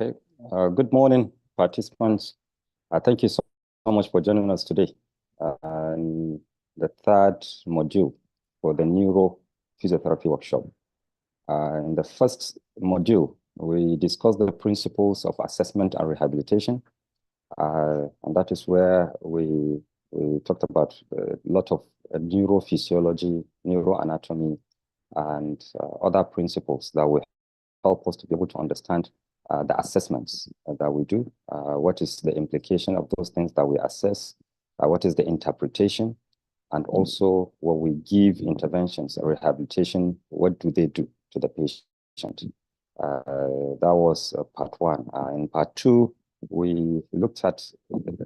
Okay. Good morning, participants. Thank you so much for joining us today in the third module for the Neuro Physiotherapy workshop. In the first module, we discussed the principles of assessment and rehabilitation. And that is where we talked about a lot of neurophysiology, neuroanatomy, and other principles that will help us to be able to understand the assessments that we do. What is the implication of those things that we assess? What is the interpretation? And also, when we give interventions or rehabilitation, what do they do to the patient? That was part one. In part two, we looked at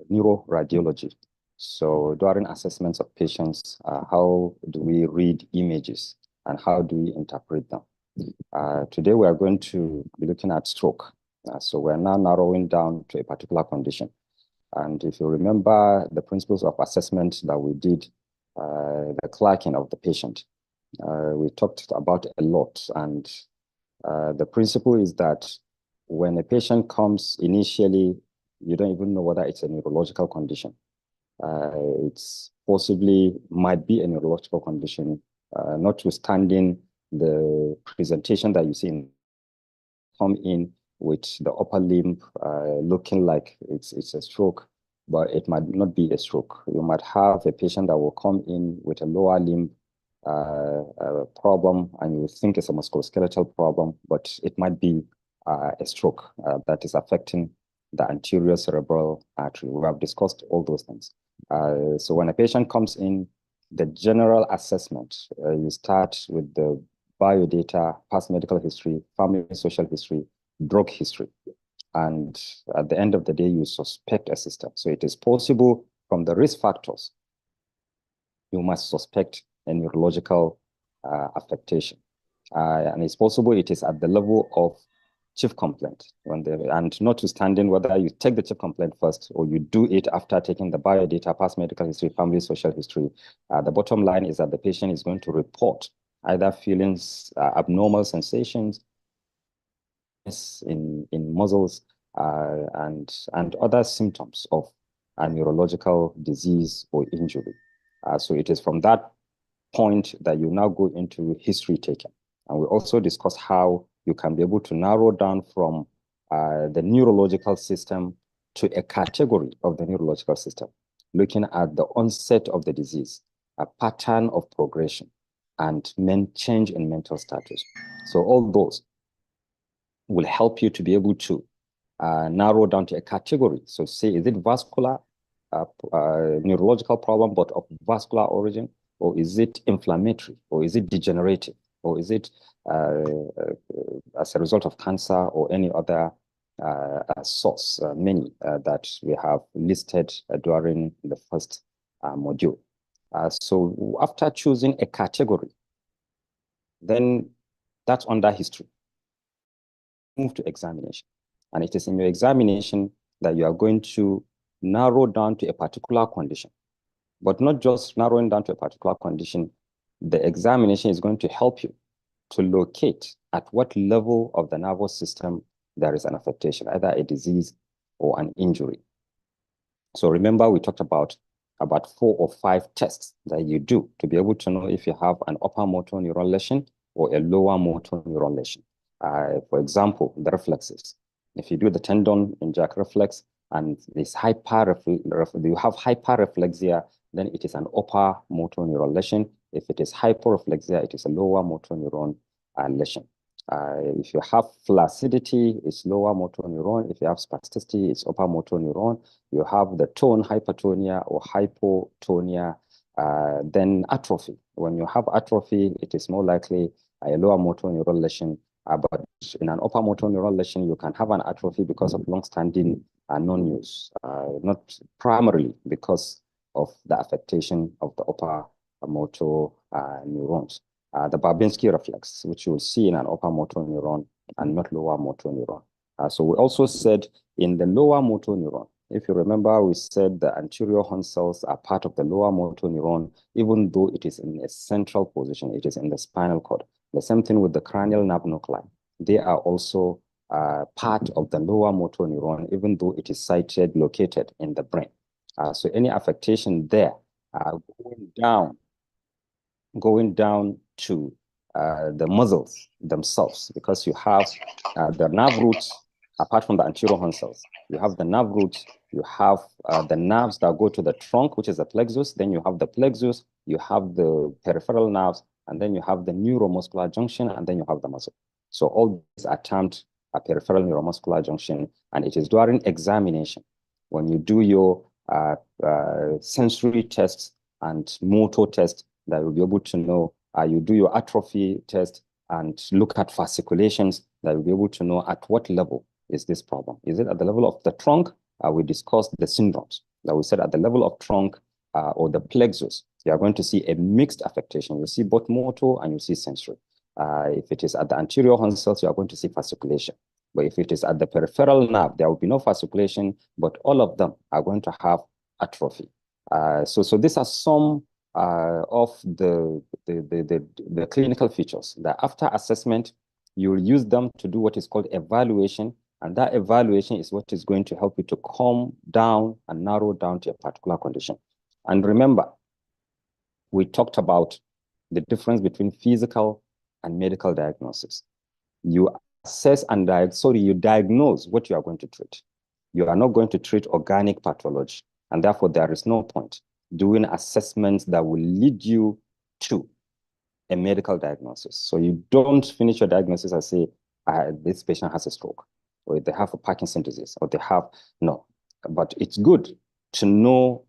neuroradiology. So during assessments of patients, how do we read images and how do we interpret them? Today, we are going to be looking at stroke. So we're now narrowing down to a particular condition. And if you remember the principles of assessment that we did, the clerking of the patient, we talked about a lot. And the principle is that when a patient comes initially, you don't even know whether it's a neurological condition. It's possibly might be a neurological condition, notwithstanding the presentation that you see come in with the upper limb looking like it's a stroke, but it might not be a stroke. You might have a patient that will come in with a lower limb problem, and you think it's a musculoskeletal problem, but it might be a stroke that is affecting the anterior cerebral artery. We have discussed all those things. So when a patient comes in, the general assessment, you start with the biodata, past medical history, family social history, drug history. And at the end of the day, you suspect a system. So it is possible from the risk factors, you must suspect a neurological affectation. And it's possible it is at the level of chief complaint, and notwithstanding whether you take the chief complaint first or you do it after taking the biodata, past medical history, family social history, the bottom line is that the patient is going to report either feelings, abnormal sensations in muscles, and other symptoms of a neurological disease or injury. So it is from that point that you now go into history taking. And we also discuss how you can be able to narrow down from the neurological system to a category of the neurological system, looking at the onset of the disease, a pattern of progression, and change in mental status. So all those will help you to be able to narrow down to a category. So say, is it vascular, neurological problem, but of vascular origin, or is it inflammatory, or is it degenerative, or is it as a result of cancer or any other source, many that we have listed during the first module. So after choosing a category, then that's under history. Move to examination. And it is in your examination that you are going to narrow down to a particular condition. But not just narrowing down to a particular condition, the examination is going to help you to locate at what level of the nervous system there is an affectation, either a disease or an injury. So remember, we talked about 4 or 5 tests that you do to be able to know if you have an upper motor neuron lesion or a lower motor neuron lesion. For example, the reflexes. If you do the tendon and jack reflex and this you have hyperreflexia, then it is an upper motor neuron lesion. If it is hyporeflexia, it is a lower motor neuron lesion. If you have flaccidity, it's lower motor neuron. If you have spasticity, it's upper motor neuron. You have the tone hypertonia or hypotonia, then atrophy. When you have atrophy, it is more likely a lower motor neuron lesion. But in an upper motor neuron lesion, you can have an atrophy because of long-standing non-use, not primarily because of the affectation of the upper motor neurons. The Babinski reflex, which you will see in an upper motor neuron and not lower motor neuron. So we also said in the lower motor neuron, if you remember, we said the anterior horn cells are part of the lower motor neuron, even though it is in a central position, it is in the spinal cord. The same thing with the cranial nerve nuclei. They are also part of the lower motor neuron, even though it is located in the brain. So any affectation there, going down to the muscles themselves, because you have the nerve roots, apart from the anterior horn cells, you have the nerve roots, you have the nerves that go to the trunk, which is the plexus, then you have the plexus, you have the peripheral nerves, and then you have the neuromuscular junction, and then you have the muscle. So all these are termed a peripheral neuromuscular junction, and it is during examination when you do your sensory tests and motor tests that you'll be able to know. You do your atrophy test and look at fasciculations that you'll be able to know at what level is this problem. Is it at the level of the trunk? We discussed the syndromes that we said at the level of trunk or the plexus, you are going to see a mixed affectation. You see both motor and you see sensory. If it is at the anterior horn cells, you are going to see fasciculation. But if it is at the peripheral nerve, there will be no fasciculation, but all of them are going to have atrophy. So these are some of the clinical features that after assessment, you'll use them to do what is called evaluation. And that evaluation is what is going to help you to calm down and narrow down to a particular condition. And remember, we talked about the difference between physical and medical diagnosis. You assess and you diagnose what you are going to treat. You are not going to treat organic pathology, and therefore there is no point doing assessments that will lead you to a medical diagnosis. So you don't finish your diagnosis and say, this patient has a stroke, or they have a Parkinson's disease, or they have, no. But it's good to know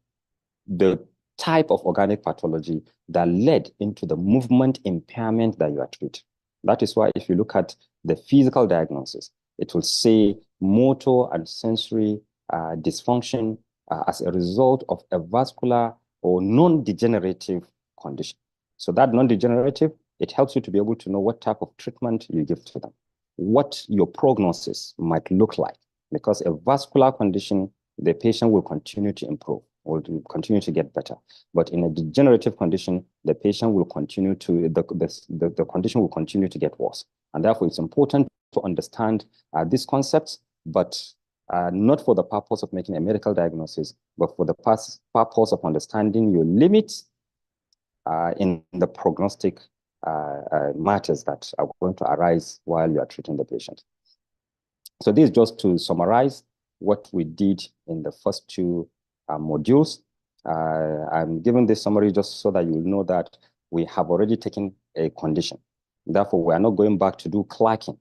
the type of organic pathology that led into the movement impairment that you are treating. That is why if you look at the physical diagnosis, it will say motor and sensory dysfunction as a result of a vascular or non-degenerative condition. So that non-degenerative, it helps you to be able to know what type of treatment you give to them, what your prognosis might look like. Because a vascular condition, the patient will continue to improve, will continue to get better. But in a degenerative condition, the patient will continue to, the condition will continue to get worse. And therefore, it's important to understand these concepts, but not for the purpose of making a medical diagnosis, but for the purpose of understanding your limits in the prognostic matters that are going to arise while you are treating the patient. So this is just to summarize what we did in the first two modules. I'm giving this summary just so that you will know that we have already taken a condition. Therefore, we are not going back to do clacking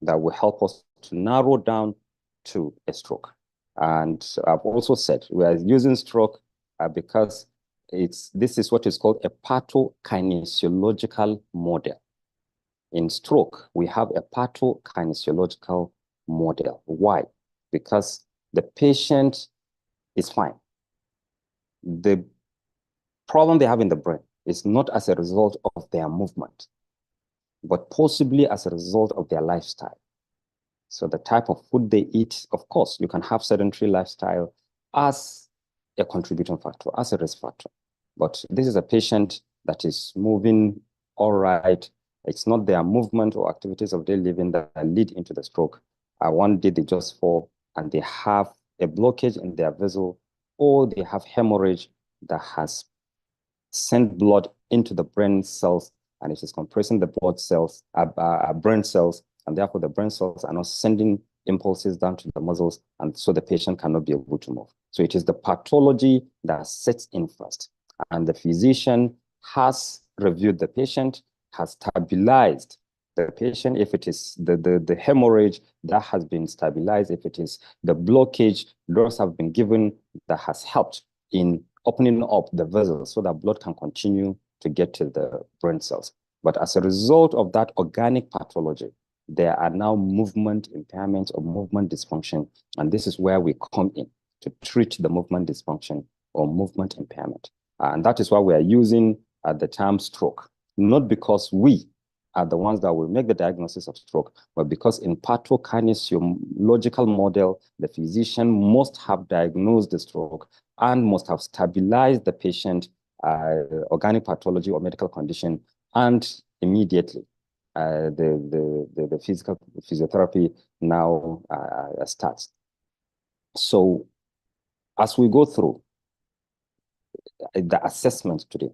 that will help us to narrow down to a stroke. And I've also said we are using stroke because this is what is called a pathokinesiological model. In stroke, we have a pathokinesiological model. Why? Because the patient is fine. The problem they have in the brain is not as a result of their movement, but possibly as a result of their lifestyle. So the type of food they eat, of course, you can have sedentary lifestyle as a contributing factor, as a risk factor. But this is a patient that is moving all right. It's not their movement or activities of daily living that lead into the stroke. One day they just fall and they have a blockage in their vessel, or they have hemorrhage that has sent blood into the brain cells, and it is compressing the blood cells, brain cells, and therefore the brain cells are not sending impulses down to the muscles, and so the patient cannot be able to move. So it is the pathology that sets in first, and the physician has reviewed the patient, has stabilized the patient, if it is the hemorrhage that has been stabilized, if it is the blockage, drugs have been given that has helped in opening up the vessels so that blood can continue to get to the brain cells. But as a result of that organic pathology, there are now movement impairments or movement dysfunction. And this is where we come in to treat the movement dysfunction or movement impairment. And that is why we are using the term stroke, not because we are the ones that will make the diagnosis of stroke, but because in pathokinesiological model, the physician must have diagnosed the stroke and must have stabilized the patient organic pathology or medical condition, and immediately the physical physiotherapy now starts. So as we go through the assessment today,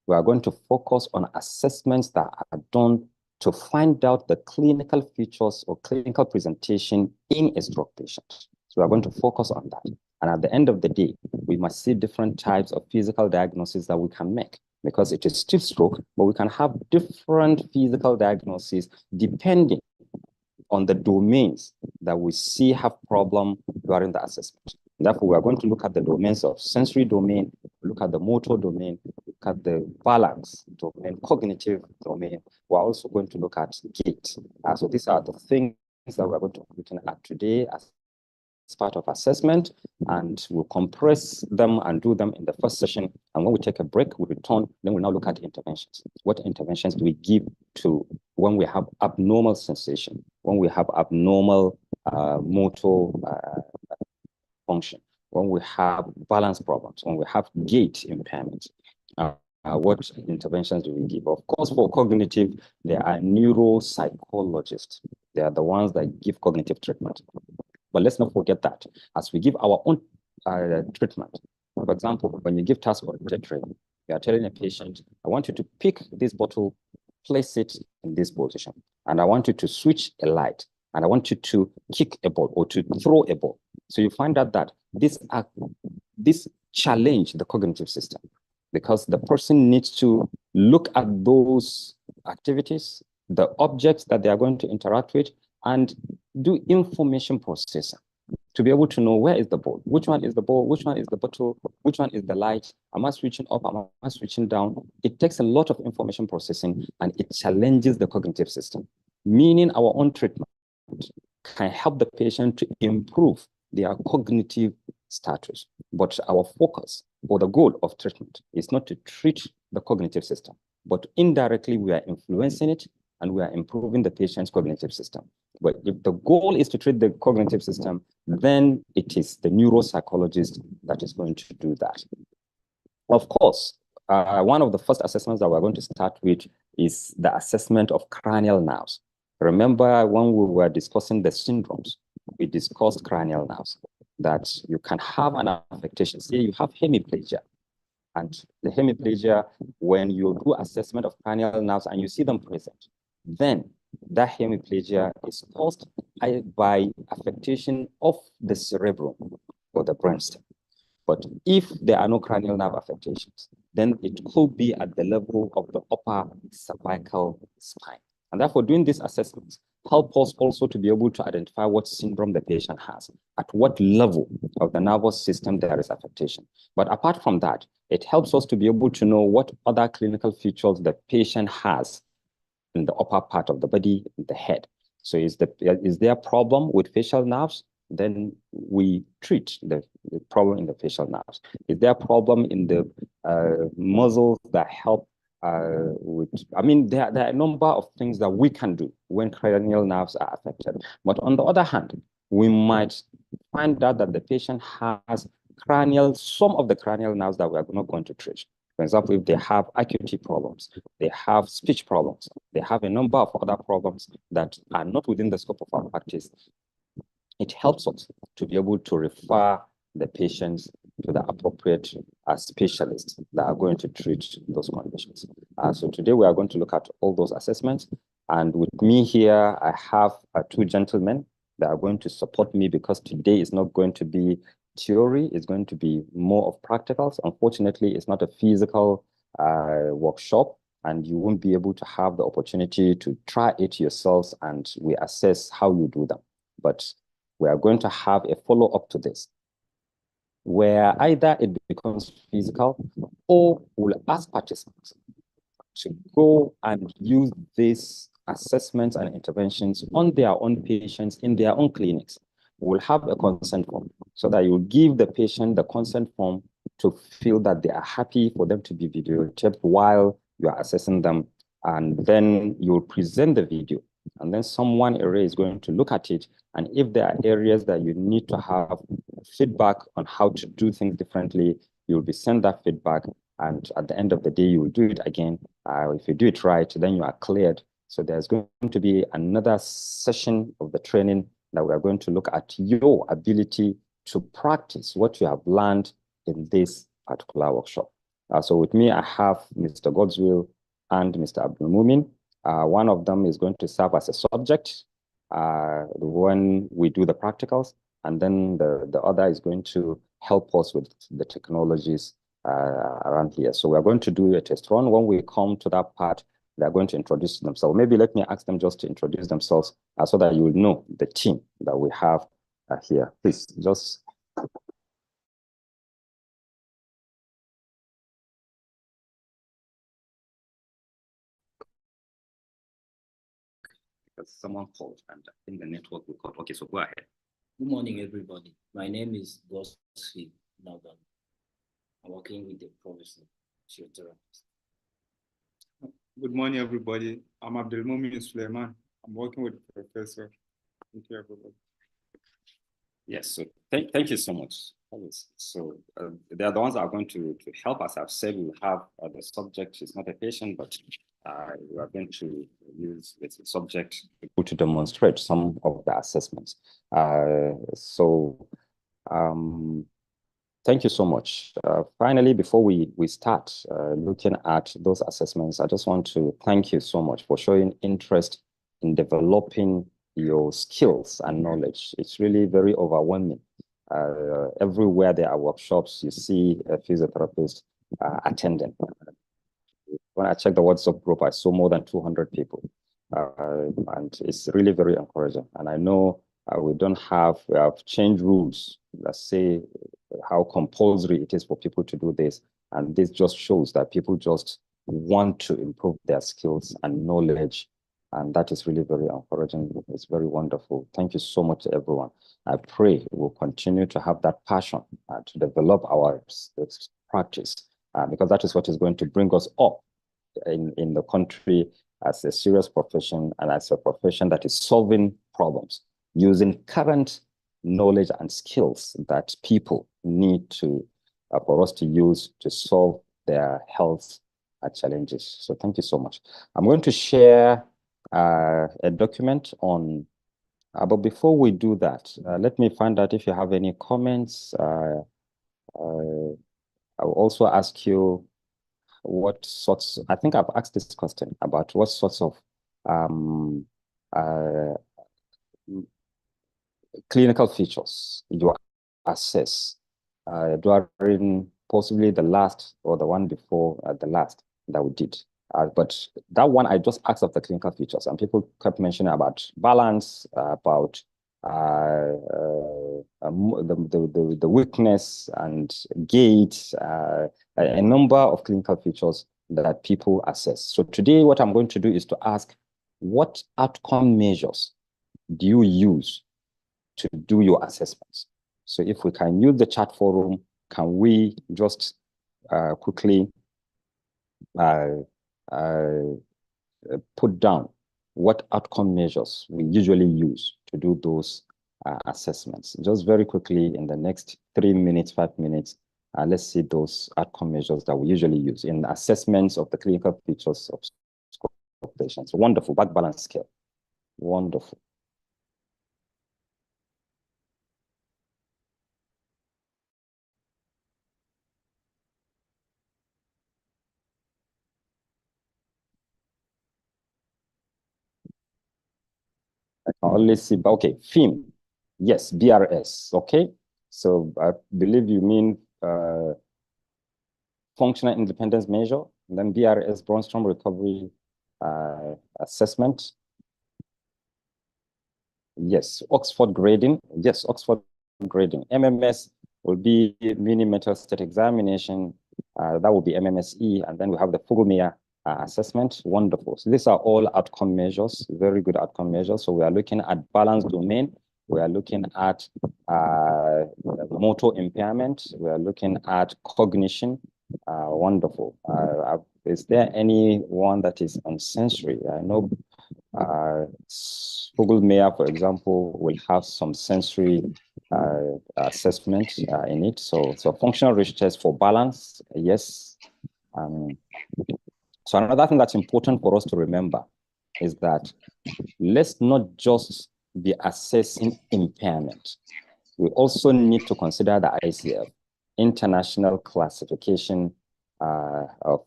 we are going to focus on assessments that are done to find out the clinical features or clinical presentation in a stroke patient. So we are going to focus on that. And at the end of the day, we must see different types of physical diagnoses that we can make, because it is still stroke, but we can have different physical diagnoses depending on the domains that we see have problem during the assessment. Therefore, we are going to look at the domains of sensory domain, look at the motor domain, look at the balance domain, cognitive domain. We're also going to look at gait. So these are the things that we're going to be looking at today as part of assessment, and we'll compress them and do them in the first session. And when we take a break, we return, then we'll now look at interventions. What interventions do we give to when we have abnormal sensation, when we have abnormal motor function, when we have balance problems, when we have gait impairments? What interventions do we give? Of course, for cognitive, there are neuropsychologists. They are the ones that give cognitive treatment. But let's not forget that as we give our own treatment, for example, when you give task-oriented training, you are telling a patient, I want you to pick this bottle, place it in this position, and I want you to switch a light, and I want you to kick a ball or to throw a ball. So you find out that this challenge the cognitive system, because the person needs to look at those activities, the objects that they are going to interact with, and do information processing to be able to know where is the ball, which one is the ball, which one is the bottle, which one is the light, am I switching up, am I switching down? It takes a lot of information processing, and it challenges the cognitive system, meaning our own treatment can help the patient to improve their cognitive status. But our focus or the goal of treatment is not to treat the cognitive system, but indirectly we are influencing it and we are improving the patient's cognitive system. But if the goal is to treat the cognitive system, then it is the neuropsychologist that is going to do that. Of course, one of the first assessments that we're going to start with is the assessment of cranial nerves. Remember when we were discussing the syndromes, we discussed cranial nerves, that you can have an affectation. Say you have hemiplegia, and the hemiplegia, when you do assessment of cranial nerves and you see them present, then that hemiplegia is caused by affectation of the cerebrum or the brainstem. But if there are no cranial nerve affectations, then it could be at the level of the upper cervical spine. And therefore, doing these assessments help us also to be able to identify what syndrome the patient has, at what level of the nervous system there is affectation. But apart from that, it helps us to be able to know what other clinical features the patient has in the upper part of the body, the head. So is there a problem with facial nerves? Then we treat the problem in the facial nerves. Is there a problem in the muscles that help with, there are a number of things that we can do when cranial nerves are affected. But on the other hand, we might find out that the patient has some of the cranial nerves that we are not going to treat. For example, if they have acuity problems, they have speech problems, they have a number of other problems that are not within the scope of our practice, it helps us to be able to refer the patients to the appropriate specialists that are going to treat those conditions. So today we are going to look at all those assessments. And with me here, I have two gentlemen that are going to support me, because today is not going to be theory, it's going to be more of practicals. Unfortunately, it's not a physical workshop. and you won't be able to have the opportunity to try it yourselves, and we assess how you do them. But we are going to have a follow-up to this, where either it becomes physical, or we'll ask participants to go and use these assessments and interventions on their own patients in their own clinics. We'll have a consent form so that you give the patient the consent form to feel that they are happy for them to be videotaped while you are assessing them. And then you'll present the video. And then someone array is going to look at it. And if there are areas that you need to have feedback on how to do things differently, you'll be sent that feedback. And at the end of the day, you will do it again. If you do it right, then you are cleared. So there's going to be another session of the training that we are going to look at your ability to practice what you have learned in this particular workshop. So with me, I have Mr. Godswill and Mr. Abdul Mumin. One of them is going to serve as a subject when we do the practicals, and then the other is going to help us with the technologies around here. So we're going to do a test run. When we come to that part, they're going to introduce themselves. Maybe let me ask them just to introduce themselves so that you will know the team that we have here. Please, just. Because someone called and I think the network will call. Okay, so go ahead. Good morning, everybody. My name is Godswill Nagan. I'm working with the professor, physiotherapist. Good morning, everybody. I'm Abdul Mumin Suleiman. I'm working with the professor. Thank you, everybody. Yes, so thank you so much. So they are the ones that are going to help us. I've said we'll have the subject is not a patient, but we are going to use the subject to demonstrate some of the assessments. Thank you so much. Finally, before we start looking at those assessments, I just want to thank you so much for showing interest in developing your skills and knowledge. It's really very overwhelming. Everywhere there are workshops, you see a physiotherapist attending. When I checked the WhatsApp group, I saw more than 200 people. And it's really very encouraging. And I know we have changed rules. Let's say how compulsory it is for people to do this. And this just shows that people just want to improve their skills and knowledge. And that is really very encouraging. It's very wonderful. Thank you so much to everyone. I pray we'll continue to have that passion to develop our practice because that is what is going to bring us up in the country as a serious profession and as a profession that is solving problems using current knowledge and skills that people need to for us to use to solve their health challenges. So thank you so much. I'm going to share a document on, but before we do that, let me find out if you have any comments. I will also ask you what sorts, I think I've asked this question about what sorts of clinical features you assess during possibly the last or the one before the last that we did. But that one, I just asked of the clinical features, and people kept mentioning about balance, about the weakness and gait, a number of clinical features that people assess. So today, what I'm going to do is to ask, what outcome measures do you use to do your assessments? So if we can use the chat forum, can we just quickly put down what outcome measures we usually use to do those assessments? Just very quickly in the next 3 minutes, 5 minutes, let's see those outcome measures that we usually use in assessments of the clinical features of patients. Wonderful, back balance scale. Wonderful. I can only see, okay, FIM. Yes, BRS, okay? So I believe you mean functional independence measure. And then BRS, Brunnstrom Recovery Assessment. Yes, Oxford grading. Yes, Oxford grading. MMS will be mini mental state examination. That will be MMSE. And then we have the Fugl-Meyer assessment. Wonderful. So these are all outcome measures, very good outcome measures. So we are looking at balance domain. We are looking at motor impairment. We are looking at cognition. Wonderful. Is there any one that is on sensory? I know Fugl-Meyer, for example, will have some sensory assessment in it. So functional reach test for balance, yes. So another thing that's important for us to remember is that let's not just be assessing impairment. We also need to consider the ICF, International Classification of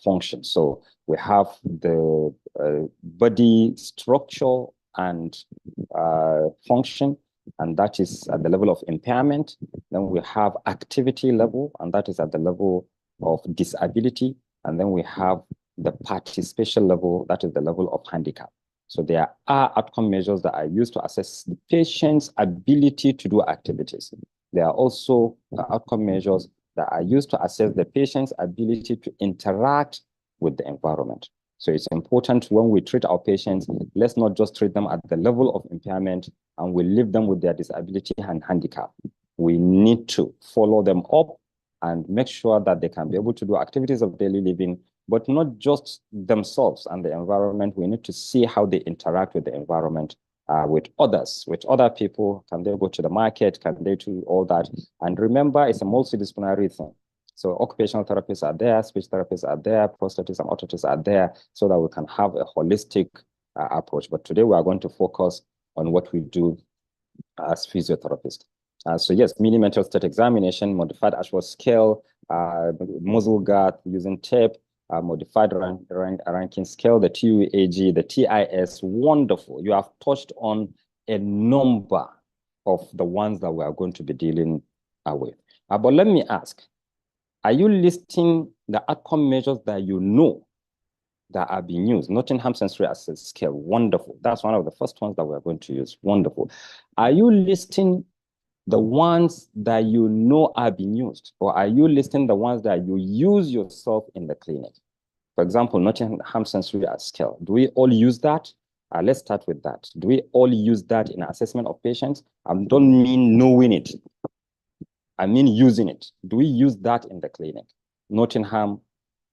function. So we have the body structure and function, and that is at the level of impairment. Then we have activity level, and that is at the level of disability. And then we have the participation level, that is the level of handicap. So there are outcome measures that are used to assess the patient's ability to do activities. There are also outcome measures that are used to assess the patient's ability to interact with the environment. So it's important when we treat our patients, let's not just treat them at the level of impairment and we leave them with their disability and handicap. We need to follow them up and make sure that they can be able to do activities of daily living, but not just themselves and the environment. We need to see how they interact with the environment, with others, with other people. Can they go to the market? Can they do all that? And remember, it's a multidisciplinary thing. So occupational therapists are there, speech therapists are there, prosthetists and orthotists are there, so that we can have a holistic approach. But today we are going to focus on what we do as physiotherapists. So yes, mini mental state examination, modified Ashworth scale, muzzle guard using tape, modified ranking scale, the TUAG, the TIS. Wonderful. You have touched on a number of the ones that we are going to be dealing with. But let me ask, are you listing the outcome measures that you know that are being used? Nottingham Sensory Assessment Scale. Wonderful. That's one of the first ones that we're going to use. Wonderful. Are you listing the ones that you know are being used, or are you listing the ones that you use yourself in the clinic? For example, Nottingham Sensory Scale. Do we all use that? Let's start with that. Do we all use that in assessment of patients? I don't mean knowing it. I mean using it. Do we use that in the clinic? Nottingham,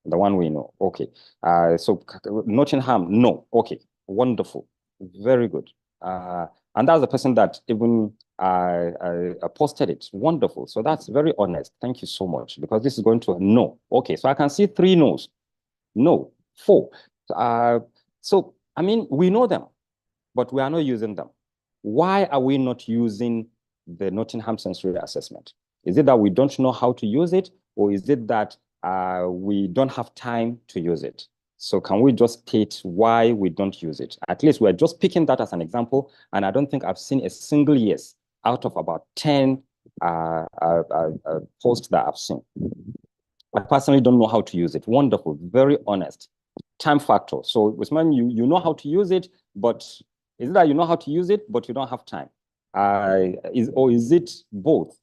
the one we know. Okay. So Nottingham, no. Okay. Wonderful. Very good. And that's the person that even posted it. Wonderful. So that's very honest. Thank you so much, because this is going to no. Okay. So I can see 3 no's. No. 4. So, I mean, we know them, but we are not using them. Why are we not using the Nottingham Sensory Assessment? Is it that we don't know how to use it, or is it that we don't have time to use it? So can we just state why we don't use it? At least we're just picking that as an example, and I don't think I've seen a single yes out of about 10 posts that I've seen. I personally don't know how to use it. Wonderful, very honest. Time factor. So Usman, you know how to use it, but is it that you know how to use it, but you don't have time? Or is it both?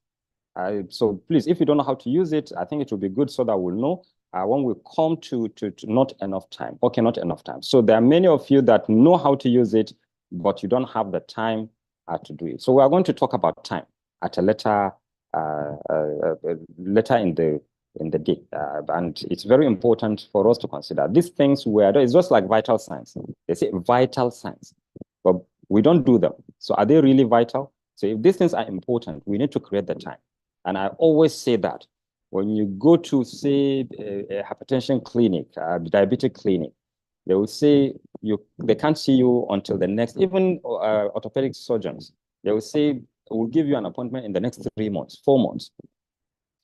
So please, if you don't know how to use it, I think it will be good so that we'll know when we come to not enough time. Okay, not enough time. So there are many of you that know how to use it, but you don't have the time to do it. So we are going to talk about time at a later in the day. And it's very important for us to consider these things where it's just like vital signs. They say vital signs, but we don't do them. So are they really vital? So if these things are important, we need to create the time. And I always say that when you go to, say, a hypertension clinic, a diabetic clinic, they will say they can't see you until the next, even orthopedic surgeons, they will say, we'll give you an appointment in the next 3 months, 4 months.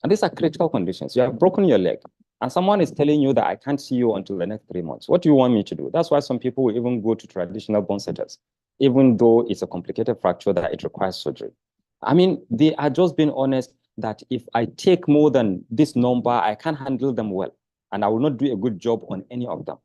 And these are critical conditions. You have broken your leg, and someone is telling you that I can't see you until the next 3 months. What do you want me to do? That's why some people will even go to traditional bone setters, even though it's a complicated fracture that it requires surgery. I mean, they are just being honest that if I take more than this number, I can't handle them well. and I will not do a good job on any of them.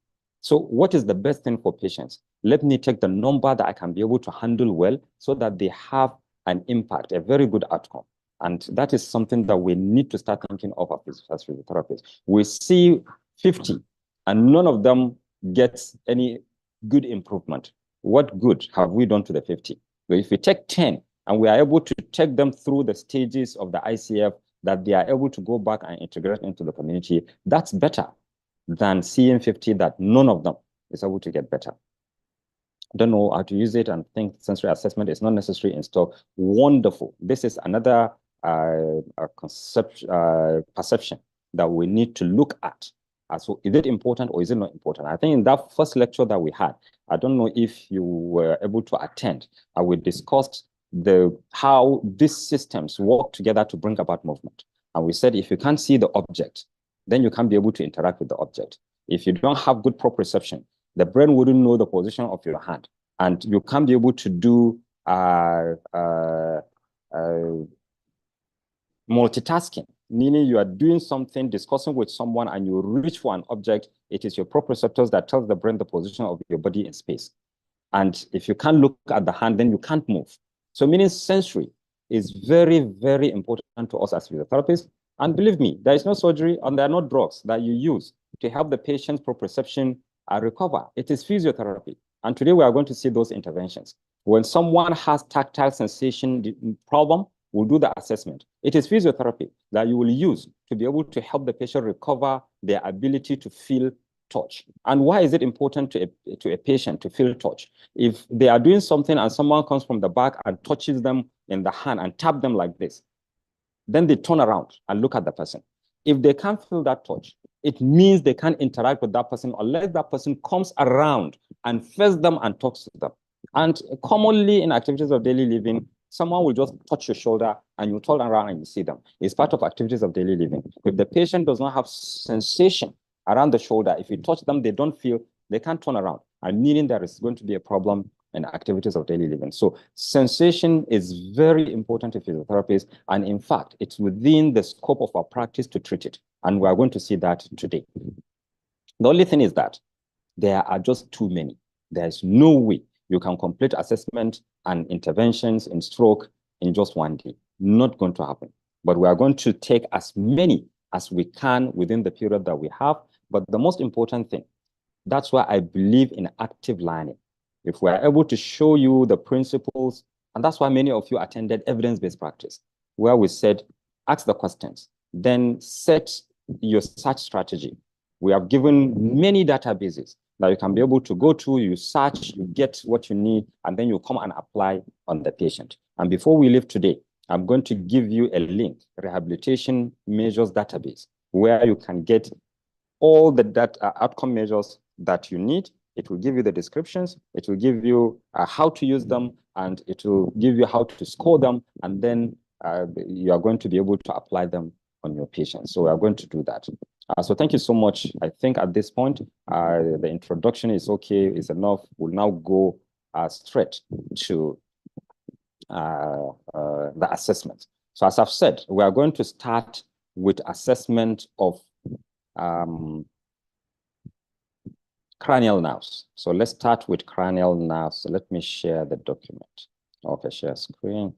So what is the best thing for patients? Let me take the number that I can be able to handle well so that they have an impact, a very good outcome. And that is something that we need to start thinking of as physiotherapists. We see 50 and none of them gets any good improvement. What good have we done to the 50? So if we take 10 and we are able to take them through the stages of the ICF, that they are able to go back and integrate into the community, that's better than seeing 50 that none of them is able to get better. Don't know how to use it and think sensory assessment is not necessary in stock. Wonderful. This is another perception that we need to look at. So is it important or is it not important? I think in that first lecture that we had, I don't know if you were able to attend, we discussed how these systems work together to bring about movement. And we said if you can't see the object, then you can't be able to interact with the object. If you don't have good proprioception, the brain wouldn't know the position of your hand, and you can't be able to do multitasking, meaning you are doing something, discussing with someone, and you reach for an object. It is your proprioceptors that tells the brain the position of your body in space. And if you can't look at the hand, then you can't move. So meaning sensory is very, very important to us as physiotherapists. And believe me, there is no surgery and there are no drugs that you use to help the patient's proprioception recover. It is physiotherapy. And today we are going to see those interventions. When someone has tactile sensation problem, we'll do the assessment. It is physiotherapy that you will use to be able to help the patient recover their ability to feel touch. And why is it important to a patient to feel touch? If they are doing something and someone comes from the back and touches them in the hand and tap them like this, then they turn around and look at the person. If they can't feel that touch, it means they can't interact with that person unless that person comes around and face them and talks to them. And commonly in activities of daily living, someone will just touch your shoulder and you turn around and you see them. It's part of activities of daily living. If the patient does not have sensation around the shoulder, if you touch them, they don't feel, they can't turn around, and meaning there is going to be a problem in activities of daily living. So sensation is very important to physiotherapists, and in fact, it's within the scope of our practice to treat it, and we are going to see that today. The only thing is that there are just too many. There's no way you can complete assessment and interventions in stroke in just one day. Not going to happen. But we are going to take as many as we can within the period that we have. But the most important thing, that's why I believe in active learning. If we are able to show you the principles, and that's why many of you attended evidence-based practice, where we said, ask the questions, then set your search strategy. We have given many databases that you can be able to go to, you search, you get what you need, and then you come and apply on the patient. And before we leave today, I'm going to give you a link, rehabilitation measures database, where you can get all the outcome measures that you need. It will give you the descriptions, it will give you how to use them, and it will give you how to score them, and then you are going to be able to apply them on your patients. So we are going to do that. So thank you so much. I think at this point, the introduction is okay, is enough. We'll now go straight to the assessment. So as I've said, we are going to start with assessment of cranial nerves. So let's start with cranial nerves. So let me share the document. Okay, share screen.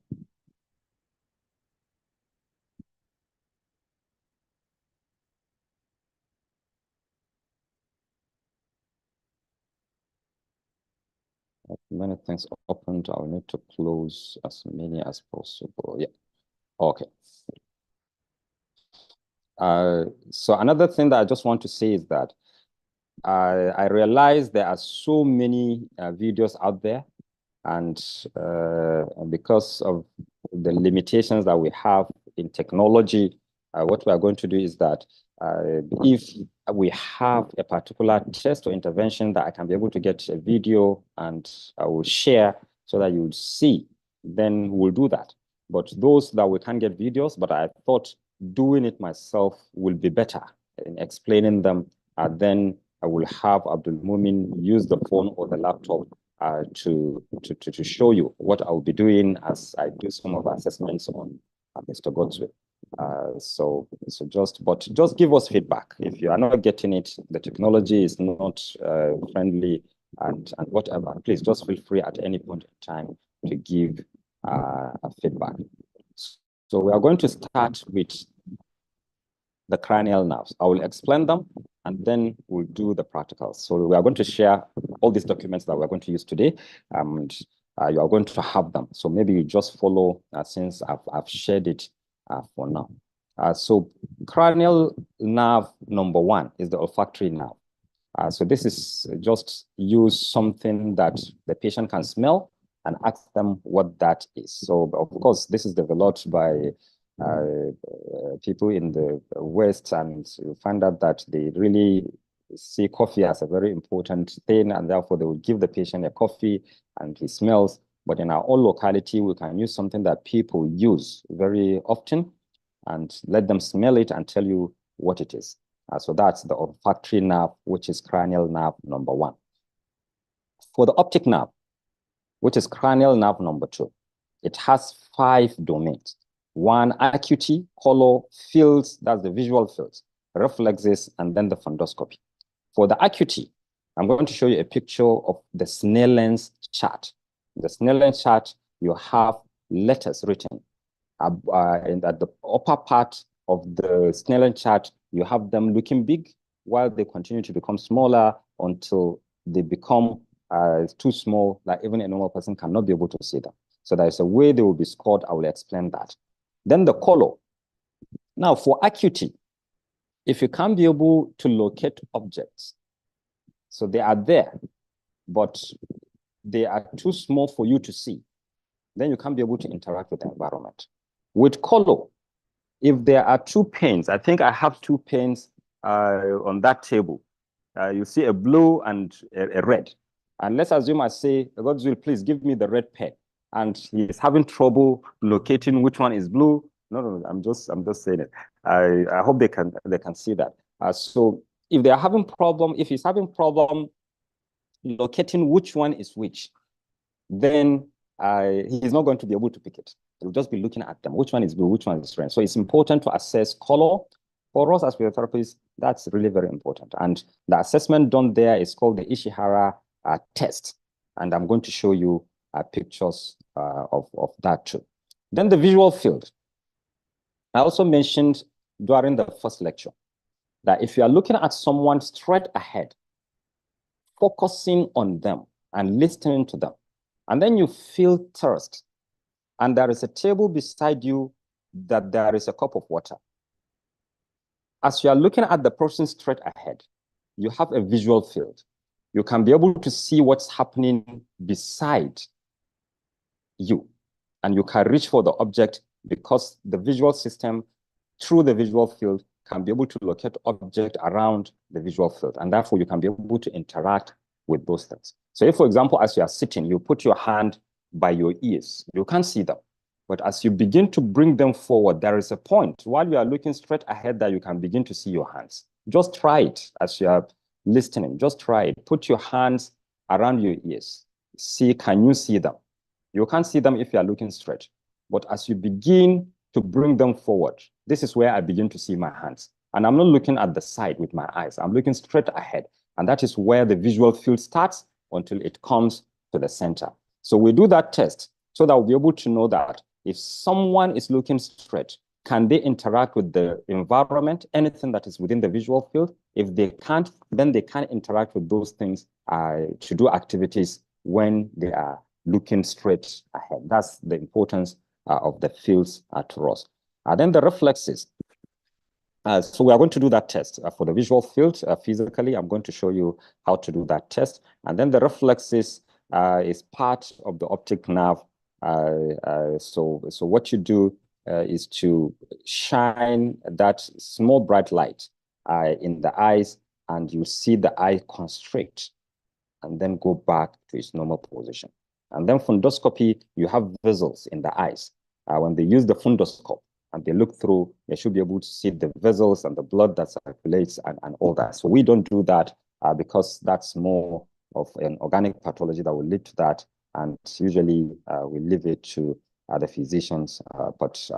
Many things opened. I'll need to close as many as possible. Yeah. Okay. So another thing that I just want to say is that I realize there are so many videos out there, and because of the limitations that we have in technology, what we are going to do is that if we have a particular test or intervention that I can be able to get a video and I will share so that you would see, then we'll do that. But those that we can't get videos, but I thought doing it myself will be better in explaining them, then I will have Abdul Mumin use the phone or the laptop to show you what I will be doing as I do some of the assessments on Mr. Godswill. So just give us feedback. If you are not getting it, the technology is not friendly and whatever, please just feel free at any point in time to give a feedback. So we are going to start with the cranial nerves. I will explain them and then we'll do the practicals. So we are going to share all these documents that we're going to use today, and you are going to have them. So maybe you just follow since I've shared it for now. So cranial nerve number 1 is the olfactory nerve. So this is just use something that the patient can smell and ask them what that is. So of course, this is developed by people in the West, and you find out that they really see coffee as a very important thing, and therefore they will give the patient a coffee and he smells. But in our own locality, we can use something that people use very often and let them smell it and tell you what it is. So that's the olfactory nerve, which is cranial nerve number 1. For the optic nerve, which is cranial nerve number 2, it has 5 domains. 1, acuity, color, fields, that's the visual fields, reflexes, and then the fundoscopy. For the acuity, I'm going to show you a picture of the Snellen's chart. The Snellen's chart, you have letters written. And at the upper part of the Snellen chart, you have them looking big while they continue to become smaller until they become too small, that even a normal person cannot be able to see them. So there's a way they will be scored. I will explain that. Then the color. Now for acuity, if you can't be able to locate objects, so they are there, but they are too small for you to see, then you can't be able to interact with the environment. With color, if there are 2 panes, I think I have 2 panes on that table. You see a blue and a red. And let's assume I say, God's will, please give me the red pen. And he is having trouble locating which one is blue. No, I'm just saying it. I hope they can see that. So if they are having problem, if he's having problem locating which one is which, then he's not going to be able to pick it. He'll just be looking at them. Which one is blue, which one is red? So it's important to assess color. For us as physiotherapists, that's really very important. And the assessment done there is called the Ishihara test. And I'm going to show you pictures of that too. Then the visual field. I also mentioned during the first lecture that if you are looking at someone straight ahead, focusing on them and listening to them, and then you feel thirst, and there is a table beside you that there is a cup of water. As you are looking at the person straight ahead, you have a visual field. You can be able to see what's happening beside you, and you can reach for the object because the visual system, through the visual field, can be able to locate object around the visual field, and therefore you can be able to interact with those things. So if, for example, as you are sitting, you put your hand by your ears, you can't see them. But as you begin to bring them forward, there is a point while you are looking straight ahead that you can begin to see your hands. Just try it as you are listening. Just try it. Put your hands around your ears. See, can you see them? You can't see them if you are looking straight. But as you begin to bring them forward, this is where I begin to see my hands. And I'm not looking at the side with my eyes. I'm looking straight ahead. And that is where the visual field starts until it comes to the center. So we do that test so that we'll be able to know that if someone is looking straight, can they interact with the environment, anything that is within the visual field? If they can't, then they can interact with those things to do activities when they are looking straight ahead. That's the importance of the fields to us. Then the reflexes. So we are going to do that test for the visual field physically. I'm going to show you how to do that test. And then the reflexes is part of the optic nerve. So what you do is to shine that small bright light in the eyes, and you see the eye constrict and then go back to its normal position. And then fundoscopy, you have vessels in the eyes. When they use the fundoscope and they look through, they should be able to see the vessels and the blood that circulates and all that. So we don't do that because that's more of an organic pathology that will lead to that. And usually we leave it to the physicians, but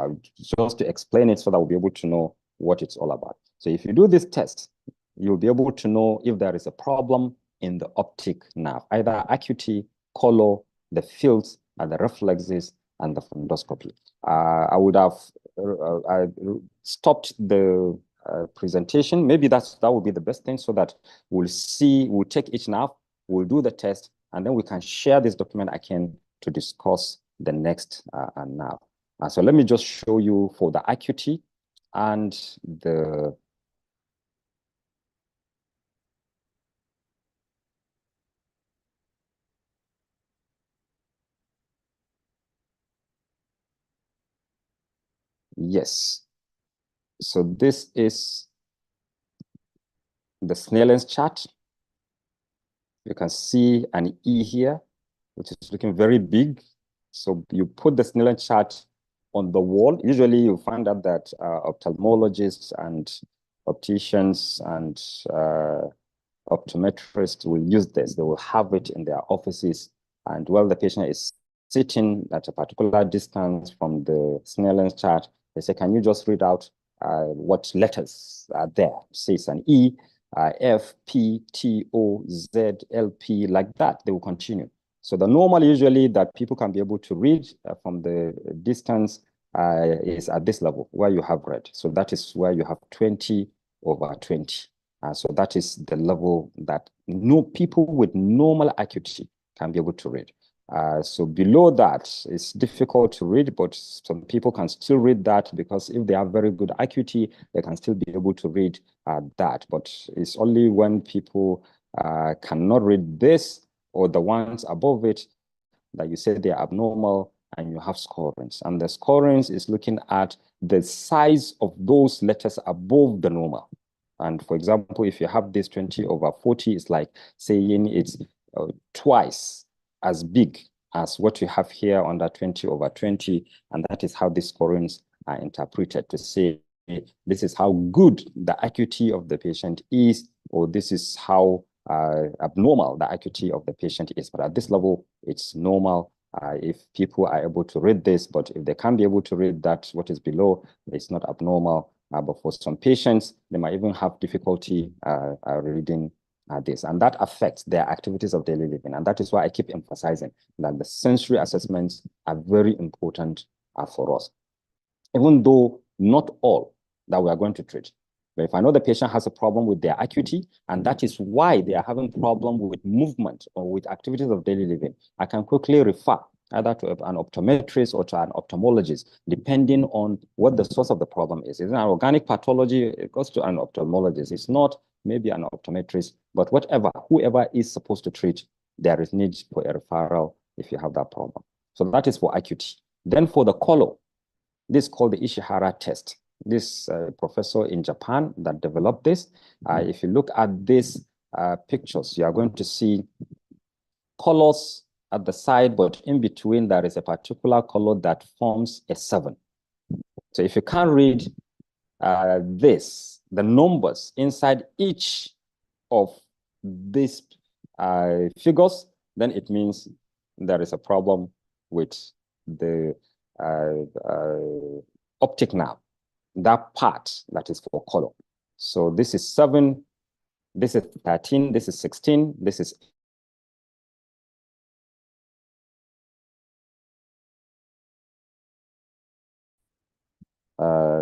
just to explain it so that we'll be able to know what it's all about. So if you do this test, you'll be able to know if there is a problem in the optic nerve, either acuity, color, the fields, and the reflexes, and the fundoscopy. I would have stopped the presentation. Maybe that would be the best thing, so that we'll take each nerve, we'll do the test, and then we can share this document again to discuss the next nerve. So let me just show you for the acuity and the yes. So this is the Snellen's chart. You can see an E here, which is looking very big. So you put the Snellen chart on the wall. Usually you find out that ophthalmologists and opticians and optometrists will use this. They will have it in their offices. And while the patient is sitting at a particular distance from the Snellen's chart, they say, can you just read out what letters are there? Say it's an E, F, P, T, O, Z, L, P, like that. They will continue. So the normal usually that people can be able to read from the distance is at this level where you have read. So that is where you have 20/20. So that is the level that people with normal acuity can be able to read. So below that, it's difficult to read, but some people can still read that, because if they have very good acuity, they can still be able to read that. But it's only when people cannot read this or the ones above it that you say they're abnormal, and you have scorings. And the scorings is looking at the size of those letters above the normal. And for example, if you have this 20/40, it's like saying it's twice as big as what you have here under 20/20. And that is how these scorings are interpreted, to say this is how good the acuity of the patient is, or this is how abnormal the acuity of the patient is. But at this level, it's normal if people are able to read this. But if they can't be able to read that, what is below, it's not abnormal. But for some patients, they might even have difficulty reading this, and that affects their activities of daily living. And that is why I keep emphasizing that the sensory assessments are very important for us, even though not all that we are going to treat. But if I know the patient has a problem with their acuity, and that is why they are having problem with movement or with activities of daily living, I can quickly refer either to an optometrist or to an ophthalmologist, depending on what the source of the problem is. Is it an organic pathology? It goes to an ophthalmologist. It's not, maybe an optometrist, but whoever is supposed to treat, there is need for a referral if you have that problem. So that is for acuity. Then for the color, this is called the Ishihara test. This professor in Japan that developed this. If you look at these pictures, you are going to see colors at the side, but in between there is a particular color that forms a 7. So if you can't read the numbers inside each of these figures, then it means there is a problem with the optic nerve, that part that is for color. So this is 7, this is 13, this is 16, this is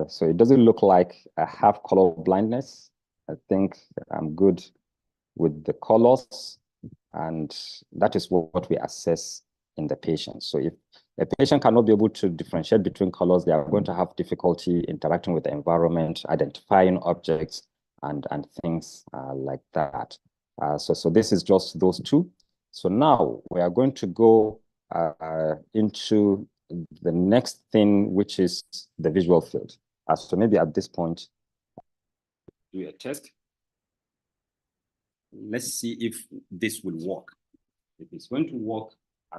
so it doesn't look like I have color blindness. I think I'm good with the colors, and that is what we assess in the patient. So if a patient cannot be able to differentiate between colors, they are going to have difficulty interacting with the environment, identifying objects, and things like that. So this is just those two. So now we are going to go into the next thing, which is the visual field. So maybe at this point, do a test. Let's see if this will work. If it's going to work,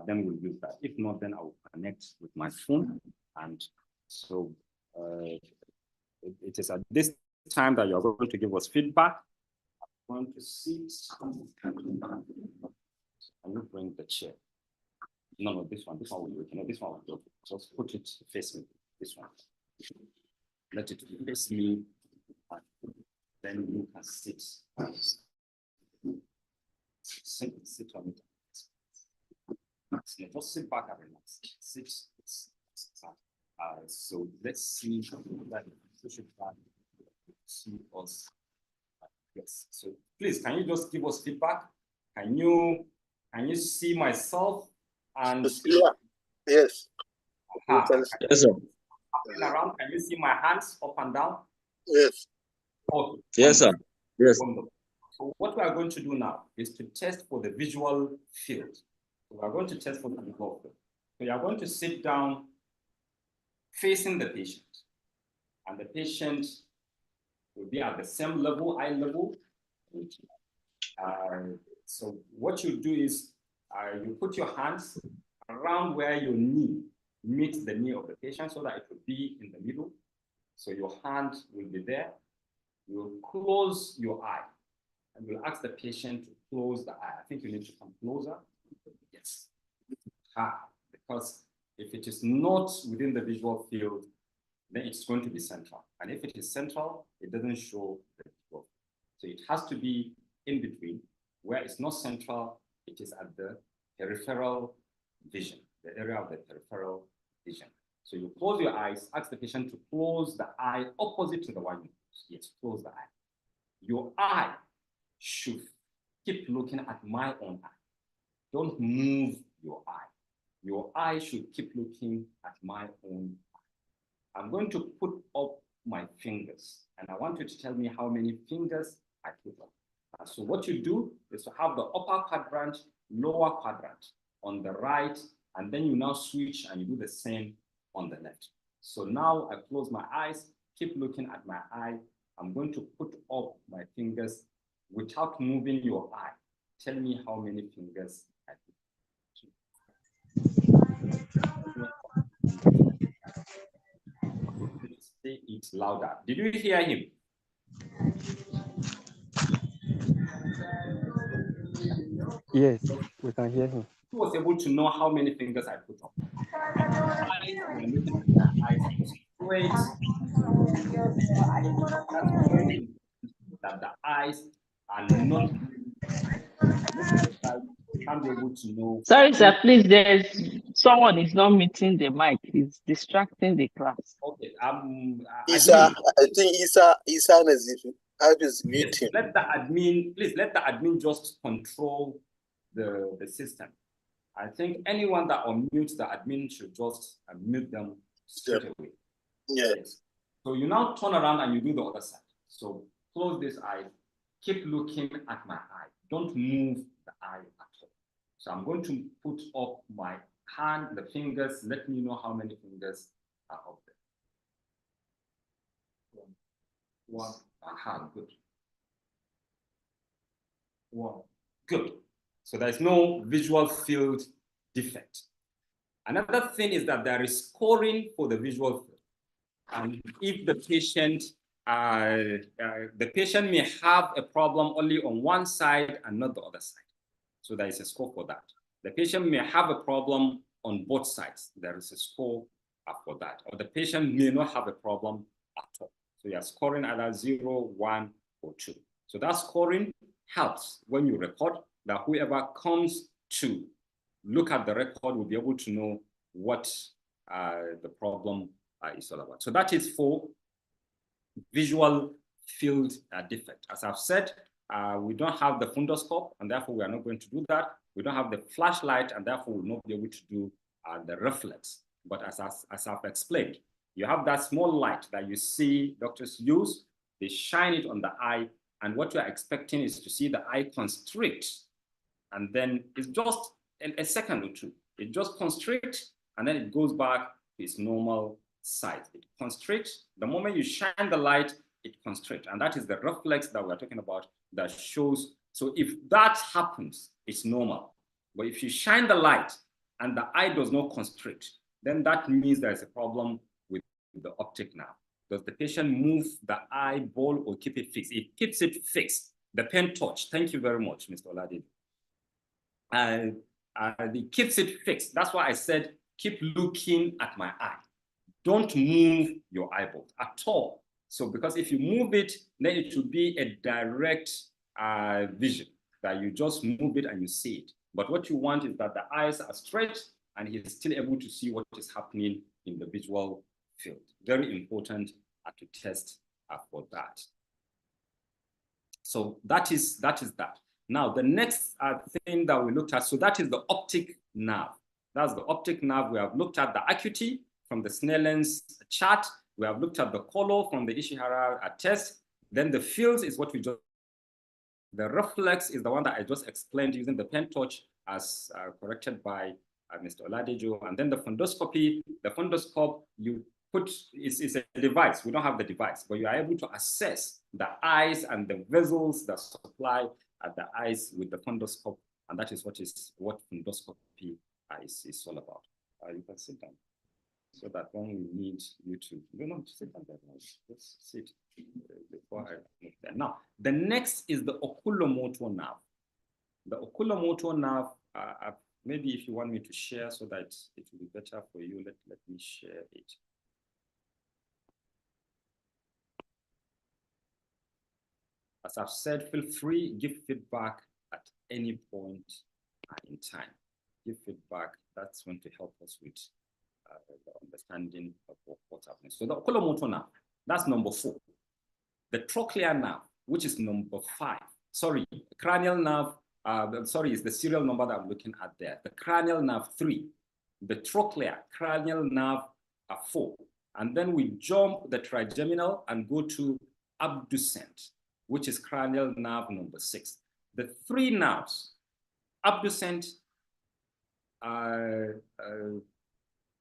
then we'll use that. If not, then I will connect with my phone. And so it is at this time that you're going to give us feedback. I'm going to see. Can you bring the chair? No, this one will work. No, this one will do. Just put it face me. This one. Let it face me. Then you can sit. Sit on it. Just sit back and relax. Sit. So let's see that we should see us. Yes. So please, can you just give us feedback? Can you see myself and yeah. Yes. Yes, sir. Around, can you see my hands up and down? Yes. Okay. Yes, sir. Yes. So what we are going to do now is to test for the visual field. So we are going to test for the visual field. So you are going to sit down facing the patient, and the patient will be at the same level, eye level. So what you do is you put your hands around where your knee meets the knee of the patient so that it will be in the middle. So your hand will be there. You will close your eye and you'll ask the patient to close the eye. I think you need to come closer. Yes. Because if it is not within the visual field, then it's going to be central. And if it is central, it doesn't show the visual. So it has to be in between. Where it's not central, it is at the peripheral vision, the area of the peripheral vision. So you close your eyes, ask the patient to close the eye opposite to the one you close. Yes, close the eye. Your eye should keep looking at my own eye. Don't move your eye. Your eye should keep looking at my own eye. I'm going to put up my fingers, and I want you to tell me how many fingers I put up. So what you do is to have the upper quadrant, lower quadrant on the right, and then you now switch and you do the same on the left. So now I close my eyes, keep looking at my eye. I'm going to put up my fingers without moving your eye. Tell me how many fingers I put. Say it louder. Did you hear him? Yes, we can hear him. He was able to know how many fingers I put up. That the eyes are not can't be able to know. Sorry, sir, please, there's someone is not meeting the mic. It's distracting the class. Okay. Isa, I think Isa Nazifi is meeting. Let the admin, please let the admin just control the system. I think anyone that unmutes the admin should just mute them straight away. Yes. So you now turn around and you do the other side. So close this eye, keep looking at my eye. Don't move the eye at all. So I'm going to put up my hand, the fingers. Let me know how many fingers are up there. One. Aha, good. One. Good. So there's no visual field defect. Another thing is that there is scoring for the visual field. And if the patient may have a problem only on one side and not the other side. So there is a score for that. The patient may have a problem on both sides. There is a score for that. Or the patient may not have a problem at all. So you are scoring either 0, 1, or 2. So that scoring helps when you record, that whoever comes to look at the record will be able to know what the problem is all about. So that is for visual field defect. As I've said, we don't have the fundoscope, and therefore we are not going to do that. We don't have the flashlight, and therefore we will not be able to do the reflex. But as I've explained, you have that small light that you see doctors use. They shine it on the eye, and what you are expecting is to see the eye constrict, and then it's just a second or two. It just constricts, and then it goes back to its normal size. It constricts. The moment you shine the light, it constricts, and that is the reflex that we're talking about that shows. So if that happens, it's normal. But if you shine the light and the eye does not constrict, then that means there is a problem with the optic nerve. Does the patient move the eyeball or keep it fixed? It keeps it fixed. The pen touch. Thank you very much, Mr. Oladipo. it keeps it fixed. That's why I said, keep looking at my eye. Don't move your eyeball at all. So because if you move it, then it should be a direct vision, that you just move it and you see it. But what you want is that the eyes are stretched and he's still able to see what is happening in the visual field. Very important to test for that. So that is that. Now, the next thing that we looked at, so that is the optic nerve. That's the optic nerve. We have looked at the acuity from the Snellen's chart. We have looked at the color from the Ishihara test. Then the fields is what we just, the reflex is the one that I just explained using the pen touch as corrected by Mr. Oladejo. And then the fundoscopy, the fundoscope, you put, is a device. We don't have the device, but you are able to assess the eyes and the vessels that supply the eyes with the fundoscope. And that is what fundoscopy is all about. You can sit down so that when we need you to, you don't sit down there, just sit before I move there. Now, the next is the oculomotor nerve. The oculomotor nerve, maybe if you want me to share so that it will be better for you, let me share it. As I've said, feel free, give feedback at any point in time. Give feedback, that's going to help us with the understanding of what's happening. So the oculomotor nerve, that's number 4. The trochlear nerve, which is number 5. Sorry, cranial nerve, sorry, is the serial number that I'm looking at there. The cranial nerve 3, the trochlear cranial nerve 4. And then we jump the trigeminal and go to abducent, which is cranial nerve number 6. The 3 nerves, abducent,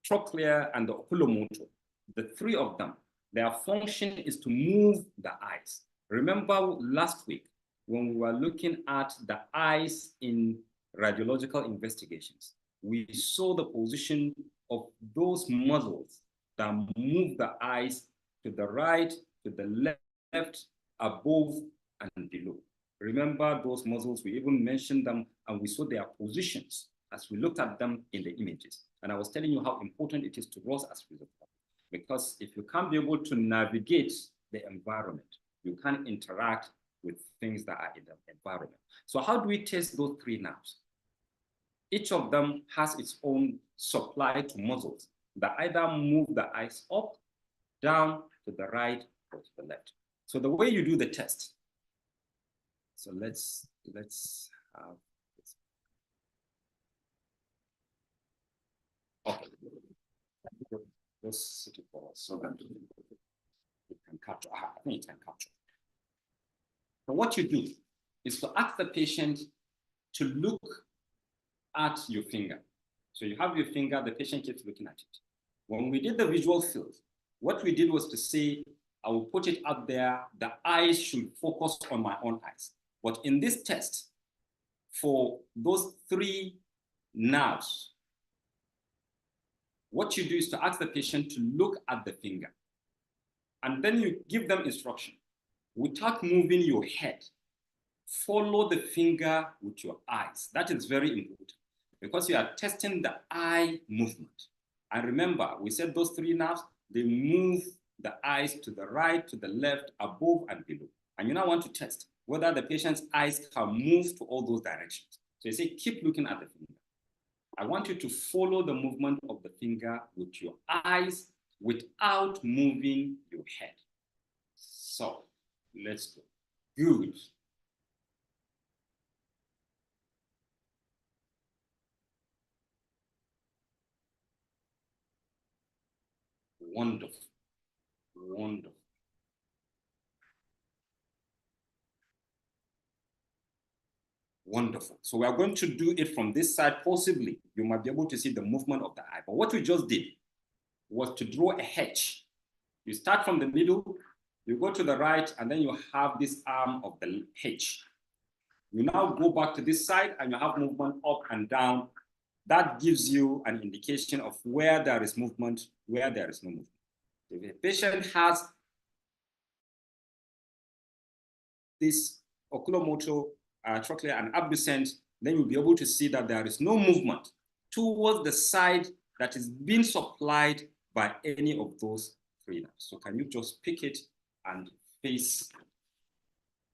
trochlear, and the oculomotor, the 3 of them, their function is to move the eyes. Remember last week when we were looking at the eyes in radiological investigations, we saw the position of those muscles that move the eyes to the right, to the left, above, and below. Remember those muscles, we even mentioned them and we saw their positions as we looked at them in the images. And I was telling you how important it is to us as physiotherapists, because if you can't be able to navigate the environment, you can't interact with things that are in the environment. So how do we test those 3 nerves? Each of them has its own supply to muscles that either move the eyes up, down, to the right, or to the left. So the way you do the test, so let's have this. Okay, let's sit it for us so that it can capture. I think it can capture. So what you do is to ask the patient to look at your finger. So you have your finger, the patient keeps looking at it. When we did the visual field, what we did was to say, I will put it up there, the eyes should focus on my own eyes. But in this test, for those 3 nerves, what you do is to ask the patient to look at the finger. And then you give them instruction. Without moving your head, follow the finger with your eyes. That is very important because you are testing the eye movement. And remember, we said those 3 nerves, they move the eyes to the right, to the left, above, and below. And you now want to test whether the patient's eyes can move to all those directions. So you say, keep looking at the finger. I want you to follow the movement of the finger with your eyes without moving your head. So let's go. Good. Wonderful. Wonderful. Wonderful. So we are going to do it from this side. Possibly, you might be able to see the movement of the eye. But what we just did was to draw a H. You start from the middle, you go to the right, and then you have this arm of the H. You now go back to this side, and you have movement up and down. That gives you an indication of where there is movement, where there is no movement. If a patient has this oculomotor, trochlear, and abducent, then you'll be able to see that there is no movement towards the side that is being supplied by any of those three nerves. So can you just pick it and face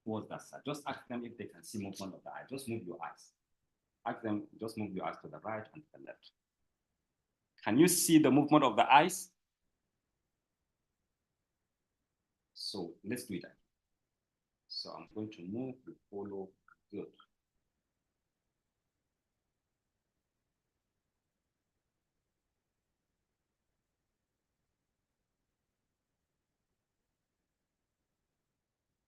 towards that side? Just ask them if they can see movement of the eye. Just move your eyes. Ask them, just move your eyes to the right and to the left. Can you see the movement of the eyes? So let's do that. So I'm going to move, you follow, good.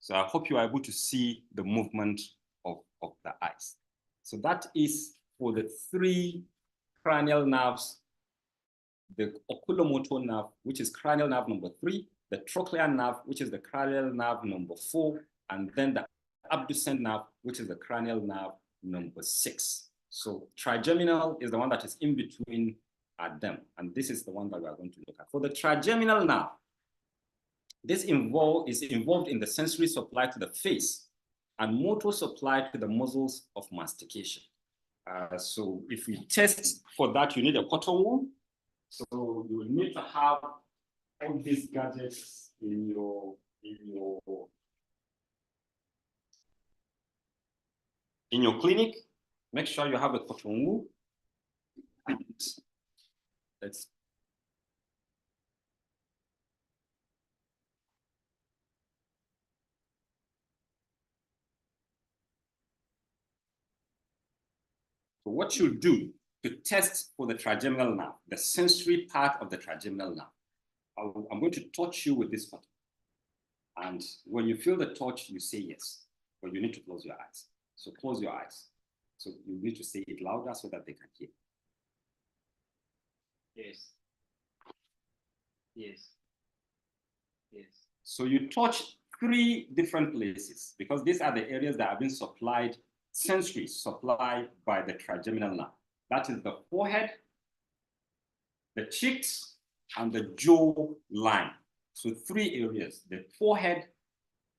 So I hope you are able to see the movement of the eyes. So that is for the three cranial nerves, the oculomotor nerve, which is cranial nerve number 3, the trochlear nerve, which is the cranial nerve number 4, and then the abducent nerve, which is the cranial nerve number 6. So trigeminal is the one that is in between them, and this is the one that we are going to look at. For the trigeminal nerve, this is involved in the sensory supply to the face and motor supply to the muscles of mastication. So if we test for that, you need a cotton wool. So you will need to have all these gadgets in your clinic. Make sure you have a cotton wool. Let's So what you do to test for the trigeminal nerve, the sensory part of the trigeminal nerve, I'm going to touch you with this button. And when you feel the touch, you say yes, but you need to close your eyes. So close your eyes. So you need to say it louder so that they can hear. Yes. Yes. Yes. So you touch 3 different places because these are the areas that have been supplied, sensory supplied by the trigeminal nerve. That is the forehead, the cheeks, and the jaw line. So 3 areas, the forehead,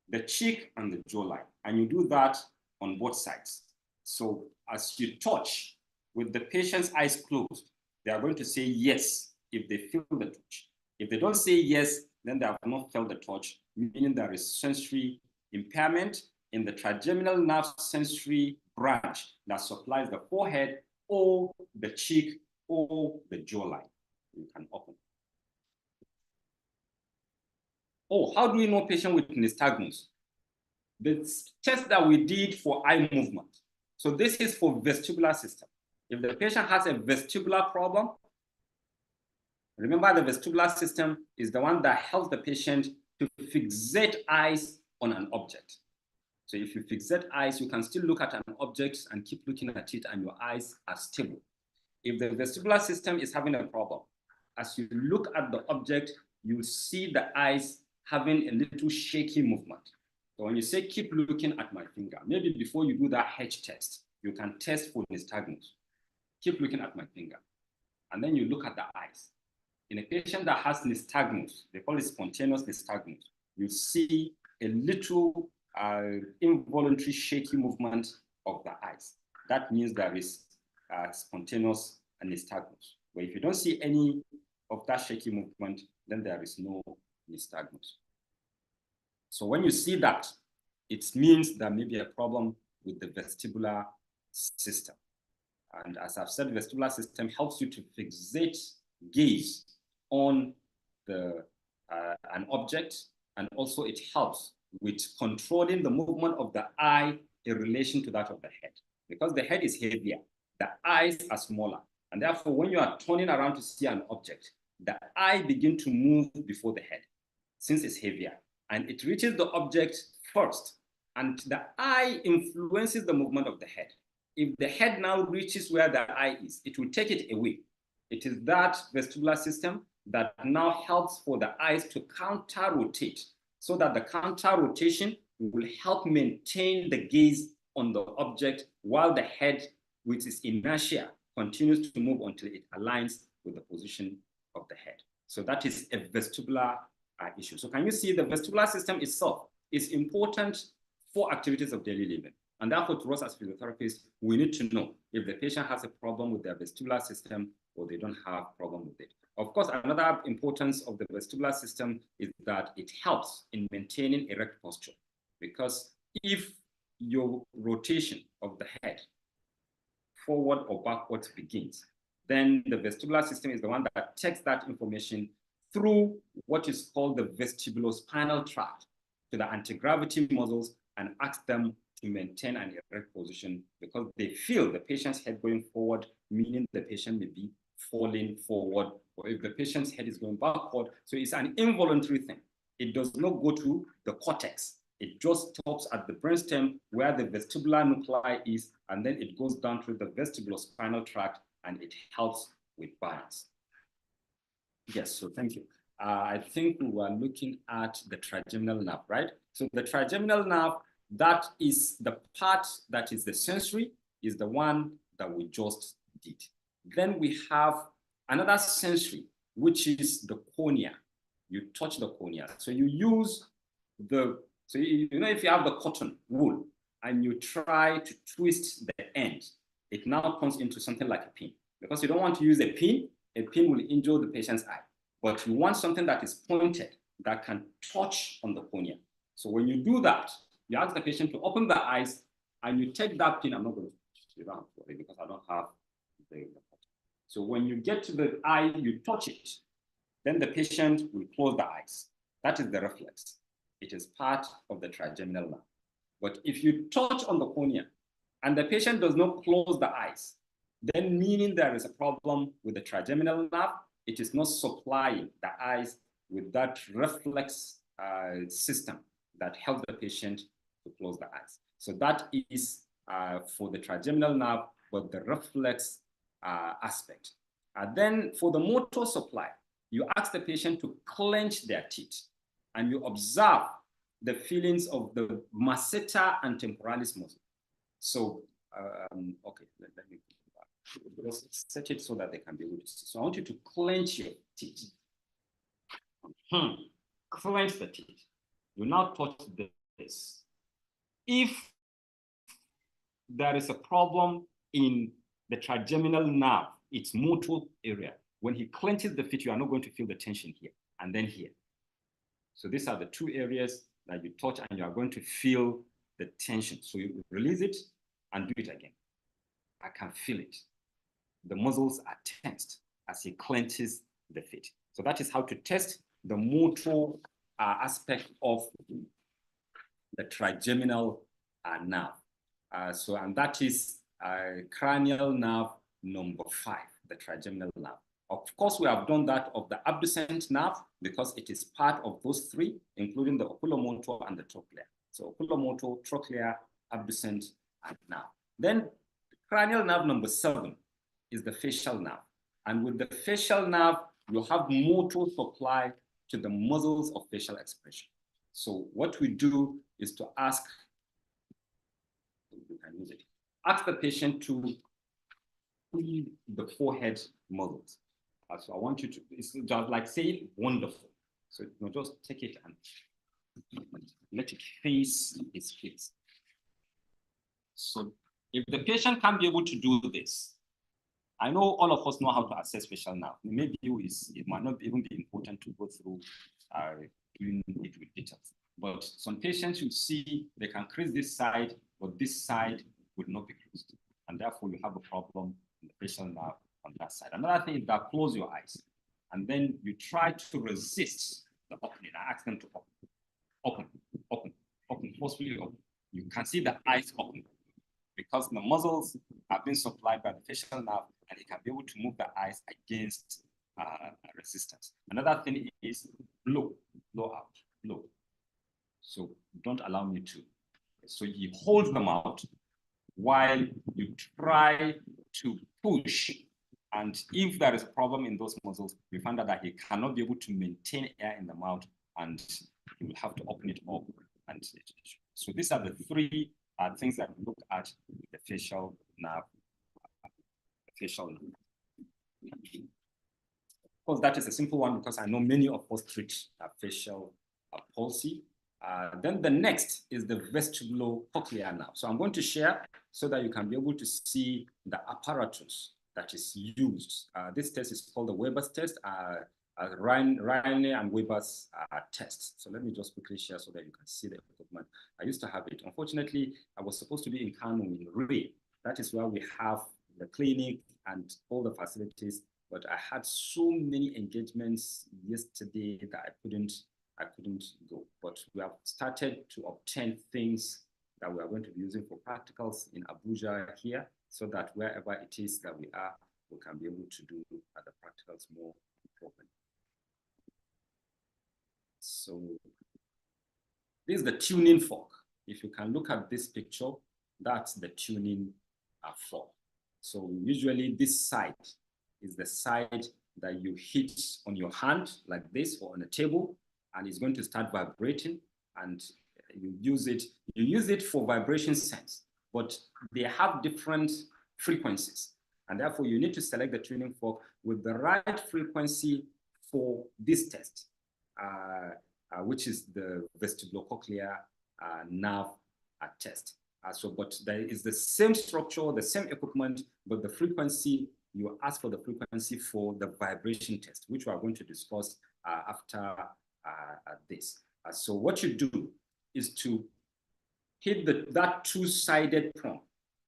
the cheek, and the jawline. And you do that on both sides. So as you touch with the patient's eyes closed, they are going to say yes if they feel the touch. If they don't say yes, then they have not felt the touch, meaning there is sensory impairment in the trigeminal nerve sensory branch that supplies the forehead or the cheek or the jawline. You can open. Oh, how do we know patient with nystagmus? The test that we did for eye movement. So this is for vestibular system. If the patient has a vestibular problem, remember the vestibular system is the one that helps the patient to fixate eyes on an object. So if you fixate eyes, you can still look at an object and keep looking at it and your eyes are stable. If the vestibular system is having a problem, as you look at the object, you see the eyes having a little shaky movement. So when you say keep looking at my finger, maybe before you do that H test, you can test for nystagmus. Keep looking at my finger. And then you look at the eyes. In a patient that has nystagmus, they call it spontaneous nystagmus, you see a little involuntary shaky movement of the eyes. That means there is spontaneous nystagmus. But if you don't see any of that shaky movement, then there is no nystagmus. So when you see that, it means there may be a problem with the vestibular system. And as I've said, the vestibular system helps you to fixate gaze on an object, and also it helps with controlling the movement of the eye in relation to that of the head. Because the head is heavier, the eyes are smaller. And therefore, when you are turning around to see an object, the eye begins to move before the head, since it's heavier. And it reaches the object first, and the eye influences the movement of the head. If the head now reaches where the eye is, it will take it away. It is that vestibular system that now helps for the eyes to counter-rotate, so that the counter-rotation will help maintain the gaze on the object while the head, with its inertia, continues to move until it aligns with the position of the head. So that is a vestibular issue. So can you see the vestibular system itself is important for activities of daily living. And therefore, to us as physiotherapists, we need to know if the patient has a problem with their vestibular system or they don't have a problem with it. Of course, another importance of the vestibular system is that it helps in maintaining erect posture, because if your rotation of the head forward or backwards begins, then the vestibular system is the one that takes that information through what is called the vestibulospinal tract to the anti-gravity muscles and asks them to maintain an erect position, because they feel the patient's head going forward, meaning the patient may be falling forward, or if the patient's head is going backward. So it's an involuntary thing. It does not go to the cortex. It just stops at the brainstem where the vestibular nuclei is, and then it goes down through the vestibulospinal tract, and it helps with balance. Yes, so thank you. I think we were looking at the trigeminal nerve, right? So the trigeminal nerve, that is the part that is the sensory, is the one that we just did. Then we have another sensory, which is the cornea. You touch the cornea. So you use the, so you know, if you have the cotton wool and you try to twist the end, it now turns into something like a pin. Because you don't want to use a pin will injure the patient's eye. But you want something that is pointed, that can touch on the cornea. So when you do that, you ask the patient to open the eyes and you take that pin. I'm not going to touch it around for it because I don't have the. So when you get to the eye, you touch it. Then the patient will close the eyes. That is the reflex. It is part of the trigeminal nerve. But if you touch on the cornea and the patient does not close the eyes, then meaning there is a problem with the trigeminal nerve. It is not supplying the eyes with that reflex system that helps the patient to close the eyes. So that is for the trigeminal nerve, but the reflex aspect. Then for the motor supply, you ask the patient to clench their teeth and you observe the feelings of the masseter and temporalis muscle. So, okay, let me just set it so that they can be able to see. So I want you to clench your teeth. Clench the teeth. You now touch this. If there is a problem in the trigeminal nerve, its motor area, when he clenches the feet, you are not going to feel the tension here and then here. So these are the two areas that you touch and you are going to feel the tension. So you release it and do it again. I can feel it. The muscles are tensed as he clenches the feet. So that is how to test the motor aspect of the trigeminal nerve. And that is cranial nerve number 5, the trigeminal nerve. Of course, we have done that of the abducent nerve because it is part of those 3, including the oculomotor and the trochlear. So oculomotor, trochlear, abducent, and nerve. Then cranial nerve number 7 is the facial nerve. And with the facial nerve, you have motor supply to the muscles of facial expression. So what we do is to ask the patient to feel the forehead muscles. So I want you to, it's just like say wonderful. So just take it and let it face its face. So if the patient can't be able to do this, I know all of us know how to assess facial nerve. Maybe it might not even be important to go through doing it with details. But some patients you see, they can crease this side, but this side would not be creased. And therefore you have a problem in the facial nerve on that side. Another thing is that close your eyes. And then you try to resist the opening. I ask them to open, forcefully open. You can see the eyes open, because the muscles have been supplied by the facial nerve and it can be able to move the eyes against resistance. Another thing is blow out, blow. So don't allow me to. So you hold them out while you try to push. And if there is a problem in those muscles, we find out that he cannot be able to maintain air in the mouth and he will have to open it up. And so these are the 3 things that we look at with the facial nerve. Of course, that is a simple one because I know many of us treat facial palsy. Then the next is the vestibulocochlear nerve. So I'm going to share so that you can be able to see the apparatus that is used. This test is called the Weber's test, Ryan and Weber's test. So let me just quickly share so that you can see the equipment. I used to have it. Unfortunately, I was supposed to be in Kano in Ray. That is where we have the clinic and all the facilities. But I had so many engagements yesterday that I couldn't go. But we have started to obtain things that we are going to be using for practicals in Abuja here, so that wherever it is that we are, we can be able to do the practicals more important. So this is the tuning fork. If you can look at this picture, that's the tuning fork. So usually this side is the side that you hit on your hand like this or on a table, and it's going to start vibrating, and you use it for vibration sense, but they have different frequencies, and therefore you need to select the tuning fork with the right frequency for this test, which is the vestibulocochlear nerve test. But there is the same structure, the same equipment, but the frequency, you ask for the frequency for the vibration test, which we are going to discuss after this. So what you do is to hit that two-sided prong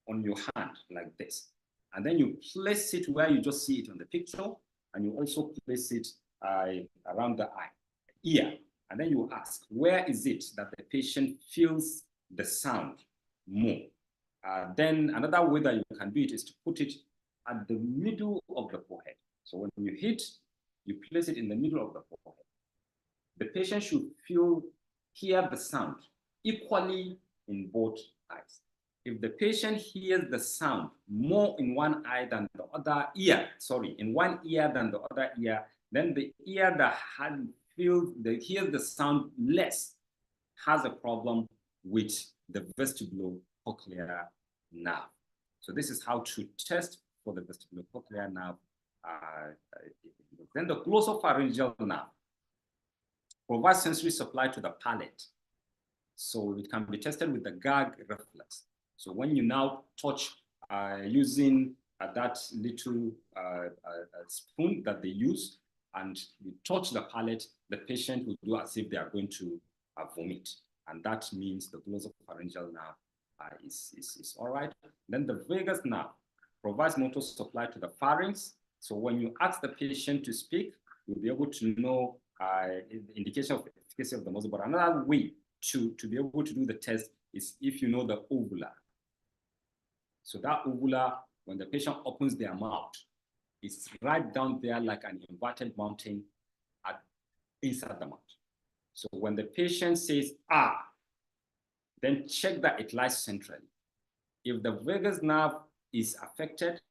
on your hand like this. And then you place it where you just see it on the picture, and you also place it around the ear. And then you ask, where is it that the patient feels the sound more? Then another way that you can do it is to put it at the middle of the forehead. So when you hit, you place it in the middle of the forehead. The patient should hear the sound equally in both eyes. If the patient hears the sound more in one eye than the other ear, in one ear than the other ear, then the ear that hears the sound less has a problem with the vestibulocochlear nerve. So this is how to test for the vestibulocochlear nerve. Then the glossopharyngeal nerve provides sensory supply to the palate. So it can be tested with the gag reflex. So when you now touch using that little spoon that they use, and you touch the palate, the patient will do as if they are going to vomit. And that means the glossopharyngeal nerve is all right. Then the vagus nerve provides motor supply to the pharynx. So when you ask the patient to speak, you'll be able to know the indication of the efficacy of the muscle. But another way to be able to do the test is if you know the uvula. So that uvula, when the patient opens their mouth, it's right down there like an inverted mountain inside the mouth. So when the patient says, ah, then check that it lies centrally. If the vagus nerve is affected,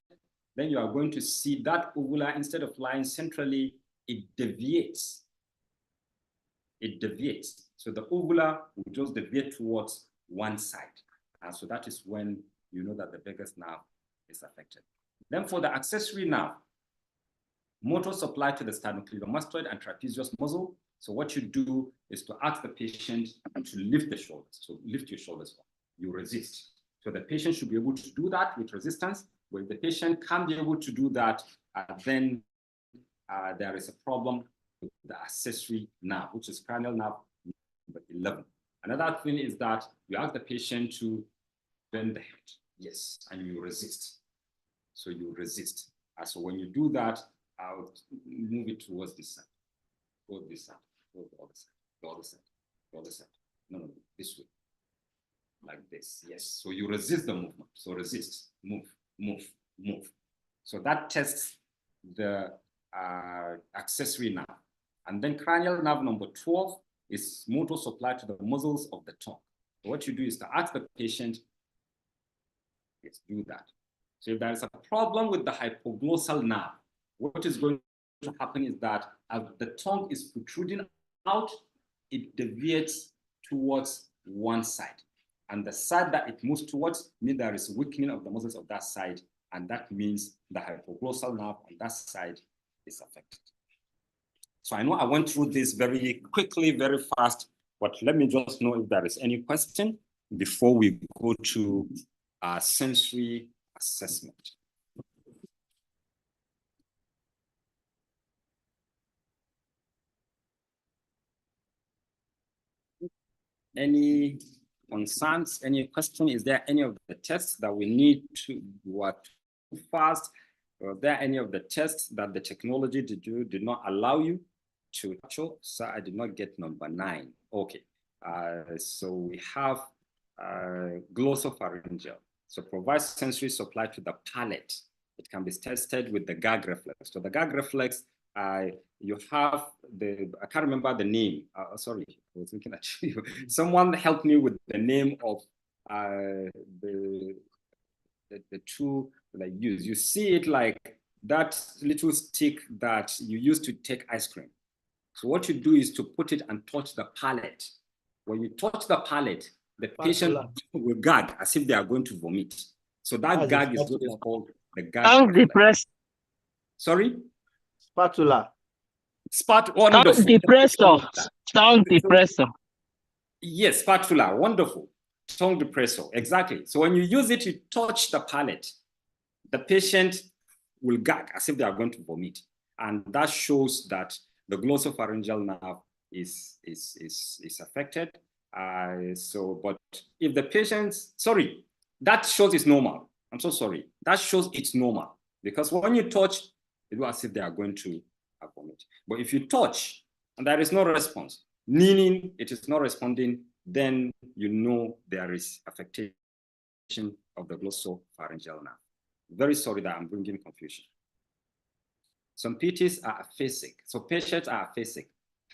then you are going to see that uvula, instead of lying centrally, it deviates. It deviates. So the uvula will just deviate towards one side. And so that is when you know that the vagus nerve is affected. Then for the accessory nerve, motor supply to the sternocleidomastoid and trapezius muscle. So what you do is to ask the patient to lift the shoulders. So lift your shoulders up. You resist. So the patient should be able to do that with resistance. But if the patient can't be able to do that, then there is a problem with the accessory nerve, which is cranial nerve number 11. Another thing is that you ask the patient to bend the head. Yes, and you resist. So you resist. So when you do that, I'll move it towards this side. Go this side. Go the other side. The other side. The other side. No, this way. Like this. Yes. So you resist the movement. So resist. Move. Move. Move. So that tests the accessory nerve. And then cranial nerve number 12 is motor supply to the muscles of the tongue. So what you do is to ask the patient, yes, do that. So if there is a problem with the hypoglossal nerve, what is going to happen is that as the tongue is protruding out, it deviates towards one side. And the side that it moves towards means there is a weakening of the muscles of that side. And that means the hypoglossal nerve on that side is affected. So I know I went through this very quickly, very fast, But let me just know if there is any question before we go to our sensory assessment. Any concerns, any question? Is there any of the tests that we need to work fast? Or are there any of the tests that the technology did not allow you to show? So I did not get number 9. Okay. So we have glossopharyngeal. So provides sensory supply to the palate. It can be tested with the gag reflex. So the gag reflex, you have I can't remember the name. Sorry, I was looking at you. Someone helped me with the name of the tool that I use. You see it like that little stick that you use to take ice cream. So what you do is to put it and touch the palate. When you touch the palate, the patient will gag as if they are going to vomit. So that gag is what is called the gag. Tongue depressor. Sorry? Spatula. Wonderful. Depressor. Tongue depressor. Yes, spatula. Wonderful. Tongue depressor. Exactly. So when you use it, you touch the palate, the patient will gag as if they are going to vomit. And that shows that the glossopharyngeal nerve is affected. But if the patient's, sorry, that shows it's normal. I'm so sorry. That shows it's normal. Because when you touch, it will as if they are going to vomit. But if you touch and there is no response, meaning it is not responding, then you know there is affectation of the glossopharyngeal nerve. Very sorry that I'm bringing confusion. Some PTs are aphasic. So patients are aphasic.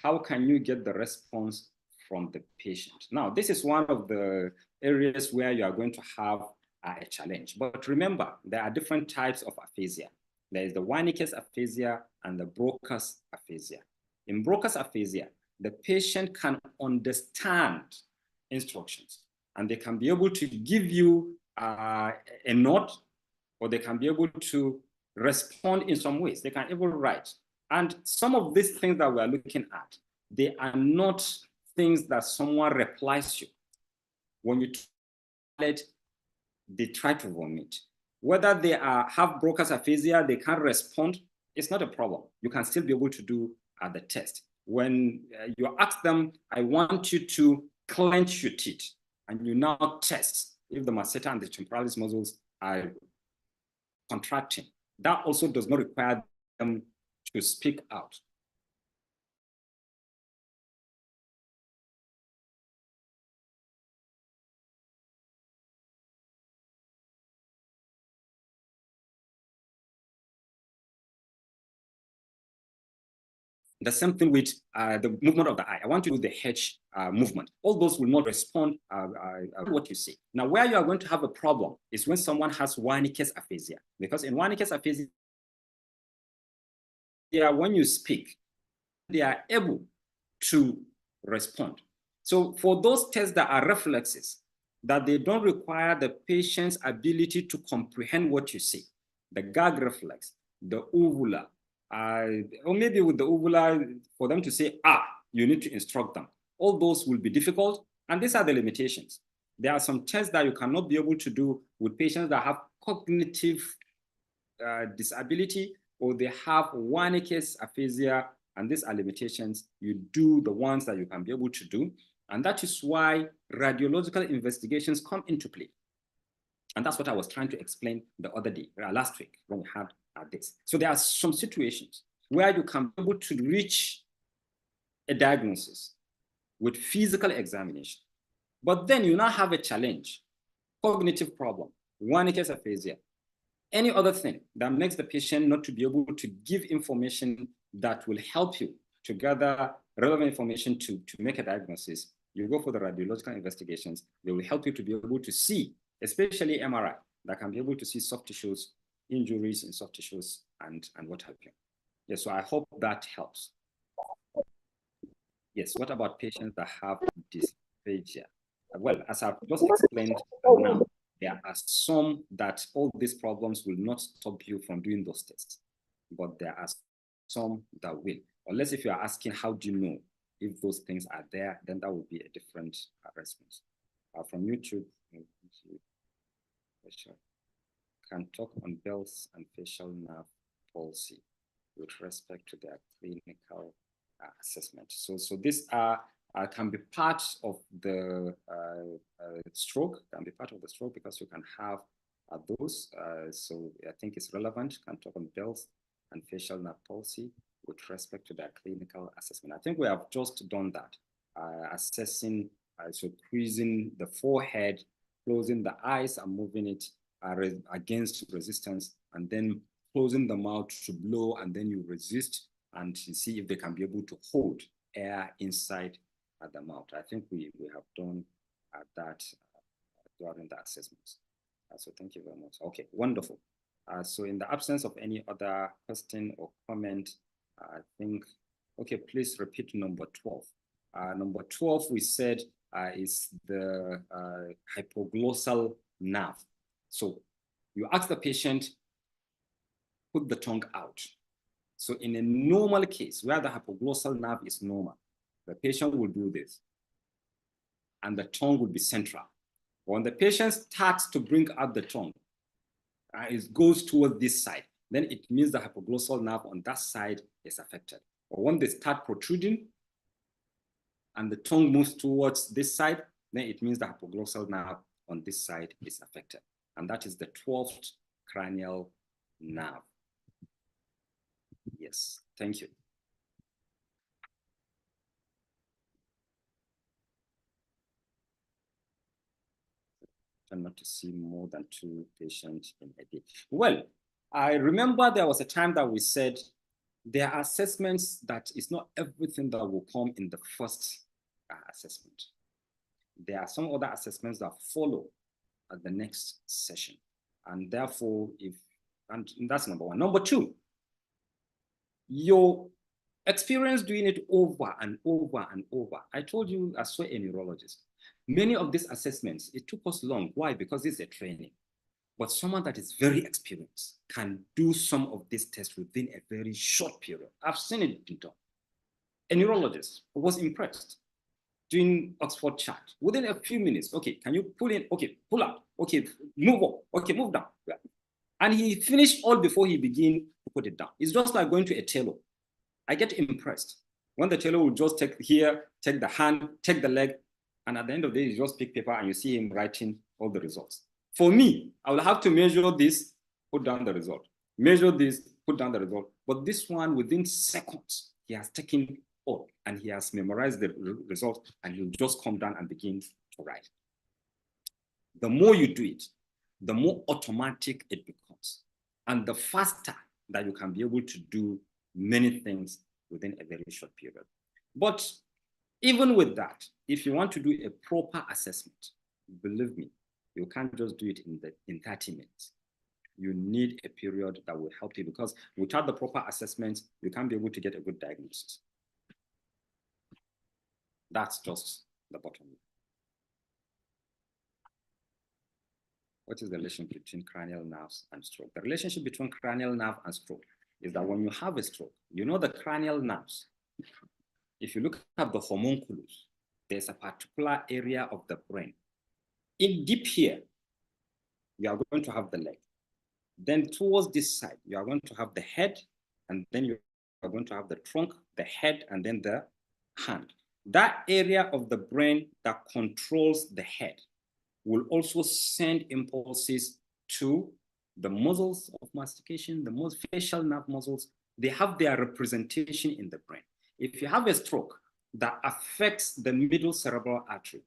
How can you get the response from the patient? Now, this is one of the areas where you are going to have a challenge. But remember, there are different types of aphasia. There is the Wernicke's aphasia and the Broca's aphasia. In Broca's aphasia, the patient can understand instructions and they can be able to give you a nod, or they can be able to respond in some ways. They can even write. And some of these things that we're looking at, they are not things that someone replies to. When you tell it, they try to vomit. Whether they have Broca's aphasia, they can't respond, it's not a problem. You can still be able to do the test. When you ask them, I want you to clench your teeth, and you now test if the masseter and the temporalis muscles are contracting. That also does not require them to speak out. The same thing with the movement of the eye. I want you to do the H movement. All those will not respond what you say. Now, where you are going to have a problem is when someone has Wernicke's aphasia. Because in Wernicke's aphasia, when you speak, they are able to respond. So for those tests that are reflexes, that they don't require the patient's ability to comprehend what you say, the gag reflex, the uvula, or maybe with the uvula, for them to say, you need to instruct them. All those will be difficult, and these are the limitations. There are some tests that you cannot be able to do with patients that have cognitive disability, or they have Wernicke's aphasia, and these are limitations. You do the ones that you can be able to do, and that is why radiological investigations come into play. And that's what I was trying to explain the other day, last week, when we had this. So there are some situations where you can be able to reach a diagnosis with physical examination. But then you now have a challenge, cognitive problem, Wernicke's aphasia, any other thing that makes the patient not to be able to give information that will help you to gather relevant information to make a diagnosis. You go for the radiological investigations. They will help you to be able to see, especially MRI, that can be able to see soft tissues, injuries in soft tissues, and what have you. Yes, so I hope that helps. Yes, what about patients that have dysphagia? Well, as I've just explained now, there are some that all these problems will not stop you from doing those tests, but there are some that will. Unless if you are asking, how do you know? If those things are there, then that would be a different response. From YouTube, can talk on Bell's and facial nerve palsy with respect to their clinical assessment. So these are can be part of the stroke, because you can have those. So I think it's relevant, can talk on Bell's and facial nerve palsy with respect to their clinical assessment. I think we have just done that, assessing, so creasing the forehead, closing the eyes and moving it against resistance, and then closing the mouth to blow, and then you resist and you see if they can be able to hold air inside the mouth. I think we have done that during the assessments. So thank you very much. Okay, wonderful. So in the absence of any other question or comment, I think, okay, please repeat number 12. Number 12, we said, is the hypoglossal nerve. So you ask the patient, put the tongue out. So in a normal case, where the hypoglossal nerve is normal, the patient will do this, and the tongue will be central. When the patient starts to bring out the tongue, it goes towards this side, then it means the hypoglossal nerve on that side is affected. Or when they start protruding and the tongue moves towards this side, then it means the hypoglossal nerve on this side is affected. And that is the 12th cranial nerve. Yes, thank you. And not to see more than 2 patients in a day. Well, I remember there was a time that we said there are assessments that it's not everything that will come in the first assessment. There are some other assessments that follow at the next session. And therefore, and that's number 1. Number 2, your experience doing it over and over and over. I told you, I saw a neurologist. Many of these assessments, it took us long. Why? Because it's a training. But someone that is very experienced can do some of these tests within a very short period. I've seen it done. A neurologist was impressed doing Oxford chart. Within a few minutes, okay, can you pull in? Okay, pull out. Okay, move up. Okay, move down. And he finished all before he began to put it down. It's just like going to a tailor. I get impressed when the tailor will just take here, take the hand, take the leg, and at the end of the day, you just pick paper and you see him writing all the results. For me, I will have to measure this, put down the result. Measure this, put down the result. But this one, within seconds, he has taken all and he has memorized the result, and he'll just come down and begin to write. The more you do it, the more automatic it becomes, and the faster that you can be able to do many things within a very short period. But even with that, if you want to do a proper assessment, believe me, you can't just do it in 30 minutes. You need a period that will help you, because without the proper assessment, you can't be able to get a good diagnosis. That's just the bottom line. What is the relationship between cranial nerves and stroke? The relationship between cranial nerve and stroke is that when you have a stroke, you know the cranial nerves. If you look at the homunculus, there's a particular area of the brain. In deep here, you are going to have the leg. Then towards this side, you are going to have the head, and then you are going to have the trunk, the head, and then the hand. That area of the brain that controls the head will also send impulses to the muscles of mastication, the facial nerve muscles. They have their representation in the brain. If you have a stroke that affects the middle cerebral artery,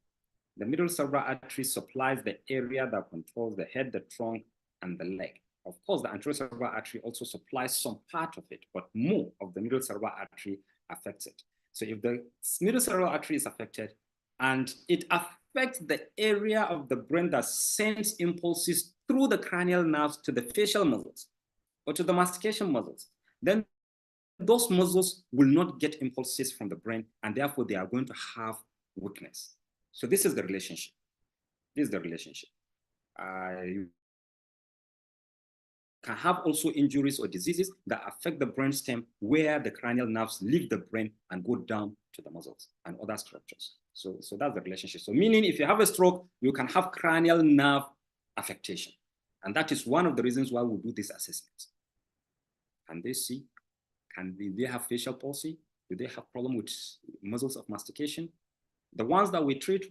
the middle cerebral artery supplies the area that controls the head, the trunk, and the leg. Of course, the anterior cerebral artery also supplies some part of it, but more of the middle cerebral artery affects it. So if the middle cerebral artery is affected and it affects the area of the brain that sends impulses through the cranial nerves to the facial muscles or to the mastication muscles, then those muscles will not get impulses from the brain, and therefore they are going to have weakness. So this is the relationship. This is the relationship. You can have also injuries or diseases that affect the brainstem, where the cranial nerves leave the brain and go down to the muscles and other structures. So that's the relationship. So meaning if you have a stroke, you can have cranial nerve affectation. And that is one of the reasons why we do this assessment. Can they see? Do they have facial palsy? Do they have problem with muscles of mastication? The ones that we treat,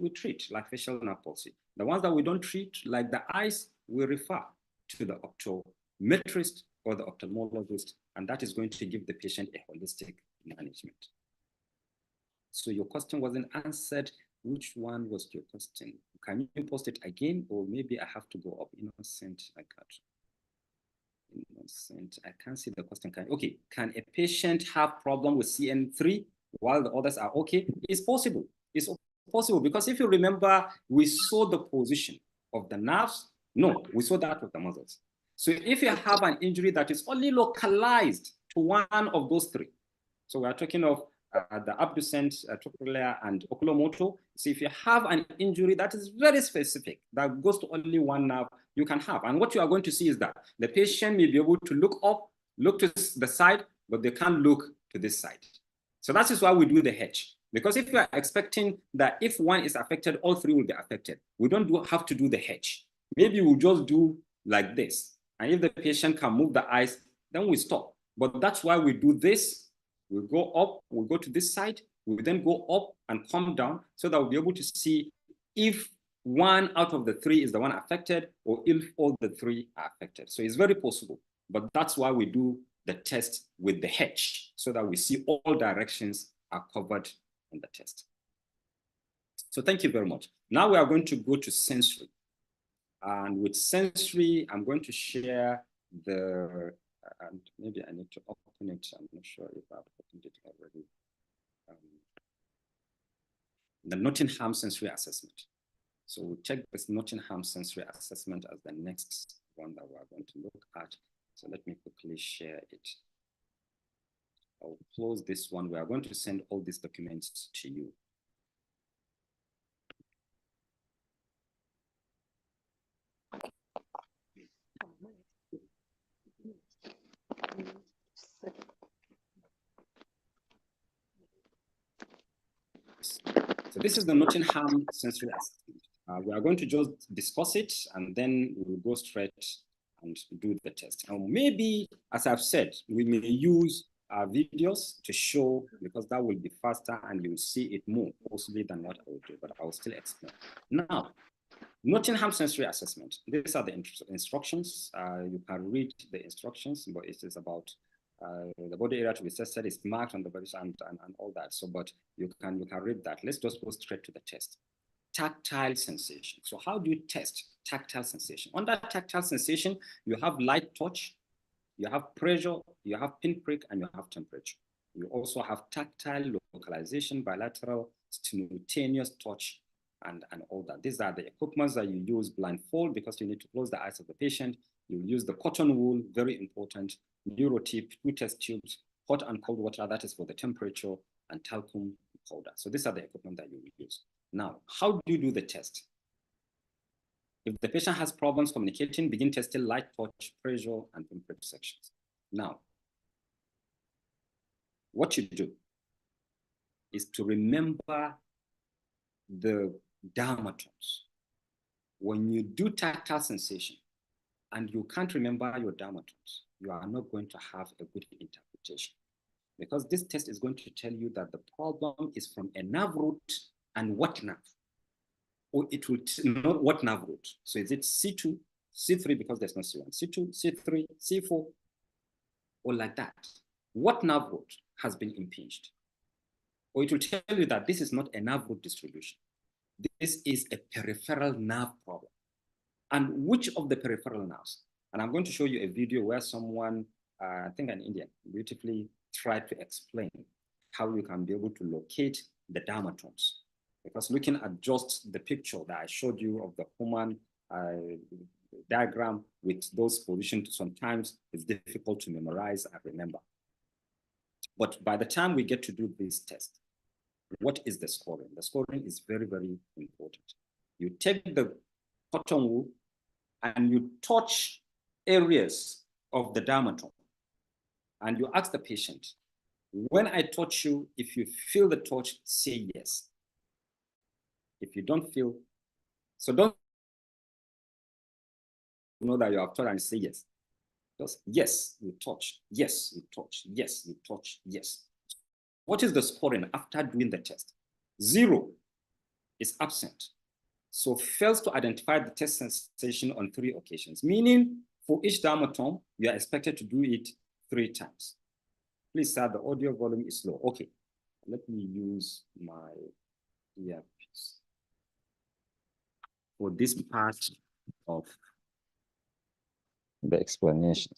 like facial nerve palsy. The ones that we don't treat, like the eyes, we refer to the optometrist or the ophthalmologist, and that is going to give the patient a holistic management. So your question wasn't answered. Which one was your question? Can you post it again, or maybe I have to go up? Innocent, I can't. Innocent, I can't see the question. Okay, can a patient have problem with CN3 while the others are okay? It's possible. It's possible because if you remember, we saw the position of the nerves. No, we saw that with the muscles. So if you have an injury that is only localized to one of those three, so we are talking of the abducent, trochlear, and oculomotor. So if you have an injury that is very specific, that goes to only one nerve, you can have. And what you are going to see is that the patient may be able to look up, look to the side, but they can't look to this side. So that is why we do the H. Because if you are expecting that if one is affected, all three will be affected, we don't have to do the H. Maybe we'll just do like this. And if the patient can move the eyes, then we stop. But that's why we do this. We go up, we go to this side, we then go up and come down so that we'll be able to see if one out of the three is the one affected or if all the three are affected. So it's very possible, but that's why we do the test with the H so that we see all directions are covered in the test. So thank you very much. Now we are going to go to sensory. And with sensory, I'm going to share the, and maybe I need to open it. I'm not sure if I've opened it already. The Nottingham sensory assessment. So we'll check this Nottingham sensory assessment as the next one that we're going to look at. So let me quickly share it. I'll close this one. We are going to send all these documents to you. So this is the Nottingham sensory assessment. We are going to just discuss it and then we'll go straight and do the test. And maybe, as I've said, we may use our videos to show, because that will be faster and you will see it more possibly than what I will do, but I will still explain. Now, Nottingham sensory assessment. These are the instructions. You can read the instructions, but it is about the body area to be tested is marked on the body and all that. So, but you can read that. Let's just go straight to the test. Tactile sensation. So how do you test tactile sensation? Under tactile sensation, you have light touch, you have pressure, you have pinprick, and you have temperature. You also have tactile localization, bilateral, simultaneous touch, and all that. These are the equipments that you use blindfold because you need to close the eyes of the patient. You use the cotton wool, very important, neurotip, 2 test tubes, hot and cold water, that is for the temperature, and talcum powder. So these are the equipment that you will use. Now, how do you do the test? If the patient has problems communicating, begin testing light touch, pressure, and pinprick sections. Now, what you do is to remember the dermatomes. When you do tactile sensation and you can't remember your dermatomes, you are not going to have a good interpretation, because this test is going to tell you that the problem is from a nerve root and what nerve, or it will not what nerve root. So is it C2, C3 because there's no C1, C2, C3, C4, or like that? What nerve root has been impinged? Or it will tell you that this is not a nerve root distribution. This is a peripheral nerve problem. And which of the peripheral nerves? And I'm going to show you a video where someone, I think an Indian, beautifully tried to explain how you can be able to locate the dermatomes. Because looking at just the picture that I showed you of the human diagram with those positions, sometimes it's difficult to memorize and remember. But by the time we get to do this test, what is the scoring? The scoring is very, very important. You take the cotton wool and you touch areas of the dermatome and you ask the patient, When I touch you, if you feel the touch, say yes. If you don't feel, so don't know that you have touched and say yes. Just yes, you touch, yes, you touch, yes, you touch, yes. What is the scoring after doing the test? 0 is absent. So fails to identify the test sensation on 3 occasions, meaning for each dermatome, you are expected to do it 3 times. Please, sir, the audio volume is low. Okay, let me use my earpiece for this part of the explanation.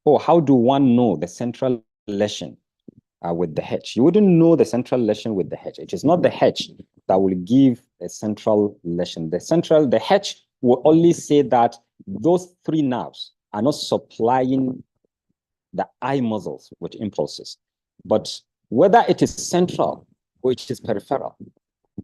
Oh, how do one know the central lesion with the H? You wouldn't know the central lesion with the H. It is not the H that will give a central lesion. The H will only say that those 3 nerves are not supplying the eye muscles with impulses. But whether it is central or it is peripheral,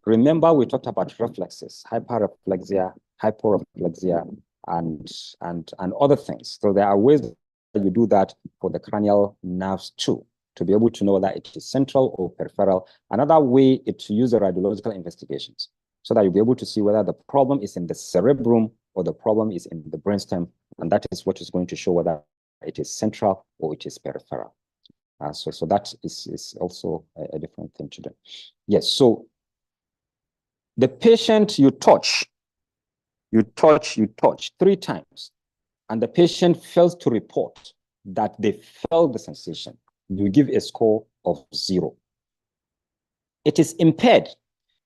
remember we talked about reflexes, hyperreflexia, hyporeflexia, and other things. So there are ways that you do that for the cranial nerves too, to be able to know that it is central or peripheral. Another way is to use the radiological investigations so that you'll be able to see whether the problem is in the cerebrum or the problem is in the brainstem. And that is what is going to show whether it is central or it is peripheral. So that is also a different thing to do. Yes, so the patient you touch 3 times, and the patient fails to report that they felt the sensation, you give a score of 0. It is impaired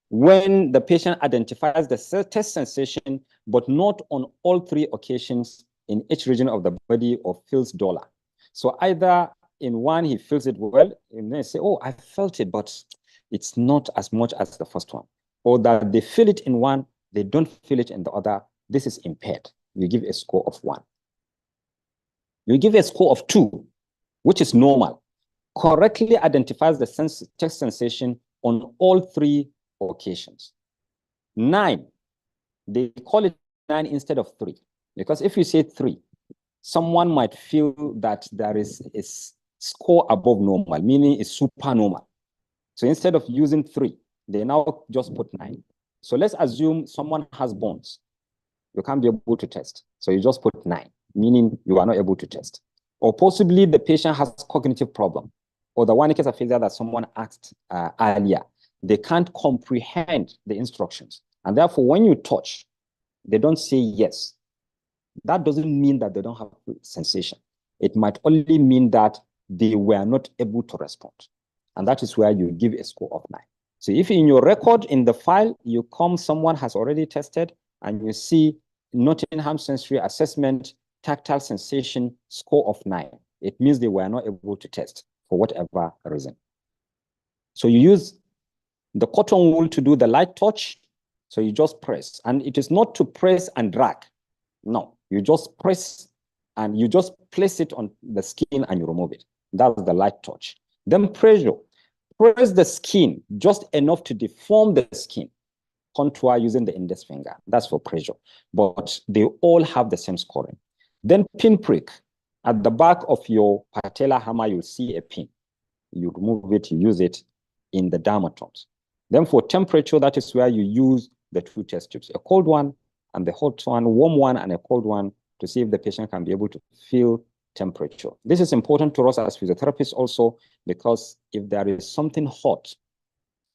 when the patient identifies the test sensation, but not on all 3 occasions in each region of the body or feels duller. So either in one, he feels it well, and then say, oh, I felt it, but it's not as much as the first one. Or that they feel it in one, they don't feel it in the other. This is impaired. You give a score of 1. You give a score of 2, which is normal. Correctly identifies the test sensation on all 3 occasions. 9, they call it 9 instead of 3, because if you say 3, someone might feel that there is a score above normal, meaning it's super normal. So instead of using 3, they now just put 9. So let's assume someone has bones. You can't be able to test. So you just put 9, meaning you are not able to test. Or possibly the patient has cognitive problem, or the one case of failure that someone asked earlier. They can't comprehend the instructions. And therefore, when you touch, they don't say yes. That doesn't mean that they don't have sensation. It might only mean that they were not able to respond. And that is where you give a score of 9. So if in your record, in the file, someone has already tested, and you see Nottingham Sensory Assessment, tactile sensation, score of 9. It means they were not able to test for whatever reason. So you use the cotton wool to do the light touch. So you just press, and it is not to press and drag. No, you just press and you just place it on the skin and you remove it. That's the light touch. Then pressure. Press the skin just enough to deform the skin. Contour using the index finger. That's for pressure. But they all have the same scoring. Then pinprick. At the back of your patellar hammer, you'll see a pin. You remove it, you use it in the dermatomes. Then for temperature, that is where you use the 2 test tubes, a cold one and the hot one, warm one and a cold one, to see if the patient can be able to feel temperature. This is important to us as physiotherapists also, because if there is something hot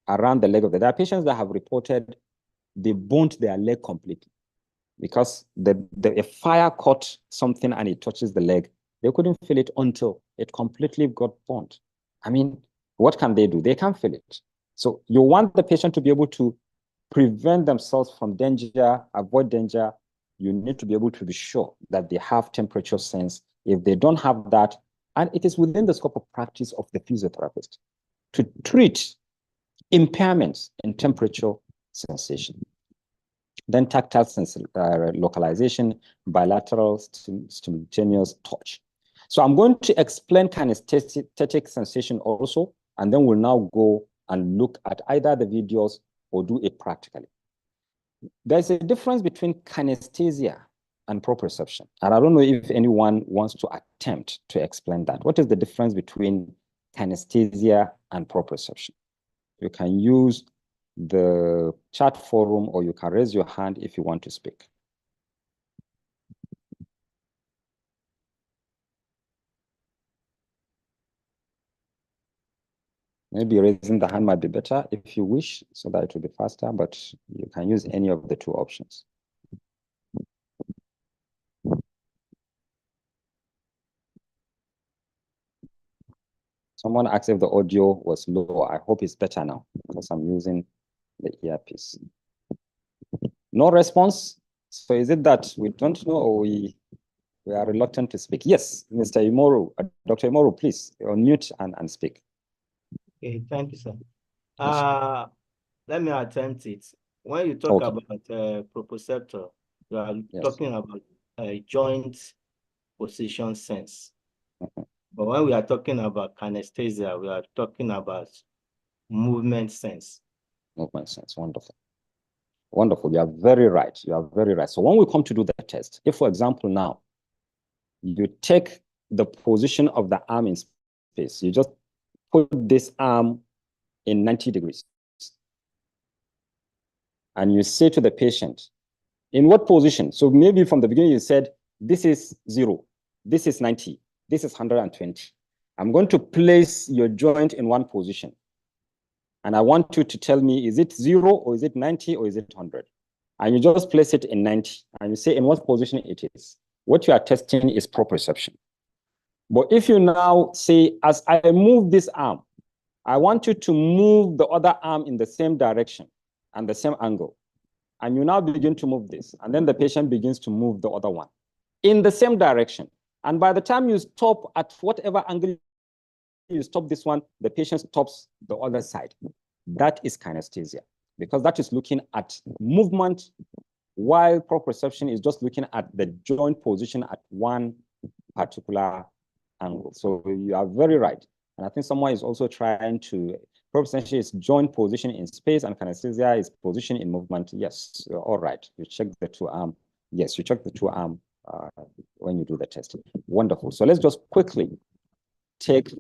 around the leg there are patients that have reported they burnt their leg completely because a fire caught something and it touches the leg. They couldn't feel it until it completely got burnt. I mean, what can they do? They can't feel it. So you want the patient to be able to prevent themselves from danger, avoid danger. You need to be able to be sure that they have temperature sense. If they don't have that, and it is within the scope of practice of the physiotherapist to treat impairments in temperature sensation. Then tactile localization, bilateral simultaneous touch. So I'm going to explain kinesthetic sensation also, and then we'll now go and look at either the videos or do it practically. There's a difference between kinesthesia and proprioception. And I don't know if anyone wants to attempt to explain that. What is the difference between kinesthesia and proprioception? You can use the chat forum, or you can raise your hand if you want to speak. Maybe raising the hand might be better if you wish, so that it will be faster, but you can use any of the two options. Someone asked if the audio was low. I hope it's better now because I'm using the earpiece. No response. So is it that we don't know, or we are reluctant to speak? Yes, Mr. Imoru, Dr. Imoru, please unmute and speak. Okay, thank you, sir. Yes. Let me attempt it. When you talk Okay. about proprioceptor, you are Yes. talking about joint position sense. Mhm. But when we are talking about kinesthesia, we are talking about movement sense. Movement sense. Wonderful. Wonderful. You are very right. You are very right. So when we come to do the test, if, for example, now you take the position of the arm in space, you just put this arm in 90 degrees. And you say to the patient, in what position? So maybe from the beginning you said, this is 0, this is 90, this is 120. I'm going to place your joint in one position. And I want you to tell me, is it 0 or is it 90 or is it 100? And you just place it in 90 and you say in what position it is. What you are testing is proprioception. But if you now say, as I move this arm, I want you to move the other arm in the same direction and the same angle. And you now begin to move this. And then the patient begins to move the other one in the same direction. And by the time you stop at whatever angle you stop this one, the patient stops the other side. That is kinesthesia, because that is looking at movement, while proprioception is just looking at the joint position at one particular angle. So you are very right. And I think someone is also trying to, proprioception is joint position in space and kinesthesia is position in movement. Yes, you're all right. You check the two arm. Yes, you check the two arm when you do the test. Wonderful. So let's just quickly take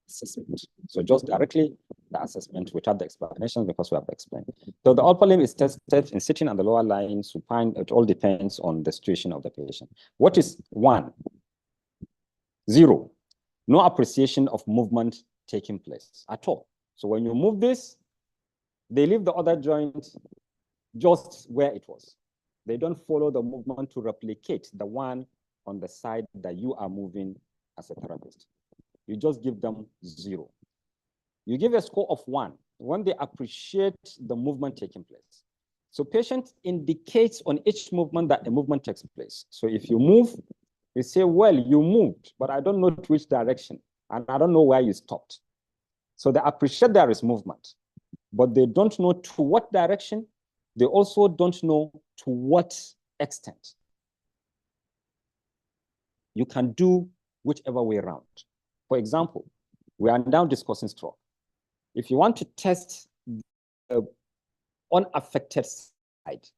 assessment. So just directly the assessment without the explanations, because we have explained. So the upper limb is tested in sitting and the lower line supine. It all depends on the situation of the patient. What is 1? 0. No appreciation of movement taking place at all. So when you move this, they leave the other joint just where it was. They don't follow the movement to replicate the one on the side that you are moving as a therapist. You just give them 0. You give a score of 1 when they appreciate the movement taking place. So patient indicates on each movement that a movement takes place. So if you move, you say, well, you moved, but I don't know to which direction, and I don't know where you stopped. So they appreciate there is movement, but they don't know to what direction. They also don't know to what extent. You can do whichever way around. For example, we are now discussing stroke. If you want to test the unaffected side,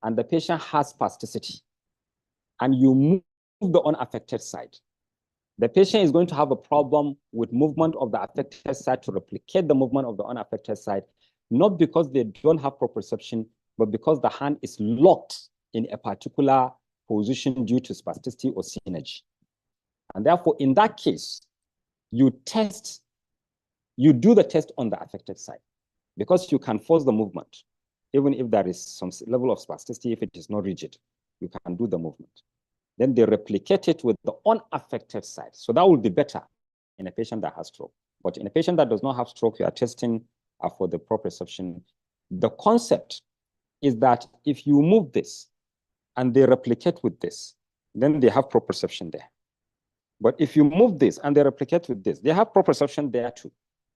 and the patient has spasticity, and you move the unaffected side, the patient is going to have a problem with movement of the affected side to replicate the movement of the unaffected side, not because they don't have proprioception, but because the hand is locked in a particular position due to spasticity or synergy. And therefore, in that case, you do the test on the affected side, because you can force the movement. Even if there is some level of spasticity, if it is not rigid, you can do the movement. Then they replicate it with the unaffected side. So that will be better in a patient that has stroke. But in a patient that does not have stroke, you are testing for the proprioception. The concept is that if you move this and they replicate with this, then they have proprioception there. But if you move this and they replicate with this, they have proprioception there too.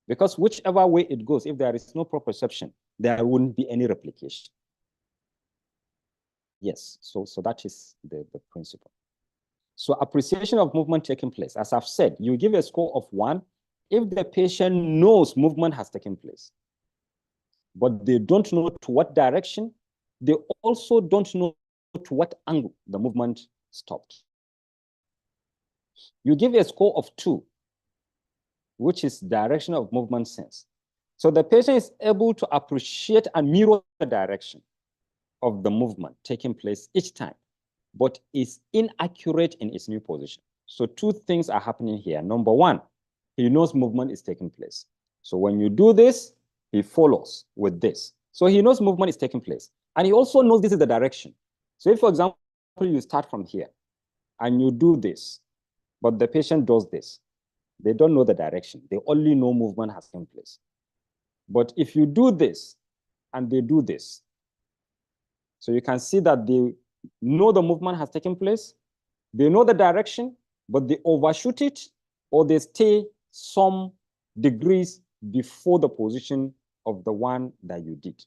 Because whichever way it goes, if there is no proprioception, there wouldn't be any replication. Yes, so that is the principle. So appreciation of movement taking place, as I've said, you give a score of 1 if the patient knows movement has taken place, but they don't know to what direction, they also don't know to what angle the movement stopped. You give a score of 2, which is direction of movement sense. So the patient is able to appreciate and mirror the direction of the movement taking place each time, but is inaccurate in its new position. So 2 things are happening here. Number 1, he knows movement is taking place. So when you do this, he follows with this. So he knows movement is taking place. And he also knows this is the direction. So if, for example, you start from here and you do this, but the patient does this, they don't know the direction. They only know movement has taken place. But if you do this and they do this, so you can see that they know the movement has taken place, they know the direction, but they overshoot it, or they stay some degrees before the position of the one that you did.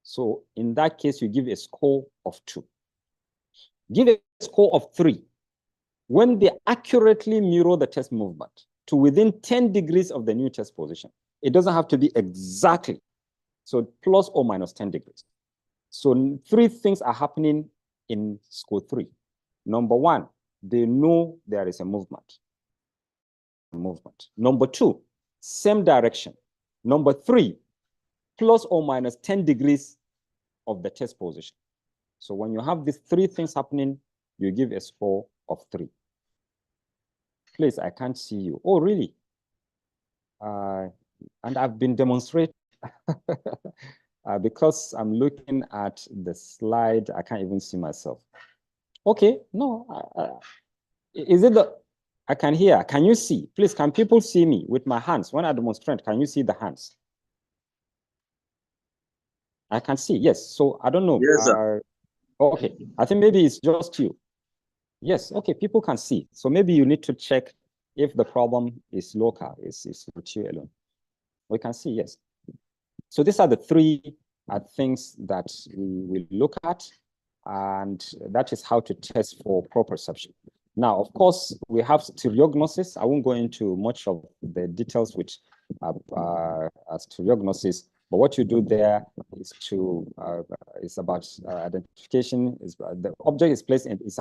So in that case, you give a score of 2. Give a score of 3 when they accurately mirror the test movement to within 10 degrees of the new test position. It doesn't have to be exactly, so plus or minus 10 degrees. So 3 things are happening in score 3. Number 1, they know there is a movement. Number 2, same direction. Number 3, plus or minus 10 degrees of the test position. So when you have these 3 things happening, you give a score of 3. Please, I can't see you. Oh, really? And I've been demonstrating because I'm looking at the slide, I can't even see myself. Okay, no, is it the, I can hear, can you see? Please, can people see me with my hands? When I demonstrate, can you see the hands? I can see, yes. So I don't know. Yes, sir. Okay, I think maybe it's just you. Yes, okay, people can see. So maybe you need to check if the problem is local, is with you alone. We can see, yes. So these are the 3 things that we will look at, and that is how to test for proprioception. Now, of course, we have stereognosis. I won't go into much of the details with stereognosis, but what you do there is to is about identification. Is the object is placed in, is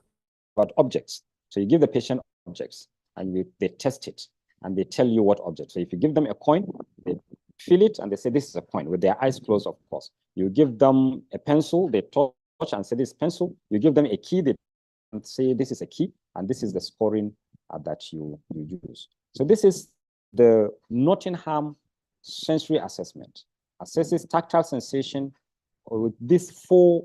about objects. So you give the patient objects, and they test it, and they tell you what object. So if you give them a coin, they feel it, and they say this is a coin with their eyes closed, of course. You give them a pencil, they touch and say this is pencil. You give them a key, they say this is a key, and this is the scoring that you use. So this is the Nottingham sensory assessment. Assesses tactile sensation with these 4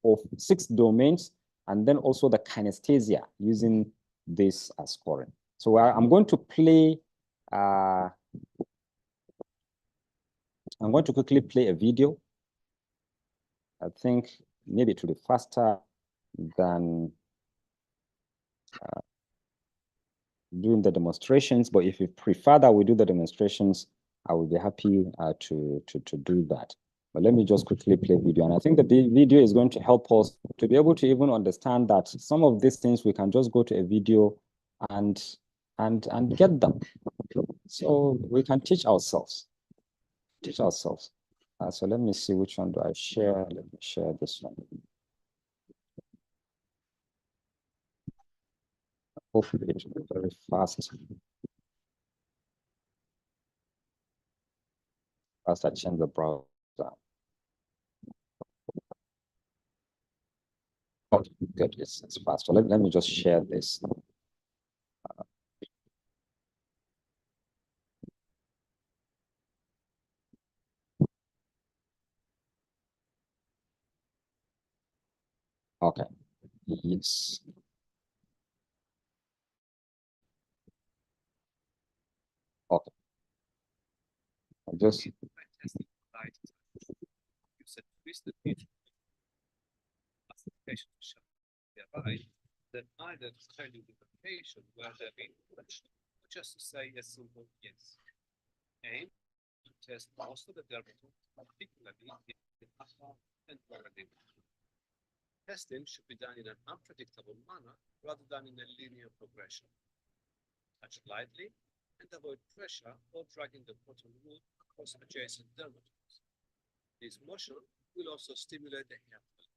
or 6 domains, and then also the kinesthesia using this scoring. So I'm going to play, I'm going to quickly play a video. I think maybe it will be faster than doing the demonstrations, but if you prefer that we do the demonstrations, I will be happy to do that. But let me just quickly play video. And I think the video is going to help us to be able to even understand that some of these things we can just go to a video and get them. So we can teach ourselves. So let me see which one do I share. Let me share this one. Hopefully it will be very fast. As I change the browser. Oh, good, it's fast. So let me just share this. Okay, yes. Okay. I'll just then either tell you the location where they're being questioned, or just to say a simple yes. Aim to test most of the dermatome, particularly in upper and lower limb. Testing should be done in an unpredictable manner rather than in a linear progression. Touch lightly and avoid pressure or dragging the cotton wool across adjacent dermatomes. This motion will also stimulate the hair follicle.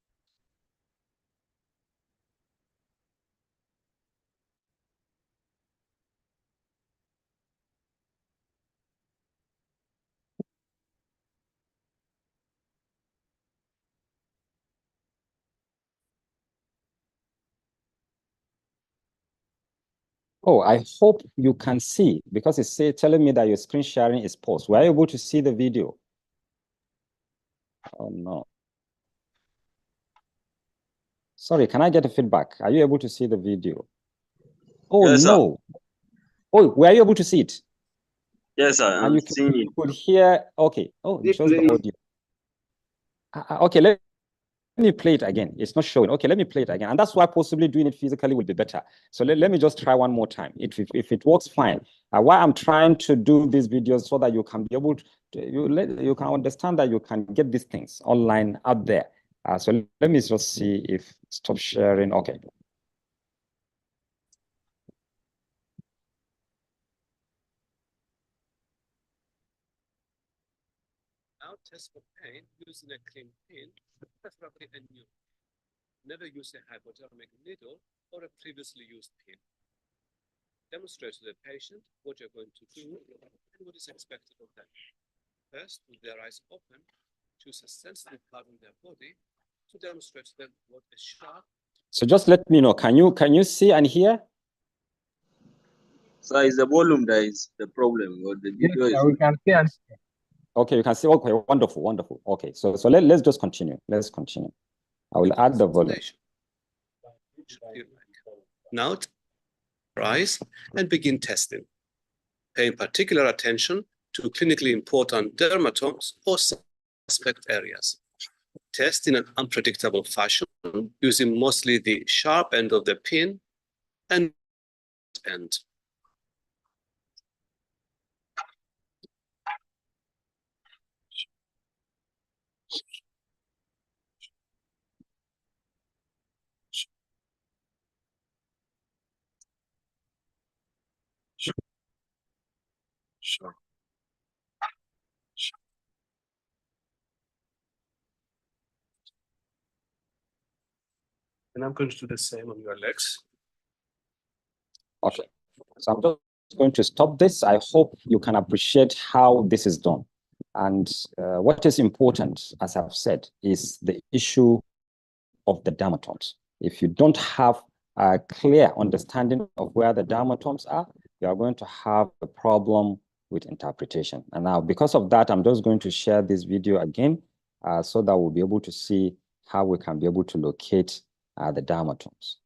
Oh, I hope you can see because it's telling me that your screen sharing is paused. Were you able to see the video? Oh, no. Sorry, can I get a feedback? Are you able to see the video? Oh, Yes, no. Oh, were you able to see it? Yes, sir. And I'm you seeing it. could hear, okay. Oh, just the audio. Okay, let me play it again. It's not showing. Okay, let me play it again. And that's why possibly doing it physically will be better. So let me just try one more time. If it works, fine. Why I'm trying to do these videos so that you can be able to, you can understand that you can get these things online out there. So let me just see if stop sharing. Okay. Now test for pain using a clean pin, preferably a new. Never use a hypodermic needle or a previously used pin. Demonstrate to the patient what you're going to do and what is expected of them. First, with their eyes open, choose a sensitive part in their body to demonstrate to them what a sharp. So just let me know. Can you see and hear? So is the volume that is the problem, or the video is? We can see and Okay, you can see. Okay, wonderful, wonderful. Okay, so let's just continue. Let's continue. I will add the volume. Now, rise and begin testing. Paying particular attention to clinically important dermatomes or suspect areas. Test in an unpredictable fashion using mostly the sharp end of the pin and end. Sure. And I'm going to do the same on your legs. Okay, so I'm just going to stop this. I hope you can appreciate how this is done. And what is important, as I've said, is the issue of the dermatomes. If you don't have a clear understanding of where the dermatomes are, you are going to have a problem with interpretation. And now, because of that, I'm just going to share this video again so that we'll be able to see how we can be able to locate the dermatomes.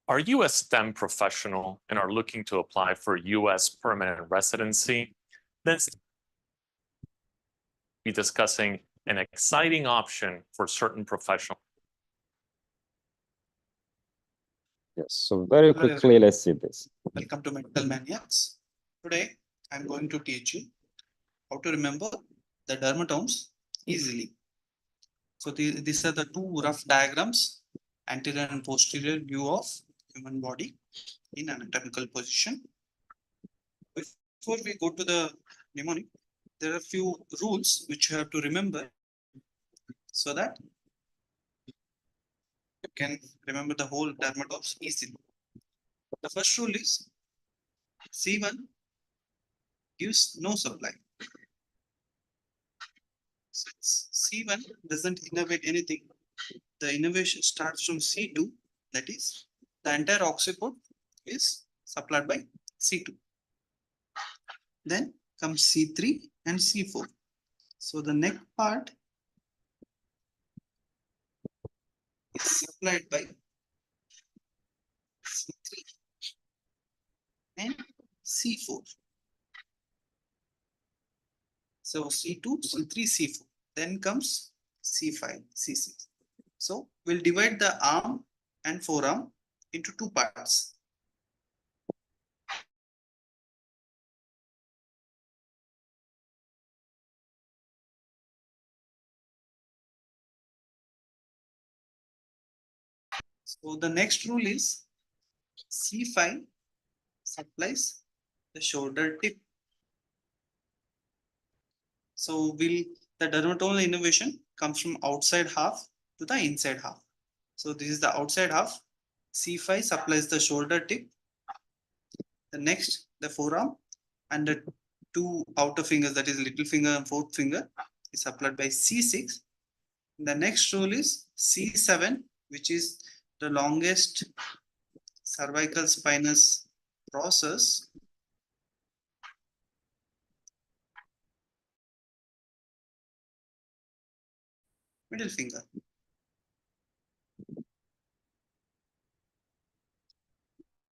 Are you a STEM professional and are looking to apply for U.S. permanent residency? Then be discussing an exciting option for certain professionals. Yes, so very quickly, let's see this. Welcome to Medical Maniacs. Today, I'm going to teach you how to remember the dermatomes easily. So these are the two rough diagrams, anterior and posterior view of human body in anatomical position. Before we go to the mnemonic, there are a few rules which you have to remember so that you can remember the whole dermatomes easily. The first rule is C1 gives no supply. Since C1 doesn't innervate anything, the innervation starts from C2, that is, the entire occiput is supplied by C2. Then comes C3 and C4. So the neck part is supplied by C3 and C4. So C2, C3, C4. Then comes C5, C6. So we'll divide the arm and forearm into two parts. So the next rule is C5 supplies the shoulder tip. So the dermatomal innervation comes from outside half to the inside half. So this is the outside half. C5 supplies the shoulder tip. The next, the forearm, and the two outer fingers, that is little finger and fourth finger, is supplied by C6. The next rule is C7, which is the longest cervical spinous process. Middle finger.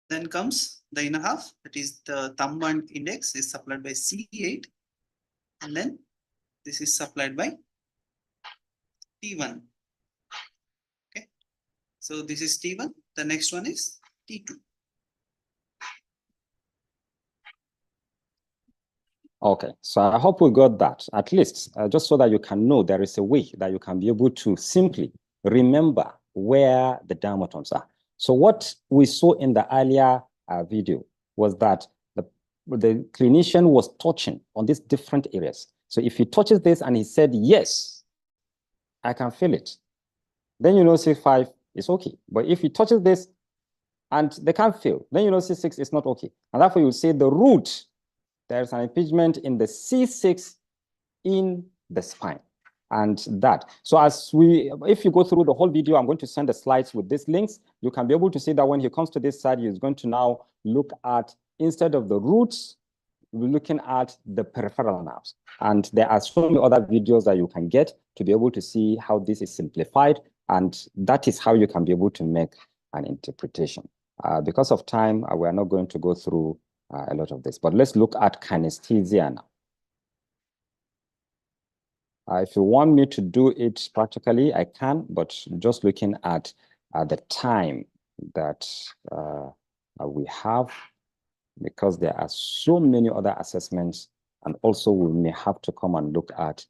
Then comes the inner half, that is the thumb and index, is supplied by C8. And then this is supplied by T1. Okay. So this is T1. The next one is T2. Okay, so I hope we got that, at least, just so that you can know there is a way that you can be able to simply remember where the dermatomes are. So what we saw in the earlier video was that the clinician was touching on these different areas. So if he touches this and he said, yes, I can feel it, then you know C5 is okay. But if he touches this and they can't feel, then you know C6 is not okay. And therefore you say the root, there's an impingement in the C6 in the spine. And that. So if you go through the whole video, I'm going to send the slides with these links. You can be able to see that when he comes to this side, he's going to now look at, instead of the roots, we're looking at the peripheral nerves. And there are so many other videos that you can get to be able to see how this is simplified. And that is how you can be able to make an interpretation. Because of time, we are not going to go through a lot of this, but let's look at kinesthesia now. If you want me to do it practically, I can, but just looking at the time that we have, because there are so many other assessments, and also we may have to come and look at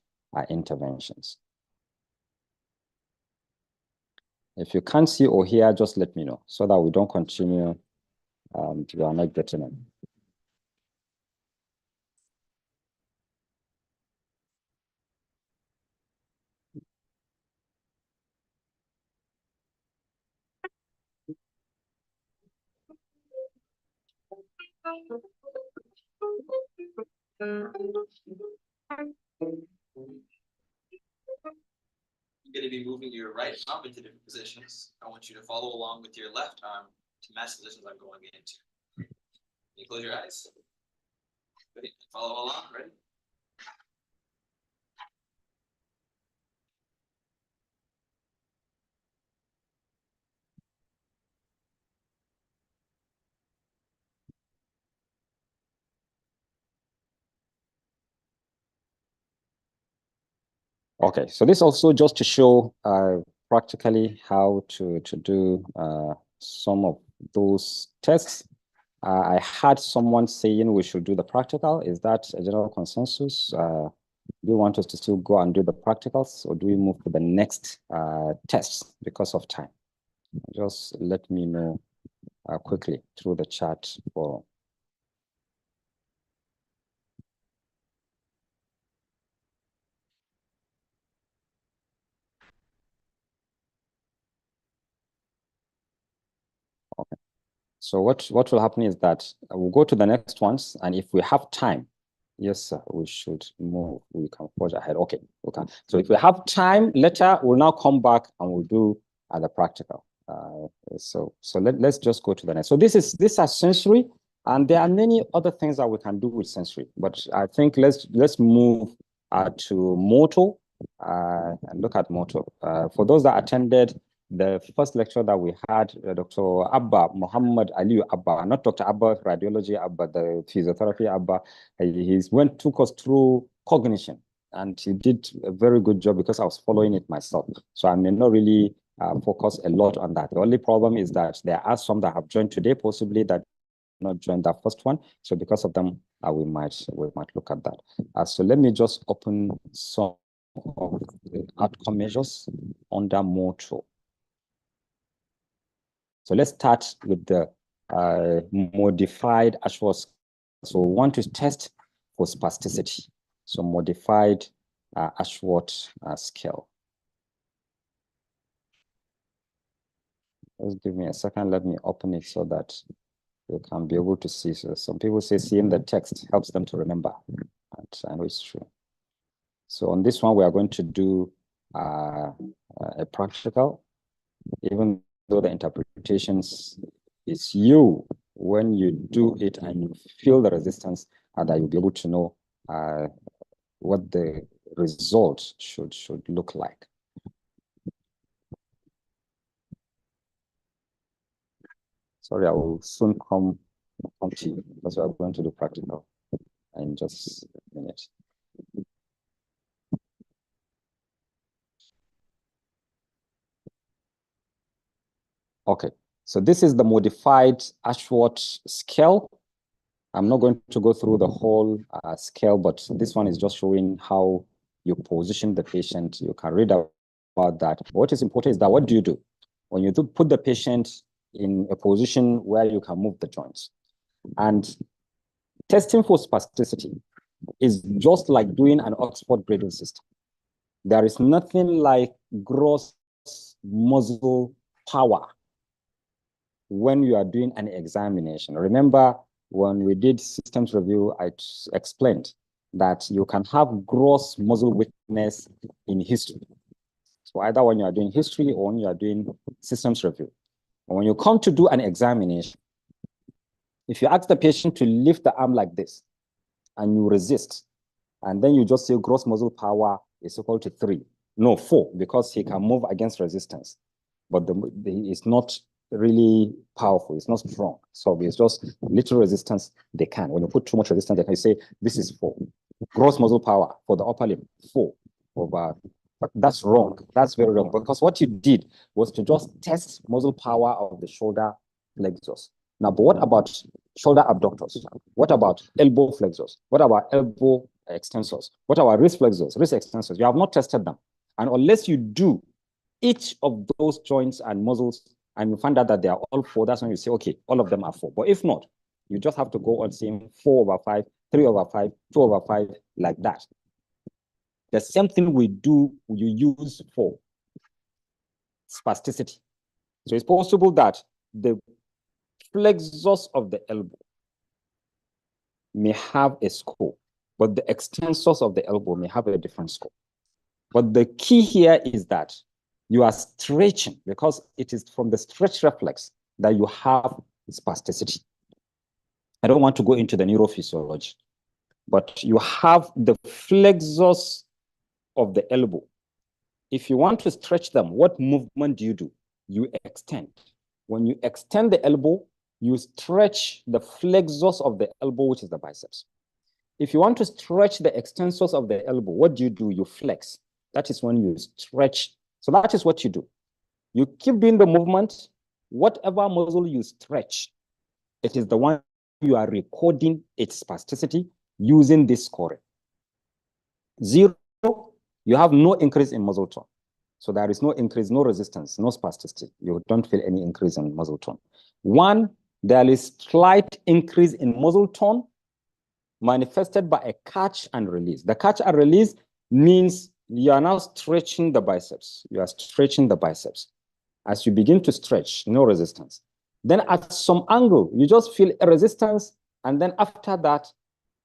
interventions. If you can't see or hear, just let me know so that we don't continue. We are not getting it. You're going to be moving your right arm into different positions. I want you to follow along with your left arm to match the positions I'm going into. You close your eyes. Ready? Follow along. Ready? Okay, so this also just to show practically how to do some of those tests. I had someone saying we should do the practical. Is that a general consensus? Do you want us to still go and do the practicals, or do we move to the next tests because of time? Just let me know quickly through the chat for. Okay. So what will happen is that we'll go to the next ones, and if we have time, yes, sir, we should move. We can forge ahead. Okay. So if we have time later, we'll now come back and we'll do the practical. So let's just go to the next. So these are sensory, and there are many other things that we can do with sensory. But I think let's move to motor and look at motor. For those that attended the first lecture that we had, Dr. Abba, Muhammad Ali Abba, not Dr. Abba, radiology Abba, the physiotherapy Abba, he took us through cognition, and he did a very good job because I was following it myself. So I may not really focus a lot on that. The only problem is that there are some that have joined today, possibly that not joined that first one. So because of them, we might look at that. So let me just open some of the outcome measures under motor. So let's start with the modified Ashworth. So we want to test for spasticity. So modified Ashworth scale. Just give me a second. Let me open it so that you can be able to see. So some people say seeing the text helps them to remember. And I know it's true. So on this one, we are going to do a practical, even though the interpretations is you when you do it and you feel the resistance, and that you'll be able to know what the result should look like. Sorry, I will soon come to you. That's why I'm going to do practical in just a minute. Okay, so this is the modified Ashworth scale. I'm not going to go through the whole scale, but this one is just showing how you position the patient. You can read about that. What is important is that what do you do? When you put the patient in a position where you can move the joints. And testing for spasticity is just like doing an Oxford grading system. There is nothing like gross muscle power when you are doing an examination. Remember, when we did systems review, I explained that you can have gross muscle weakness in history. So either when you are doing history or when you are doing systems review. And when you come to do an examination, if you ask the patient to lift the arm like this, and you resist, and then you just say gross muscle power is equal to 3. No, 4, because he can move against resistance. But it's not really powerful, it's not strong. So it's just little resistance, they can. When you put too much resistance, they can say, this is 4. Gross muscle power for the upper limb, 4 over. But that's wrong. That's very wrong, because what you did was to just test muscle power of the shoulder flexors. Now, but what about shoulder abductors? What about elbow flexors? What about elbow extensors? What about wrist flexors, wrist extensors? You have not tested them. And unless you do each of those joints and muscles and you find out that they are all 4, that's when you say, okay, all of them are 4. But if not, you just have to go on saying 4 over 5, 3 over 5, 2 over 5, like that. The same thing we do, you use for spasticity. So it's possible that the flexors of the elbow may have a score, but the extensors of the elbow may have a different score. But the key here is that you are stretching, because it is from the stretch reflex that you have spasticity. I don't want to go into the neurophysiology, but you have the flexors of the elbow. If you want to stretch them, what movement do? You extend. When you extend the elbow, you stretch the flexors of the elbow, which is the biceps. If you want to stretch the extensors of the elbow, what do? You flex. That is when you stretch. So that is what you do. You keep doing the movement. Whatever muscle you stretch, it is the one you are recording its spasticity using this scoring. 0, you have no increase in muscle tone. So there is no increase, no resistance, no spasticity. You don't feel any increase in muscle tone. 1, there is slight increase in muscle tone manifested by a catch and release. The catch and release means you are now stretching the biceps. You are stretching the biceps. As you begin to stretch, no resistance. Then at some angle, you just feel a resistance, and then after that,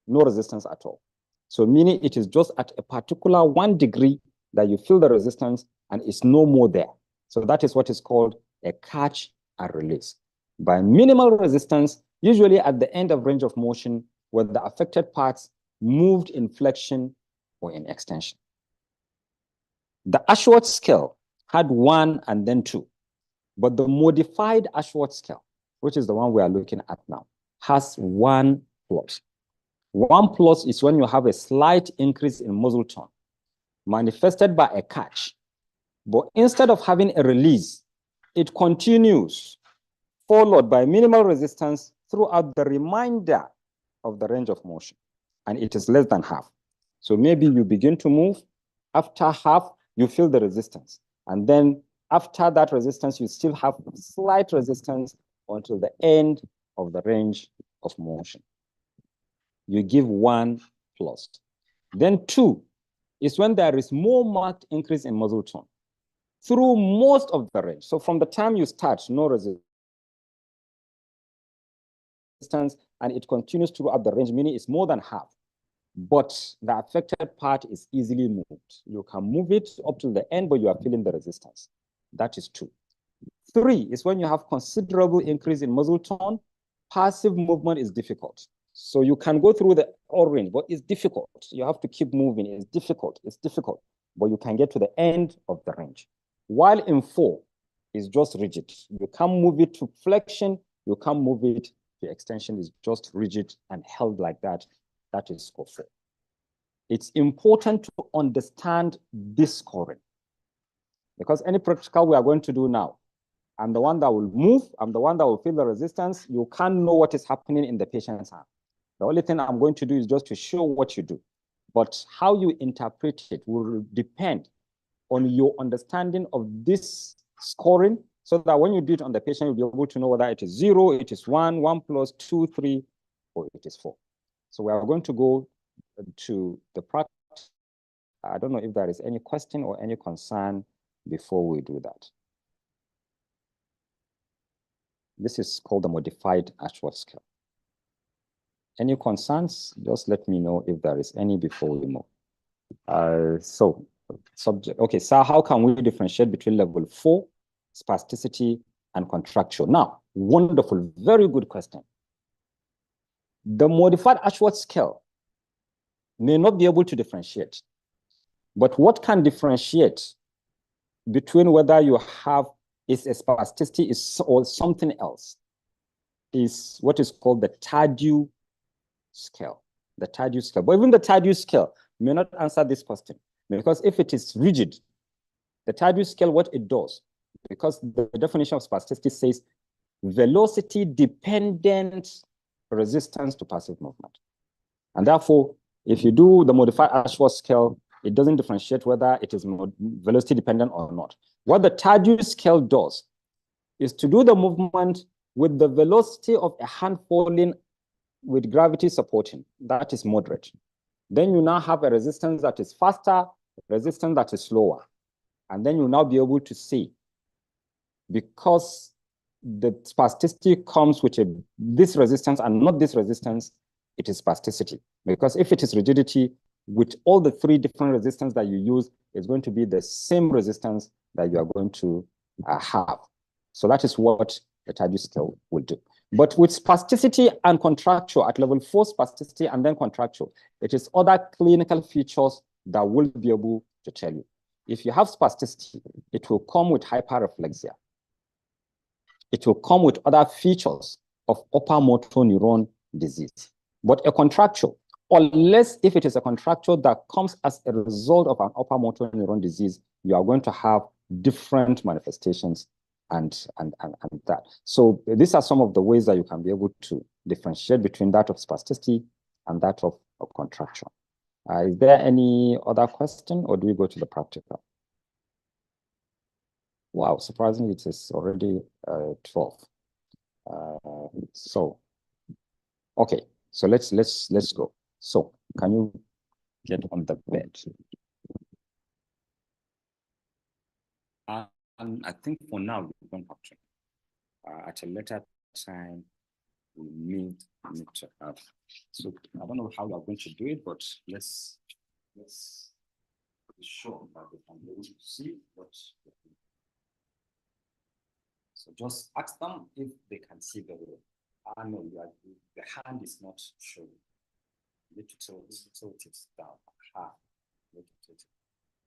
no resistance at all. So meaning it is just at a particular 1 degree that you feel the resistance and it's no more there. So that is what is called a catch and release. By minimal resistance, usually at the end of range of motion, where the affected parts moved in flexion or in extension. The Ashworth scale had 1 and then 2, but the modified Ashworth scale, which is the one we are looking at now, has 1+. 1+ is when you have a slight increase in muscle tone manifested by a catch. But instead of having a release, it continues, followed by minimal resistance throughout the remainder of the range of motion. And it is less than half. So maybe you begin to move. After half, you feel the resistance. And then After that resistance, you still have slight resistance until the end of the range of motion. You give 1 plus. Then 2 is when there is more marked increase in muscle tone through most of the range. So from the time you start, no resistance, and it continues throughout the range, meaning it's more than half. But the affected part is easily moved. You can move it up to the end, but you are feeling the resistance. That is 2. 3 is when you have considerable increase in muscle tone. Passive movement is difficult. So you can go through the whole range, but it's difficult. You have to keep moving. It's difficult. But you can get to the end of the range. While in 4 is just rigid. You can't move it to flexion. You can't move it to extension. It's just rigid and held like that. That is score 4. It's important to understand this scoring, because any practical we are going to do now, I'm the one that will move, I'm the one that will feel the resistance. You can't know what is happening in the patient's hand. The only thing I'm going to do is just to show what you do. But how you interpret it will depend on your understanding of this scoring, so that when you do it on the patient, you'll be able to know whether it is 0, it is 1, 1 plus 2, 3, or it is 4. So we are going to go to the practice. I don't know if there is any question or any concern before we do that. This is called the modified Ashworth scale. Any concerns? Just let me know if there is any before we move. Subject. Okay, so how can we differentiate between level 4, spasticity, and contracture? Now, wonderful, very good question. The modified Ashworth scale may not be able to differentiate, but what can differentiate between whether you have is a spasticity or something else is what is called the Tardieu scale. The Tardieu scale. But even the Tardieu scale may not answer this question, because if it is rigid, the Tardieu scale, what it does, because the definition of spasticity says velocity-dependent resistance to passive movement. And therefore, if you do the modified Ashworth scale, it doesn't differentiate whether it is velocity-dependent or not. What the Tardieu scale does is to do the movement with the velocity of a hand falling with gravity supporting. That is moderate. Then you now have a resistance that is faster, resistance that is slower. And then you'll now be able to see, because the spasticity comes with this resistance and not this resistance, it is spasticity. Because if it is rigidity, with all the 3 different resistance that you use, it's going to be the same resistance that you are going to have. So that is what the Tardieu scale will do. But with spasticity and contracture at level 4 spasticity and then contracture, it is other clinical features that will be able to tell you. If you have spasticity, it will come with hyperreflexia. It will come with other features of upper motor neuron disease. But a contracture, unless if it is a contracture that comes as a result of an upper motor neuron disease, you are going to have different manifestations and that. So these are some of the ways that you can be able to differentiate between that of spasticity and that of contraction. Is there any other question, or do we go to the practical? Wow, surprisingly, it is already 12. Okay, so let's go. So can you get on the bed? And I think for now we don't have to. At a later time, we need to have. So I don't know how we are going to do it, but let's be sure that we can be able to see what. So just ask them if they can see the way. I know the hand is not showing. You need to tilt it down.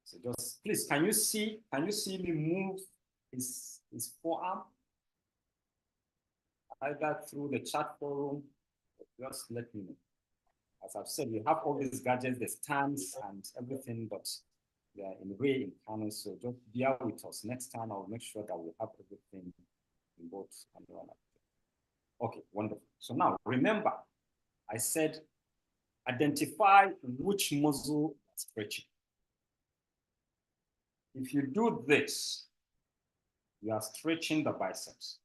So just please, can you see me move his forearm? Either through the chat forum, just let me know. As I've said, we have all these gadgets, the stands and everything, but they are in way in Kano, so just bear with us. Next time I'll make sure that we have everything in both. Okay, wonderful. So now remember, I said identify which muscle is stretching. If you do this, you are stretching the biceps.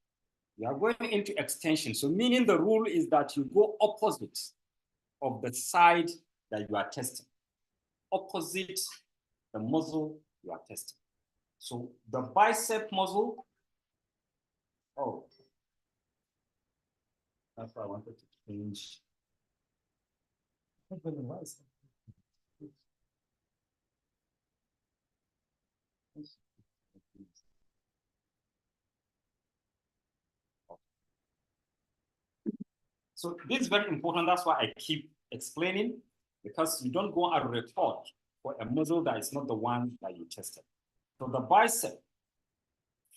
You are going into extension. So meaning the rule is that you go opposite of the side that you are testing. Opposite the muscle you are testing. So the bicep muscle, oh, that's why I wanted to change. So this is very important. That's why I keep explaining, because you don't go and record for a muscle that is not the one that you tested. So the bicep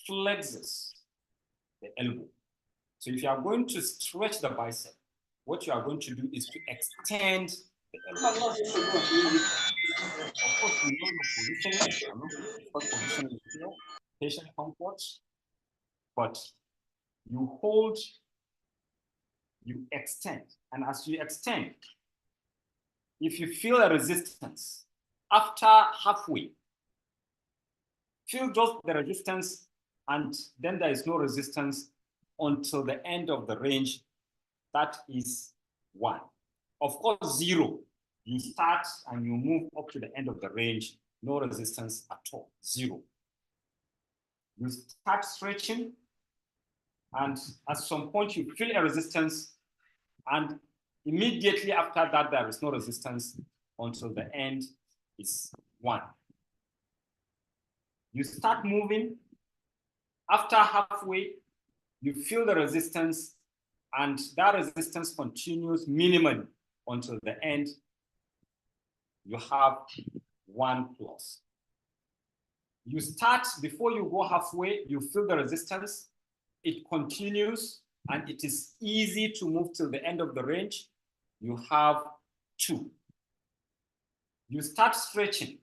flexes the elbow. So if you are going to stretch the bicep, what you are going to do is to extend the elbow. Of course, you know your positioning. I'm not going to first positioning here, patient comfort, but you hold, you extend. And as you extend, if you feel a resistance, after halfway, feel just the resistance, and then there is no resistance until the end of the range. That is 1. Of course, 0. You start and you move up to the end of the range, no resistance at all, 0. You start stretching, and at some point you feel a resistance, and immediately after that, there is no resistance until the end is 1. You start moving. After halfway, you feel the resistance, and that resistance continues minimally until the end. You have 1+. You start, before you go halfway, you feel the resistance. It continues, and it is easy to move till the end of the range. You have 2. You start stretching.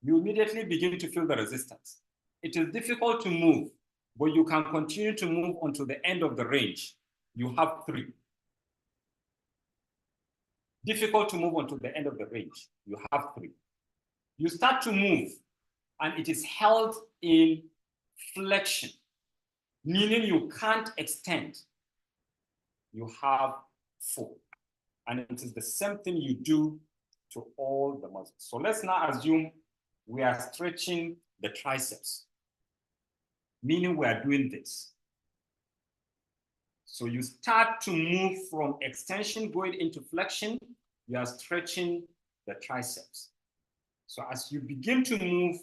You immediately begin to feel the resistance. It is difficult to move, but you can continue to move until the end of the range. You have 3. Difficult to move until the end of the range. You have 3. You start to move, and it is held in flexion, meaning you can't extend. You have 4. And it is the same thing you do to all the muscles. So let's now assume we are stretching the triceps, meaning we are doing this. So you start to move from extension going into flexion. You are stretching the triceps. So as you begin to move,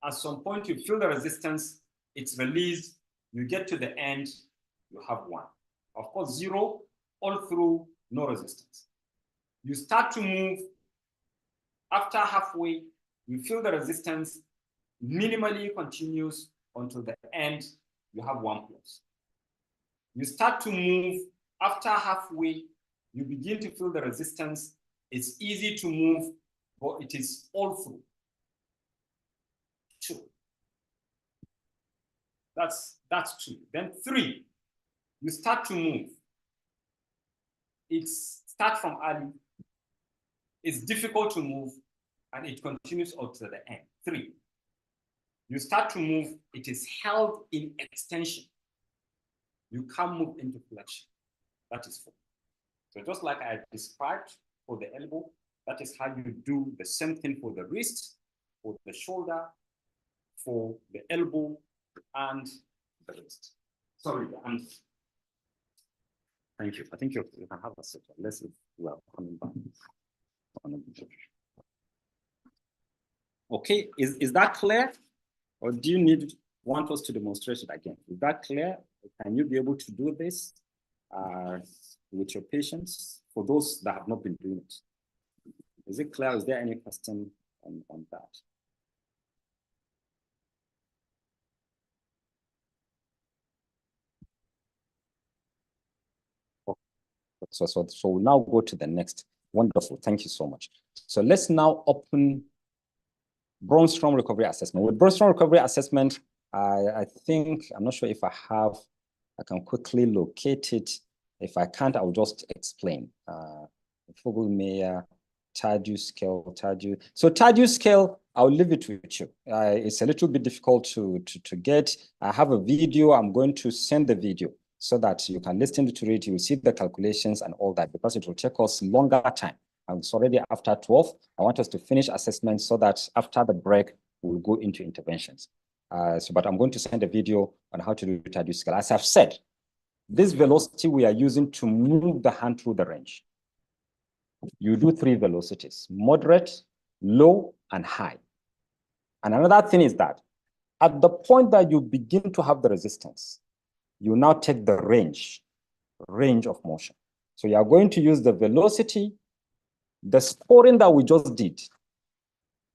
at some point you feel the resistance, it's released, you get to the end, you have 1. Of course, 0, all through, no resistance. You start to move. After halfway, you feel the resistance, minimally continues until the end, you have 1+. You start to move. After halfway, you begin to feel the resistance. It's easy to move, but it is all through. 2. That's 2. Then 3, you start to move. It's start from early. It's difficult to move, and it continues up to the end. 3, you start to move. It is held in extension. You can't move into flexion. That is 4. So just like I described for the elbow, that is how you do the same thing for the wrist, for the shoulder, for the elbow, and the wrist. Sorry, the hand. Thank you. I think you can have a second. Let's see. We are coming back. Okay, is that clear? Or do you want us to demonstrate it again? Is that clear? Can you be able to do this with your patients for those that have not been doing it? Is it clear? Is there any question on that? So we'll now go to the next. Wonderful. Thank you so much. So let's now open Brunnstrom recovery assessment. With Brunnstrom recovery assessment, I think, I'm not sure if I can quickly locate it. If I can't, I'll just explain. Fugl-Meyer TADU scale, TADU. So TADU scale, I'll leave it with you. It's a little bit difficult to get. I have a video. I'm going to send the video so that you can listen to it. You will see the calculations and all that, because it will take us longer time. And it's already after 12. I want us to finish assessment so that after the break, we'll go into interventions. But I'm going to send a video on how to do TADU scale. As I've said, this velocity we are using to move the hand through the range. You do 3 velocities: moderate, low, and high. And another thing is that at the point that you begin to have the resistance, you now take the range of motion. So you are going to use the velocity, the scoring that we just did,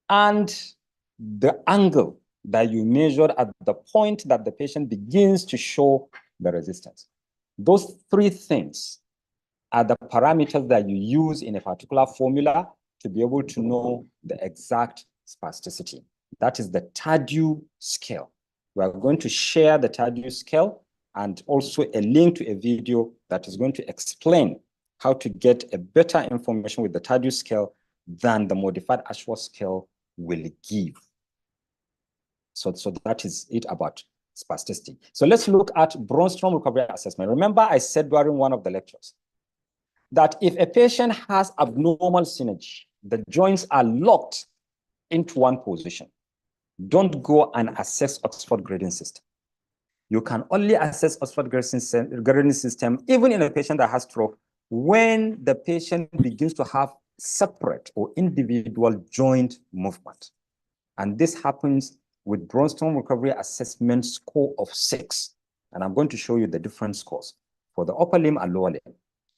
and the angle that you measured at the point that the patient begins to show the resistance. Those 3 things are the parameters that you use in a particular formula to be able to know the exact spasticity. That is the TADU scale. We are going to share the TADU scale and also a link to a video that is going to explain how to get a better information with the TADU scale than the modified Ashworth scale will give. So that is it about spasticity. So let's look at Brunnstrom recovery assessment. Remember, I said during one of the lectures that if a patient has abnormal synergy, the joints are locked into one position, don't go and assess Oxford grading system. You can only assess Oxford grading system even in a patient that has stroke when the patient begins to have separate or individual joint movement. And this happens with Brunnstrom recovery assessment score of 6. And I'm going to show you the different scores for the upper limb and lower limb.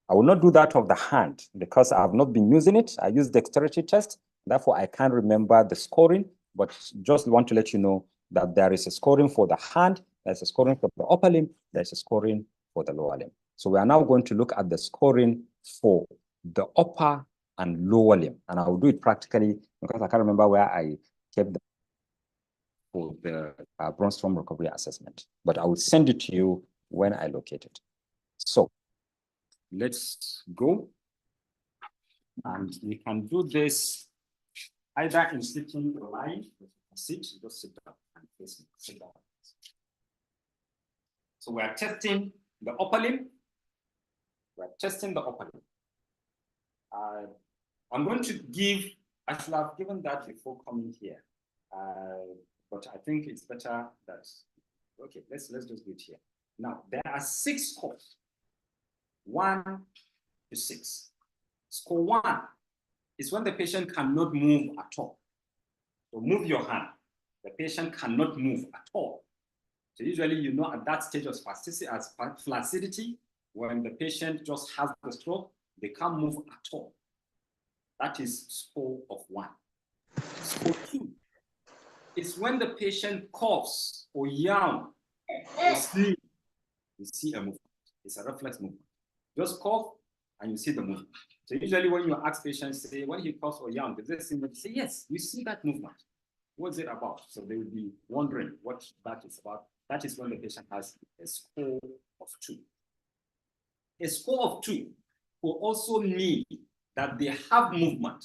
I will not do that of the hand because I have not been using it. I use dexterity test. Therefore, I can't remember the scoring, but just want to let you know that there is a scoring for the hand, there's a scoring for the upper limb, there's a scoring for the lower limb. So we are now going to look at the scoring for the upper and lower limb. And I will do it practically because I can't remember where I kept the for the Brunnstrom recovery assessment, but I will send it to you when I locate it. So let's go. And we can do this either in sitting or lying. Sit, just sit down and face me. Sit down. So we are testing the upper limb. We are testing the upper limb. I'm going to give, I should have given that before coming here. But I think it's better that, okay, let's just do it here. Now, there are 6 scores, 1 to 6. Score 1 is when the patient cannot move at all. So move your hand. The patient cannot move at all. So usually, you know, at that stage of spasticity, as flaccidity, when the patient just has the stroke, they can't move at all. That is score of 1. Score 2 is when the patient coughs or yawns or sneezes. You see a movement. It's a reflex movement. Just cough and you see the movement. So usually when you ask patients, say, when he coughs or yawns, does this seem to say, yes, you see that movement. What's it about? So they will be wondering what that is about. That is when the patient has a score of 2. A score of 2 will also mean that they have movement,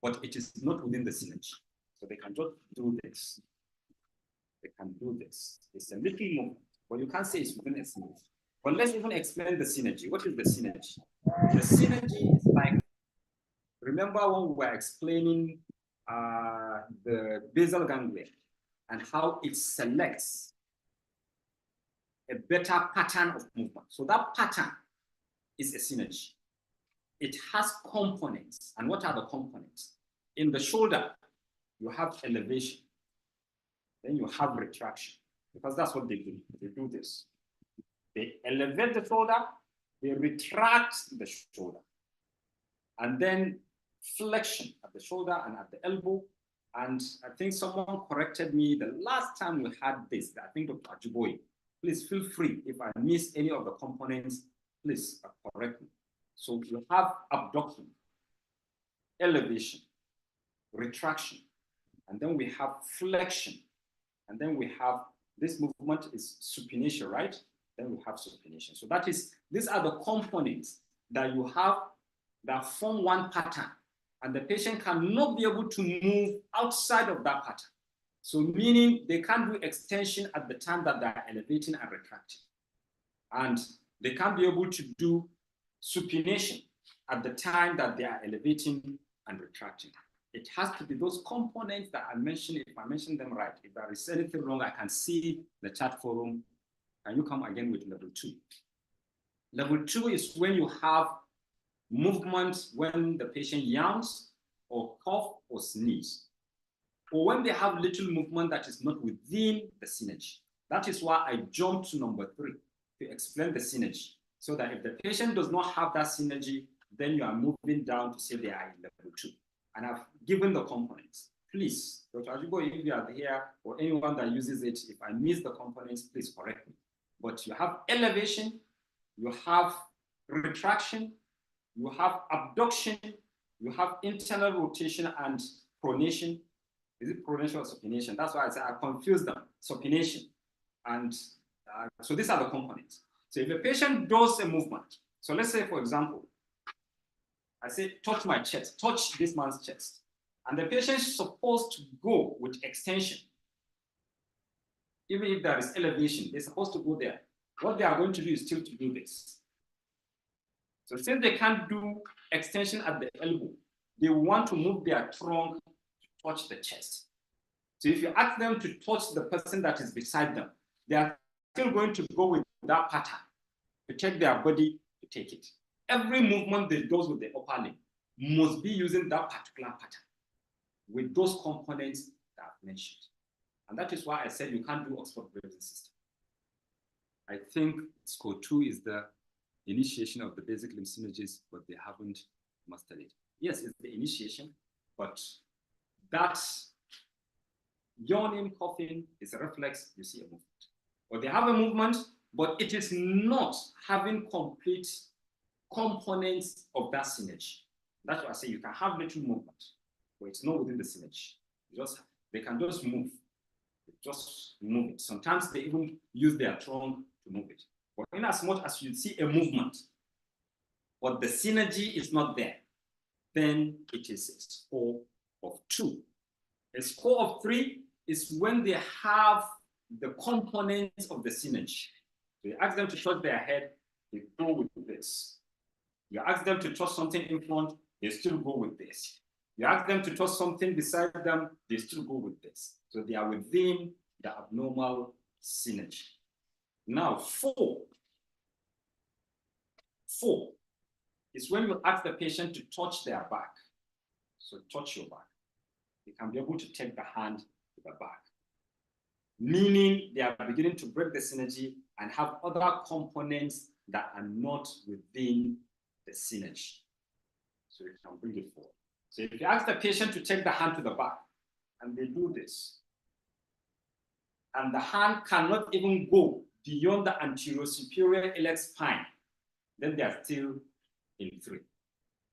but it is not within the synergy. So they can just do this. They can do this. It's a little movement, but you can't say it's within a synergy. But let's even explain the synergy. What is the synergy? The synergy is like, remember when we were explaining the basal ganglia and how it selects a better pattern of movement. So that pattern is a synergy. It has components. And what are the components? In the shoulder, you have elevation. Then you have retraction, because that's what they do. They do this. They elevate the shoulder, they retract the shoulder. And then flexion at the shoulder and at the elbow. And I think someone corrected me the last time we had this, I think Dr. Ajiboye. Please feel free. If I miss any of the components, please correct me. So you have abduction, elevation, retraction, and then we have flexion. And then we have, this movement is supination, right? Then we have supination. So that is, these are the components that you have that form one pattern and the patient cannot be able to move outside of that pattern. So meaning they can't do extension at the time that they're elevating and retracting. And they can't be able to do supination at the time that they are elevating and retracting. It has to be those components that I mentioned. If I mention them right, if there is anything wrong, I can see the chat forum. Can you come again with level 2? Level 2 is when you have movement when the patient yawns or cough or sneeze, or when they have little movement that is not within the synergy. That is why I jumped to number 3 to explain the synergy, so that if the patient does not have that synergy, then you are moving down to say they are in level 2. And I've given the components. Please, Dr. Ajibo, if you are here or anyone that uses it, if I miss the components, please correct me. But you have elevation, you have retraction, you have abduction, you have internal rotation and pronation. Is it pronation or supination? That's why I say I confuse them. Supination. And so these are the components. So if a patient does a movement, so let's say, for example, I say, touch my chest, touch this man's chest. And the patient is supposed to go with extension. Even if there is elevation, they're supposed to go there. What they are going to do is still to do this. So since they can't do extension at the elbow, they want to move their trunk to touch the chest. So if you ask them to touch the person that is beside them, they are still going to go with that pattern to take their body to take it. Every movement they do with the upper limb must be using that particular pattern with those components that I've mentioned. And that is why I said you can't do Oxford breathing system. I think score 2 is the initiation of the basic limb synergies, but they haven't mastered it. Yes, it's the initiation, but that yawning, coughing is a reflex, you see a movement. Or they have a movement, but it is not having complete components of that synergy. That's why I say you can have little movement, but it's not within the synergy. They can just move. Just move it. Sometimes they even use their trunk to move it. But in as much as you see a movement, but the synergy is not there, then it is a score of 2. A score of 3 is when they have the components of the synergy. So you ask them to touch their head, they go with this. You ask them to touch something in front, they still go with this. You ask them to touch something beside them, they still go with this. So they are within the abnormal synergy. Now, 4 is when you ask the patient to touch their back. So touch your back. They can be able to take the hand to the back, meaning they are beginning to break the synergy and have other components that are not within the synergy. So you can bring it forward. So if you ask the patient to take the hand to the back, and they do this, and the hand cannot even go beyond the anterior superior iliac spine, then they are still in 3.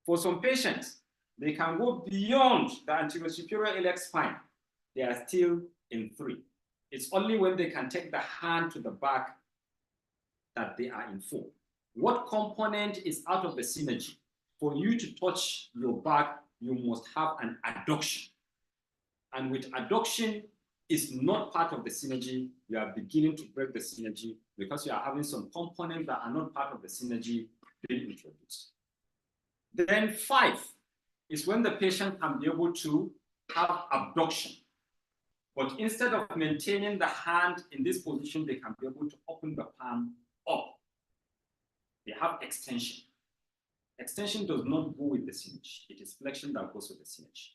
For some patients, they can go beyond the anterior superior iliac spine, they are still in 3. It's only when they can take the hand to the back that they are in 4. What component is out of the synergy? For you to touch your back, you must have an adduction. And with adduction is not part of the synergy, you are beginning to break the synergy because you are having some components that are not part of the synergy being introduced. Then 5 is when the patient can be able to have abduction. But instead of maintaining the hand in this position, they can be able to open the palm up. They have extension. Extension does not go with the synergy. It is flexion that goes with the synergy.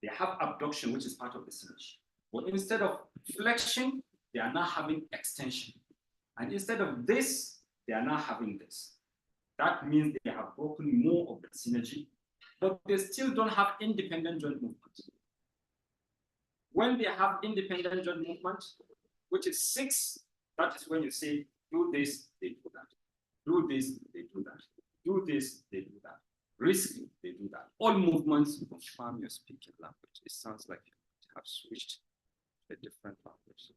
They have abduction, which is part of the synergy. But instead of flexion, they are now having extension. And instead of this, they are now having this. That means they have broken more of the synergy, but they still don't have independent joint movement. When they have independent joint movement, which is 6, that is when you say, do this, they do that. Do this, they do that. Do this, they do that. Risky, they do that. All movements confirm your speaking language. It sounds like you have switched to a different language.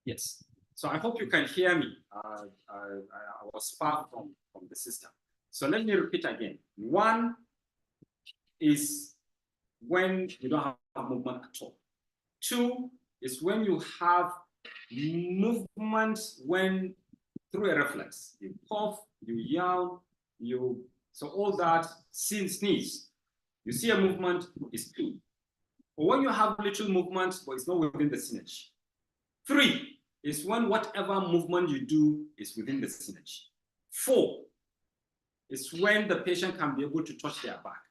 Yes. So I hope you can hear me. I was far from the system. So let me repeat again. One is when you don't have movement at all. Two is when you have movement when through a reflex. You cough, you yawn, so all that, sneeze. You see a movement is two. But when you have little movement, but it's not within the synergy. Three is when whatever movement you do is within the synergy. Four is when the patient can be able to touch their back,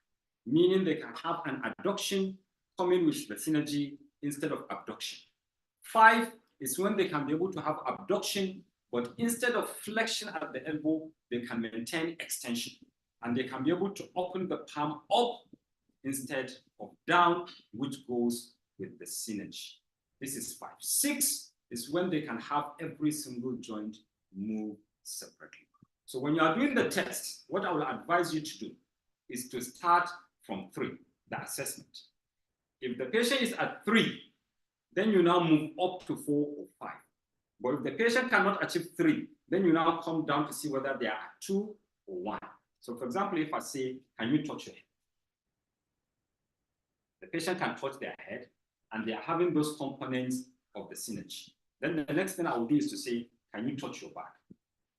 meaning they can have an adduction coming with the synergy instead of abduction. Five is when they can be able to have abduction, but instead of flexion at the elbow, they can maintain extension. And they can be able to open the palm up instead of down, which goes with the synergy. This is 5. 6 is when they can have every single joint move separately. So when you are doing the test, what I will advise you to do is to start from 3, the assessment. If the patient is at 3, then you now move up to 4 or 5. But if the patient cannot achieve 3, then you now come down to see whether they are at 2 or 1. So for example, if I say, can you touch your head? The patient can touch their head, and they are having those components of the synergy. Then the next thing I will do is to say, can you touch your back?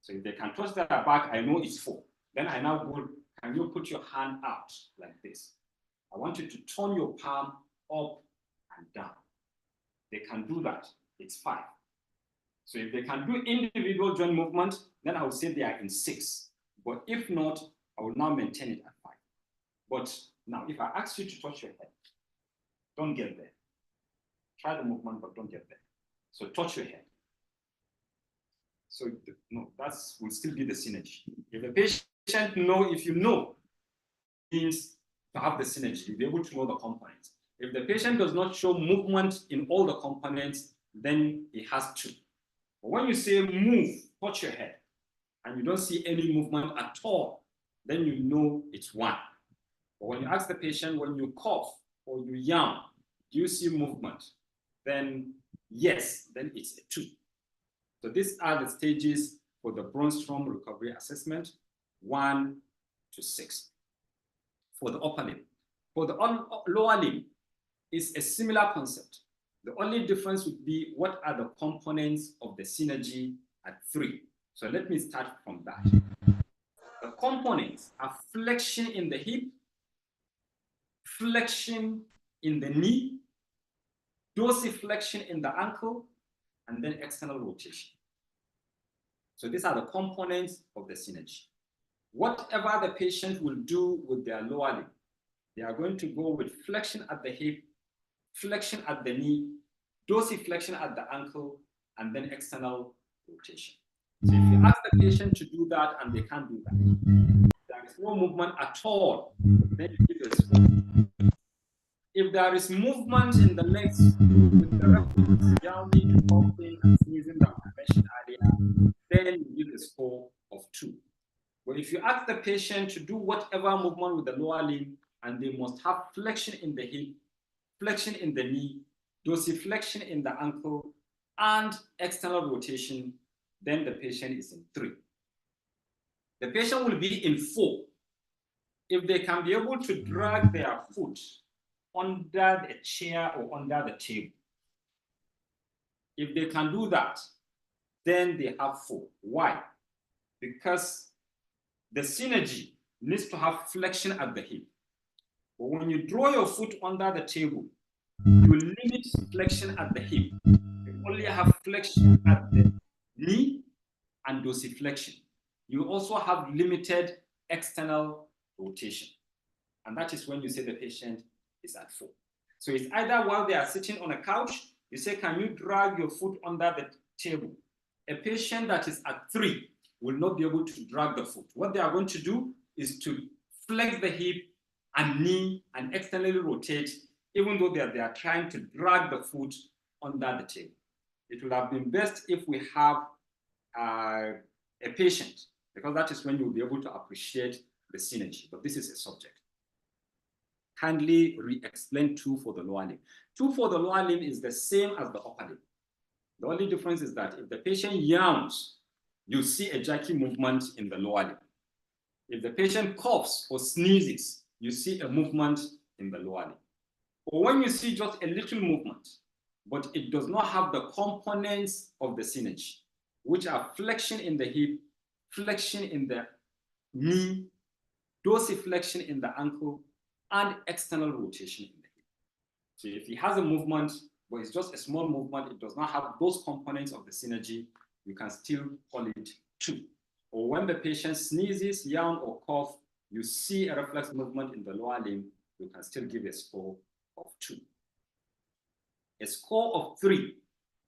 So if they can touch their back, I know it's 4. Then I now go, can you put your hand out like this? I want you to turn your palm up and down. They can do that, it's 5. So if they can do individual joint movement, then I would say they are in 6. But if not, I will now maintain it at 5. But now, if I ask you to touch your head, don't get there. Try the movement, but don't get there. So touch your head. So no, that will still be the synergy. If the patient if you know, means to have the synergy, you'll be able to know the components. If the patient does not show movement in all the components, then he has 2. But when you say move, touch your head, and you don't see any movement at all, then you know it's 1. But when you ask the patient, when you cough or you yawn, do you see movement? Then yes, then it's a 2. So these are the stages for the Brunnstrom recovery assessment, 1 to 6. For the upper limb. For the lower limb, it's a similar concept. The only difference would be what are the components of the synergy at 3. So let me start from that. The components are flexion in the hip, flexion in the knee, dorsiflexion in the ankle, and then external rotation. So these are the components of the synergy. Whatever the patient will do with their lower limb, they are going to go with flexion at the hip, flexion at the knee, dorsiflexion at the ankle, and then external rotation. So if you ask the patient to do that and they can't do that, there is no movement at all, then you give a score. If there is movement in the legs with the reference, yawning, coughing, and sneezing that I mentioned earlier, then you give a score of 2. But if you ask the patient to do whatever movement with the lower limb, and they must have flexion in the hip, flexion in the knee, dorsiflexion in the ankle, and external rotation, then the patient is in 3. The patient will be in 4 if they can be able to drag their foot under the chair or under the table. If they can do that, then they have 4. Why? Because the synergy needs to have flexion at the hip. But when you draw your foot under the table, you limit flexion at the hip. You only have flexion at the knee and dorsiflexion. You also have limited external rotation. And that is when you say the patient is at 4. So it's either while they are sitting on a couch, you say, can you drag your foot under the table? A patient that is at 3 will not be able to drag the foot. What they are going to do is to flex the hip and knee and externally rotate, even though they are trying to drag the foot under the table. It would have been best if we have a patient, because that is when you'll be able to appreciate the synergy, but this is a subject. Kindly re-explain 2 for the lower limb. 2 for the lower limb is the same as the upper limb. The only difference is that if the patient yawns, you see a jerky movement in the lower limb. If the patient coughs or sneezes, you see a movement in the lower limb. Or when you see just a little movement, but it does not have the components of the synergy, which are flexion in the hip, flexion in the knee, dorsiflexion in the ankle, and external rotation in the hip. So if he has a movement, but it's just a small movement, it does not have those components of the synergy, you can still call it 2. Or when the patient sneezes, yawn, or cough, you see a reflex movement in the lower limb, you can still give a score of 2. A score of 3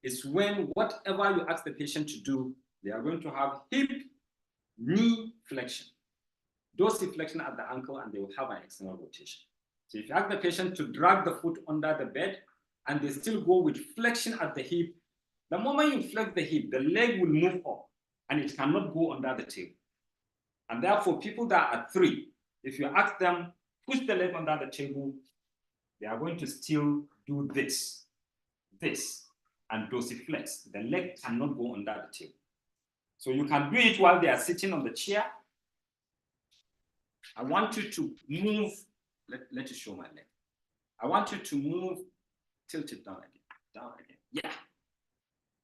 is when whatever you ask the patient to do, they are going to have hip, knee flexion, dorsiflexion at the ankle, and they will have an external rotation. So if you ask the patient to drag the foot under the bed, and they still go with flexion at the hip, the moment you flex the hip, the leg will move up, and it cannot go under the table. And therefore, people that are 3, if you ask them, push the leg under the table, they are going to still do this, and dorsiflex. The leg cannot go under the table. So you can do it while they are sitting on the chair. I want you to move, let me show my leg. I want you to move, tilt it down again, yeah.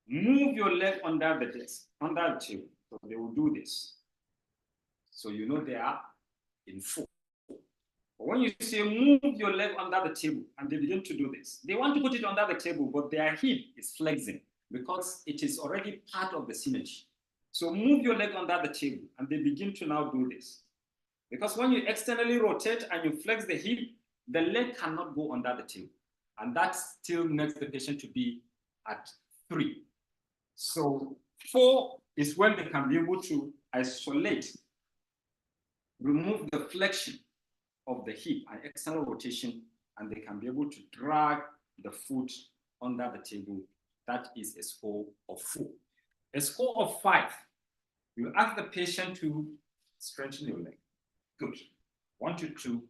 Move your leg under the desk, under the table. So they will do this. So you know they are in 4. But when you say move your leg under the table and they begin to do this, they want to put it under the table, but their hip is flexing because it is already part of the synergy. So move your leg under the table and they begin to now do this. Because when you externally rotate and you flex the hip, the leg cannot go under the table. And that still makes the patient to be at 3. So 4 is when they can be able to isolate, remove the flexion of the hip and external rotation, and they can be able to drag the foot under the table. That is a score of 4. A score of 5, you ask the patient to strengthen your leg. Good. I want you to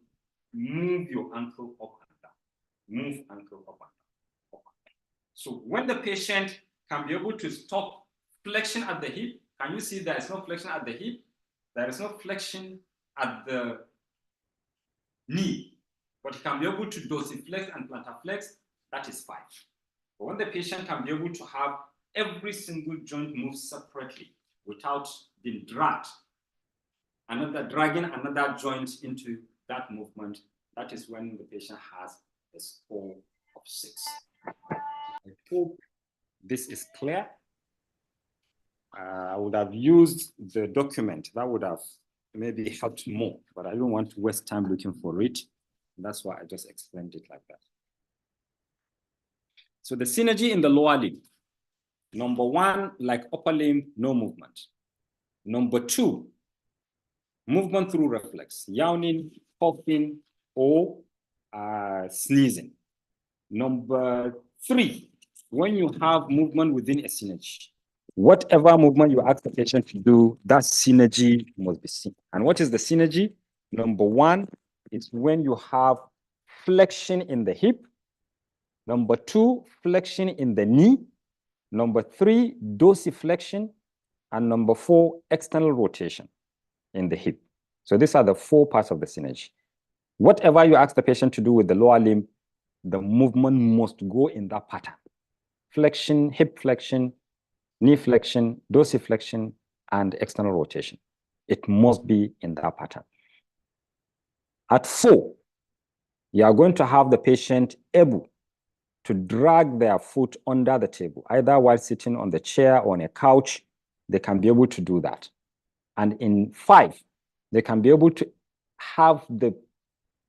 move your ankle up and down. Move ankle up and down. Up and down. So when the patient can be able to stop flexion at the hip, can you see there is no flexion at the hip? There is no flexion at the knee, but he can be able to dorsiflex and plantar flex. That is 5. But when the patient can be able to have every single joint move separately without being dragged, dragging another joint into that movement, that is when the patient has a score of 6. I hope this is clear. I would have used the document. That would have maybe helped more, but I don't want to waste time looking for it. That's why I just explained it like that. So the synergy in the lower limb. Number 1, like upper limb, no movement. Number 2, movement through reflex, yawning, coughing, or sneezing. Number 3, when you have movement within a synergy, whatever movement you ask the patient to do, that synergy must be seen. And what is the synergy? Number 1 is when you have flexion in the hip. Number 2, flexion in the knee. Number 3, dorsiflexion. And number 4, external rotation in the hip. So these are the 4 parts of the synergy. Whatever you ask the patient to do with the lower limb, the movement must go in that pattern. Flexion, hip flexion, knee flexion, dorsiflexion, and external rotation. It must be in that pattern. At 4, you are going to have the patient able to drag their foot under the table, either while sitting on the chair or on a couch. They can be able to do that. And in 5, they can be able to have the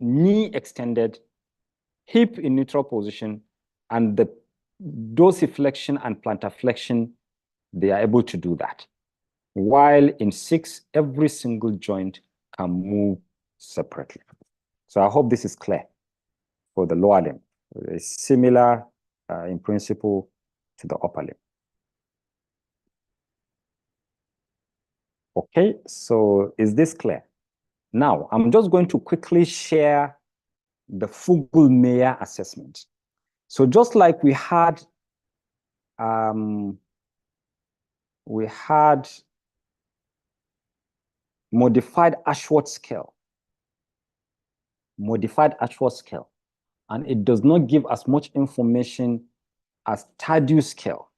knee extended, hip in neutral position, and the dorsiflexion and plantar flexion, they are able to do that. While in 6, every single joint can move separately. So I hope this is clear for the lower limb. It's similar in principle to the upper limb. Okay, so is this clear? Now, I'm just going to quickly share the Fugl-Meyer assessment. So just like we had we had modified Ashworth scale. Modified Ashworth scale. And it does not give as much information as Tardieu scale.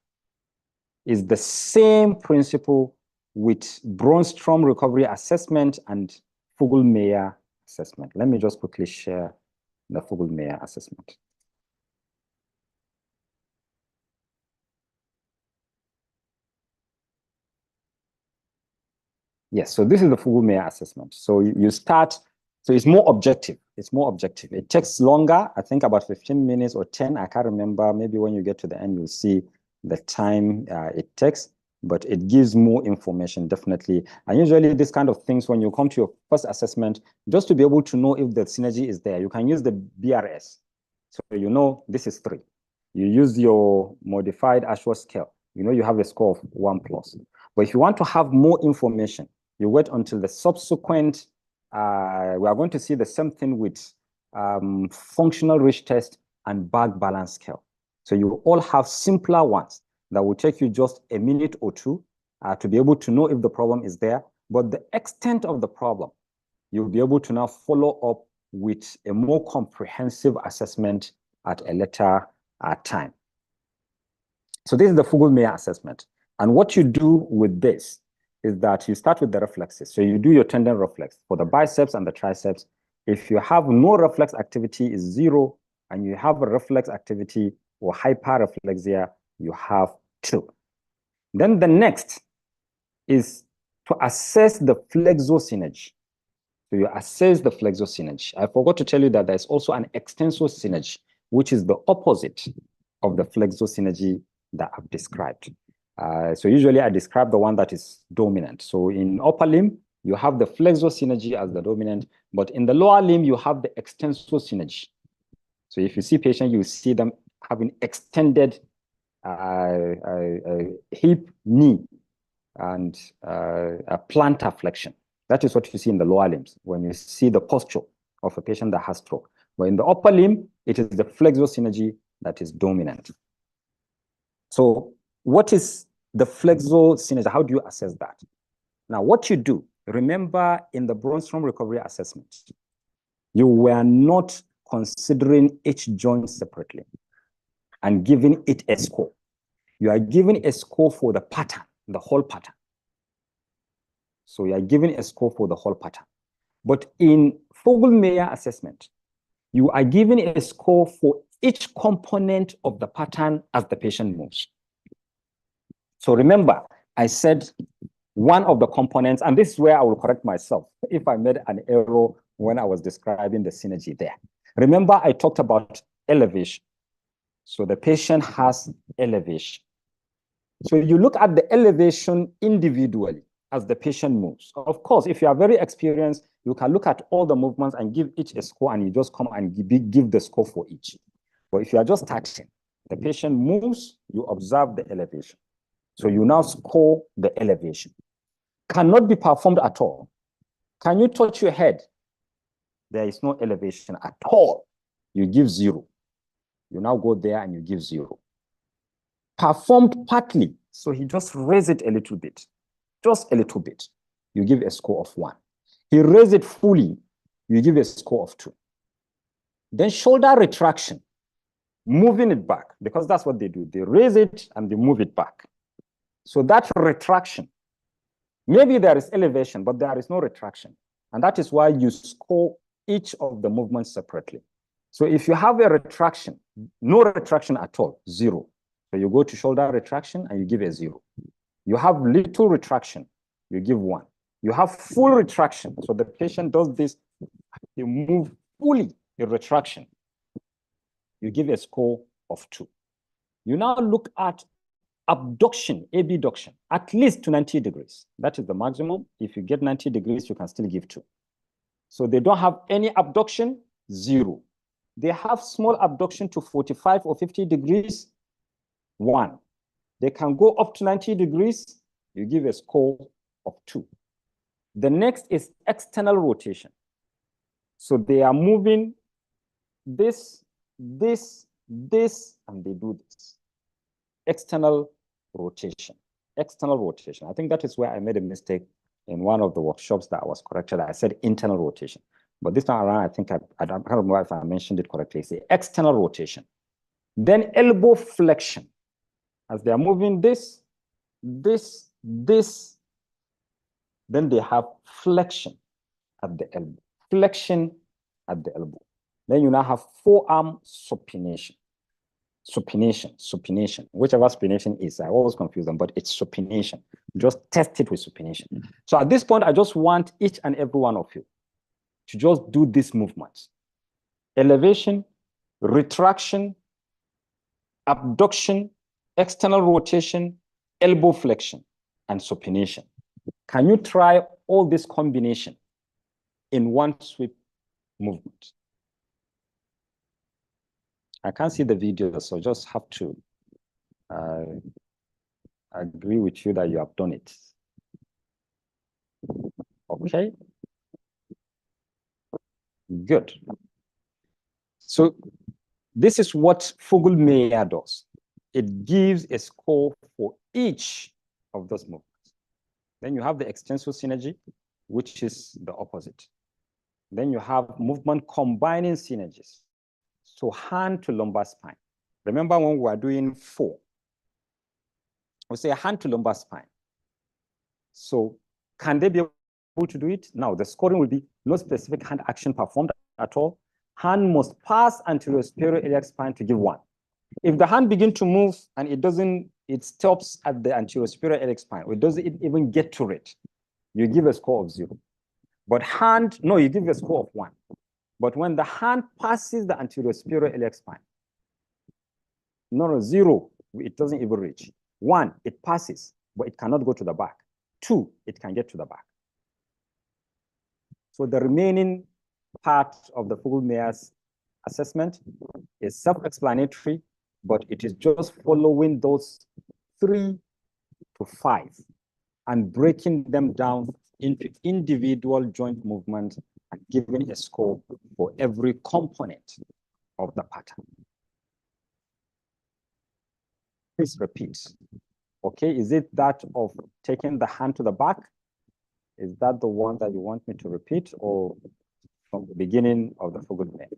It's the same principle with Brunnstrom recovery assessment and Fugl-Meyer assessment. Let me just quickly share the Fugl-Meyer assessment. Yes, so this is the Fugl-Meyer assessment. So you start, so it's more objective. It's more objective. It takes longer, I think about 15 minutes or 10, I can't remember. Maybe when you get to the end, you'll see the time it takes, but it gives more information, definitely. And usually this kind of things, when you come to your first assessment, just to be able to know if the synergy is there, you can use the BRS. So you know this is 3. You use your modified Ashworth scale. You know you have a score of 1+. But if you want to have more information, you wait until the subsequent, we are going to see the same thing with functional reach test and back balance scale. So you all have simpler ones that will take you just a minute or 2 to be able to know if the problem is there. But the extent of the problem, you'll be able to now follow up with a more comprehensive assessment at a later time. So this is the Fugl-Meyer assessment. And what you do with this is that you start with the reflexes. So you do your tendon reflex for the biceps and the triceps. If you have no reflex activity, is 0, and you have a reflex activity or hyperreflexia, you have 2. Then the next is to assess the flexosynergy. So you assess the flexosynergy. I forgot to tell you that there's also an extensosynergy, which is the opposite of the flexosynergy that I've described. So usually I describe the one that is dominant. So in upper limb, you have the flexosynergy as the dominant, but in the lower limb, you have the extensosynergy. So if you see patients, you see them having extended hip, knee, and a plantar flexion. That is what you see in the lower limbs when you see the posture of a patient that has stroke. But in the upper limb, it is the flexosynergy that is dominant. So what is the flexosynergy? How do you assess that? Now, what you do, remember in the Brunnstrom recovery assessment, you were not considering each joint separately and giving it a score. You are giving a score for the pattern, the whole pattern. So you are giving a score for the whole pattern. But in Fugl-Meyer assessment, you are giving a score for each component of the pattern as the patient moves. So remember, I said one of the components, and this is where I will correct myself if I made an error when I was describing the synergy there. Remember, I talked about elevation. So the patient has elevation. So you look at the elevation individually as the patient moves. Of course, if you are very experienced, you can look at all the movements and give each a score, and you just come and give the score for each. But if you are just starting, the patient moves, you observe the elevation. So you now score the elevation. Cannot be performed at all. Can you touch your head? There is no elevation at all. You give 0. You now go there and you give 0. Performed partly, so he just raised it a little bit. Just a little bit. You give a score of 1. He raised it fully. You give a score of 2. Then shoulder retraction, moving it back, because that's what they do. They raise it and they move it back. So that retraction, maybe there is elevation, but there is no retraction. And that is why you score each of the movements separately. So if you have a retraction, no retraction at all, 0. So you go to shoulder retraction and you give a 0. You have little retraction, you give 1. You have full retraction. So the patient does this, you move fully in retraction. You give a score of 2. You now look at abduction, abduction, at least to 90 degrees. That is the maximum. If you get 90 degrees, you can still give 2. So they don't have any abduction, 0. They have small abduction to 45 or 50 degrees, 1. They can go up to 90 degrees, you give a score of 2. The next is external rotation. So they are moving this, and they do this. external rotation. External rotation. I think that is where I made a mistake in one of the workshops that I was corrected. I said internal rotation. But this time around, I think I don't remember if I mentioned it correctly. It's the external rotation. Then elbow flexion. As they are moving this, this, then they have flexion at the elbow. Flexion at the elbow. Then you now have forearm supination. Supination, whichever supination is, I always confuse them, but it's supination. Just test it with supination. So at this point, I just want each and every one of you to just do these movements. Elevation, retraction, abduction, external rotation, elbow flexion, and supination. Can you try all this combination in one sweep movement? I can't see the video, so just have to agree with you that you have done it. Okay. Good. So this is what Fugl-Meyer does. It gives a score for each of those movements. Then you have the extensor synergy, which is the opposite. Then you have movement combining synergies. So hand to lumbar spine. Remember when we were doing 4, we say hand to lumbar spine. So can they be able to do it? Now the scoring will be no specific hand action performed at all. Hand must pass anterior superior iliac spine to give 1. If the hand begins to move and it stops at the anterior superior iliac spine, or it doesn't even get to it, you give a score of 0. But hand, no, you give a score of 1. But when the hand passes the anterior superior iliac spine, no, 0, it doesn't even reach. 1, it passes, but it cannot go to the back. 2, it can get to the back. So the remaining part of the Fugl-Meyer's assessment is self-explanatory, but it is just following those 3 to 5 and breaking them down into individual joint movements and giving a score for every component of the pattern. Please repeat. Okay, is it that of taking the hand to the back? Is that the one that you want me to repeat, or from the beginning of the Fugl-Meyer?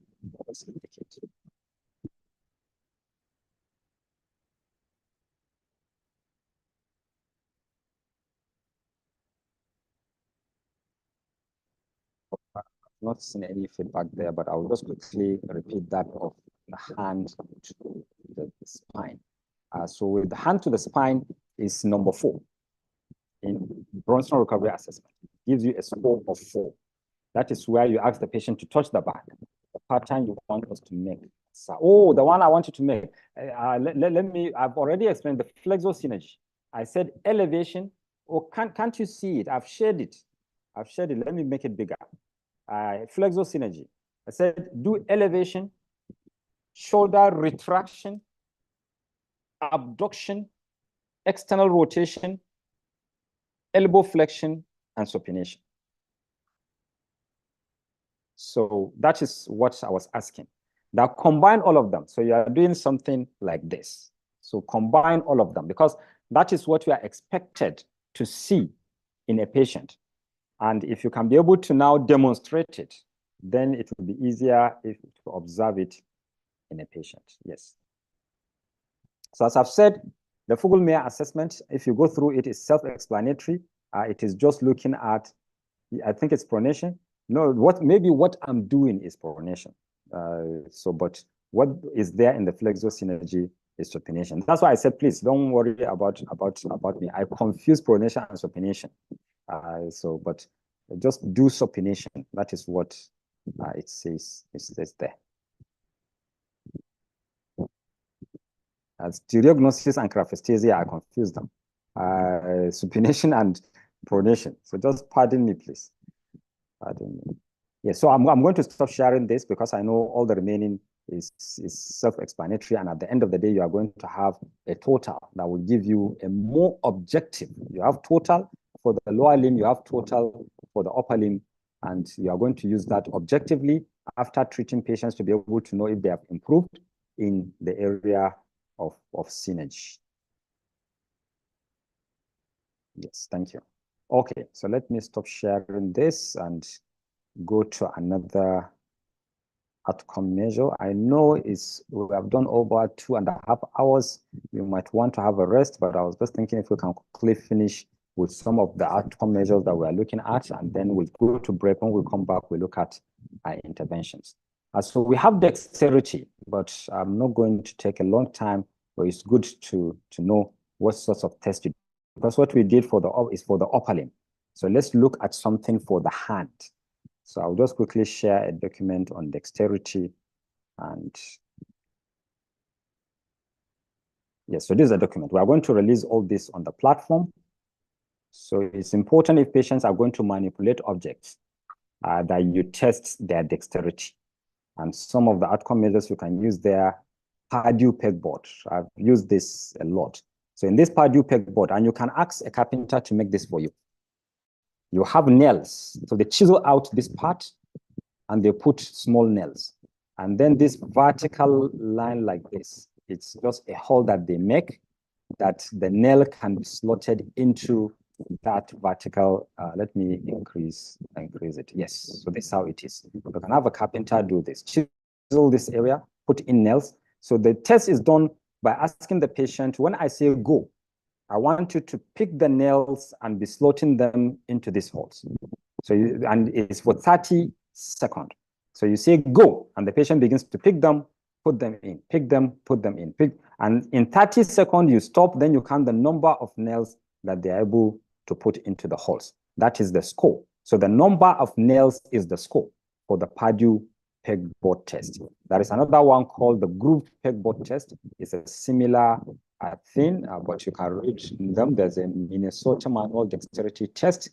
Let's indicate. I've not seen any feedback there, but I'll just quickly repeat that of the hand to the spine. So with the hand to the spine is number 4 in Brunnstrom recovery assessment. It gives you a score of 4. That is where you ask the patient to touch the back. The pattern you want us to make. So, oh, the one I want you to make. I've already explained the flexor synergy. I said elevation. Oh, can't you see it? I've shared it. Let me make it bigger. Flexor synergy. I said do elevation, shoulder retraction, abduction, external rotation, elbow flexion, and supination. So that is what I was asking. Now combine all of them. So you are doing something like this. So combine all of them, because that is what you are expected to see in a patient. And if you can be able to now demonstrate it, then it will be easier to observe it in a patient. Yes. So as I've said, the Fugl-Meyer assessment, if you go through it, is self-explanatory. It is just looking at, I think it's pronation. No, maybe what I'm doing is pronation. But what is there in the flexor synergy is supination. That's why I said, please don't worry about me. I confuse pronation and supination. But just do supination. That is what it says there. As stereognosis and kinesthesia, I confuse them. Supination and pronation. So just pardon me, please. Pardon me. Yeah, so I'm going to stop sharing this because I know all the remaining is self-explanatory, and at the end of the day, you are going to have a total that will give you a more objective. You have total for the lower limb, you have total for the upper limb, and you are going to use that objectively after treating patients to be able to know if they have improved in the area of synergy. Yes, thank you. Okay, so let me stop sharing this and go to another outcome measure. I know we have done over 2.5 hours. You might want to have a rest, but I was just thinking if we can quickly finish with some of the outcome measures that we're looking at, and then we'll go to break. When we come back, we look at interventions. So we have dexterity, but I'm not going to take a long time, but it's good to know what sorts of tests you do. Because what we did for the is for the upper limb. So let's look at something for the hand. So I'll just quickly share a document on dexterity. And yes, so this is a document. We are going to release all this on the platform. So it's important if patients are going to manipulate objects that you test their dexterity. And some of the outcome measures you can use there, Purdue pegboard. I've used this a lot. So in this Purdue pegboard, and you can ask a carpenter to make this for you. You have nails. So they chisel out this part and they put small nails. And then this vertical line like this, it's just a hole that they make that the nail can be slotted into that vertical. Let me increase it. Yes, so this is how it is. You can have a carpenter do this. Chisel this area, put in nails. So the test is done by asking the patient, when I say go, I want you to pick the nails and be slotting them into these holes. So and it's for 30 seconds. So you say go, and the patient begins to pick them, put them in, pick them, put them in, pick. And in 30 seconds, you stop, then you count the number of nails that they're able to put into the holes. That is the score. So the number of nails is the score for the Purdue pegboard test. There is another one called the grooved pegboard test. It's a similar thing, but you can read them. There's a Minnesota manual dexterity test.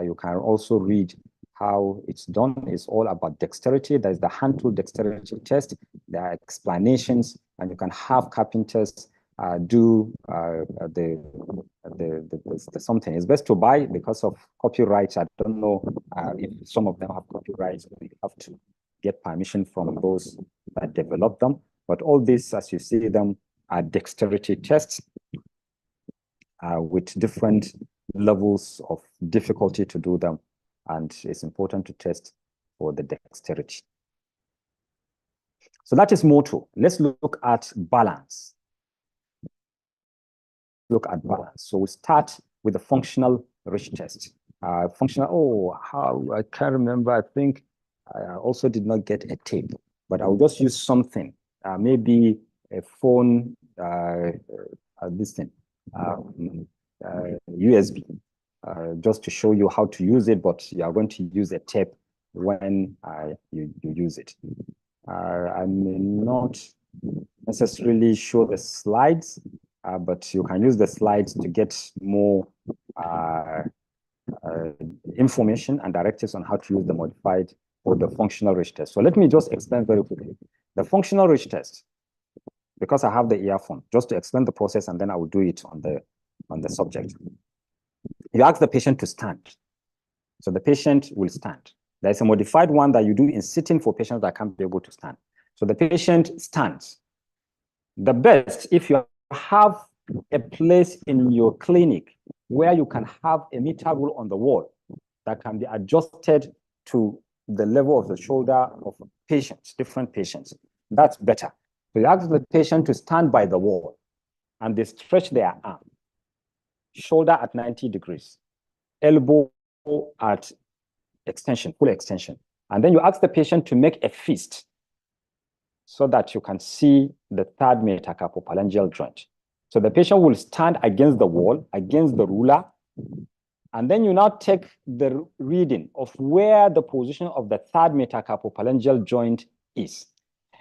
You can also read how it's done. It's all about dexterity. There's the hand tool dexterity test. There are explanations, and you can have carpenters do the something. It's best to buy because of copyright. I don't know if some of them have copyright. You have to get permission from those that develop them. But all this, as you see them, are dexterity tests with different levels of difficulty to do them. And it's important to test for the dexterity. So that is motor. Let's look at balance. Look at balance. So we start with the functional reach test. I can't remember. I think I also did not get a tape, but I'll just use something, maybe a phone, this thing, USB, just to show you how to use it, but you are going to use a tape when you use it. I may not necessarily show the slides, but you can use the slides to get more information and directives on how to use the modified or the functional reach test. So let me just explain very quickly. The functional reach test, because I have the earphone, just to explain the process, and then I will do it on the subject. You ask the patient to stand. So the patient will stand. There's a modified one that you do in sitting for patients that can't be able to stand. So the patient stands. The best, if you have a place in your clinic where you can have a meter rule on the wall that can be adjusted to the level of the shoulder of patients, different patients, that's better. So you ask the patient to stand by the wall and they stretch their arm, shoulder at 90 degrees, elbow at extension, full extension. And then you ask the patient to make a fist so that you can see the third metacarpophalangeal joint. So the patient will stand against the wall, against the ruler, and then you now take the reading of where the position of the third metacarpophalangeal joint is.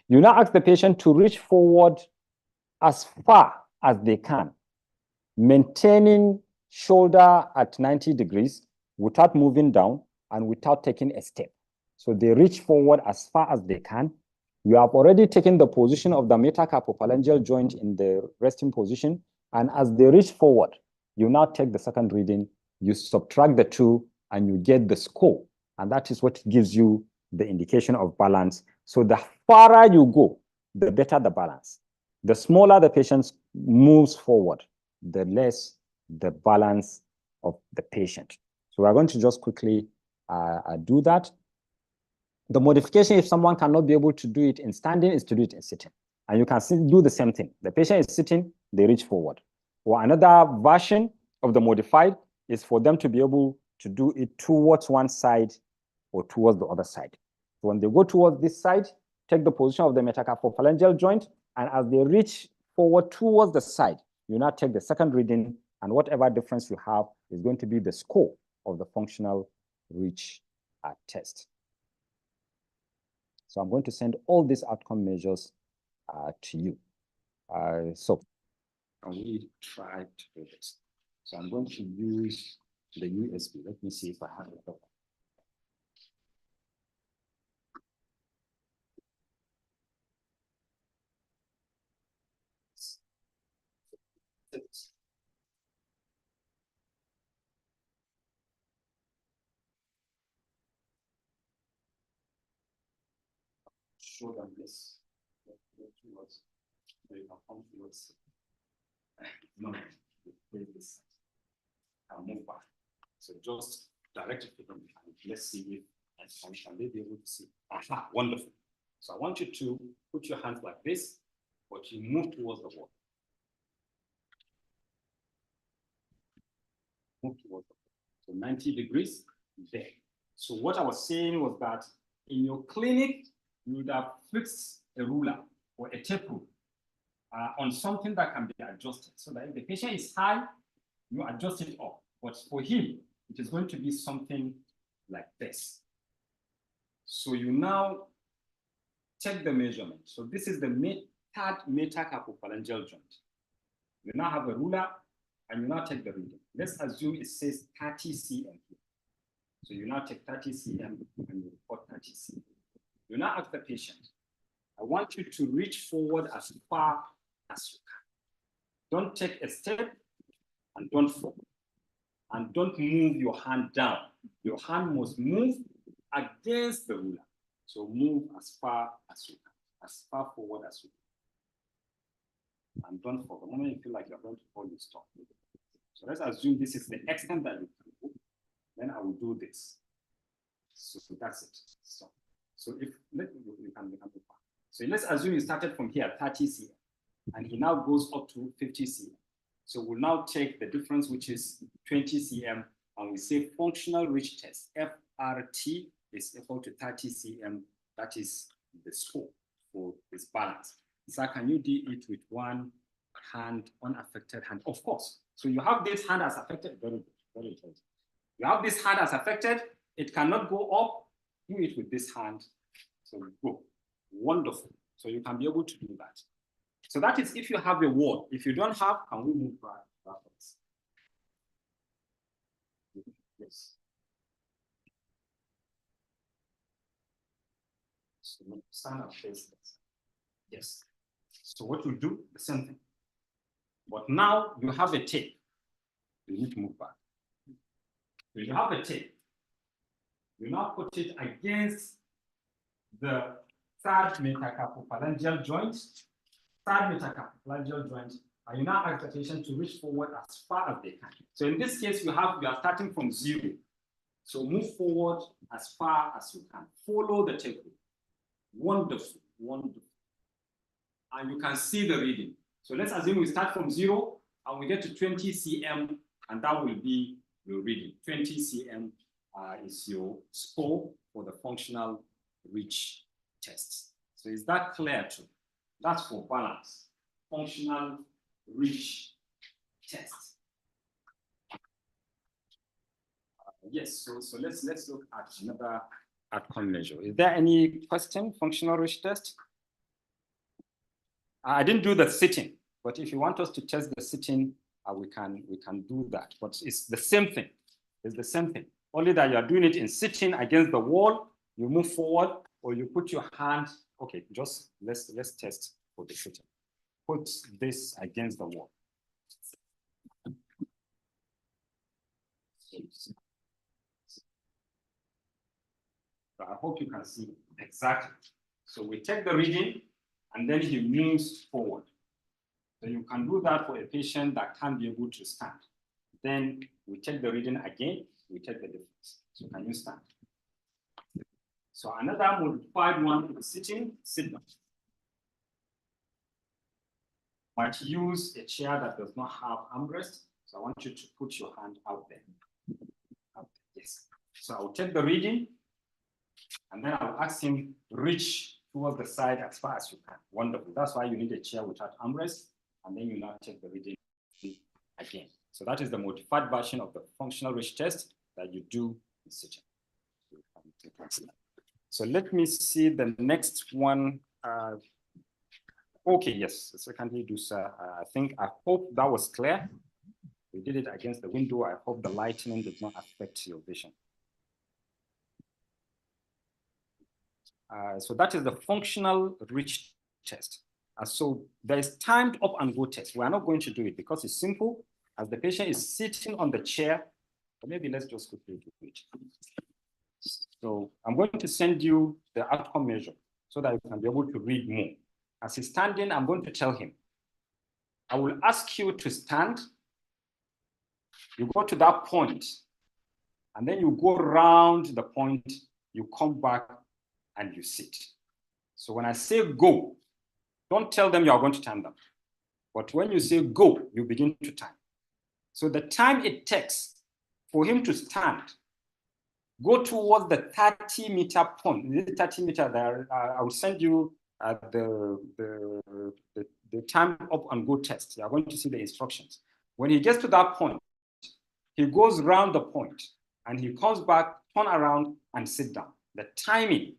You now ask the patient to reach forward as far as they can, maintaining shoulder at 90 degrees without moving down and without taking a step. So they reach forward as far as they can. You have already taken the position of the metacarpophalangeal joint in the resting position, and as they reach forward, you now take the second reading, you subtract the two, and you get the score. And that is what gives you the indication of balance. So the farther you go, the better the balance. The smaller the patient moves forward, the less the balance of the patient. So we're going to just quickly do that. The modification, if someone cannot be able to do it in standing, is to do it in sitting. And you can do the same thing. The patient is sitting, they reach forward. Or another version of the modified is for them to be able to do it towards one side or towards the other side. So when they go towards this side, take the position of the metacarpophalangeal joint, and as they reach forward towards the side, you now take the second reading, and whatever difference you have is going to be the score of the functional reach test. So I'm going to send all these outcome measures to you. So can we try to do this? So I'm going to use the USB. Let me see if I have it. Show them this. No, this. I'll move back. So just direct it to them. Let's see if and shall they be able to see. Aha, wonderful. So I want you to put your hands like this, but you move towards the wall. Move towards the wall. So 90 degrees there. So what I was saying was that in your clinic, you would have fixed a ruler or a tape rule on something that can be adjusted. So that if the patient is high, you adjust it up. But for him, it is going to be something like this. So you now take the measurement. So this is the third metacarpophalangeal joint. You now have a ruler and you now take the reading. Let's assume it says 30 cm here. So you now take 30 cm and you report 30 cm. You now ask the patient, I want you to reach forward as far as you can. Don't take a step and don't fall. And don't move your hand down. Your hand must move against the ruler. So move as far as you can, as far forward as you can. And don't fall. The moment you feel like you're going to fall, you stop. So let's assume this is the extent that you can go. Then I will do this. So that's it. So if you can move back. So let's assume you started from here, 30 cm, and he now goes up to 50 cm. So we'll now take the difference, which is 20 cm, and we say functional reach test, FRT is equal to 30 cm. That is the score for this balance. So can you do it with one hand, unaffected hand? Of course. So you have this hand as affected, very good, very good. You have this hand as affected, it cannot go up, do it with this hand. So go, wonderful. So you can be able to do that. So that is if you have a wall. If you don't have, can we move backwards? Yes. So stand up, face this. Yes. So what you do, the same thing. But now you have a tape. You need to move back. So you have a tape. You now put it against the third metacarpophalangeal joint. Third metacarpophalangeal joint, and you now ask the patient to reach forward as far as they can. So in this case, you are starting from 0. So move forward as far as you can. Follow the tape. Wonderful, wonderful. And you can see the reading. So let's assume we start from 0 and we get to 20 cm, and that will be your reading. 20 cm is your score for the functional reach test. So is that clear too? That's for balance, functional reach test. Yes, so let's look at another outcome measure. Is there any question, functional reach test? I didn't do the sitting, but if you want us to test the sitting, we can do that. But it's the same thing. It's the same thing. Only that you are doing it in sitting against the wall. You move forward, or you put your hand. Okay, just let's test for the sitting. Put this against the wall. So I hope you can see exactly. So we take the reading, and then he moves forward. So you can do that for a patient that can't be able to stand. Then we check the reading again, we check the difference. So can you stand? So another modified one is sitting, sit down. Might use a chair that does not have armrest. So I want you to put your hand out there. Yes. So I'll take the reading, and then I'll ask him reach towards the side as far as you can. Wonderful. That's why you need a chair without armrest, and then you now take the reading again. So that is the modified version of the functional reach test that you do in sitting. So let me see the next one. Okay, yes, secondly, do sir. I hope that was clear. We did it against the window. I hope the lightning did not affect your vision. So that is the functional reach test. So there is timed up and go test. We are not going to do it because it's simple. As the patient is sitting on the chair, or maybe let's just quickly do it. So I'm going to send you the outcome measure so that you can be able to read more. As he's standing, I'm going to tell him, I will ask you to stand. You go to that point, and then you go around the point, you come back, and you sit. So when I say go, don't tell them you are going to time them. But when you say go, you begin to time. So the time it takes for him to stand, go towards the 30-meter point. The 30 meter there, I will send you the time up and go test. You are going to see the instructions. When he gets to that point, he goes around the point and he comes back, turn around and sit down. The timing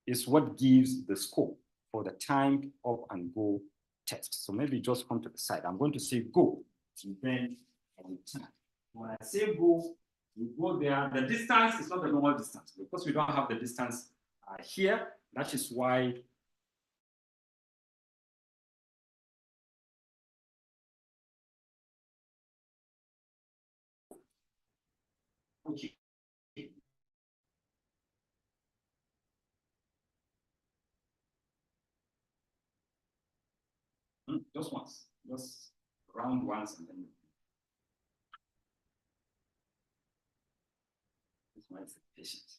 is what gives the score for the time up and go test. So maybe just come to the side. I'm going to say go, and then I will turn. When I say go, you go there. The distance is not the normal distance because we don't have the distance here. That is why okay. Just once, just round once, and then it's my expectations.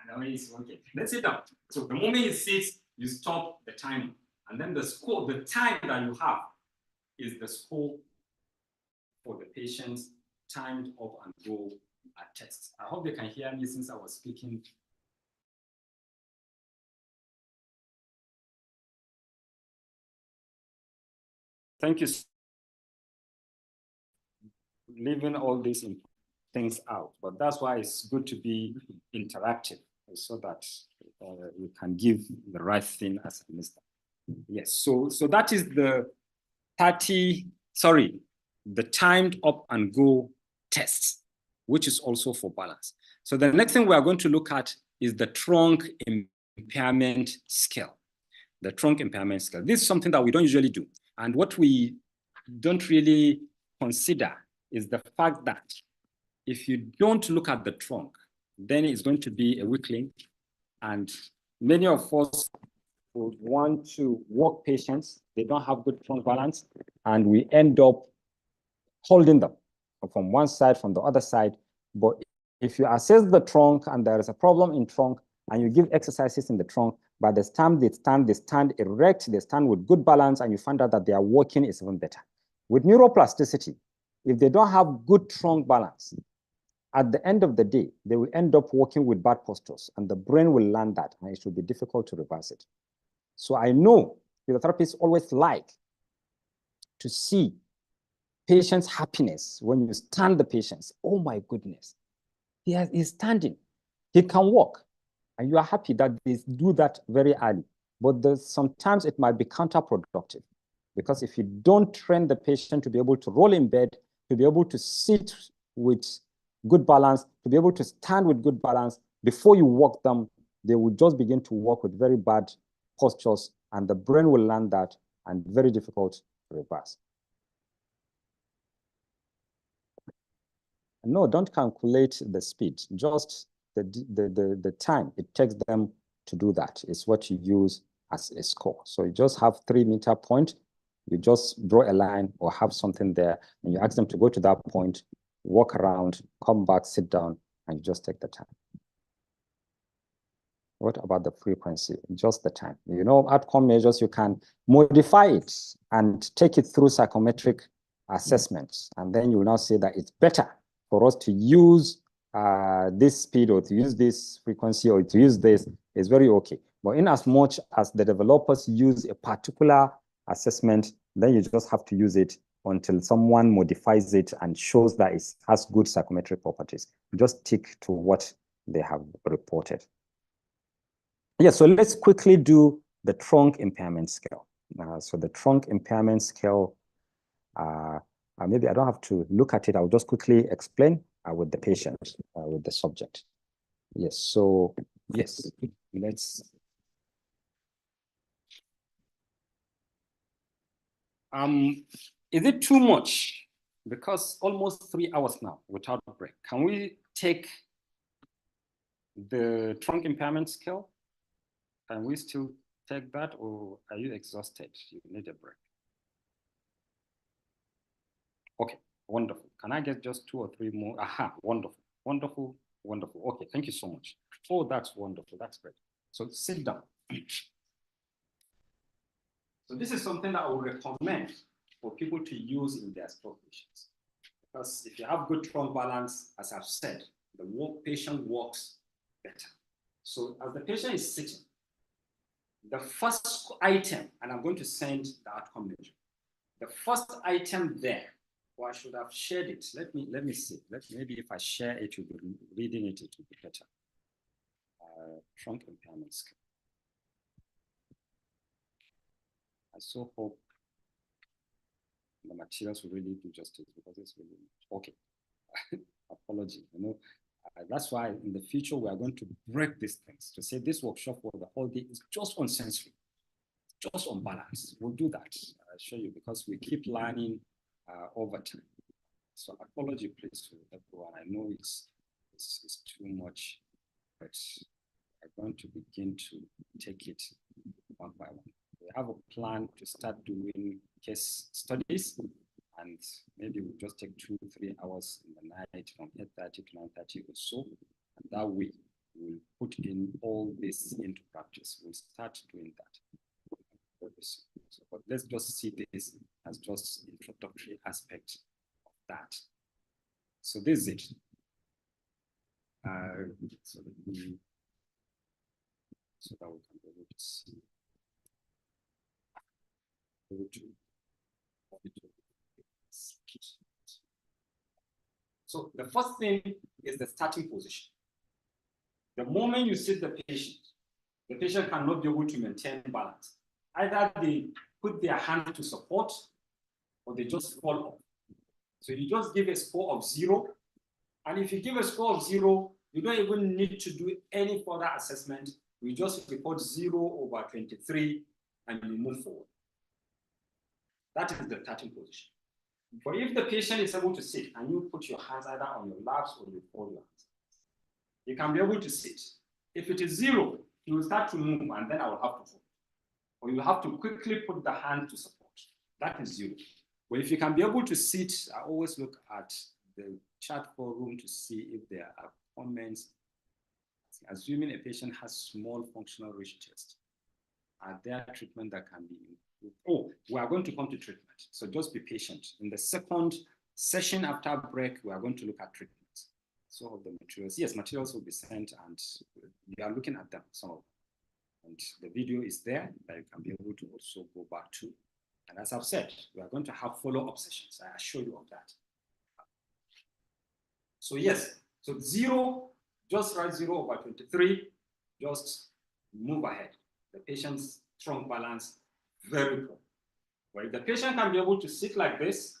Now he's okay. Let's sit down. So the moment he sits, you stop the timer, and then the score, the time that you have, is the score for the patient's timed up and go test. I hope they can hear me since I was speaking. Thank you. Leaving all these things out, but that's why it's good to be interactive so that you can give the right thing as a minister. Yes, so that is the the timed up and go test, which is also for balance. So the next thing we are going to look at is the trunk impairment scale. The trunk impairment scale. This is something that we don't usually do. And what we don't really consider is the fact that if you don't look at the trunk, then it's going to be a weak link. And many of us would want to walk patients. They don't have good trunk balance, and we end up holding them from one side, from the other side. But if you assess the trunk and there is a problem in trunk, and you give exercises in the trunk, by the time they stand erect, they stand with good balance, and you find out that their walking is even better. With neuroplasticity, if they don't have good trunk balance, at the end of the day, they will end up walking with bad postures, and the brain will learn that, and it will be difficult to reverse it. So I know physiotherapists always like to see patients' happiness when you stand the patients. Oh my goodness, he's standing, he can walk. And you are happy that they do that very early. But sometimes it might be counterproductive, because if you don't train the patient to be able to roll in bed, to be able to sit with good balance, to be able to stand with good balance, before you walk them, they will just begin to walk with very bad postures, and the brain will learn that, and very difficult to reverse. No, don't calculate the speed, just the time it takes them to do that is what you use as a score. So you just have 3-meter point, You just draw a line or have something there, and you ask them to go to that point, walk around, come back, sit down, and you just take the time. What about the frequency? Just the time. You know, outcome measures, you can modify it and take it through psychometric assessments. And then you will now say that it's better for us to use this speed or to use this frequency or to use this. Is very okay. But in as much as the developers use a particular assessment, then you just have to use it until someone modifies it and shows that it has good psychometric properties. Just stick to what they have reported. Yeah, so let's quickly do the trunk impairment scale. So the trunk impairment scale, maybe I don't have to look at it. I'll just quickly explain with the patient, with the subject. Yes, so yes, let's. Is it too much? Because almost 3 hours now without a break. Can we take the trunk impairment scale? Can we still take that, or are you exhausted? You need a break. Okay, wonderful. Can I get just 2 or 3 more? Aha, wonderful, wonderful, wonderful. Okay, thank you so much. Oh, that's wonderful. That's great. So sit down. So this is something that I would recommend for people to use in their stroke patients. Because if you have good trunk balance, as I've said, the patient walks better. So as the patient is sitting, the first item, and I'm going to send the outcome measure. The first item there, or I should have shared it. Let me see. Maybe if I share it, you'll be reading it, it will be better. Trunk impairment scale. I so hope the materials will really do justice, because it's really okay. Apology, you know. That's why in the future we are going to break these things to say this workshop for the whole day is just on sensory, just on balance. We'll do that. I'll show you, because we keep learning over time. So apology, please, to everyone. I know it's too much, but I'm going to begin to take it one by one. We have a plan to start doing case studies, and maybe we'll just take 2 or 3 hours in the night from 8:30 to 9:30 or so. And that way, we'll put in all this into practice. We'll start doing that. So, but let's just see this as just introductory aspect of that. So this is it. So that we can be able to see. So the first thing is the starting position. The moment you sit the patient cannot be able to maintain balance. Either they put their hand to support, or they just fall off. So you just give a score of 0. And if you give a score of 0, you don't even need to do any further assessment. You just report 0/23 and you move forward. That is the starting position. But if the patient is able to sit and you put your hands either on your laps or you fold your hands, you can be able to sit. If it is 0, you will start to move, and then I will have to hold. Or you have to quickly put the hand to support. That is 0. But if you can be able to sit, I always look at the chat forum to see if there are comments. Assuming a patient has small functional rich chest, are there treatment that can be improved? Oh, we are going to come to treatment. So just be patient. In the second session after break, we are going to look at treatment. So of the materials. Yes, materials will be sent, and we are looking at them, some of them. And the video is there that you can be able to also go back to. And as I've said, we are going to have follow-up sessions. I assure you of that. So yes, so 0, just write 0/23, just move ahead. The patient's trunk balance, very poor. But if the patient can be able to sit like this,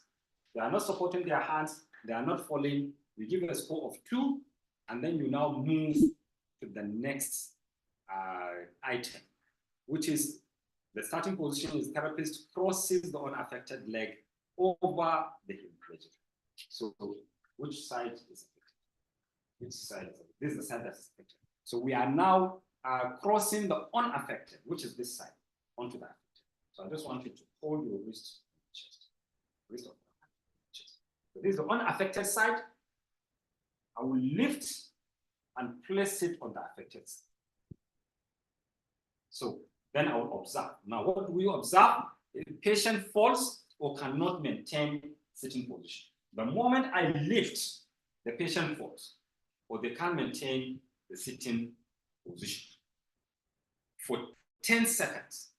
they are not supporting their hands, they are not falling, you give a score of 2, and then you now move to the next item, which is the starting position is therapist crosses the unaffected leg over the hip region. So which side is affected? Which side is affected? This is the side that's affected. So we are now crossing the unaffected, which is this side, onto that. So I just want you to hold your wrist, chest, wrist of chest. So this is the unaffected side. I will lift and place it on the affected side. So then I will observe. Now, what do we observe? If the patient falls or cannot maintain sitting position. The moment I lift, the patient falls, or they can't maintain the sitting position for 10 seconds.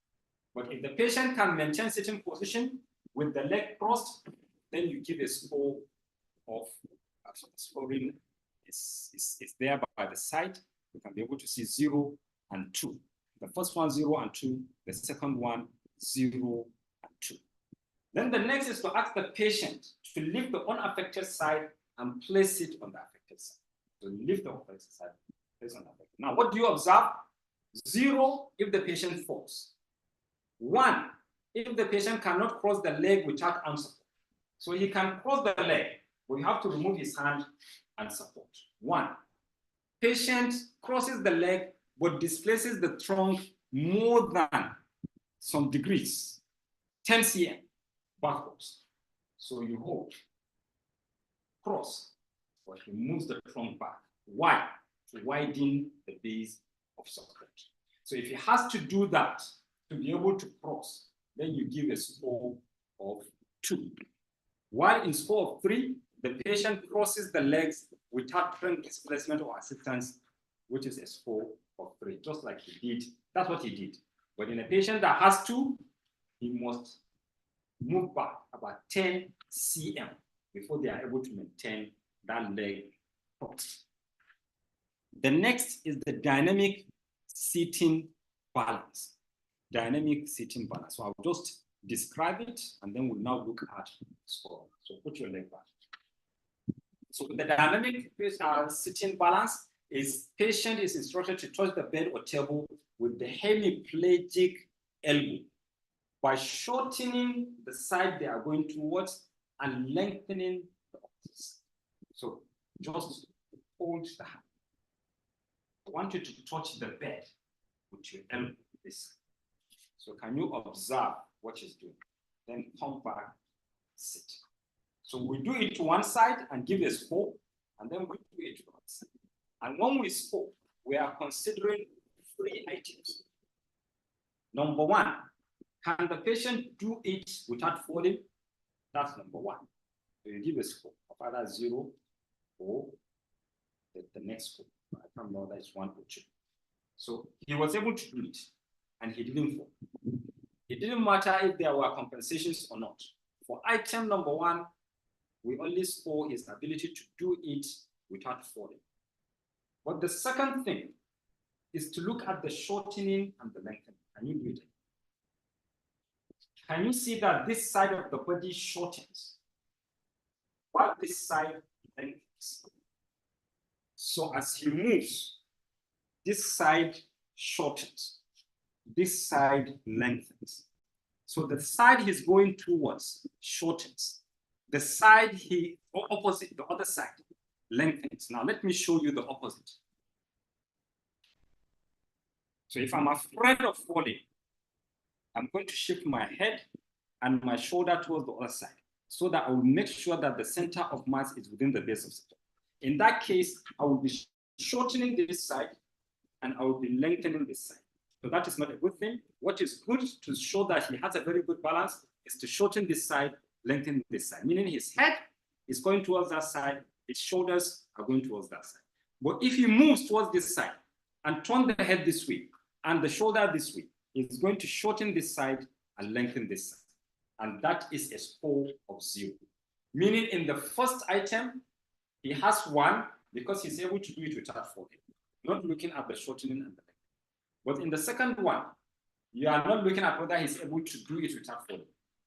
But if the patient can maintain sitting position with the leg crossed, then you give a score of scoring is there by the side. You can be able to see 0 and 2. The first one, 0 and 2. The second one, 0 and 2. Then the next is to ask the patient to lift the unaffected side and place it on the affected side. So you lift the affected side, place on the affected. Now, what do you observe? 0 if the patient falls. 1 if the patient cannot cross the leg without arm support. So he can cross the leg, but you have to remove his hand and support. 1. Patient crosses the leg, but displaces the trunk more than some degrees, 10 cm backwards. So you hold, cross, but he moves the trunk back. Why? To widen the base of support. So if he has to do that to be able to cross, then you give a score of 2. While in score of 3, the patient crosses the legs without trunk displacement or assistance, which is a score of 3, just like he did. That's what he did. But in a patient that has to, he must move back about 10 cm before they are able to maintain that leg crossed. The next is the dynamic sitting balance. Dynamic sitting balance. So I'll just describe it, and then we'll now look at score. So put your leg back. So the dynamic sitting balance is patient is instructed to touch the bed or table with the hemiplegic elbow by shortening the side they are going towards and lengthening the opposite. So just hold the hand. I want you to touch the bed with your elbow this. So can you observe what he's doing? Then come back, sit. So we do it to one side and give a score, and then we do it to one side. And when we score, we are considering 3 items. Number 1, can the patient do it without falling? That's number 1. So you give a score of either 0 or the next score. I can't remember whether it's 1 or 2. So he was able to do it, and he didn't fall. It didn't matter if there were compensations or not. For item number 1, we only score his ability to do it without falling. But the second thing is to look at the shortening and the lengthening. Can you do it? Can you see that this side of the body shortens while this side lengthens? So as he moves, this side shortens, this side lengthens. So the side he's going towards shortens. The side opposite, the other side, lengthens. Now let me show you the opposite. So if I'm afraid of falling, I'm going to shift my head and my shoulder towards the other side so that I will make sure that the center of mass is within the base of support. In that case, I will be shortening this side and I will be lengthening this side. So that is not a good thing. What is good to show that he has a very good balance is to shorten this side, lengthen this side, meaning his head is going towards that side, his shoulders are going towards that side. But if he moves towards this side and turn the head this way and the shoulder this way, he's going to shorten this side and lengthen this side. And that is a score of 0. Meaning in the first item, he has 1 because he's able to do it without falling, not looking at the shortening and the lengthening. But in the second one, you are not looking at whether he's able to do it without falling.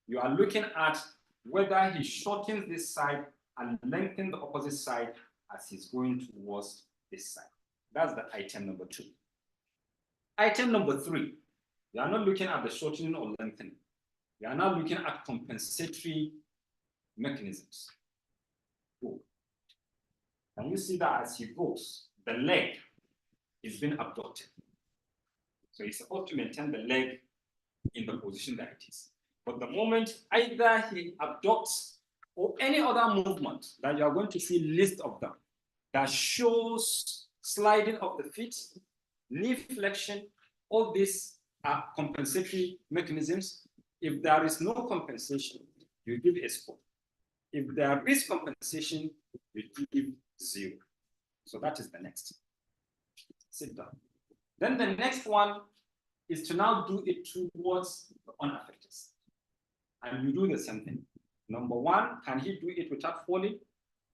You are looking at whether he shortens this side and lengthens the opposite side as he's going towards this side. That's the item number 2. Item number 3, you are not looking at the shortening or lengthening. You are now looking at compensatory mechanisms. Cool. Can you see that as he goes, the leg is being abducted? So he's supposed to maintain the leg in the position that it is. But the moment either he abducts or any other movement that you are going to see list of them that shows sliding of the feet, knee flexion, all these are compensatory mechanisms. If there is no compensation, you give a score. If there is compensation, you give 0. So that is the next. Sit down. Then the next one is to now do it towards the unaffected side. And you do the same thing. Number 1, can he do it without falling?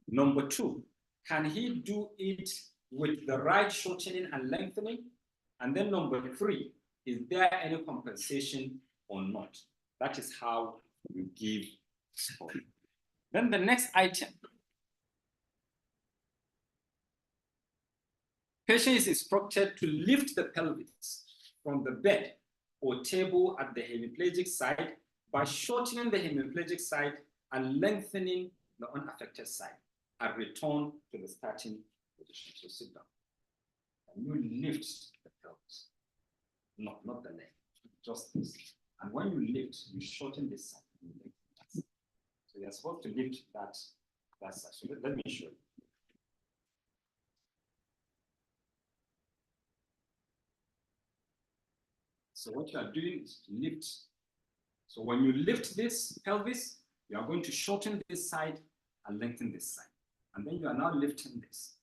Number 2, can he do it with the right shortening and lengthening? And then number 3, is there any compensation or not? That is how you give score. Then the next item. Patient is instructed to lift the pelvis from the bed or table at the hemiplegic side by shortening the hemiplegic side and lengthening the unaffected side and return to the starting position. So sit down. And you lift the pelvis. No, not the leg, just this. And when you lift, you shorten this side. And you lengthen that side. So you're supposed to lift that side. So let me show you. So what you are doing is to lift. So when you lift this pelvis, you are going to shorten this side and lengthen this side. And then you are now lifting this.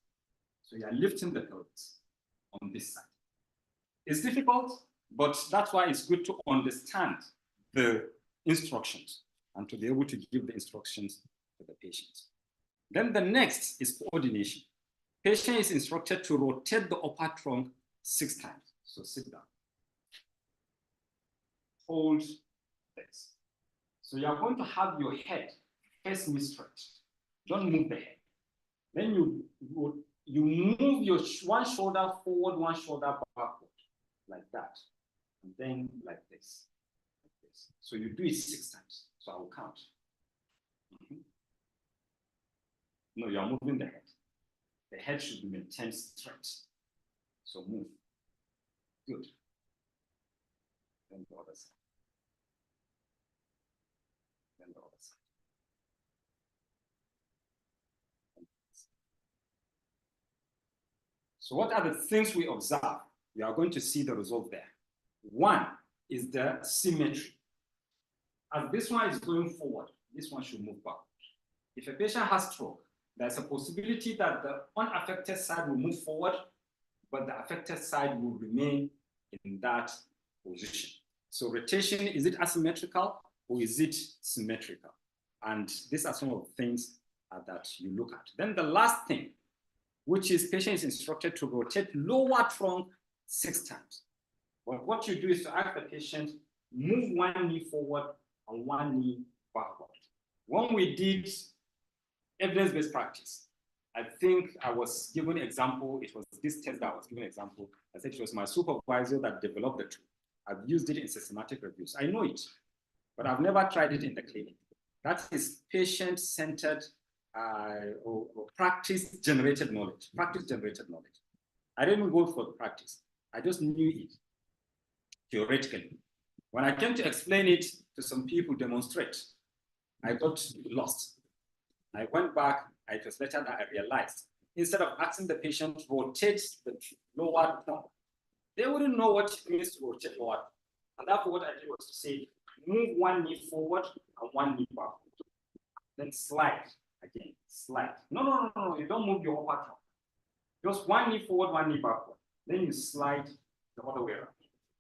So you are lifting the pelvis on this side. It's difficult, but that's why it's good to understand the instructions and to be able to give the instructions to the patient. Then the next is coordination. Patient is instructed to rotate the upper trunk 6 times. So sit down. Hold this. So you are going to have your head face me straight. Don't move the head. Then you move your one shoulder forward, one shoulder backward, like that. And then like this. Like this. So you do it 6 times. So I will count. No, you are moving the head. The head should be maintained straight. So move. Good. Then the other side. Then the other side. So what are the things we observe? We are going to see the result there. One is the symmetry. As this one is going forward, this one should move backward. If a patient has stroke, there's a possibility that the unaffected side will move forward, but the affected side will remain in that position. So rotation, is it asymmetrical or is it symmetrical? And these are some of the things that you look at. Then the last thing, which is patient is instructed to rotate lower trunk 6 times. But what you do is to ask the patient, move one knee forward and one knee backward. When we did evidence-based practice, I think I was given an example. It was this test that I was given an example. I said it was my supervisor that developed the tool. I've used it in systematic reviews. I know it, but I've never tried it in the clinic. That is patient-centered or practice-generated knowledge. Practice-generated knowledge. I didn't go for the practice. I just knew it theoretically. When I came to explain it to some people, demonstrate, I got lost. I went back. It was later that I realized, instead of asking the patient to rotate the lower trunk, they wouldn't know what it means to rotate lower. And therefore, what I did was to say, move one knee forward and one knee backward. Then slide again, slide. No, you don't move your upper trunk. Just one knee forward, one knee backward. Then you slide the other way around.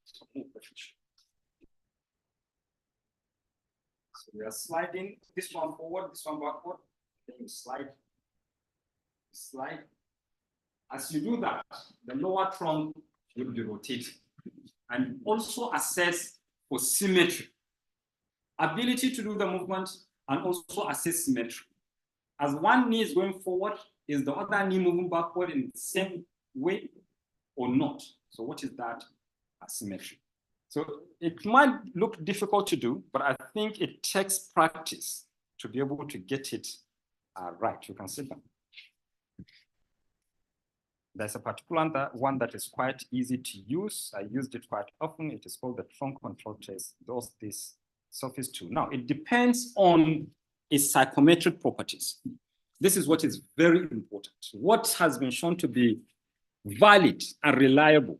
So move the feet. So we are sliding this one forward, this one backward. Then you slide. Slide. As you do that, the lower trunk will be rotated. And also assess for symmetry. Ability to do the movement and also assess symmetry. As one knee is going forward, is the other knee moving backward in the same way or not? So what is that asymmetry? So it might look difficult to do, but I think it takes practice to be able to get it right. You can sit down. There's a particular one that is quite easy to use. I used it quite often. It is called the trunk control test. It does this surface too. Now, it depends on its psychometric properties. This is what is very important. What has been shown to be valid and reliable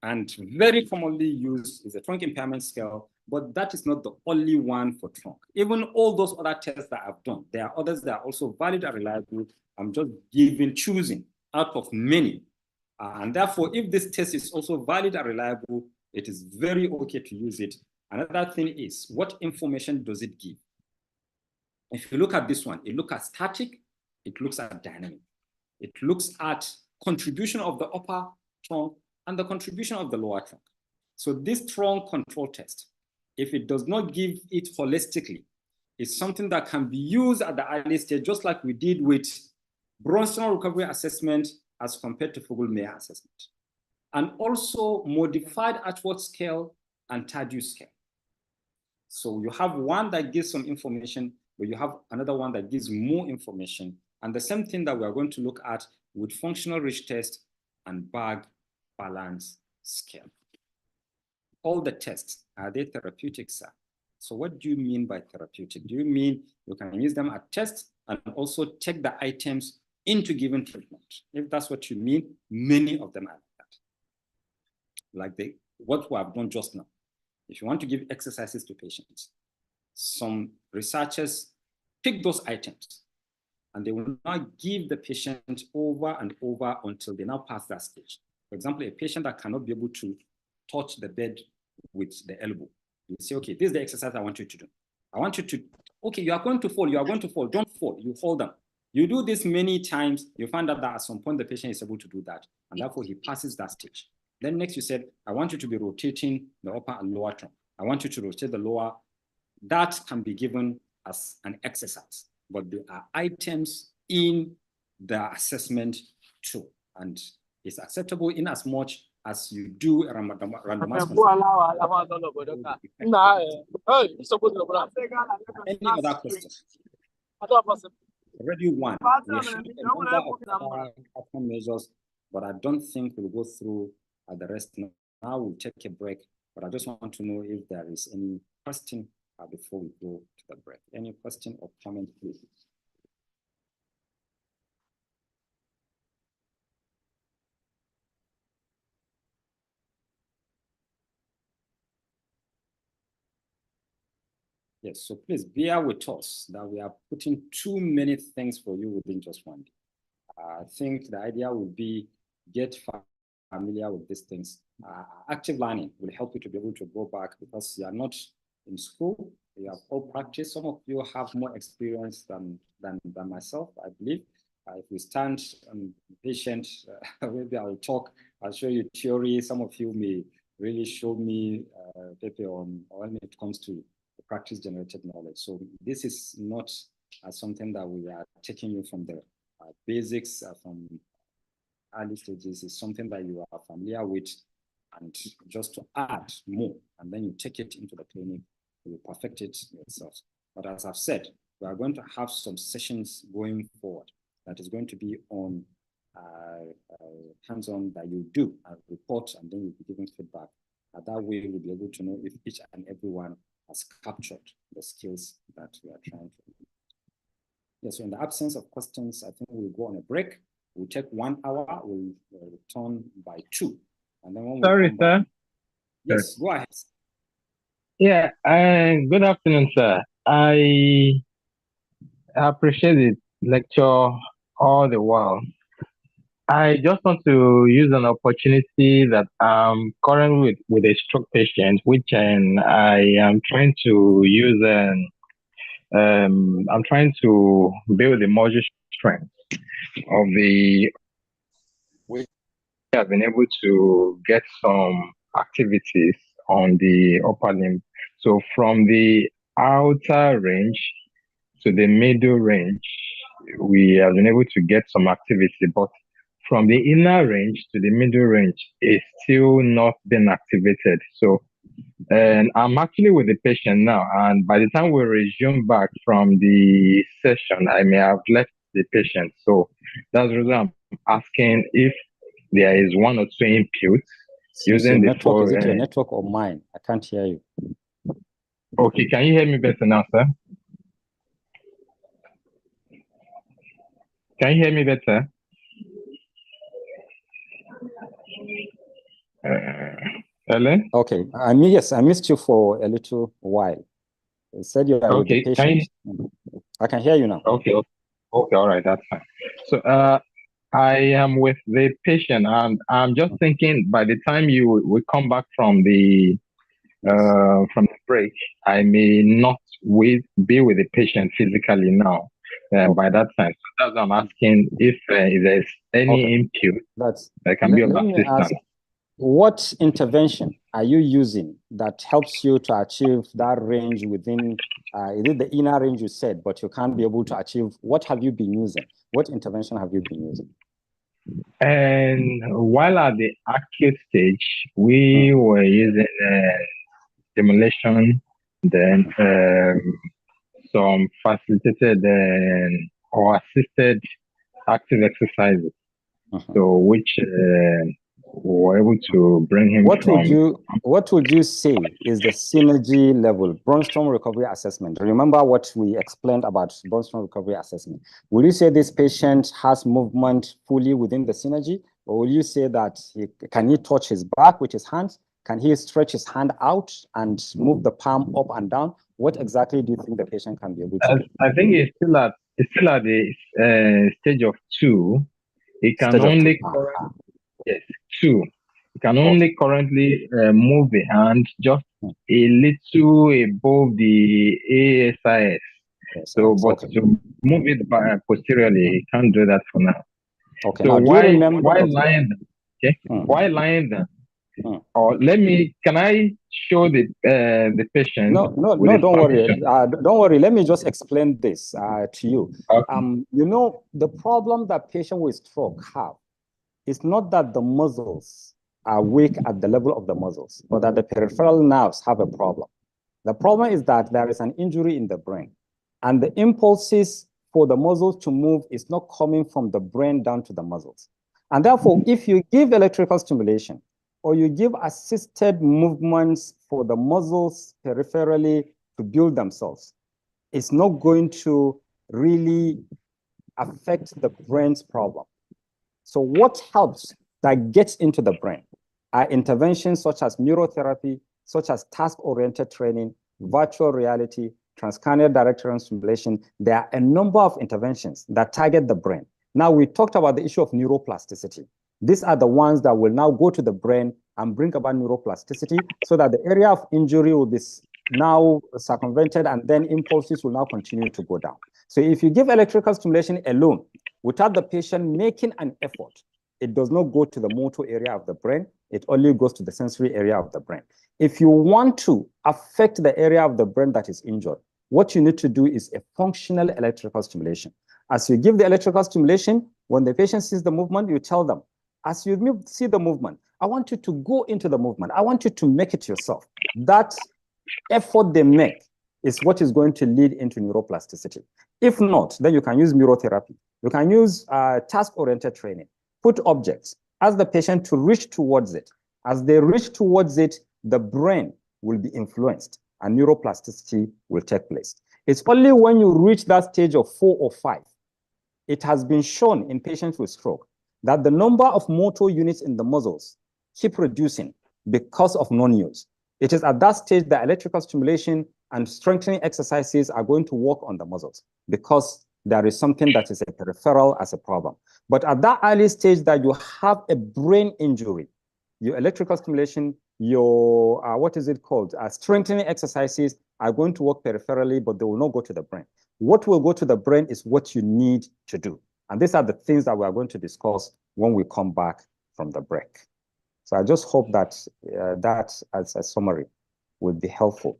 and very commonly used is a trunk impairment scale, but that is not the only one for trunk. Even all those other tests that I've done, there are others that are also valid and reliable. I'm just choosing out of many. And therefore, if this test is also valid and reliable, it is very okay to use it. Another thing is, what information does it give? If you look at this one, it looks at static, it looks at dynamic. It looks at contribution of the upper trunk and the contribution of the lower trunk. So this trunk control test, if it does not give it holistically, it's something that can be used at the early stage, just like we did with Brunnstrom recovery assessment as compared to Fugl-Meyer assessment. And also modified Ashworth scale and Tardieu scale. So you have one that gives some information, but you have another one that gives more information. And the same thing that we are going to look at with functional reach test and bag balance scale. All the tests, are they therapeutic, sir? So what do you mean by therapeutic? Do you mean you can use them as tests and also take the items into given treatment? If that's what you mean, many of them are like that. Like what we have done just now. If you want to give exercises to patients, some researchers pick those items and they will not give the patient over and over until they now pass that stage. For example, a patient that cannot be able to touch the bed with the elbow. You say, okay, this is the exercise I want you to do. I want you to, okay, you are going to fall, don't fall, you hold them. You do this many times, you find out that at some point the patient is able to do that, and therefore he passes that stage. Then next you said, I want you to be rotating the upper and lower trunk. I want you to rotate the lower. That can be given as an exercise, but there are items in the assessment too, and it's acceptable in as much as you do a randomized Any other questions? Already one. We have a number of other measures, but I don't think we'll go through the rest now. Now we'll take a break, but I just want to know if there is any question before we go to the break. Any question or comment, please? Yes, so please bear with us that we are putting too many things for you within just one day. I think the idea would be get familiar with these things. Active learning will help you to be able to go back because you are not in school, you have all practice. Some of you have more experience than myself, I believe. If we stand patient, maybe I'll talk, I'll show you theory. Some of you may really show me paper on when it comes to practice generated knowledge. So this is not something that we are taking you from the basics from early stages. Is something that you are familiar with, and just to add more, and then you take it into the clinic, you perfect it yourself. But as I've said, we are going to have some sessions going forward that is going to be on hands-on that you do a report, and then you'll be giving feedback. That way, we'll be able to know if each and everyone has captured the skills that we are trying to do. Yes, so in the absence of questions, I think we'll go on a break. We'll take 1 hour, we'll return by 2. And then when Sorry, we sir. Yes, go ahead. Yeah, good afternoon, sir. I appreciate the lecture all the while. I just want to use an opportunity that I'm currently with a stroke patient, which I am trying to use I'm trying to build the muscle strength of the, which I have been able to get some activities on the upper limb. So from the outer range to the middle range, we have been able to get some activity, but from the inner range to the middle range is still not been activated. So, and I'm actually with the patient now, and by the time we resume back from the session, I may have left the patient. So that's the reason I'm asking if there is one or two inputs using the network. Is it your network or mine? I can't hear you. Okay, can you hear me better now, sir? Can you hear me better? Ellen? Okay, yes, I missed you for a little while. You said you are with the patient. I can hear you now. Okay, all right, that's fine. So I am with the patient, and I'm just thinking by the time we come back from the break, I may not be with the patient physically now by that time. So that's why I'm asking if there's any input that can be of assistance. What intervention are you using that helps you to achieve that range within, is it the inner range you said, but you can't be able to achieve? What have you been using? What intervention have you been using? And while at the acute stage, we were using stimulation, then some facilitated or assisted active exercises. So which were able to bring him what would you say is the synergy level, Brunnstrom recovery assessment? Remember what we explained about Brunnstrom recovery assessment. Will you say this patient has movement fully within the synergy, or will you say that can he touch his back with his hands? Can he stretch his hand out and move the palm up and down? What exactly do you think the patient can be able to do? I think it's still at the stage of 2. It can only yes, 2. You can only currently move the hand just a little above the ASIS. So, but to move it back posteriorly, you can't do that for now. Okay. So now, while lying down, okay, while lying down, or can I show the patient? No, don't worry. Don't worry. Let me just explain this to you. Okay. You know, the problem that patients with stroke have is not that the muscles are weak at the level of the muscles, but that the peripheral nerves have a problem. The problem is that there is an injury in the brain, and the impulses for the muscles to move is not coming from the brain down to the muscles. And therefore, if you give electrical stimulation or you give assisted movements for the muscles peripherally to build themselves, it's not going to really affect the brain's problem. So what helps that gets into the brain are interventions such as neurotherapy, such as task-oriented training, virtual reality, transcranial direct current stimulation. There are a number of interventions that target the brain. Now, we talked about the issue of neuroplasticity. These are the ones that will now go to the brain and bring about neuroplasticity so that the area of injury will be now circumvented, and then impulses will now continue to go down. So if you give electrical stimulation alone, without the patient making an effort, it does not go to the motor area of the brain. It only goes to the sensory area of the brain. If you want to affect the area of the brain that is injured, what you need to do is a functional electrical stimulation. As you give the electrical stimulation, when the patient sees the movement, you tell them, as you see the movement, I want you to go into the movement. I want you to make it yourself. That effort they make is what is going to lead into neuroplasticity. If not, then you can use neurotherapy. You can use task-oriented training. Put objects, ask the patient to reach towards it. As they reach towards it, the brain will be influenced and neuroplasticity will take place. It's only when you reach that stage of 4 or 5, it has been shown in patients with stroke that the number of motor units in the muscles keep reducing because of non-use. It is at that stage that electrical stimulation and strengthening exercises are going to work on the muscles because there is something that is a peripheral as a problem. But at that early stage that you have a brain injury, your electrical stimulation, your, strengthening exercises are going to work peripherally, but they will not go to the brain. What will go to the brain is what you need to do. And these are the things that we are going to discuss when we come back from the break. So I just hope that that as a summary will be helpful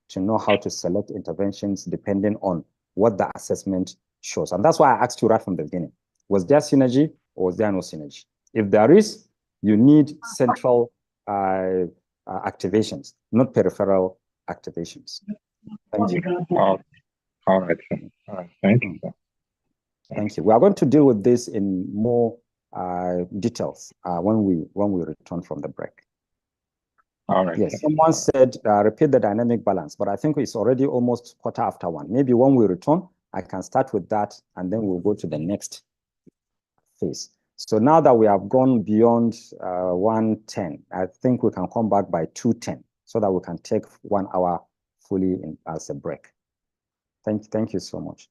to know how to select interventions depending on what the assessment shows. And that's why I asked you right from the beginning, was there synergy or was there no synergy? If there is, you need central activations, not peripheral activations. Thank you. All right. All right. Thank you. Thank you. We are going to deal with this in more details when we return from the break. All right. Yes, someone said repeat the dynamic balance, but I think it's already almost 1:15. Maybe when we return, I can start with that, and then we'll go to the next phase. So now that we have gone beyond 1:10, I think we can come back by 2:10 so that we can take 1 hour fully as a break. Thank you so much.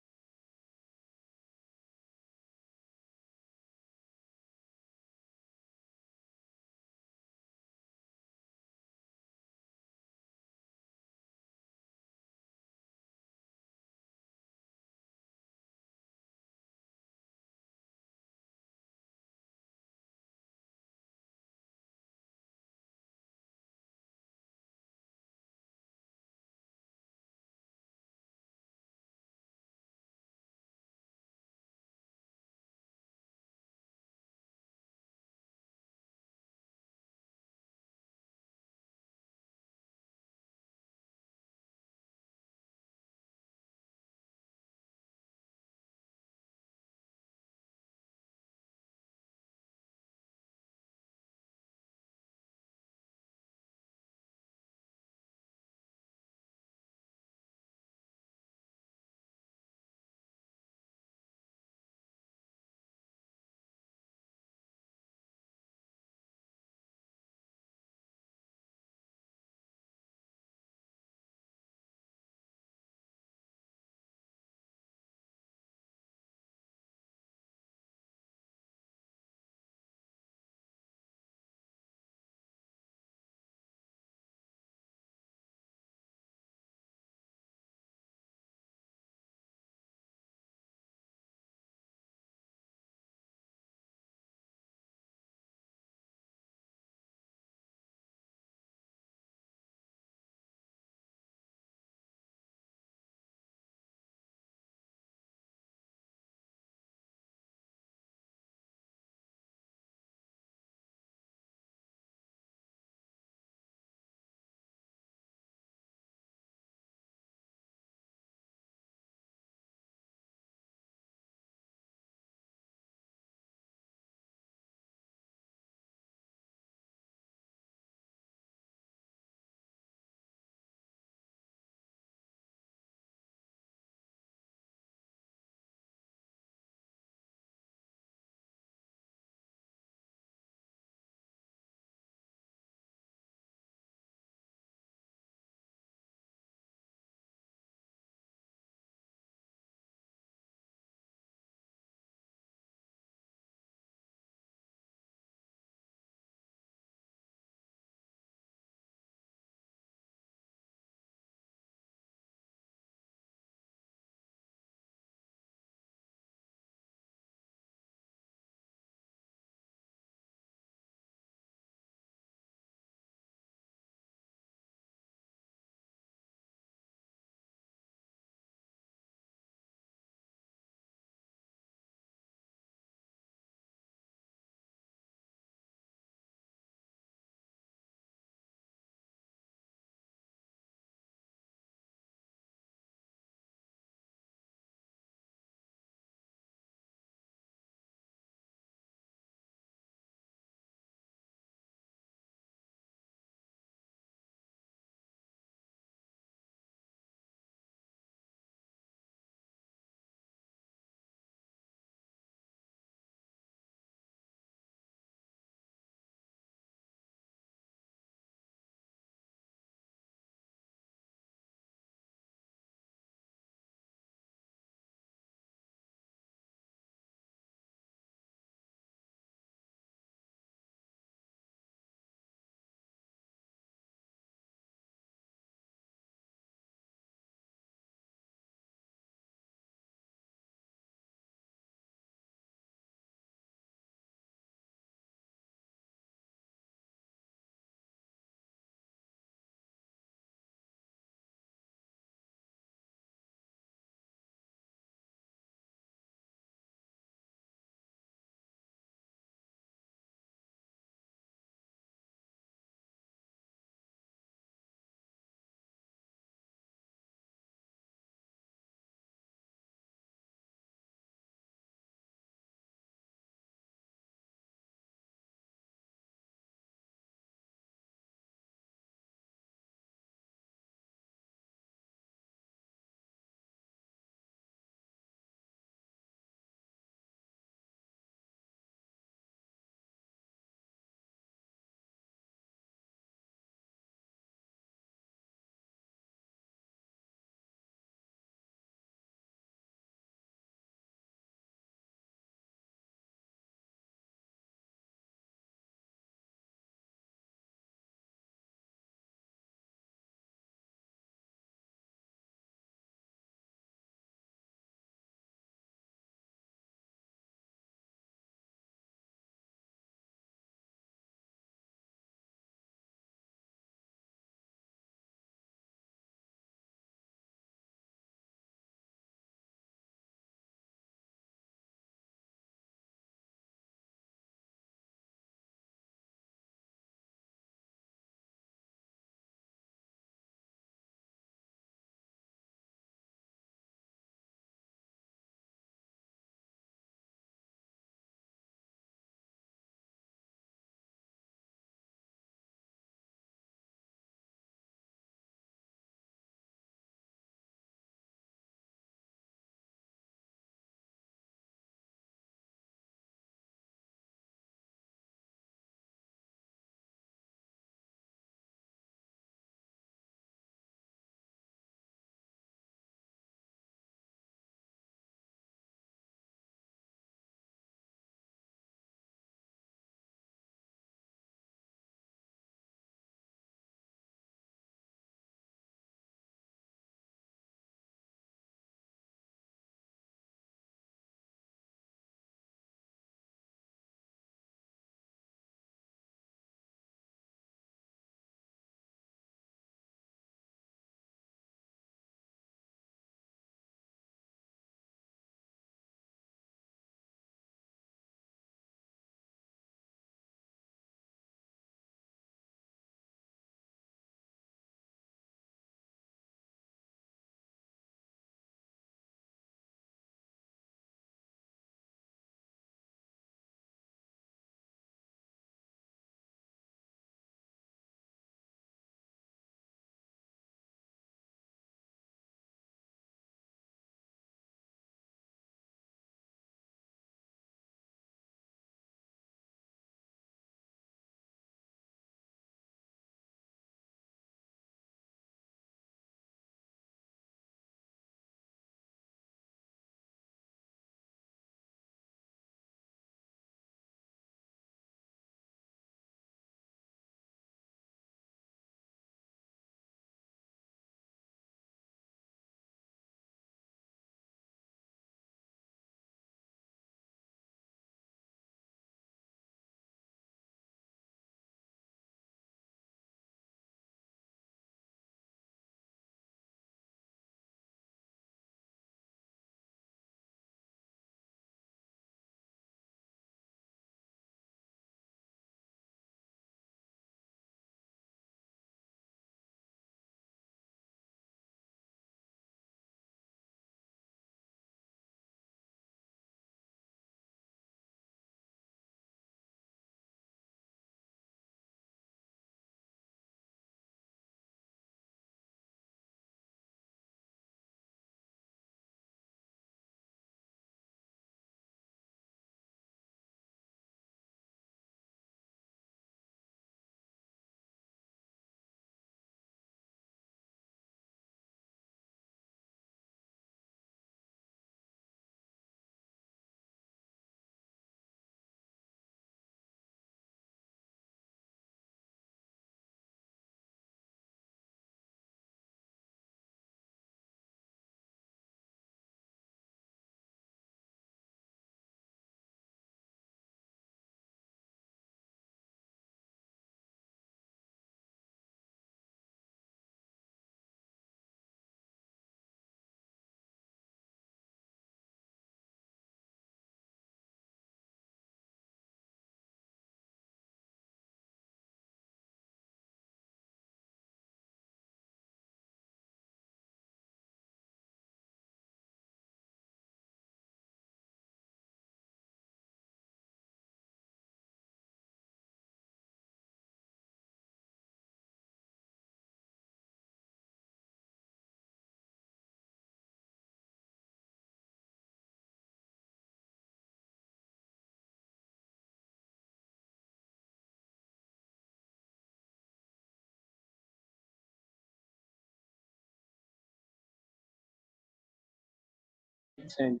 Thank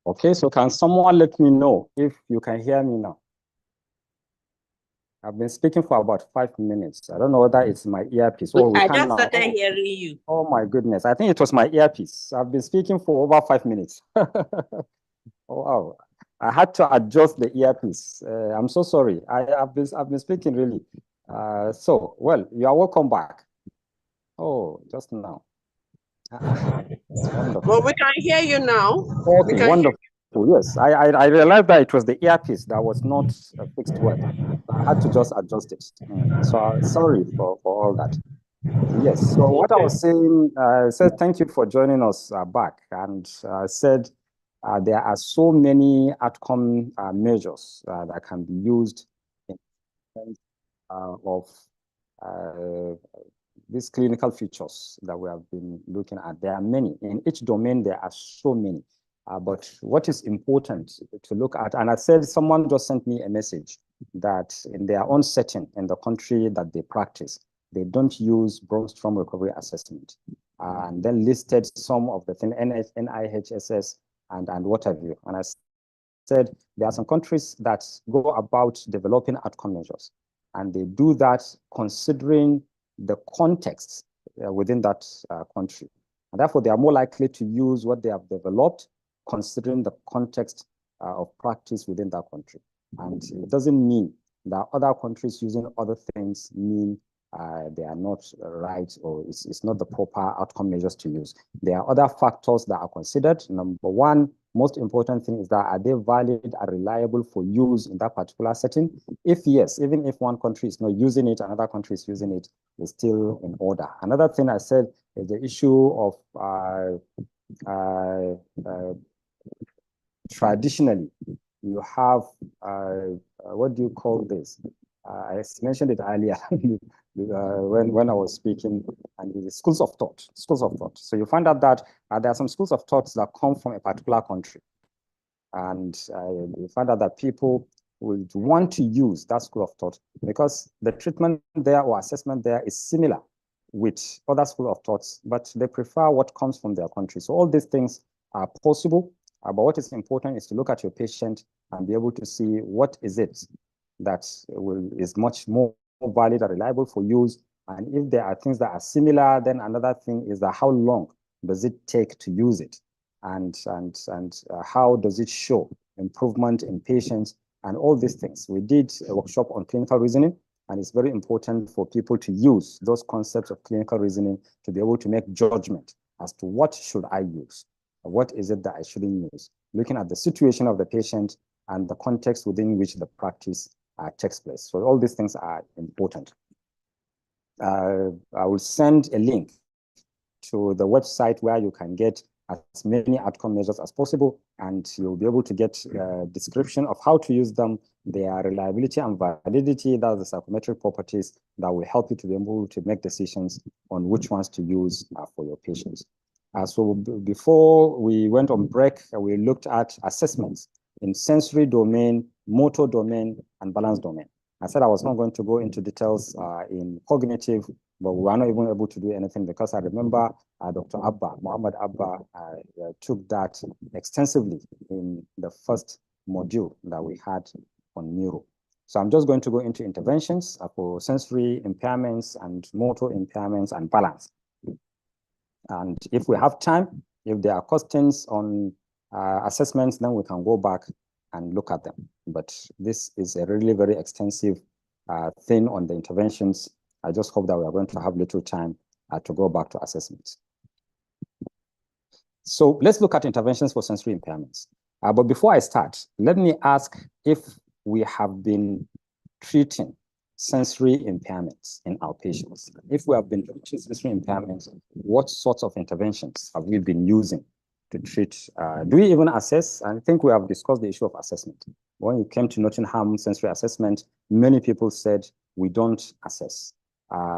Okay, so can someone let me know if you can hear me now? I've been speaking for about 5 minutes. I don't know whether it's my earpiece. Oh, we I can just now. started hearing you. Oh my goodness. I think it was my earpiece. I've been speaking for over 5 minutes. Oh, wow. I had to adjust the earpiece. I'm so sorry. I've been speaking really. Well, you are welcome back. Oh, just now. Wonderful. Well, we can hear you now. Okay, wonderful. Yes, I realized that it was the earpiece that was not fixed well. I had to just adjust it. So sorry for all that. Yes, so what I was saying, said thank you for joining us back, and said there are so many outcome measures that can be used in terms of these clinical features that we have been looking at. There are many. In each domain, there are so many. But what is important to look at, and I said someone just sent me a message that in their own setting, in the country that they practice, they don't use Brunnstrom recovery assessment. And then listed some of the things, NIHSS and what have you. And I said there are some countries that go about developing outcome measures, and they do that considering the context within that country. And therefore, they are more likely to use what they have developed considering the context of practice within that country. And it doesn't mean that other countries using other things mean they are not right, or it's not the proper outcome measures to use. There are other factors that are considered. Number one, most important thing is that are they valid and reliable for use in that particular setting? If yes, even if one country is not using it, another country is using it, is still in order. Another thing I said is the issue of traditionally, you have, what do you call this? I mentioned it earlier when I was speaking, and the schools of thought. So you find out that there are some schools of thoughts that come from a particular country. And you find out that people would want to use that school of thought because the treatment there or assessment there is similar with other school of thoughts, but they prefer what comes from their country. So all these things are possible, but what is important is to look at your patient and be able to see what is it that is much more valid and reliable for use. And if there are things that are similar, then another thing is that how long does it take to use it? And how does it show improvement in patients and all these things. We did a workshop on clinical reasoning, and it's very important for people to use those concepts of clinical reasoning to be able to make judgment as to what should I use, what is it that I shouldn't use, looking at the situation of the patient and the context within which the practice takes place. So all these things are important. I will send a link to the website where you can get as many outcome measures as possible, and you'll be able to get a description of how to use them, their reliability and validity, that's the psychometric properties that will help you to be able to make decisions on which ones to use for your patients. So before we went on break, we looked at assessments in sensory domain, motor domain, and balance domain. I said I was not going to go into details in cognitive, but we were not even able to do anything because I remember Dr. Muhammad Abba took that extensively in the first module that we had on neuro. So I'm just going to go into interventions for sensory impairments and motor impairments and balance. And if we have time, if there are questions on assessments, then we can go back and look at them. But this is a really very extensive thing on the interventions. I just hope that we are going to have little time to go back to assessments. So let's look at interventions for sensory impairments. But before I start, let me ask if we have been treating sensory impairments in our patients. If we have been treating sensory impairments, what sorts of interventions have we been using to treat? Do we even assess? I think we have discussed the issue of assessment. When it came to Nottingham sensory assessment, many people said we don't assess.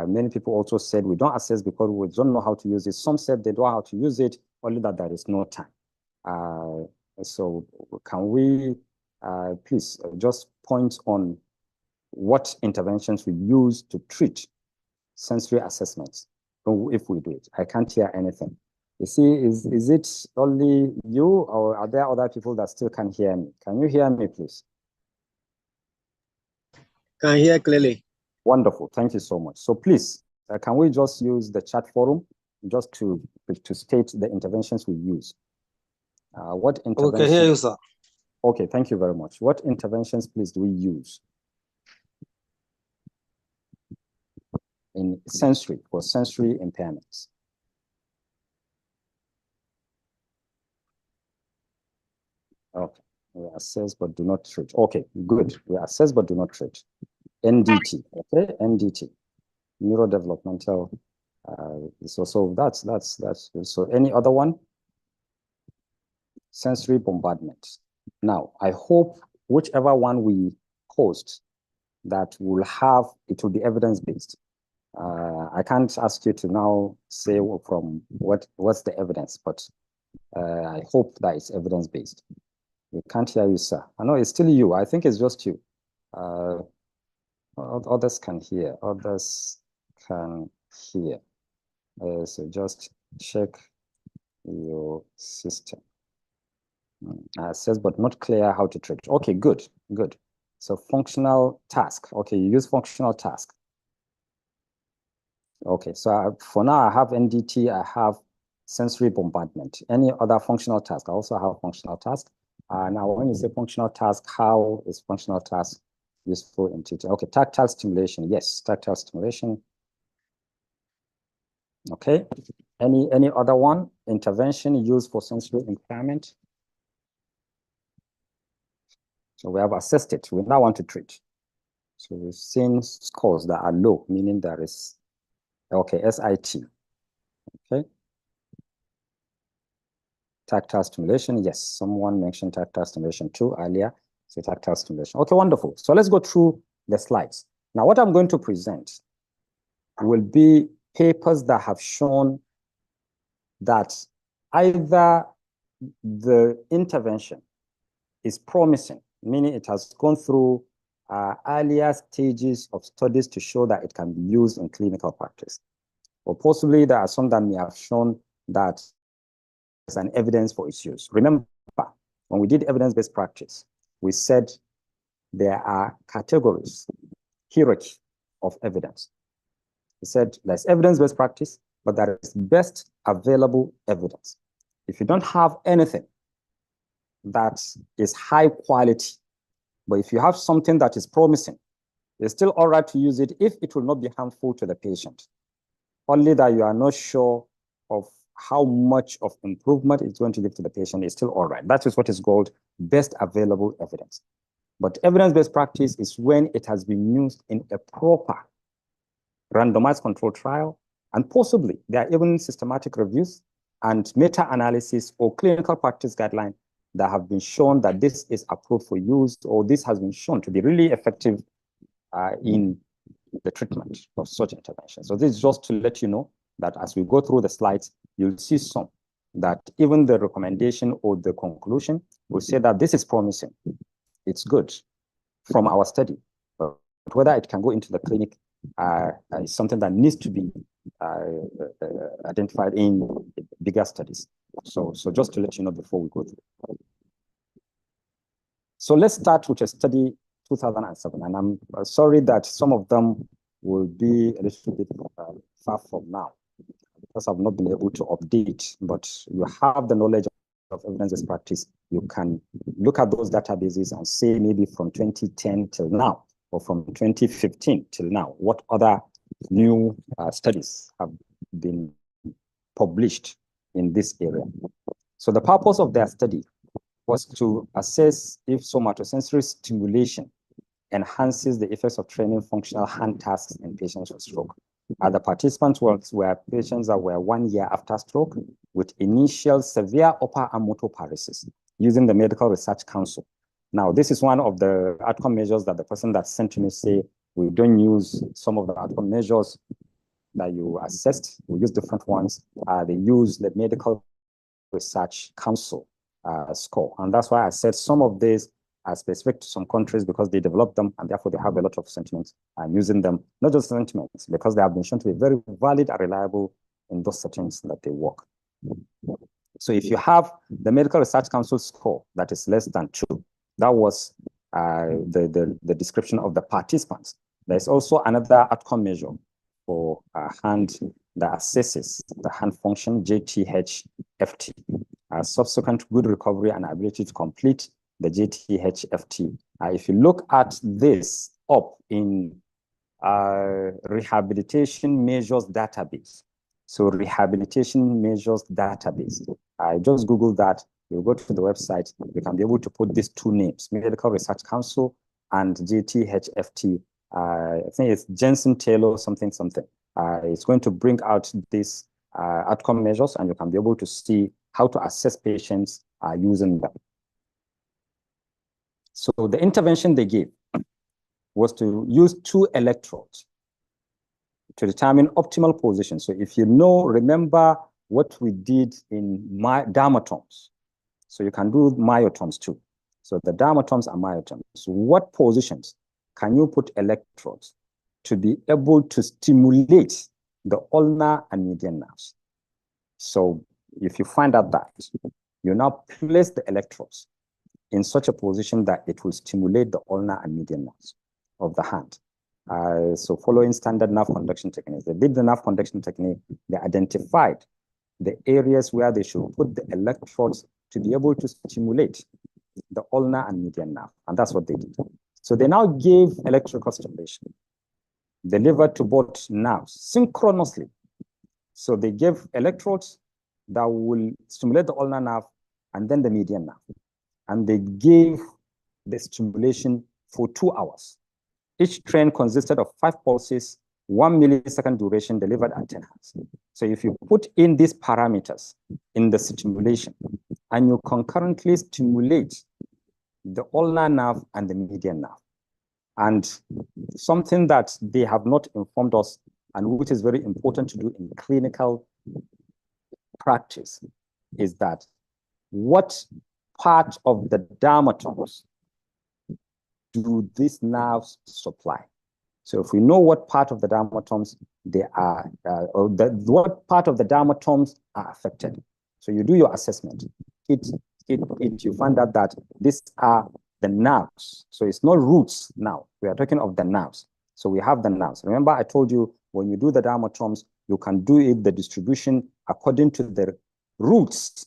Many people also said we don't assess because we don't know how to use it. Some said they don't know how to use it, only that there is no time. So can we please just point on what interventions we use to treat sensory assessments if we do it? I can't hear anything. You see, is it only you, or are there other people that still can hear me? Can you hear me, please? Can hear clearly. Wonderful. Thank you so much. So please, can we just use the chat forum just to state the interventions we use? What interventions? Okay, hear you, sir. Okay, thank you very much. What interventions, please, do we use in sensory, for sensory impairments? Okay, we assess but do not treat. Okay, good. We assess but do not treat. NDT, okay, NDT, neurodevelopmental. So that's good. So any other one? Sensory bombardment. Now, I hope whichever one we post that will have, it will be evidence-based. I can't ask you to now say from what's the evidence, but I hope that it's evidence-based. We can't hear you, sir. I know it's still you. I think it's just you. Others can hear. Others can hear. So just check your system. Says, but not clear how to treat. Okay, good, good. So functional task. Okay, you use functional task. Okay, so for now I have NDT, I have sensory bombardment. Any other functional task? I also have functional task. Now, when you say functional task, how is functional task useful in teaching? Okay, tactile stimulation. Yes, tactile stimulation. Okay, any other one? Intervention used for sensory impairment. So we have assessed it. We now want to treat. So we've seen scores that are low, meaning there is, okay, SIT. Okay. Tactile stimulation. Yes, someone mentioned tactile stimulation too earlier. So tactile stimulation. Okay, wonderful. So let's go through the slides. Now, what I'm going to present will be papers that have shown that either the intervention is promising, meaning it has gone through earlier stages of studies to show that it can be used in clinical practice. Or possibly there are some that may have shown that there's an evidence for its use. Remember, when we did evidence-based practice, we said there are categories, hierarchy of evidence. We said there's evidence-based practice, but there is best available evidence. If you don't have anything that is high quality, but if you have something that is promising, it's still all right to use it if it will not be harmful to the patient. Only that you are not sure of how much of improvement it's going to give to the patient is still all right. That is what is called best available evidence. But evidence-based practice is when it has been used in a proper randomized controlled trial, and possibly there are even systematic reviews and meta-analysis or clinical practice guidelines that have been shown that this is approved for use, or this has been shown to be really effective in the treatment of such interventions. So this is just to let you know that as we go through the slides, you'll see some that even the recommendation or the conclusion will say that this is promising. It's good from our study, but whether it can go into the clinic is something that needs to be identified in bigger studies. So just to let you know before we go through. So let's start with a study 2007, and I'm sorry that some of them will be a little bit far from now because I've not been able to update, but you have the knowledge of evidence-based practice. You can look at those databases and say maybe from 2010 till now, or from 2015 till now, what other new studies have been published in this area. So the purpose of their study was to assess if somatosensory stimulation enhances the effects of training functional hand tasks in patients with stroke. The participants were patients that were 1 year after stroke with initial severe upper arm motor paresis using the Medical Research Council. Now, this is one of the outcome measures that the person that sent to me say, we don't use some of the outcome measures that you assessed. We use different ones. They use the Medical Research Council score. And that's why I said some of these are specific to some countries because they developed them and therefore they have a lot of sentiments using them, not just sentiments, because they have been shown to be very valid and reliable in those settings that they work. So if you have the Medical Research Council score that is less than 2, that was the description of the participants. There's also another outcome measure for hand that assesses the hand function, JTH-FT. Subsequent good recovery and ability to complete the JTH-FT. If you look at this up in rehabilitation measures database. So rehabilitation measures database. I just Googled that. You go to the website, you can be able to put these two names, Medical Research Council and JTH-FT. I think it's Jensen Taylor something. It's going to bring out these outcome measures, and you can be able to see how to assess patients using them. So the intervention they gave was to use 2 electrodes to determine optimal position. So if you remember what we did in dermatomes. So you can do myotomes too. So the dermatomes and myotomes. So what positions can you put electrodes to be able to stimulate the ulnar and median nerves? So if you find out that, you now place the electrodes in such a position that it will stimulate the ulnar and median nerves of the hand. So following standard nerve conduction techniques, they did the nerve conduction technique, they identified the areas where they should put the electrodes to be able to stimulate the ulnar and median nerve, and that's what they did. So they now gave electrical stimulation delivered to both nerves synchronously. So they gave electrodes that will stimulate the ulnar nerve and then the median nerve. And they gave the stimulation for 2 hours. Each train consisted of 5 pulses, 1 millisecond duration delivered at 10 hertz. So if you put in these parameters in the stimulation and you concurrently stimulate the ulnar nerve and the median nerve, and something that they have not informed us and which is very important to do in clinical practice is that what part of the dermatomes do these nerves supply? So if we know what part of the dermatomes they are, what part of the dermatomes are affected, so you do your assessment, you find out that these are the nerves. So it's not roots now. We are talking of the nerves. So we have the nerves. Remember, I told you when you do the dermatomes, you can do it the distribution according to the roots.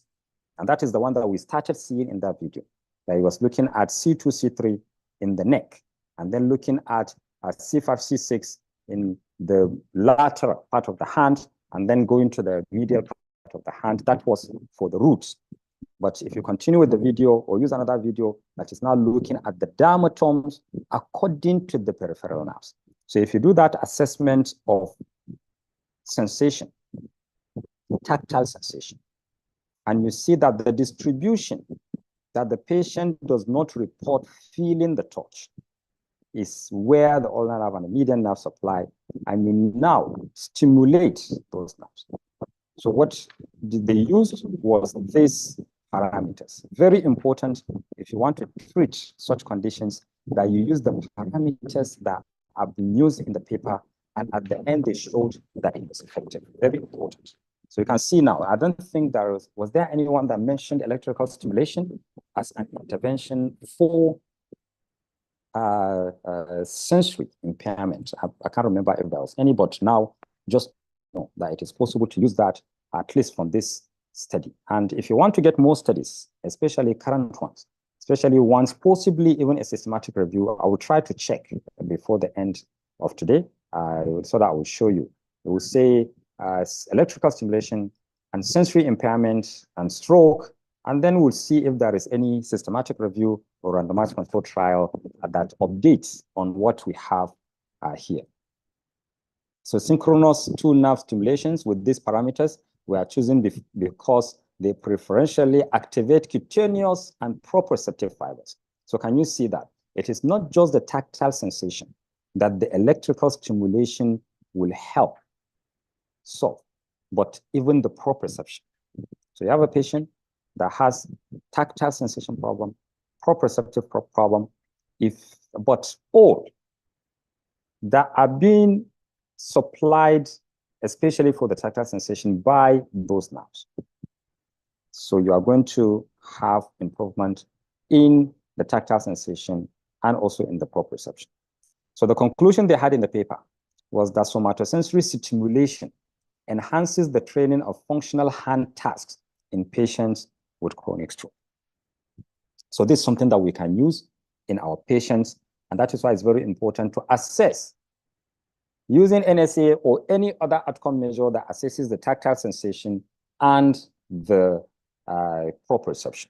And that is the one that we started seeing in that video. That he was looking at C2, C3 in the neck, and then looking at C5, C6 in the lateral part of the hand, and then going to the medial part of the hand. That was for the roots. But if you continue with the video or use another video that is now looking at the dermatomes according to the peripheral nerves. So if you do that assessment of sensation, tactile sensation, and you see that the distribution that the patient does not report feeling the touch is where the ulnar nerve and the median nerve supply, and you now stimulate those nerves. So what they used was these parameters. Very important if you want to treat such conditions, that you use the parameters that have been used in the paper, and at the end they showed that it was effective. Very important. So you can see now, I don't think there was there anyone that mentioned electrical stimulation as an intervention for sensory impairment. I can't remember if there was any, but now just know that it is possible to use that, at least from this study. And if you want to get more studies, especially current ones, especially ones possibly even a systematic review, I will try to check before the end of today, so that I will show you. It will say electrical stimulation and sensory impairment and stroke, and then we'll see if there is any systematic review or randomized control trial that updates on what we have here. So synchronous 2 nerve stimulations with these parameters we are choosing because they preferentially activate cutaneous and proprioceptive fibers. So can you see that? It is not just the tactile sensation that the electrical stimulation will help solve, but even the proprioception. So you have a patient that has tactile sensation problem, proprioceptive problem, but all that are being supplied, especially for the tactile sensation, by those nerves. So you are going to have improvement in the tactile sensation and also in the proprioception. So the conclusion they had in the paper was that somatosensory stimulation enhances the training of functional hand tasks in patients with chronic stroke. So this is something that we can use in our patients, and that is why it's very important to assess using NSA or any other outcome measure that assesses the tactile sensation and the proprioception.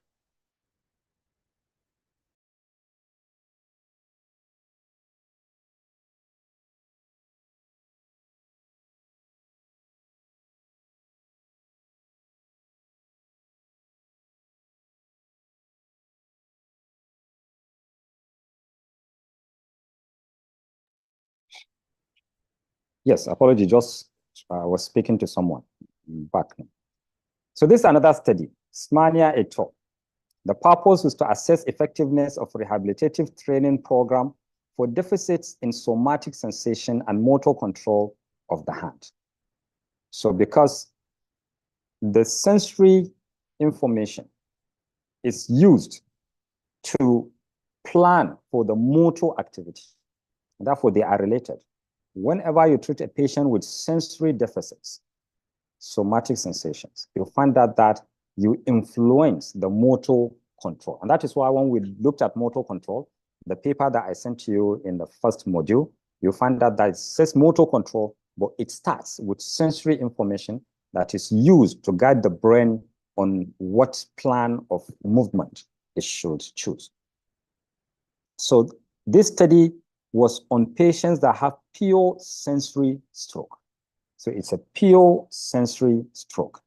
Yes, apology, just was speaking to someone back now. So this is another study, Smania et al. The purpose is to assess effectiveness of rehabilitative training program for deficits in somatic sensation and motor control of the hand. So because the sensory information is used to plan for the motor activity, therefore they are related. Whenever you treat a patient with sensory deficits, somatic sensations, you'll find that you influence the motor control. And that is why when we looked at motor control, the paper that I sent to you in the first module, you'll find that it says motor control, but it starts with sensory information that is used to guide the brain on what plan of movement it should choose. So this study was on patients that have pure sensory stroke. So it's a pure sensory stroke.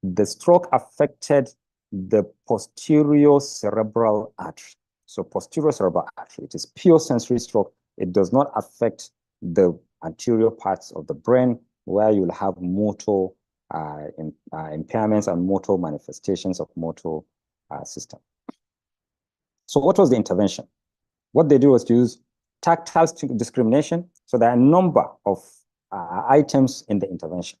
The stroke affected the posterior cerebral artery. So posterior cerebral artery, it is pure sensory stroke. It does not affect the anterior parts of the brain where you'll have motor impairments and motor manifestations of motor system. So what was the intervention? What they do was to use tactile discrimination. So there are a number of items in the intervention.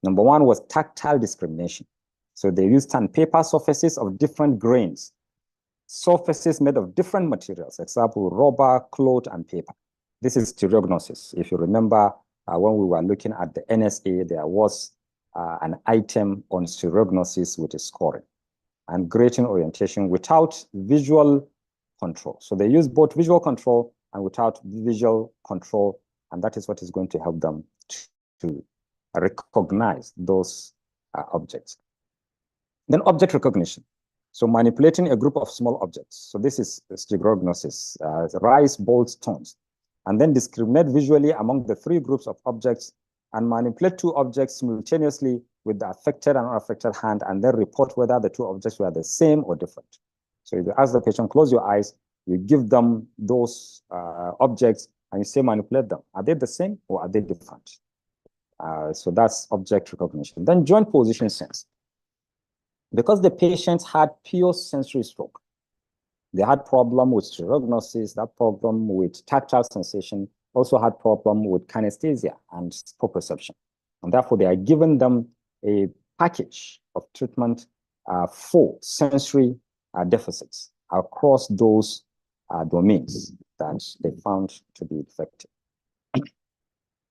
Number one was tactile discrimination. So they used sandpaper surfaces of different grains, surfaces made of different materials, example, rubber, cloth, and paper. This is stereognosis. If you remember, when we were looking at the NSA, there was an item on stereognosis with a scoring and grading orientation without visual control. So they use both visual control and without visual control, and that is what is going to help them to recognize those objects. Then object recognition. So manipulating a group of small objects. So this is stereognosis, rice, balls, stones. And then discriminate visually among the three groups of objects and manipulate two objects simultaneously with the affected and unaffected hand, and then report whether the two objects were the same or different. So you ask the patient, close your eyes, you give them those objects, and you say manipulate them. Are they the same or are they different? So that's object recognition. Then joint position sense. Because the patients had pure sensory stroke, they had problem with stereognosis, that problem with tactile sensation, also had problem with kinesthesia and proprioception. And therefore, they are giving them a package of treatment for sensory deficits across those domains that they found to be effective.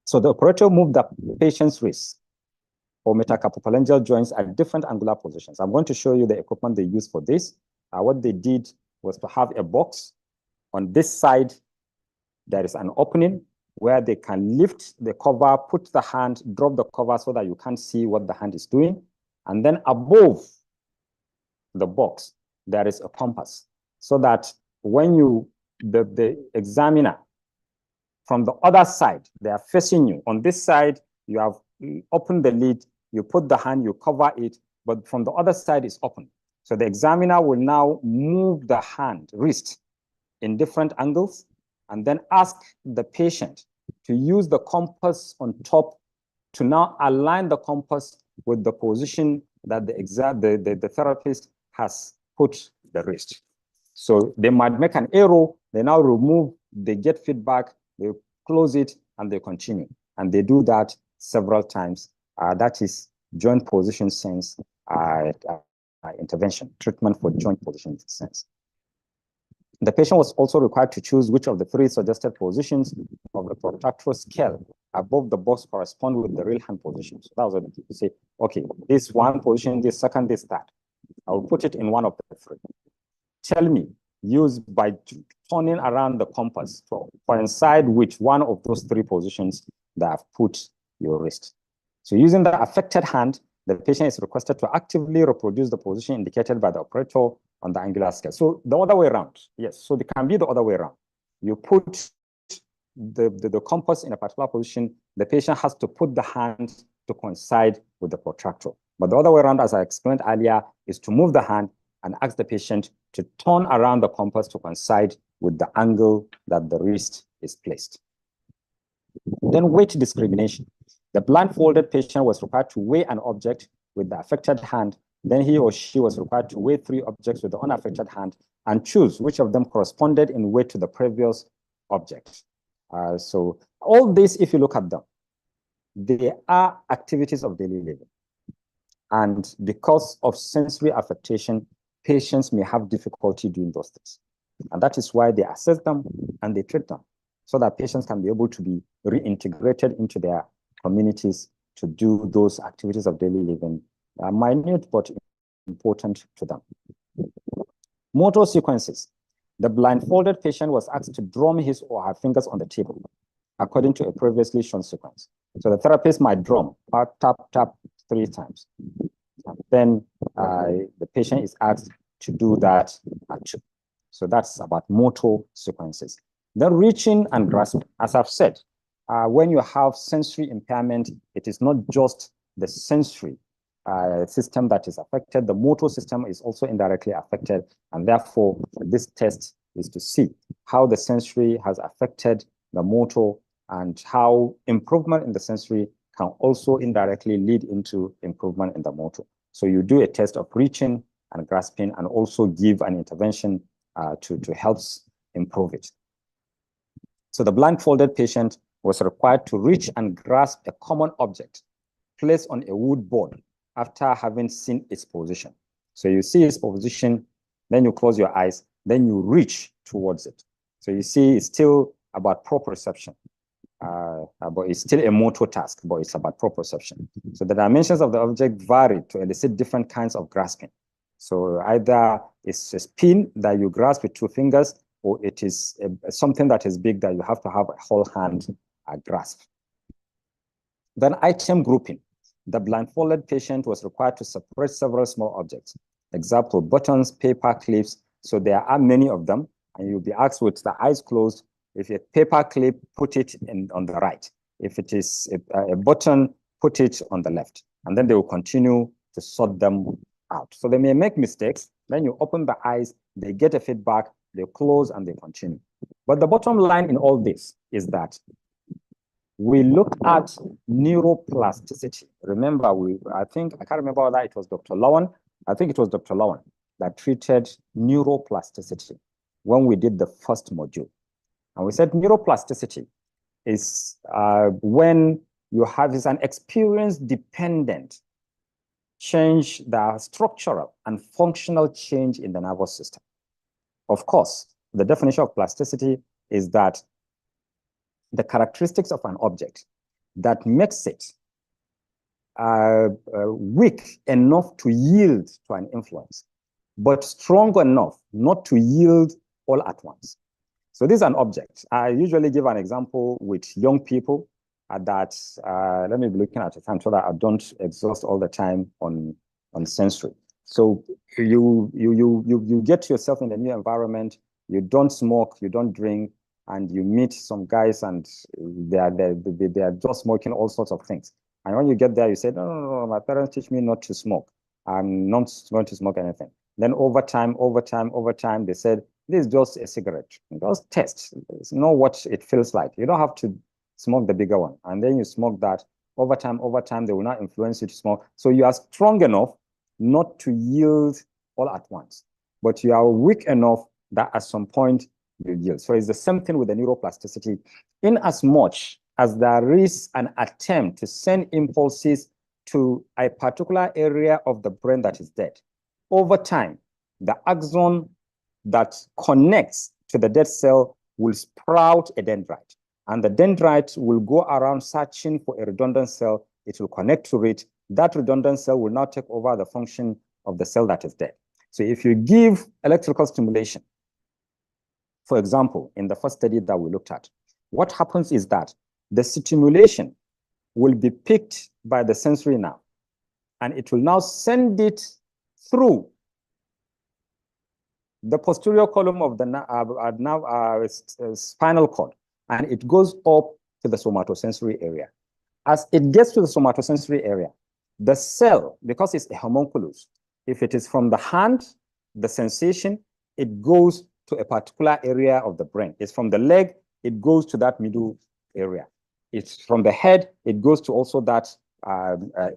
So the operator moved the patient's wrist or metacarpophalangeal joints at different angular positions. I'm going to show you the equipment they used for this. What they did was to have a box. On this side, there is an opening where they can lift the cover, put the hand, drop the cover so that you can't see what the hand is doing. And then above the box, there is a compass so that when the examiner from the other side, they are facing you. On this side, you have opened the lid, you put the hand, you cover it, but from the other side is open. So the examiner will now move the hand, wrist, in different angles, and then ask the patient to use the compass on top to now align the compass with the position that the therapist has put the wrist. So they might make an error, they now remove, they get feedback, they close it, and they continue. And they do that several times. That is joint position sense intervention, treatment for joint position sense. The patient was also required to choose which of the 3 suggested positions of the protractor scale above the box correspond with the real hand position. So that was what you say, okay, this one position, this second, this third. I will put it in one of the 3. Tell me, use by turning around the compass to coincide which one of those 3 positions that have put your wrist. So using the affected hand, the patient is requested to actively reproduce the position indicated by the operator on the angular scale. So the other way around, yes. So it can be the other way around. You put the compass in a particular position, the patient has to put the hand to coincide with the protractor. But the other way around, as I explained earlier, is to move the hand and ask the patient to turn around the compass to coincide with the angle that the wrist is placed. Then weight discrimination. The blindfolded patient was required to weigh an object with the affected hand. Then he or she was required to weigh 3 objects with the unaffected hand and choose which of them corresponded in weight to the previous object. So all this, if you look at them, they are activities of daily living. And because of sensory affectation, patients may have difficulty doing those things. And that is why they assess them and they treat them so that patients can be able to be reintegrated into their communities to do those activities of daily living, minute but important to them. Motor sequences. The blindfolded patient was asked to drum his or her fingers on the table according to a previously shown sequence. So the therapist might drum, tap, tap 3 times. And then the patient is asked to do that at 2. So that's about motor sequences. Then reaching and grasping. As I've said, when you have sensory impairment, it is not just the sensory system that is affected, the motor system is also indirectly affected. And therefore, this test is to see how the sensory has affected the motor and how improvement in the sensory can also indirectly lead into improvement in the motor. So you do a test of reaching and grasping and also give an intervention to help improve it. So the blindfolded patient was required to reach and grasp a common object placed on a wood board after having seen its position. So you see its position, then you close your eyes, then you reach towards it. So you see it's still about proprioception. But it's still a motor task, but it's about proprioception. So the dimensions of the object vary to elicit different kinds of grasping. So either it's a pin that you grasp with 2 fingers, or it is something that is big that you have to have a whole hand grasp. Then item grouping. The blindfolded patient was required to separate several small objects. Example, buttons, paper clips. So there are many of them, and you'll be asked with the eyes closed, if a paper clip, put it on the right. If it is a button, put it on the left. And then they will continue to sort them out. So they may make mistakes. Then you open the eyes, they get a feedback, they close, and they continue. But the bottom line in all this is that we look at neuroplasticity. Remember, I can't remember whether it was Dr. Lowen. I think it was Dr. Lowen that treated neuroplasticity when we did the first module. And we said neuroplasticity is when you have an experience-dependent change, the structural and functional change in the nervous system. Of course, the definition of plasticity is that the characteristics of an object that makes it weak enough to yield to an influence, but strong enough not to yield all at once. So this is an object. I usually give an example with young people that, let me be looking at the time so that I don't exhaust all the time on sensory. So you get yourself in a new environment, you don't smoke, you don't drink, and you meet some guys and they are just smoking all sorts of things. And when you get there, you say, no, my parents teach me not to smoke. I'm not going to smoke anything. Then over time, they said, this is just a cigarette. Just test. It's know what it feels like. You don't have to smoke the bigger one. And then you smoke that. Over time, they will not influence you to smoke. So you are strong enough not to yield all at once. But you are weak enough that at some point you yield. So it's the same thing with the neuroplasticity. In as much as there is an attempt to send impulses to a particular area of the brain that is dead, over time, the axon that connects to the dead cell will sprout a dendrite. And the dendrite will go around searching for a redundant cell. It will connect to it. That redundant cell will now take over the function of the cell that is dead. So if you give electrical stimulation, for example, in the first study that we looked at, what happens is that the stimulation will be picked by the sensory nerve, and it will now send it through the posterior column of the spinal cord, and it goes up to the somatosensory area. As it gets to the somatosensory area, the cell, because it's a homunculus, if it is from the hand, the sensation, it goes to a particular area of the brain. It's from the leg, it goes to that middle area. It's from the head, it goes to also that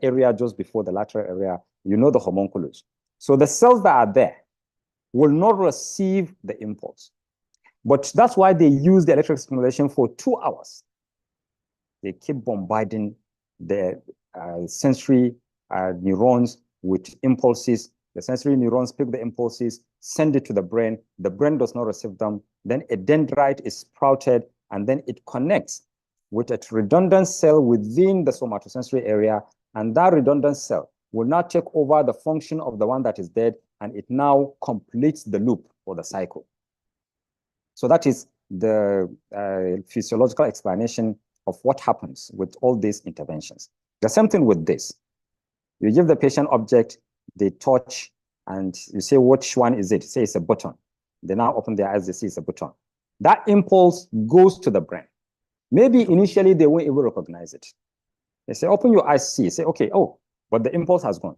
area just before the lateral area, you know, the homunculus. So the cells that are there will not receive the impulse. But that's why they use the electric stimulation for 2 hours. They keep bombarding the sensory neurons with impulses. The sensory neurons pick the impulses, send it to the brain. The brain does not receive them. Then a dendrite is sprouted, and then it connects with a redundant cell within the somatosensory area. And that redundant cell will now take over the function of the one that is dead, and it now completes the loop or the cycle. So that is the physiological explanation of what happens with all these interventions. The same thing with this. You give the patient object, they touch, and you say, which one is it? Say it's a button. They now open their eyes, they see it's a button. That impulse goes to the brain. Maybe initially they won't even recognize it. They say, open your eyes, see. Say, okay, oh, but the impulse has gone.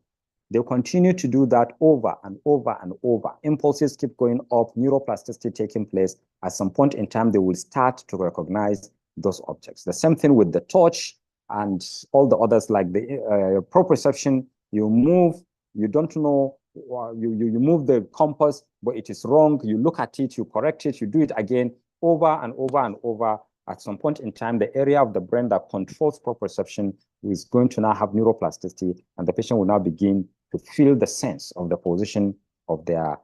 They'll continue to do that over and over and over. Impulses keep going up, neuroplasticity taking place. At some point in time, they will start to recognize those objects. The same thing with the touch and all the others, like the proprioception. You move, you don't know, you move the compass, but it is wrong. You look at it, you correct it, you do it again over and over and over. At some point in time, the area of the brain that controls proprioception is going to now have neuroplasticity, and the patient will now begin to feel the sense of the position of their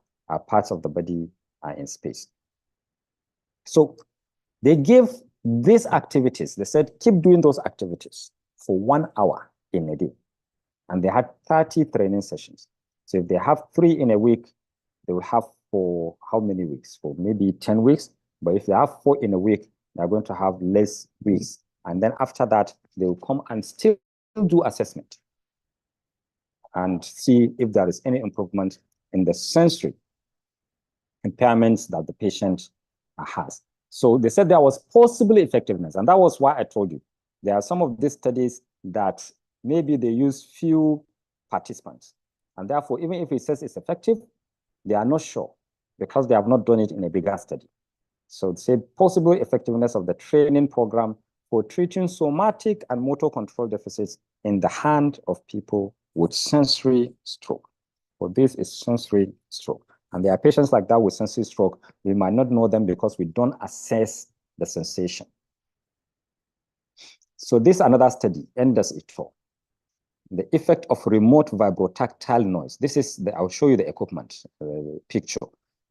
parts of the body in space. So they gave these activities, they said, keep doing those activities for 1 hour in a day. And they had 30 training sessions. So if they have 3 in a week, they will have for how many weeks? For maybe 10 weeks. But if they have 4 in a week, they're going to have less weeks. And then after that, they will come and still do assessment and see if there is any improvement in the sensory impairments that the patient has. So they said there was possibly effectiveness, and that was why I told you. There are some of these studies that maybe they use few participants, and therefore, even if it says it's effective, they are not sure because they have not done it in a bigger study. So they say possible effectiveness of the training program for treating somatic and motor control deficits in the hand of people with sensory stroke. So this is sensory stroke. And there are patients like that with sensory stroke. We might not know them because we don't assess the sensation. So this is another study, Enders et al. The effect of remote vibrotactile noise. This is, I'll show you the equipment picture.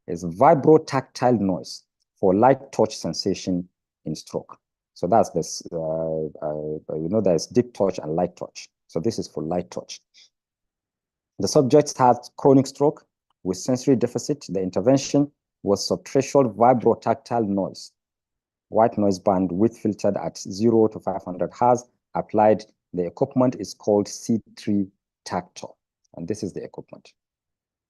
It's vibrotactile noise for light touch sensation in stroke. So that's this, you know, there's deep touch and light touch. So this is for light touch. The subject had chronic stroke with sensory deficit. The intervention was subthreshold vibrotactile noise, white noise band width filtered at 0 to 500 Hz, applied. The equipment is called C3 Tactile, and this is the equipment.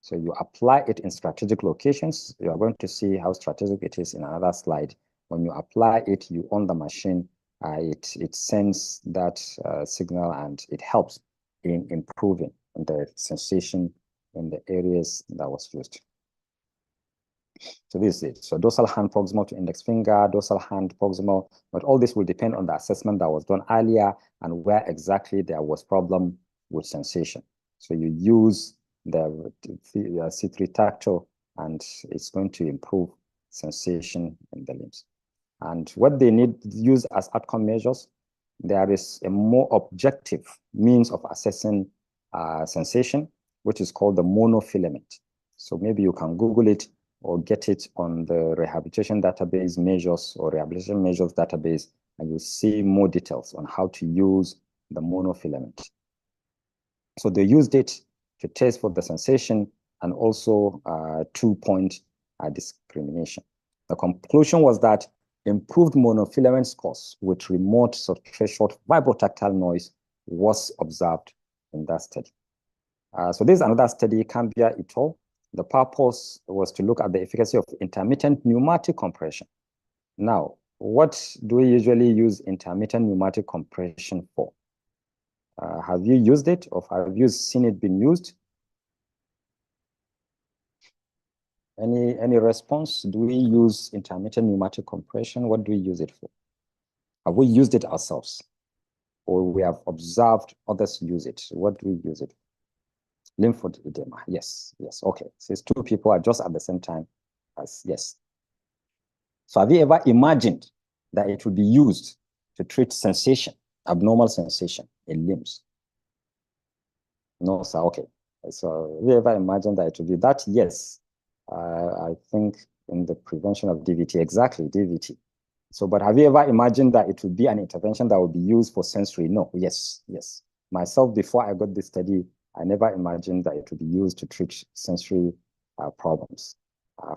So you apply it in strategic locations. You are going to see how strategic it is in another slide. When you apply it, you on the machine, it sends that signal, and it helps in improving the sensation in the areas that was used. So this is it. So dorsal hand proximal to index finger, dorsal hand proximal, but all this will depend on the assessment that was done earlier and where exactly there was problem with sensation. So you use the C3 Tactile, and it's going to improve sensation in the limbs. And what they need to use as outcome measures, there is a more objective means of assessing sensation, which is called the monofilament. So maybe you can Google it or get it on the rehabilitation database measures or rehabilitation measures database, and you'll see more details on how to use the monofilament. So they used it to test for the sensation and also 2-point discrimination. The conclusion was that improved monofilament scores with remote subthreshold vibrotactile noise was observed in that study. So this is another study, Cambia et al. The purpose was to look at the efficacy of intermittent pneumatic compression. Now, what do we usually use intermittent pneumatic compression for? Have you used it, or have you seen it being used? Any response? Do we use intermittent pneumatic compression? What do we use it for? Have we used it ourselves, or we have observed others use it? What do we use it for? Lymphoid edema. Yes, yes. Okay. So it's two people are just at the same time as yes. So have you ever imagined that it would be used to treat sensation, abnormal sensation in limbs? No, sir. Okay. So have you ever imagined that it would be that? Yes. I think in the prevention of DVT, exactly, DVT. So, but have you ever imagined that it would be an intervention that would be used for sensory? No. Yes, yes. Myself, before I got this study, I never imagined that it would be used to treat sensory problems.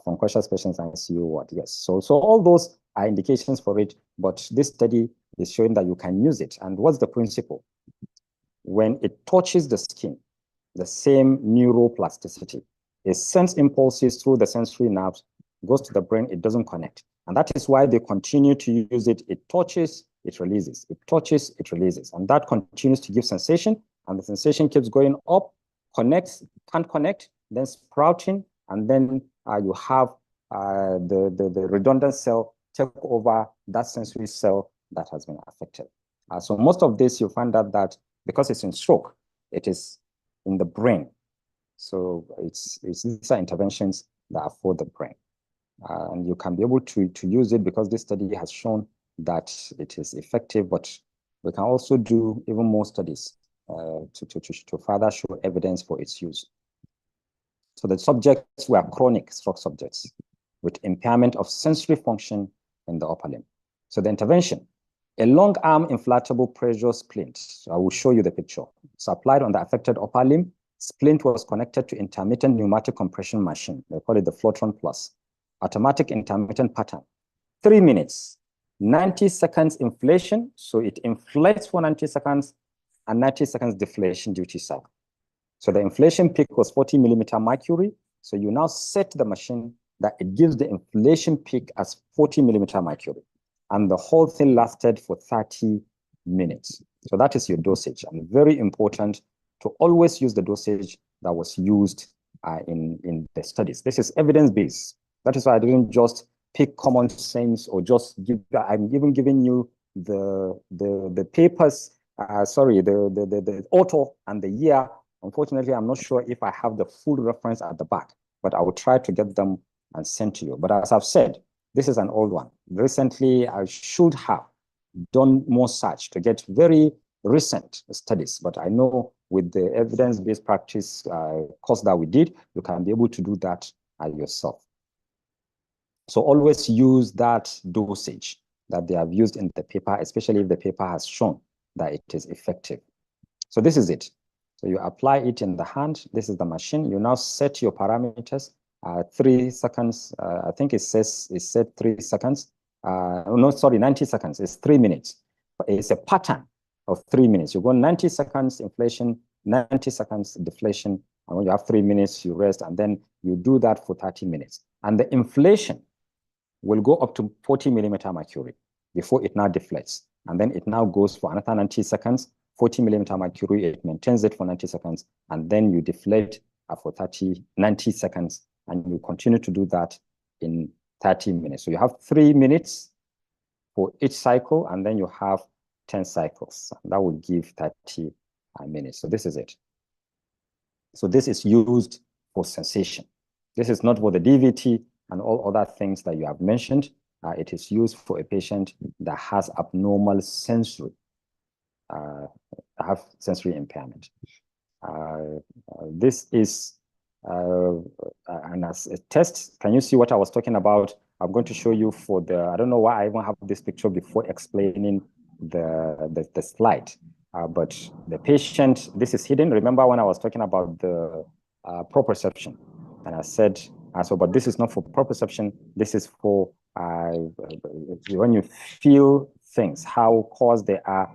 From conscious patients and ICU ward, yes. So all those are indications for it, but this study is showing that you can use it. And what's the principle? When it touches the skin, the same neuroplasticity, it sends impulses through the sensory nerves, goes to the brain, it doesn't connect. And that is why they continue to use it. It touches, it releases. It touches, it releases. And that continues to give sensation. And the sensation keeps going up, connects, can't connect, then sprouting, and then you have the redundant cell take over that sensory cell that has been affected. So most of this, you find out that because it's in stroke, it is in the brain. So these are interventions that are for the brain. And you can be able to use it because this study has shown that it is effective, but we can also do even more studies to further show evidence for its use. So the subjects were chronic stroke subjects with impairment of sensory function in the upper limb. So the intervention, a long arm inflatable pressure splint. So I will show you the picture. It's applied on the affected upper limb. Splint was connected to intermittent pneumatic compression machine. They call it the Flotron Plus. Automatic intermittent pattern. 3 minutes, 90 seconds inflation. So it inflates for 90 seconds and 90 seconds deflation duty cycle. So the inflation peak was 40 millimeter mercury. So you now set the machine that it gives the inflation peak as 40 millimeter mercury. And the whole thing lasted for 30 minutes. So that is your dosage. And very important to always use the dosage that was used in the studies. This is evidence-based. That is why I didn't just pick common sense or just give, I'm even giving you the papers, the author and the year. Unfortunately, I'm not sure if I have the full reference at the back, but I will try to get them and send to you. But as I've said, this is an old one. Recently, I should have done more search to get very recent studies, but I know with the evidence-based practice course that we did, you can be able to do that yourself. So always use that dosage that they have used in the paper, especially if the paper has shown that it is effective. So this is it. So you apply it in the hand. This is the machine. You now set your parameters. 3 seconds. I think it says it said 3 seconds. No, sorry, 90 seconds. It's 3 minutes. It's a pattern of 3 minutes. You go 90 seconds inflation, 90 seconds deflation, and when you have 3 minutes, you rest, and then you do that for 30 minutes. And the inflation will go up to 40 millimeter mercury before it now deflates. And then it now goes for another 90 seconds, 40 millimeter mercury, it maintains it for 90 seconds, and then you deflate for 90 seconds, and you continue to do that in 30 minutes. So you have 3 minutes for each cycle, and then you have 10 cycles. And that will give 30 minutes. So this is it. So this is used for sensation. This is not for the DVT and all other things that you have mentioned. It is used for a patient that has abnormal sensory, have sensory impairment. This is and as a test. Can you see what I was talking about? I'm going to show you for the, I don't know why I even have this picture before explaining the slide. But the patient, this is hidden. Remember when I was talking about the proprioception, and I said, so, but this is not for proprioception. This is for when you feel things, how caused they are.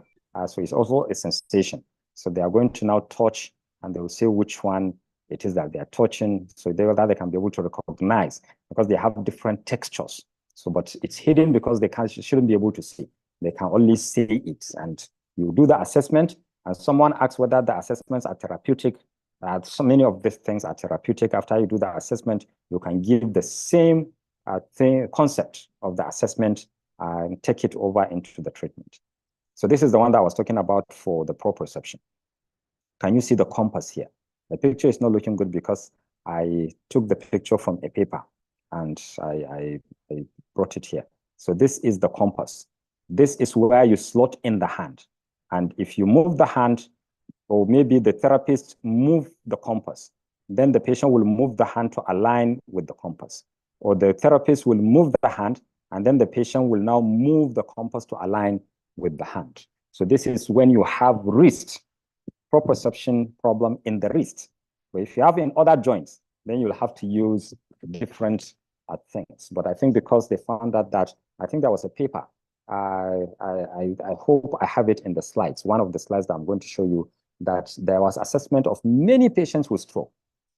So it's also a sensation. So they are going to now touch, and they will say which one it is that they are touching, so that they can be able to recognize, because they have different textures. So, but it's hidden because they shouldn't be able to see. They can only see it, and you do the assessment, and someone asks whether the assessments are therapeutic. So many of these things are therapeutic. After you do the assessment, you can give the same concept of the assessment and take it over into the treatment. So this is the one that I was talking about for the proprioception. Can you see the compass here? The picture is not looking good because I took the picture from a paper and I brought it here. So this is the compass. This is where you slot in the hand. And if you move the hand, or maybe the therapist move the compass, then the patient will move the hand to align with the compass. Or the therapist will move the hand, and then the patient will now move the compass to align with the hand. So this is when you have wrist proprioception problem in the wrist. But if you have in other joints, then you'll have to use different things. But I think because they found out that, I think there was a paper. I hope I have it in the slides, one of the slides that I'm going to show you, that there was assessment of many patients with stroke.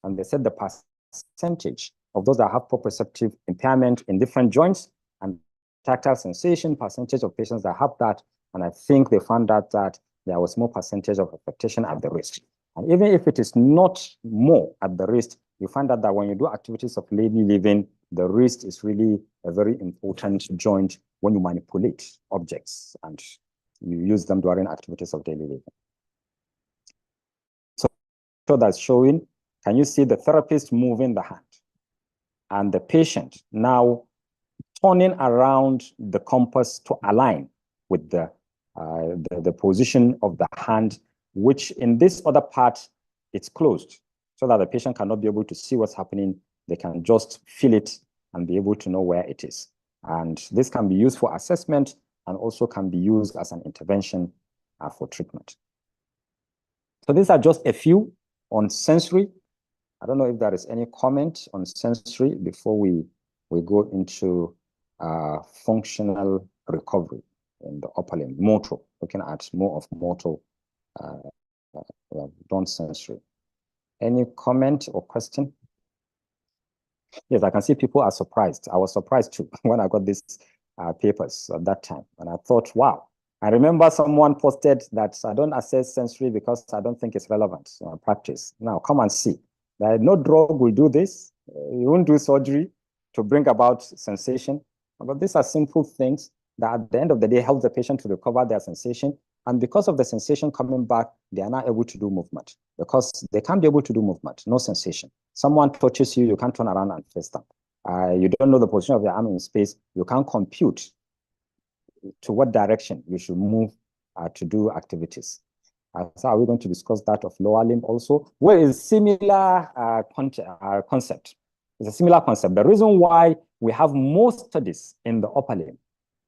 And they said the percentage of those that have proprioceptive impairment in different joints and tactile sensation, percentage of patients that have that. And I think they found out that there was more percentage of affectation at the wrist. And even if it is not more at the wrist, you find out that when you do activities of daily living, the wrist is really a very important joint when you manipulate objects and you use them during activities of daily living. So that's showing, can you see the therapist moving the hand and the patient now turning around the compass to align with the position of the hand, which in this other part, it's closed, so that the patient cannot be able to see what's happening. They can just feel it and be able to know where it is. And this can be used for assessment and also can be used as an intervention for treatment. So these are just a few on sensory. I don't know if there is any comment on sensory before we go into functional recovery in the upper limb, motor, looking at more of motor, don't sensory. Any comment or question? Yes, I can see people are surprised. I was surprised too when I got these papers at that time. And I thought, wow. I remember someone posted that I don't assess sensory because I don't think it's relevant in practice. Now, come and see. No drug will do this. You won't do surgery to bring about sensation. But these are simple things that at the end of the day help the patient to recover their sensation. And because of the sensation coming back, they are not able to do movement because they can't be able to do movement, no sensation. Someone touches you, you can't turn around and face them. You don't know the position of your arm in space. You can't compute to what direction you should move to do activities. So are we going to discuss that of lower limb also? Well, it's similar concept. It's a similar concept. The reason why we have more studies in the upper limb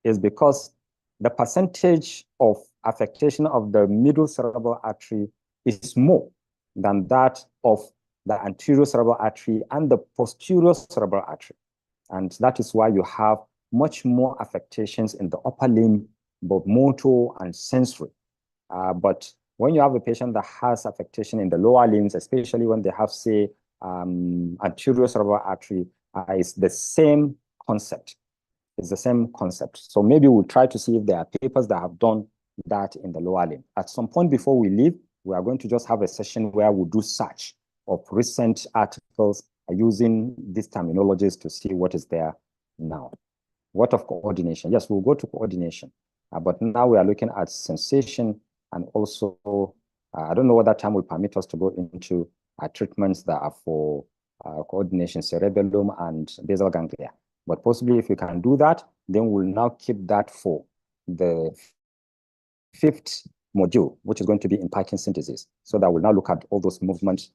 is because the percentage of affectation of the middle cerebral artery is more than that of the anterior cerebral artery and the posterior cerebral artery. And that is why you have much more affectations in the upper limb, both motor and sensory. But when you have a patient that has affectation in the lower limbs, especially when they have, say, anterior cerebral artery, it's the same concept. It's the same concept. So maybe we'll try to see if there are papers that have done that in the lower limb. At some point before we leave, we are going to just have a session where we'll do search of recent articles using these terminologies to see what is there now. What of coordination? Yes, we'll go to coordination. But now we are looking at sensation and also, I don't know what that time will permit us to go into treatments that are for coordination, cerebellum and basal ganglia. But possibly if we can do that, then we'll now keep that for the 5th module, which is going to be in Parkinson's disease. So that we'll now look at all those movement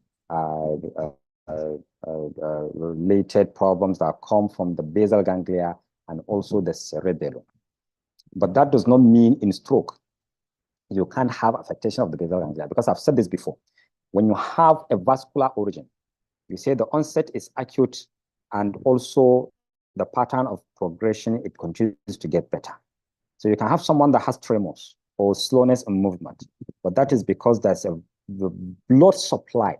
related problems that come from the basal ganglia and also the cerebellum. But that does not mean in stroke you can't have affectation of the basal ganglia, because I've said this before. When you have a vascular origin, you say the onset is acute and also the pattern of progression, it continues to get better. So you can have someone that has tremors or slowness in movement, but that is because the blood supply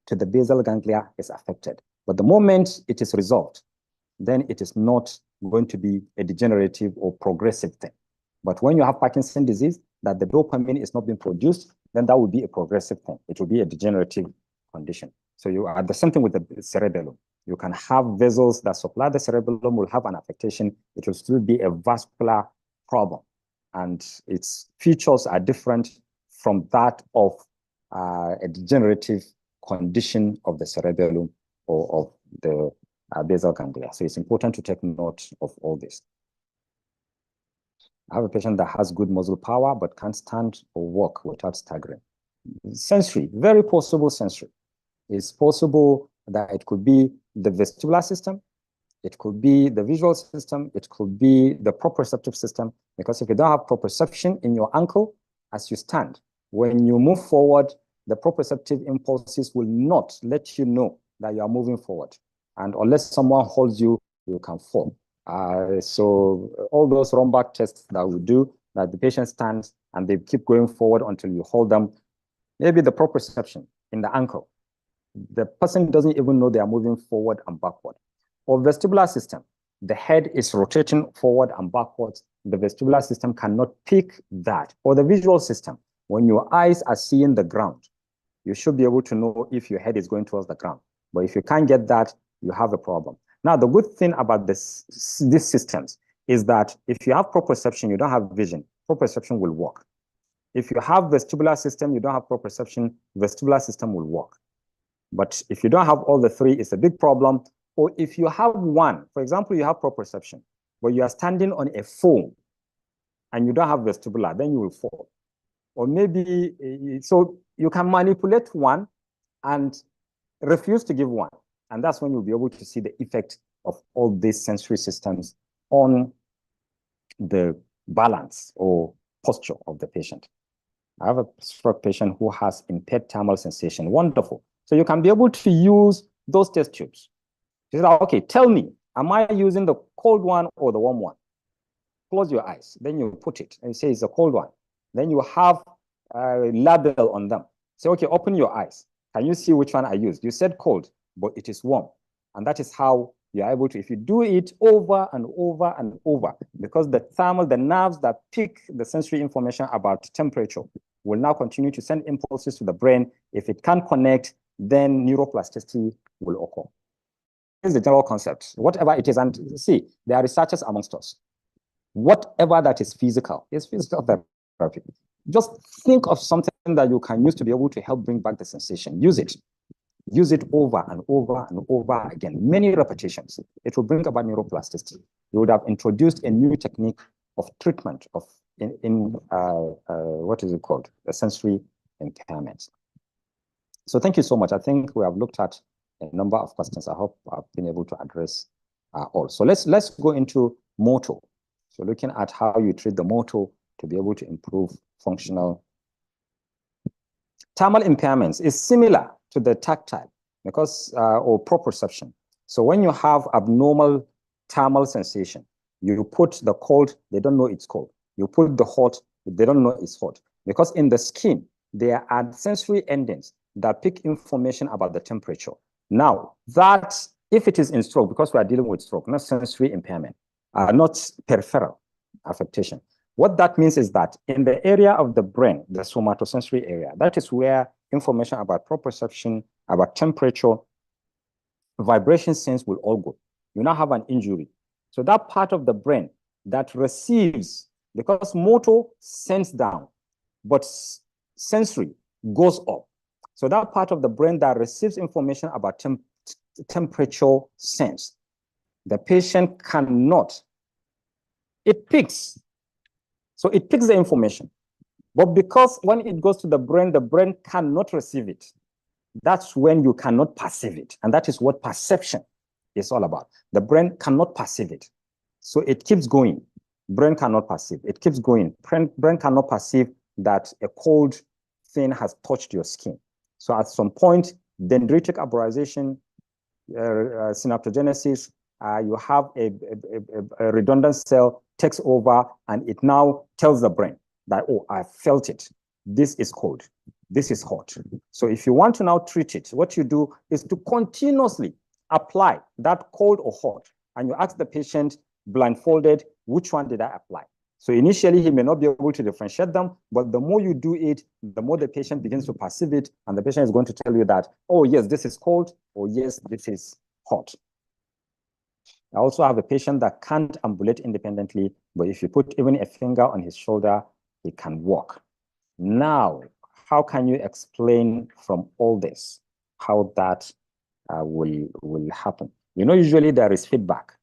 to the basal ganglia is affected. But the moment it is resolved, then it is not going to be a degenerative or progressive thing. But when you have Parkinson's disease, that the dopamine is not being produced, then that would be a progressive thing. It will be a degenerative condition. So you are the same thing with the cerebellum. You can have vessels that supply the cerebellum will have an affectation. It will still be a vascular problem. And its features are different from that of a degenerative condition of the cerebellum or of the basal ganglia. So it's important to take note of all this. I have a patient that has good muscle power, but can't stand or walk without staggering. Sensory, very possible sensory. It's possible that it could be the vestibular system, it could be the visual system, it could be the proprioceptive system, because if you don't have proprioception in your ankle as you stand, when you move forward, the proprioceptive impulses will not let you know that you are moving forward. And unless someone holds you, you can fall. So all those Romback tests that we do, that the patient stands and they keep going forward until you hold them, maybe the proprioception in the ankle, the person doesn't even know they are moving forward and backward. Or vestibular system, the head is rotating forward and backwards. The vestibular system cannot pick that. Or the visual system, when your eyes are seeing the ground, you should be able to know if your head is going towards the ground. But if you can't get that, you have a problem. Now, the good thing about these systems is that if you have proprioception, you don't have vision, proprioception will work. If you have vestibular system, you don't have proprioception, vestibular system will work. But if you don't have all the three, it's a big problem. Or if you have one, for example, you have proprioception, but you are standing on a foam and you don't have vestibular, then you will fall. Or maybe, so you can manipulate one and refuse to give one. And that's when you'll be able to see the effect of all these sensory systems on the balance or posture of the patient. I have a stroke patient who has impaired thermal sensation. Wonderful. So you can be able to use those test tubes. You say, okay, tell me, am I using the cold one or the warm one? Close your eyes. Then you put it and you say it's a cold one. Then you have a label on them. Say, okay, open your eyes. Can you see which one I used? You said cold, but it is warm. And that is how you are able to, if you do it over and over and over, because the nerves that pick the sensory information about temperature will now continue to send impulses to the brain. If it can't connect, then neuroplasticity will occur. Here's the general concept. Whatever it is, and see, there are researchers amongst us. Whatever that is physical therapy. Just think of something that you can use to be able to help bring back the sensation. Use it. Use it over and over and over again. Many repetitions. It will bring about neuroplasticity. You would have introduced a new technique of treatment of what is it called? The sensory impairments. So thank you so much. I think we have looked at a number of questions. I hope I've been able to address all. So let's go into motor. So looking at how you treat the motor to be able to improve functional. Thermal impairments is similar to the tactile because or proprioception. So when you have abnormal thermal sensation, you put the cold, they don't know it's cold. You put the hot, they don't know it's hot. Because in the skin, there are sensory endings that pick information about the temperature. Now, that if it is in stroke, because we are dealing with stroke, not sensory impairment, not peripheral affectation. What that means is that in the area of the brain, the somatosensory area, that is where information about proprioception, about temperature, vibration sense will all go. You now have an injury. So that part of the brain that receives, because motor sends down, but sensory goes up. So that part of the brain that receives information about temperature sense, the patient cannot, it picks. So it picks the information. But because when it goes to the brain cannot receive it. That's when you cannot perceive it. And that is what perception is all about. The brain cannot perceive it. So it keeps going. Brain cannot perceive. It keeps going. Brain cannot perceive that a cold thing has touched your skin. So at some point, dendritic arborization, synaptogenesis, you have a redundant cell takes over, and it now tells the brain that, oh, I felt it. This is cold. This is hot. So if you want to now treat it, what you do is to continuously apply that cold or hot, and you ask the patient blindfolded, which one did I apply? So initially, he may not be able to differentiate them, but the more you do it, the more the patient begins to perceive it, and the patient is going to tell you that, oh, yes, this is cold, or yes, this is hot. I also have a patient that can't ambulate independently, but if you put even a finger on his shoulder, he can walk. Now, how can you explain from all this how that will happen? You know, usually there is feedback.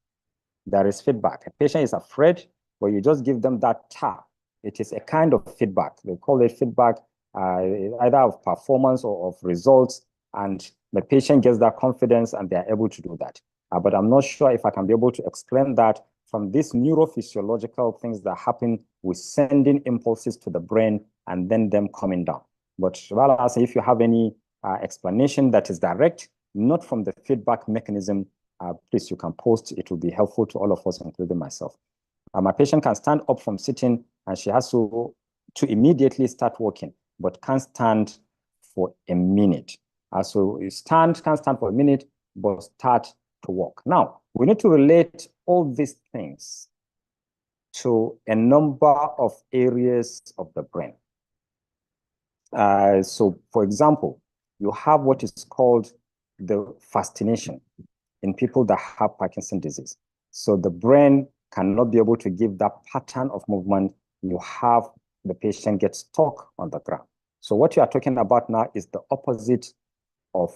There is feedback. A patient is afraid, but you just give them that tap. It is a kind of feedback. They call it feedback either of performance or of results, and the patient gets that confidence and they are able to do that. But I'm not sure if I can be able to explain that from these neurophysiological things that happen with sending impulses to the brain and then them coming down. But rather, I'll say if you have any explanation that is direct, not from the feedback mechanism, please, you can post. It will be helpful to all of us, including myself. My patient can stand up from sitting, and she has to immediately start walking, but can't stand for a minute. So you can't stand for a minute, but start to walk. Now, we need to relate all these things to a number of areas of the brain. So, for example, you have what is called the fascination in people that have Parkinson's disease. So the brain cannot be able to give that pattern of movement. You have the patient get stuck on the ground. So what you are talking about now is the opposite of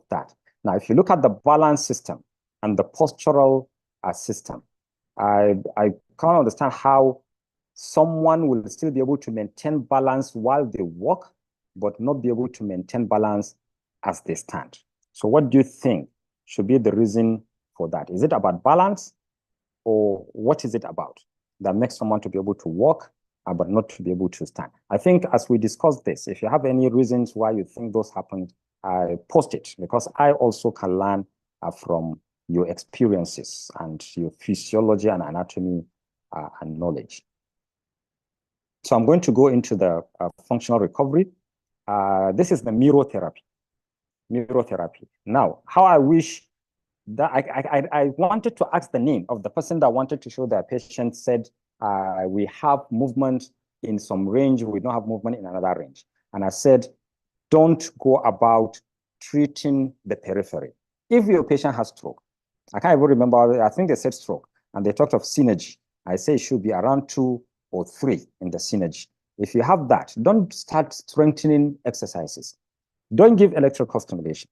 that. Now, if you look at the balance system and the postural system, I can't understand how someone will still be able to maintain balance while they walk, but not be able to maintain balance as they stand. So what do you think should be the reason for that? Is it about balance, or what is it about that makes someone to be able to walk but not to be able to stand? I think as we discuss this, if you have any reasons why you think those happened, post it, because I also can learn from your experiences and your physiology and anatomy and knowledge. So I'm going to go into the functional recovery. This is the mirror therapy. Now, how I wish that I wanted to ask the name of the person that wanted to show their patient, said, we have movement in some range, we don't have movement in another range. And I said, don't go about treating the periphery. If your patient has stroke, I can't even remember, I think they said stroke, and they talked of synergy. I say it should be around 2 or 3 in the synergy. If you have that, don't start strengthening exercises. Don't give electrical stimulation.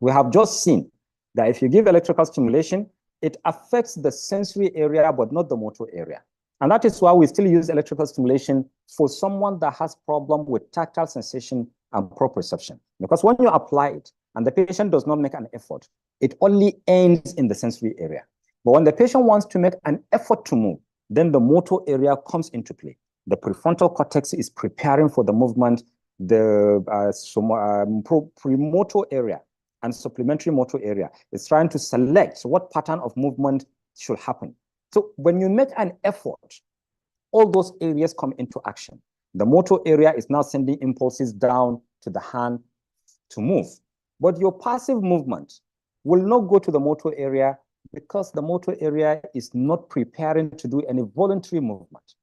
We have just seen that if you give electrical stimulation, it affects the sensory area, but not the motor area. And that is why we still use electrical stimulation for someone that has problem with tactile sensation and proprioception. Because when you apply it and the patient does not make an effort, it only ends in the sensory area. But when the patient wants to make an effort to move, then the motor area comes into play. The prefrontal cortex is preparing for the movement. The premotor area and supplementary motor area is trying to select what pattern of movement should happen. So when you make an effort, all those areas come into action. The motor area is now sending impulses down to the hand to move. But your passive movement will not go to the motor area because the motor area is not preparing to do any voluntary movement.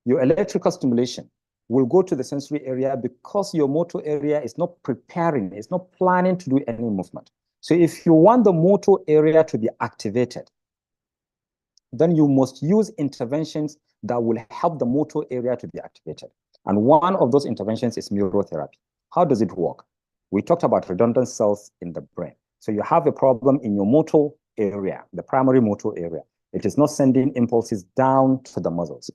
Your electrical stimulation will go to the sensory area because your motor area is not preparing, it's not planning to do any movement. So if you want the motor area to be activated, then you must use interventions that will help the motor area to be activated. And one of those interventions is neurotherapy. How does it work? We talked about redundant cells in the brain. So you have a problem in your motor area, the primary motor area. It is not sending impulses down to the muscles.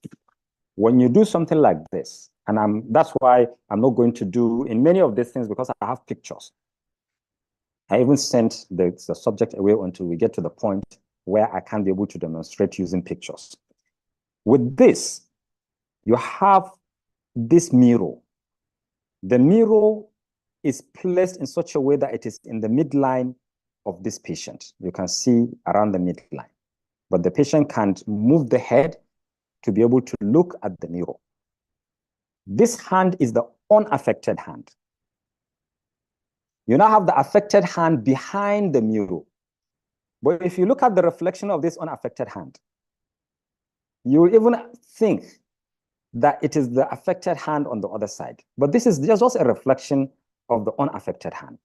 When you do something like this, and that's why I'm not going to do in many of these things because I have pictures. I even sent the subject away until we get to the point where I can be able to demonstrate using pictures. With this, you have this mirror. The mirror is placed in such a way that it is in the midline of this patient. You can see around the midline, but the patient can't move the head to be able to look at the mirror. This hand is the unaffected hand. You now have the affected hand behind the mirror. But if you look at the reflection of this unaffected hand, you will even think that it is the affected hand on the other side. But this is just a reflection of the unaffected hand.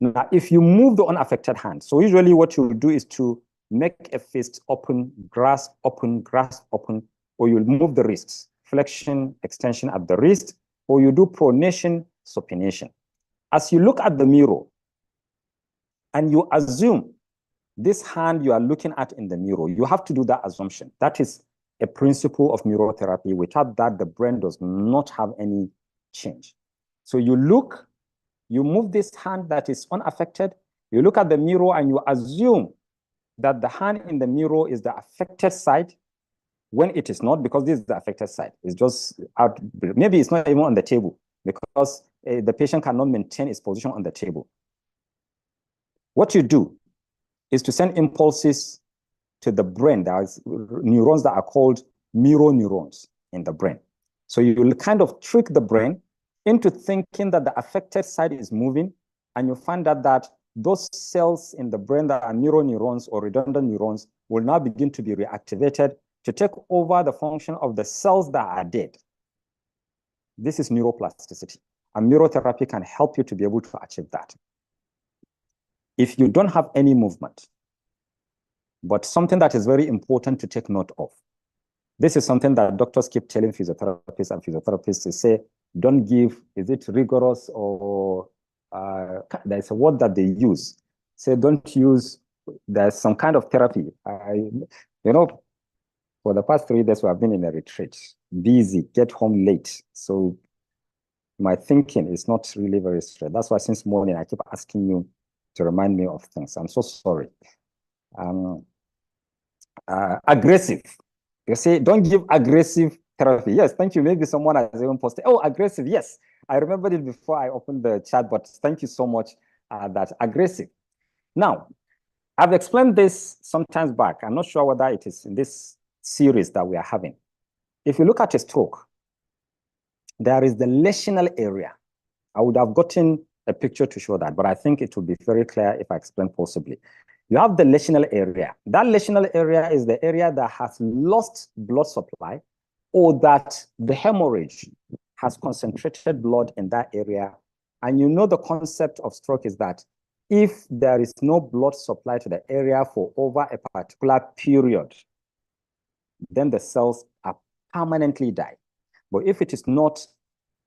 Now, if you move the unaffected hand, so usually what you do is to make a fist open, grasp open, or you'll move the wrists, flexion, extension at the wrist, or you do pronation, supination. As you look at the mirror and you assume this hand you are looking at in the mirror, you have to do that assumption. That is a principle of neurotherapy. Without that, the brain does not have any change. So you look, you move this hand that is unaffected, you look at the mirror and you assume that the hand in the mirror is the affected side when it is not, because this is the affected side. It's just out, maybe it's not even on the table because the patient cannot maintain its position on the table. What you do is to send impulses to the brain. There are neurons that are called mirror neurons in the brain. So you will kind of trick the brain into thinking that the affected side is moving, and you find out that those cells in the brain that are mirror neurons or redundant neurons will now begin to be reactivated to take over the function of the cells that are dead. This is neuroplasticity, and neurotherapy can help you to be able to achieve that. If you don't have any movement, but something that is very important to take note of, this is something that doctors keep telling physiotherapists and physiotherapists to say, don't give, is it rigorous or there's a word that they use. Say, don't use, there's some kind of therapy. You know, for the past 3 days, we have been in a retreat, busy, get home late. So my thinking is not really very straight. That's why since morning, I keep asking you to remind me of things. I'm so sorry. Aggressive. You say, don't give aggressive therapy. Yes, thank you. Maybe someone has even posted, oh, aggressive. Yes, I remembered it before I opened the chat, but thank you so much that aggressive. Now, I've explained this sometimes back. I'm not sure whether it is in this series that we are having. If you look at a stroke, there is the lesional area. I would have gotten a picture to show that, but I think it will be very clear if I explain possibly. You have the lesional area. That lesional area is the area that has lost blood supply, or that the hemorrhage has concentrated blood in that area. And you know the concept of stroke is that if there is no blood supply to the area for over a particular period, then the cells are permanently die. But if it is not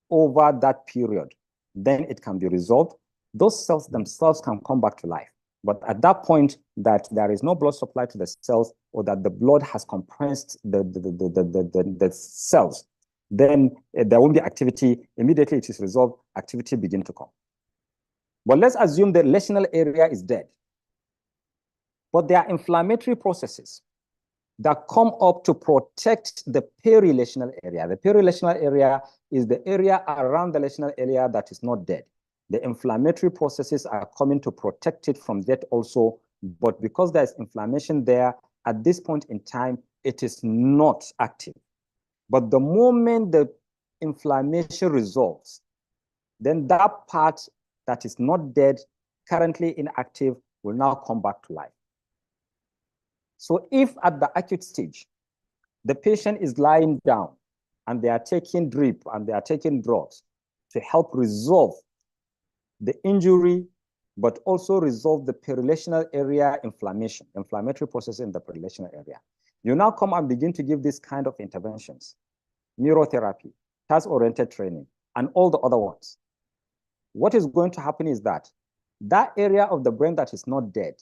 over that period, then it can be resolved. Those cells themselves can come back to life. But at that point that there is no blood supply to the cells, or that the blood has compressed the cells, then there won't be activity. Immediately it is resolved, activity begin to come. But let's assume the lesional area is dead. But there are inflammatory processes that come up to protect the perilesional area. The perilesional area is the area around the lesional area that is not dead. The inflammatory processes are coming to protect it from that also, but because there's inflammation there, at this point in time, it is not active. But the moment the inflammation resolves, then that part that is not dead, currently inactive, will now come back to life. So if at the acute stage, the patient is lying down and they are taking drip and they are taking drugs to help resolve the injury, but also resolve the perilesional area inflammation, inflammatory process in the perilesional area. You now come and begin to give this kind of interventions, neurotherapy, task-oriented training, and all the other ones. What is going to happen is that that area of the brain that is not dead,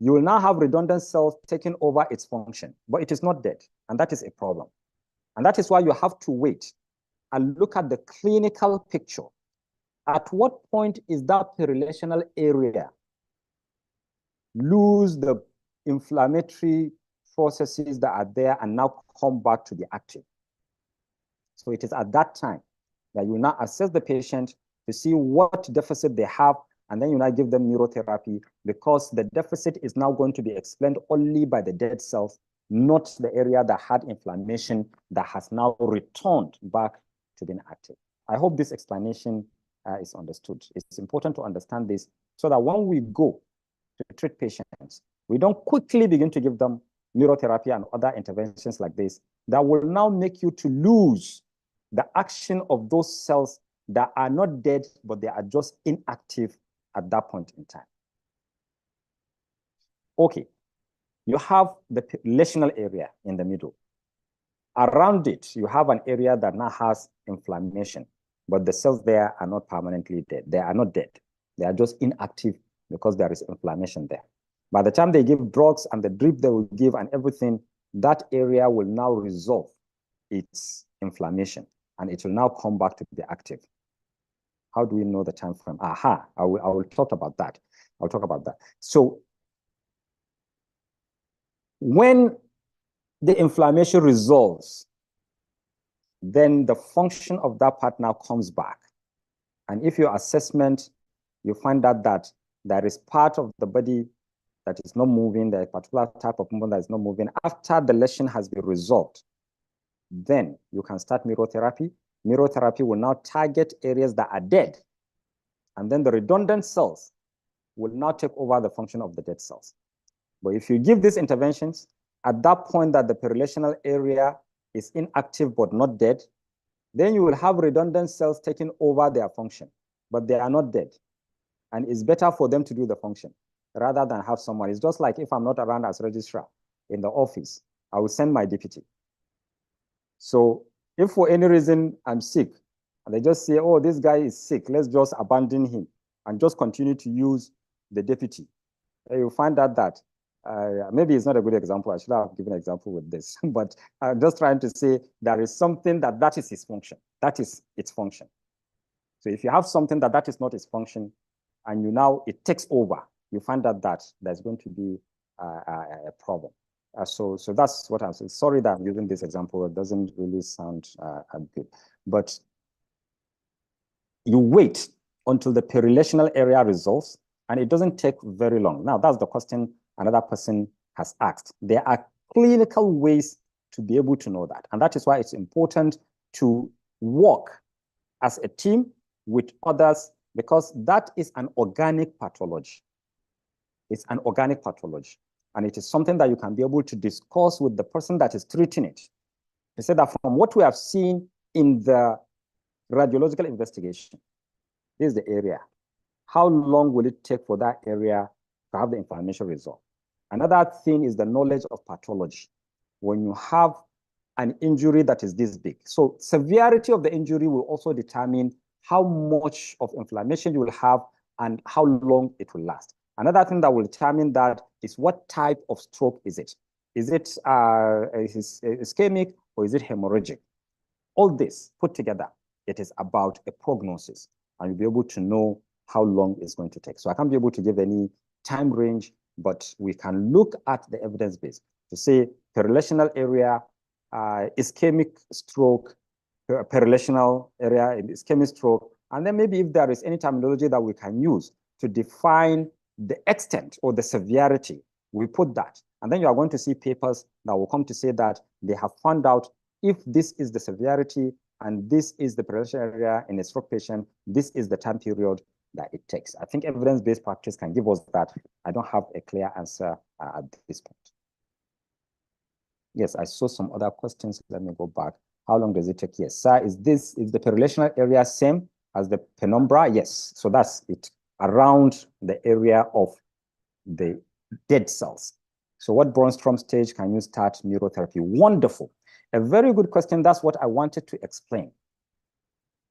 you will now have redundant cells taking over its function, but it is not dead, and that is a problem. And that is why you have to wait and look at the clinical picture. At what point is that perinational area lose the inflammatory processes that are there and now come back to the active? So it is at that time that you now assess the patient to see what deficit they have, and then you now give them neurotherapy, because the deficit is now going to be explained only by the dead cells, not the area that had inflammation that has now returned back to being active. I hope this explanation is understood. It's important to understand this so that when we go to treat patients, we don't quickly begin to give them neurotherapy and other interventions like this that will now make you to lose the action of those cells that are not dead, but they are just inactive at that point in time. Okay, you have the lesional area in the middle. Around it, you have an area that now has inflammation, but the cells there are not permanently dead. They are not dead. They are just inactive because there is inflammation there. By the time they give drugs and the drip they will give and everything, that area will now resolve its inflammation and it will now come back to be active. How do we know the time frame? Aha, I will talk about that. I'll talk about that. So when the inflammation resolves, then the function of that part now comes back. And if your assessment, you find out that there is part of the body that is not moving, there is a particular type of movement that is not moving, after the lesion has been resolved, then you can start neurotherapy. Neurotherapy will now target areas that are dead. And then the redundant cells will now take over the function of the dead cells. But if you give these interventions, at that point that the perinational area is inactive but not dead, then you will have redundant cells taking over their function, but they are not dead. And it's better for them to do the function rather than have someone. It's just like if I'm not around as registrar in the office, I will send my deputy. So if for any reason I'm sick, and they just say, oh, this guy is sick, let's just abandon him and just continue to use the deputy, you'll find out that maybe it's not a good example. I should have given an example with this, but I'm just trying to say there is something that is his function. That is its function. So if you have something that is not its function, and it takes over, you find out that there's going to be a problem. So that's what I'm saying. Sorry that I'm using this example. It doesn't really sound good. But you wait until the perinational area resolves, and it doesn't take very long. Now, that's the question another person has asked. There are clinical ways to be able to know that. And that is why it's important to work as a team with others, because that is an organic pathology. It's an organic pathology. And it is something that you can be able to discuss with the person that is treating it. They said that from what we have seen in the radiological investigation, this is the area. How long will it take for that area to have the inflammation resolved? Another thing is the knowledge of pathology. When you have an injury that is this big. So severity of the injury will also determine how much of inflammation you will have and how long it will last. Another thing that will determine that is what type of stroke is it? Is it ischemic or is it hemorrhagic? All this put together, it is about a prognosis, and you'll be able to know how long it's going to take. So I can't be able to give any time range, but we can look at the evidence base to say perinational area, ischemic stroke, perinational area, ischemic stroke, and then maybe if there is any terminology that we can use to define the extent or the severity, we put that. And then you are going to see papers that will come to say that they have found out if this is the severity and this is the perinational area in a stroke patient, this is the time period that it takes. I think evidence-based practice can give us that. I don't have a clear answer at this point. Yes, I saw some other questions. Let me go back. How long does it take? Yes, sir, is the perinational area same as the penumbra? Yes, so that's it, around the area of the dead cells. So what Brunnstrom stage can you start neurotherapy? Wonderful. A very good question. That's what I wanted to explain.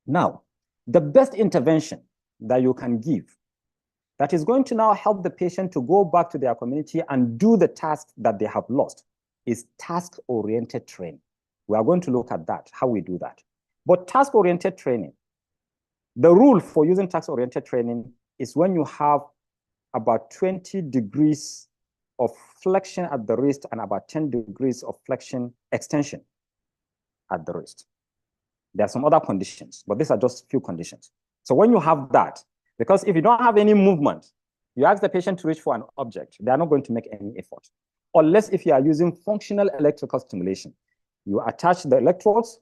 Now, the best intervention that you can give that is going to now help the patient to go back to their community and do the task that they have lost is task-oriented training. We are going to look at that, how we do that. But task-oriented training, the rule for using task-oriented training is when you have about 20 degrees of flexion at the wrist and about 10 degrees of flexion extension at the wrist. There are some other conditions, but these are just few conditions. So when you have that, because if you don't have any movement, you ask the patient to reach for an object, they are not going to make any effort. Unless if you are using functional electrical stimulation, you attach the electrodes,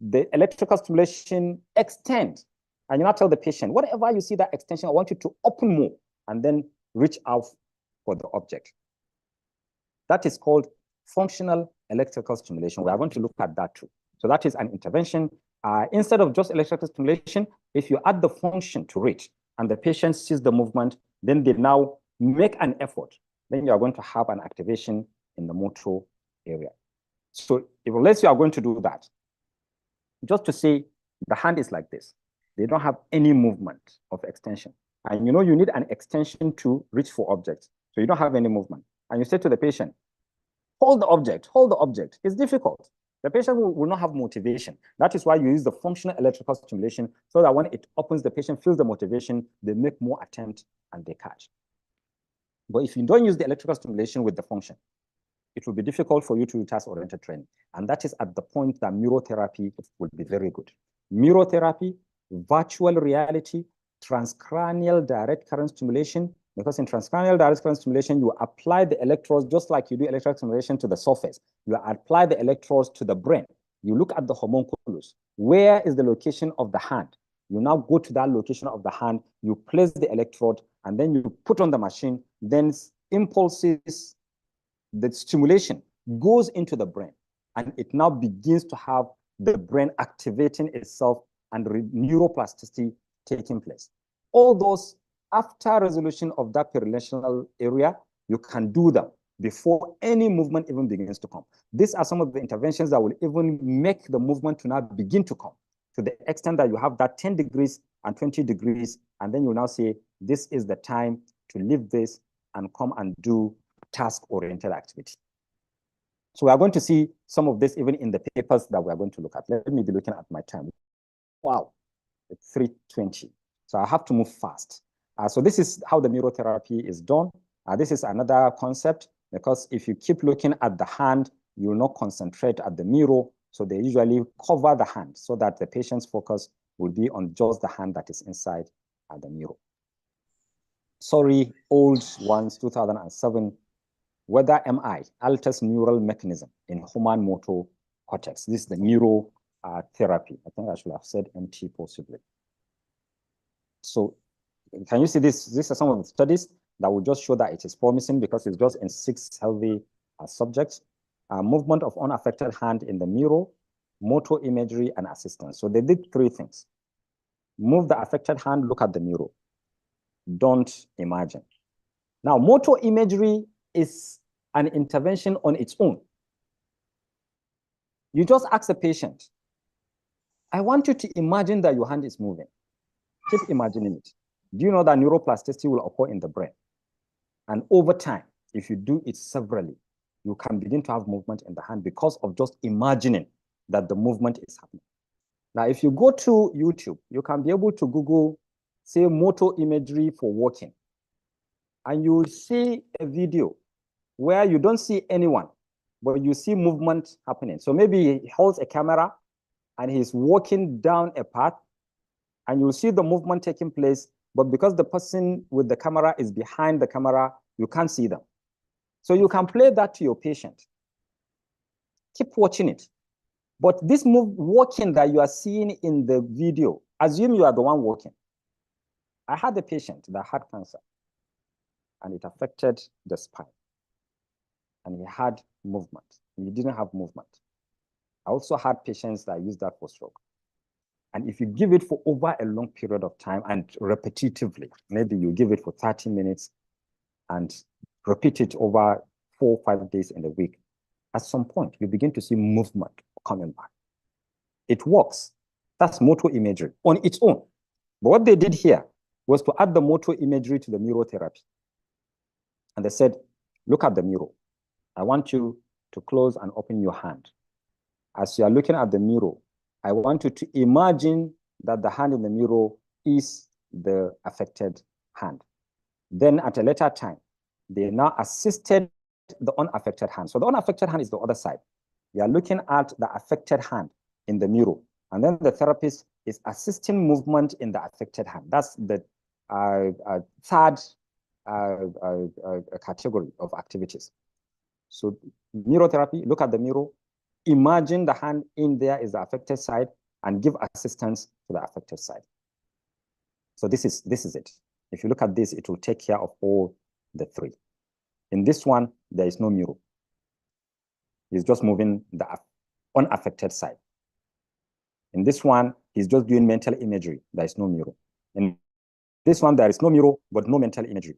the electrical stimulation extend, and you now tell the patient, whatever you see that extension, I want you to open more and then reach out for the object. That is called functional electrical stimulation. We are going to look at that too. So that is an intervention. Instead of just electrical stimulation, if you add the function to it and the patient sees the movement, then they now make an effort. Then you are going to have an activation in the motor area. So unless you are going to do that, just to say the hand is like this, they don't have any movement of extension. And you know you need an extension to reach for objects. So you don't have any movement. And you say to the patient, hold the object, hold the object. It's difficult. The patient will not have motivation. That is why you use the functional electrical stimulation so that when it opens, the patient feels the motivation, they make more attempt and they catch. But if you don't use the electrical stimulation with the function, it will be difficult for you to do task-oriented training. And that is at the point that neurotherapy will be very good. Neurotherapy, virtual reality, transcranial direct current stimulation, because in transcranial direct current stimulation, you apply the electrodes just like you do electrical stimulation to the surface. You apply the electrodes to the brain. You look at the homunculus. Where is the location of the hand? You now go to that location of the hand, you place the electrode, and then you put on the machine, then impulses, the stimulation goes into the brain, and it now begins to have the brain activating itself and neuroplasticity taking place. All those, after resolution of that perinational area, you can do them before any movement even begins to come. These are some of the interventions that will even make the movement to now begin to come, to the extent that you have that 10 degrees and 20 degrees, and then you now say, this is the time to leave this and come and do task-oriented activity. So we are going to see some of this even in the papers that we are going to look at. Let me be looking at my time. Wow, it's 3:20. So I have to move fast. So this is how the neurotherapy is done. This is another concept, because if you keep looking at the hand, you will not concentrate at the mirror. So they usually cover the hand so that the patient's focus will be on just the hand that is inside the mirror. Sorry, old ones, 2007. Whether MI alters neural mechanism in human motor cortex. This is the neurotherapy. I think I should have said MT possibly. So can you see this? These are some of the studies that will just show that it is promising, because it's just in 6 healthy subjects. Movement of unaffected hand in the mirror, motor imagery, and assistance. So they did 3 things. Move the affected hand, look at the mirror. Don't imagine. Now, motor imagery is an intervention on its own. You just ask the patient, I want you to imagine that your hand is moving. Keep imagining it. Do you know that neuroplasticity will occur in the brain? And over time, if you do it severally, you can begin to have movement in the hand because of just imagining that the movement is happening. Now, if you go to YouTube, you can be able to Google, say, motor imagery for walking. And you will see a video where you don't see anyone, but you see movement happening. So maybe he holds a camera and he's walking down a path, and you'll see the movement taking place, but because the person with the camera is behind the camera, you can't see them. So you can play that to your patient. Keep watching it. But this walking that you are seeing in the video, assume you are the one walking. I had a patient that had cancer, and it affected the spine. And he had movement. He didn't have movement. I also had patients that used that for stroke. And if you give it for over a long period of time and repetitively, maybe you give it for 30 minutes and repeat it over 4 or 5 days in a week, at some point, you begin to see movement coming back. It works. That's motor imagery on its own. But what they did here was to add the motor imagery to the neurotherapy. And they said, look at the mirror. I want you to close and open your hand. as you are looking at the mirror, I want you to imagine that the hand in the mirror is the affected hand. Then at a later time, they now assisted the unaffected hand. So the unaffected hand is the other side. You are looking at the affected hand in the mirror, and then the therapist is assisting movement in the affected hand. That's the third category of activities. So mirror therapy, look at the mirror, imagine the hand in there is the affected side, and give assistance to the affected side. So this is it. If you look at this, it will take care of all the three. In this one, there is no mirror. He's just moving the unaffected side. In this one, he's just doing mental imagery. There is no mirror. In this one, there is no mirror, but no mental imagery.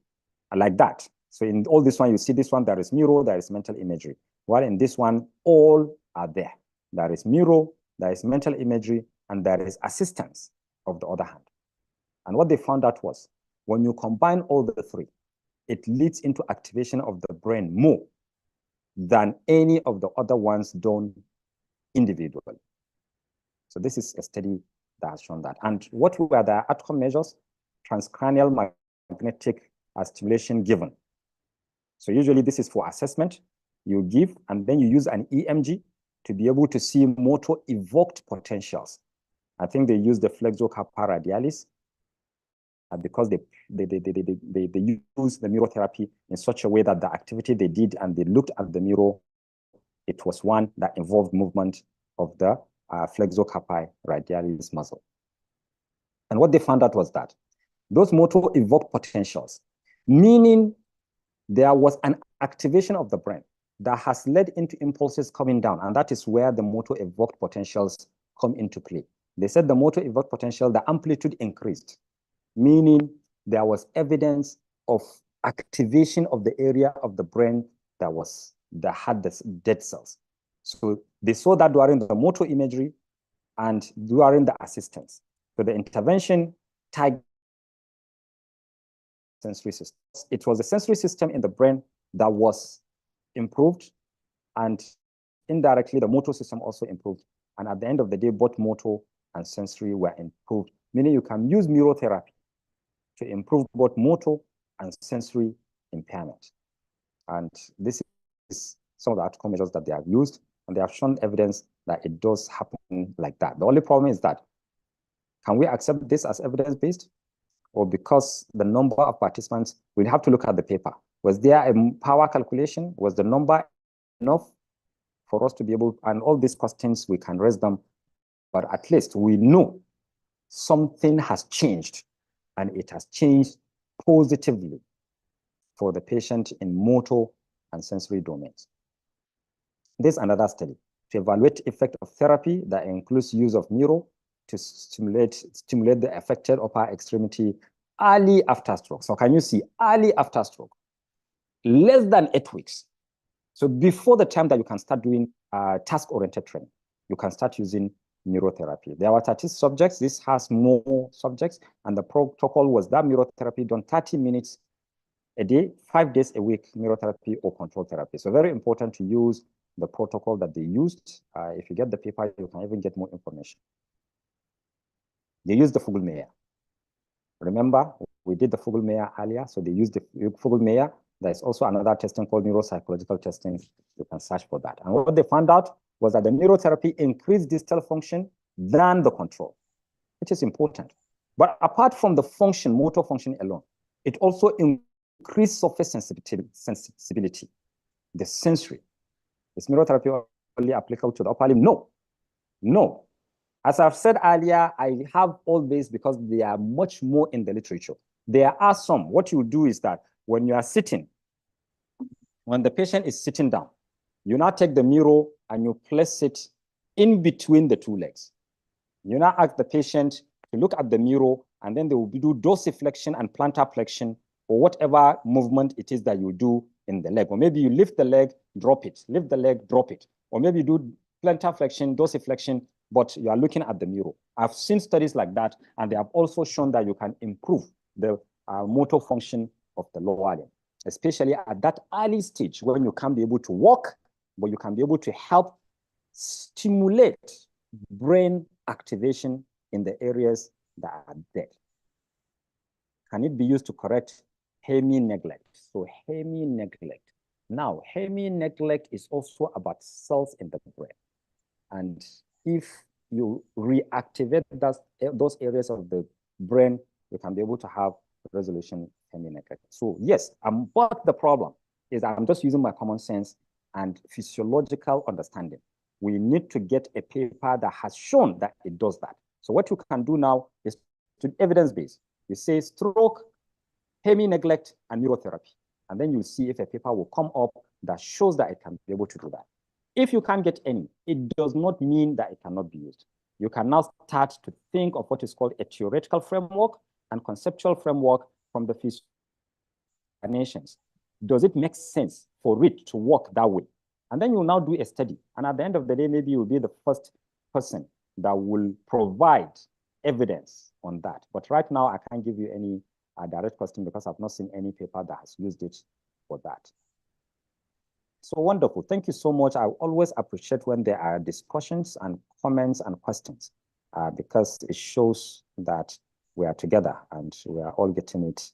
Like that. So in all this one, you see this one, there is mirror, there is mental imagery. While in this one, all are there. There is mirror, there is mental imagery, and there is assistance of the other hand. And what they found out was, when you combine all the three, it leads into activation of the brain more than any of the other ones done individually. So this is a study that has shown that. And what were the outcome measures? Transcranial magnetic stimulation given. So usually this is for assessment. You give, and then you use an EMG to be able to see motor evoked potentials. I think they use the flexocarpal radialis because they use the mirror therapy in such a way that the activity they did and they looked at the mirror, it was one that involved movement of the flexocarpal radialis muscle. And what they found out was that those motor evoked potentials, meaning there was an activation of the brain that has led into impulses coming down, and that is where the motor evoked potentials come into play. They said the motor evoked potential, the amplitude increased, meaning there was evidence of activation of the area of the brain that had the dead cells. So they saw that during the motor imagery and during the assistance. So the intervention targeted sensory system. It was the sensory system in the brain that was improved, and indirectly the motor system also improved. And at the end of the day, both motor and sensory were improved, meaning you can use mirror therapy to improve both motor and sensory impairment. And this is some of the outcome measures that they have used, and they have shown evidence that it does happen like that. The only problem is that, can we accept this as evidence-based? Or because the number of participants, we'd have to look at the paper. Was there a power calculation? Was the number enough for us to be able, and all these questions, we can raise them, but at least we know something has changed, and it has changed positively for the patient in motor and sensory domains. This is another study to evaluate effect of therapy that includes use of mirror to stimulate the affected upper extremity early after stroke. So can you see early after stroke? Less than 8 weeks. So before the time that you can start doing task-oriented training, you can start using mirror therapy. There were 30 subjects. This has more subjects, and the protocol was that mirror therapy done 30 minutes a day, 5 days a week, mirror therapy or control therapy. So very important to use the protocol that they used. If you get the paper, you can even get more information. They used the Fugl-Meyer. Remember, we did the Fugl-Meyer earlier, so they used the Fugl-Meyer. There's also another testing called neuropsychological testing. You can search for that. And what they found out was that the neurotherapy increased distal function than the control, which is important. But apart from the function, motor function alone, it also increased surface sensibility, the sensory. Is neurotherapy only applicable to the upper limb? No, no. As I've said earlier, I have all this because they are much more in the literature. There are some. What you do is that when you are sitting, when the patient is sitting down, you now take the mirror and you place it in between the two legs. You now ask the patient to look at the mirror, and then they will do dorsiflexion and plantar flexion, or whatever movement it is that you do in the leg. Or maybe you lift the leg, drop it, lift the leg, drop it. Or maybe you do plantar flexion, dorsiflexion, but you are looking at the mirror. I've seen studies like that, and they have also shown that you can improve the motor function of the lower limb, especially at that early stage when you can't be able to walk, but you can be able to help stimulate brain activation in the areas that are dead. Can it be used to correct hemi-neglect? So hemi-neglect. Now, hemi-neglect is also about cells in the brain. And if you reactivate those areas of the brain, you can be able to have resolution hemi-neglect. So yes, but the problem is I'm just using my common sense and physiological understanding. We need to get a paper that has shown that it does that. So what you can do now is to evidence-based. You say stroke, hemi-neglect, and neurotherapy. And then you'll see if a paper will come up that shows that it can be able to do that. If you can't get any, it does not mean that it cannot be used. You can now start to think of what is called a theoretical framework and conceptual framework from the nations. Does it make sense for it to work that way? And then you'll now do a study. And at the end of the day, maybe you'll be the first person that will provide evidence on that. But right now, I can't give you any direct question because I've not seen any paper that has used it for that. So wonderful. Thank you so much. I always appreciate when there are discussions and comments and questions because it shows that we are together and we are all getting it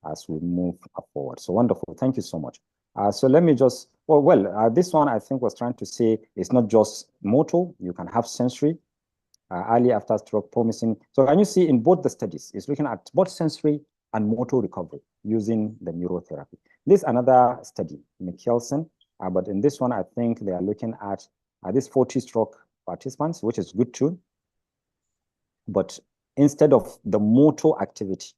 as we move forward. So wonderful. Thank you so much. So let me just, this one I think was trying to say it's not just motor. You can have sensory, early after stroke promising. So can you see in both the studies, it's looking at both sensory and motor recovery using the neurotherapy. This is another study, Mikkelsen, but in this one, I think they are looking at these 40 stroke participants, which is good too. But instead of the motor activity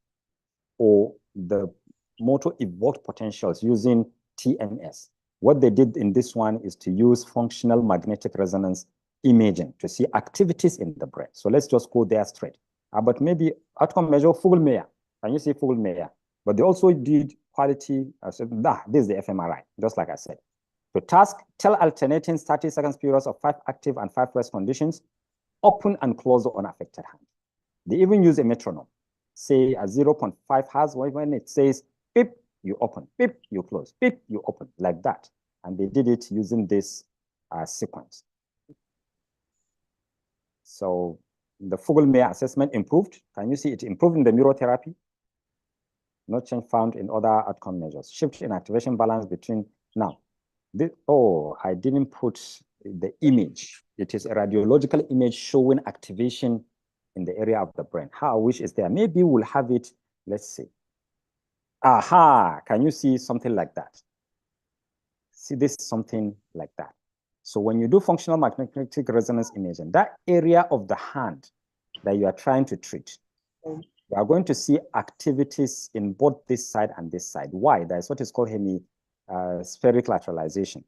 or the motor evoked potentials using TMS, what they did in this one is to use functional magnetic resonance imaging to see activities in the brain. So let's just go there straight. But maybe outcome measure Fugl-Meyer. Can you see Fugl-Meyer? But they also did quality. This is the fMRI, just like I said. To task, tell alternating 30 seconds periods of 5 active and 5 rest conditions, open and close the unaffected hand. They even use a metronome. Say a 0.5 hertz, when it says beep, you open, beep, you close, beep, you open, like that. And they did it using this sequence. So the Fugl-Meyer assessment improved. Can you see it improved in the neurotherapy? No change found in other outcome measures. Shift in activation balance between now. I didn't put the image. It is a radiological image showing activation in the area of the brain. How I wish is there. Maybe we'll have it, let's see. Aha, can you see something like that? See this, something like that. So when you do functional magnetic resonance imaging, that area of the hand that you are trying to treat, you are going to see activities in both this side and this side. Why? That is what is called hemispheric lateralization.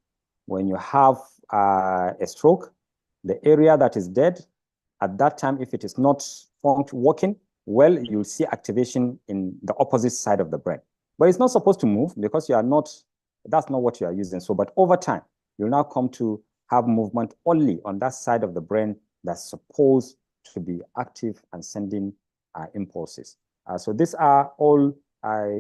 When you have a stroke, the area that is dead, at that time, if it is not working well, you'll see activation in the opposite side of the brain. But it's not supposed to move because you are not, that's not what you are using. So, but over time, you'll now come to have movement only on that side of the brain that's supposed to be active and sending impulses. So these are all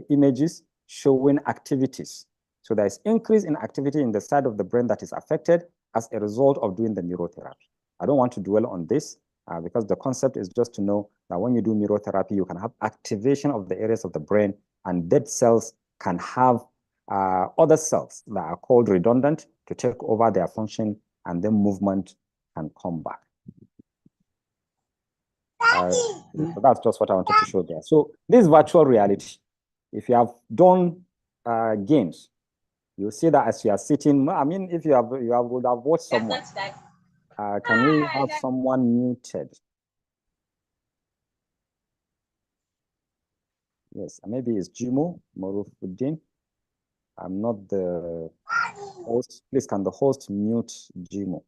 images showing activities. So there's increase in activity in the side of the brain that is affected as a result of doing the neurotherapy. I don't want to dwell on this because the concept is just to know that when you do neurotherapy, you can have activation of the areas of the brain, and dead cells can have other cells that are called redundant to take over their function, and then movement can come back. So that's just what I wanted to show there. So this virtual reality, if you have done games, you'll see that as you are sitting, I mean, if you would have watched someone, can we have someone muted? Yes, maybe it's Jimo Morufuddin. I'm not the host. Please, can the host mute Jimo?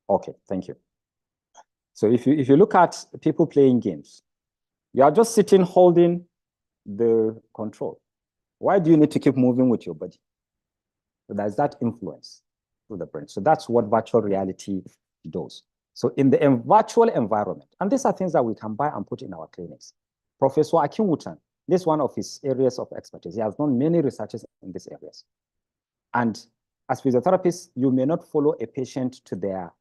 Okay, thank you. So if you look at people playing games, you are just sitting holding the control. Why do you need to keep moving with your body? So there's that influence to the brain. So that's what virtual reality does. So in the virtual environment, and these are things that we can buy and put in our clinics. Professor Akinwutan, this is one of his areas of expertise. He has done many researches in these areas. And as physiotherapists, you may not follow a patient to their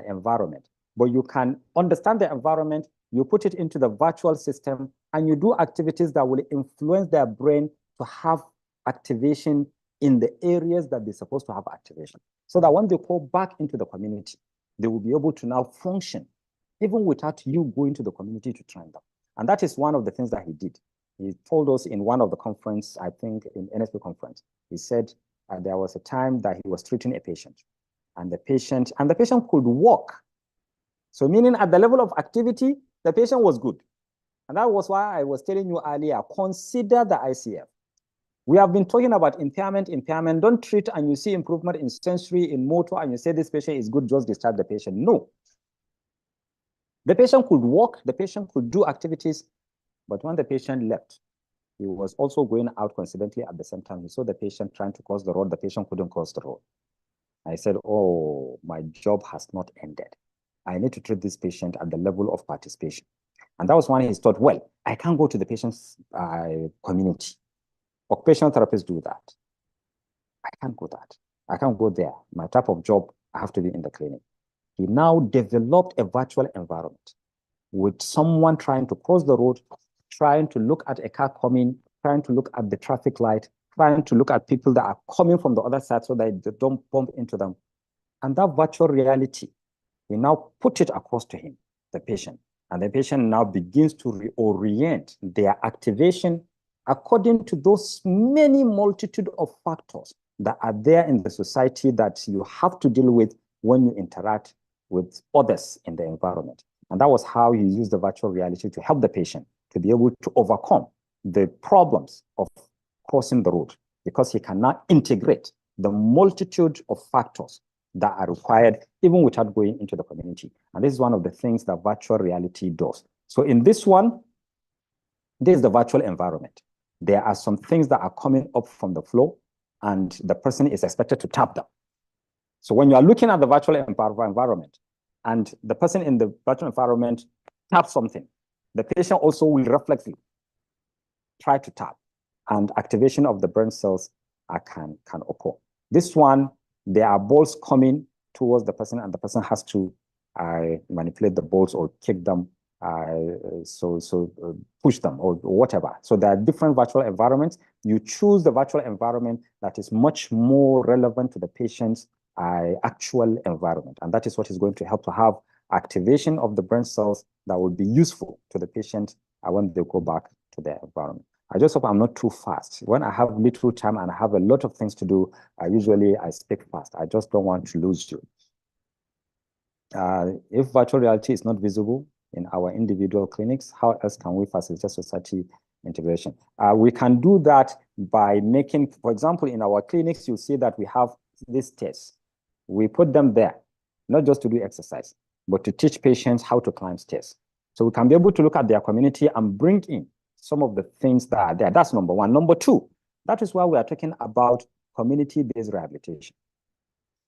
environment, but you can understand the environment, you put it into the virtual system, and you do activities that will influence their brain to have activation in the areas that they're supposed to have activation. So that when they go back into the community, they will be able to now function, even without you going to the community to train them. And that is one of the things that he did. He told us in one of the conference, I think in NSP conference, he said there was a time that he was treating a patient, and the patient could walk. So meaning at the level of activity, the patient was good. And that was why I was telling you earlier, consider the ICF. We have been talking about impairment. Don't treat and you see improvement in sensory, in motor, and you say this patient is good, just discharge the patient. No. The patient could walk, the patient could do activities, but when the patient left, he was also going out coincidentally at the same time. He saw the patient trying to cross the road. The patient couldn't cross the road. I said, oh, my job has not ended. I need to treat this patient at the level of participation. And that was when he thought, well, I can't go to the patient's community. Occupational therapists do that. I can't go that. I can't go there. My type of job, I have to be in the clinic. He now developed a virtual environment with someone trying to cross the road, trying to look at a car coming, trying to look at the traffic light, trying to look at people that are coming from the other side so that they don't bump into them. And that virtual reality, we now put it across to him, the patient. And the patient now begins to reorient their activation according to those many multitude of factors that are there in the society that you have to deal with when you interact with others in the environment. And that was how he used the virtual reality to help the patient to be able to overcome the problems of crossing the road, because he can now integrate the multitude of factors that are required even without going into the community. And this is one of the things that virtual reality does. So in this one, this is the virtual environment. There are some things that are coming up from the floor, and the person is expected to tap them. So when you are looking at the virtual environment, and the person in the virtual environment taps something, the patient also will reflexively try to tap, and activation of the brain cells can occur. This one, there are balls coming towards the person, and the person has to manipulate the balls or kick them, push them or whatever. So there are different virtual environments. You choose the virtual environment that is much more relevant to the patient's actual environment. And that is what is going to help to have activation of the brain cells that will be useful to the patient when they go back to their environment. I just hope I'm not too fast. When I have little time and I have a lot of things to do, usually I speak fast. I just don't want to lose you. If virtual reality is not visible in our individual clinics, how else can we facilitate society integration? We can do that by making, for example, in our clinics, you see that we have these tests. We put them there, not just to do exercise, but to teach patients how to climb stairs. So we can be able to look at their community and bring in some of the things that are there. That's number one. Number two, that is why we are talking about community-based rehabilitation.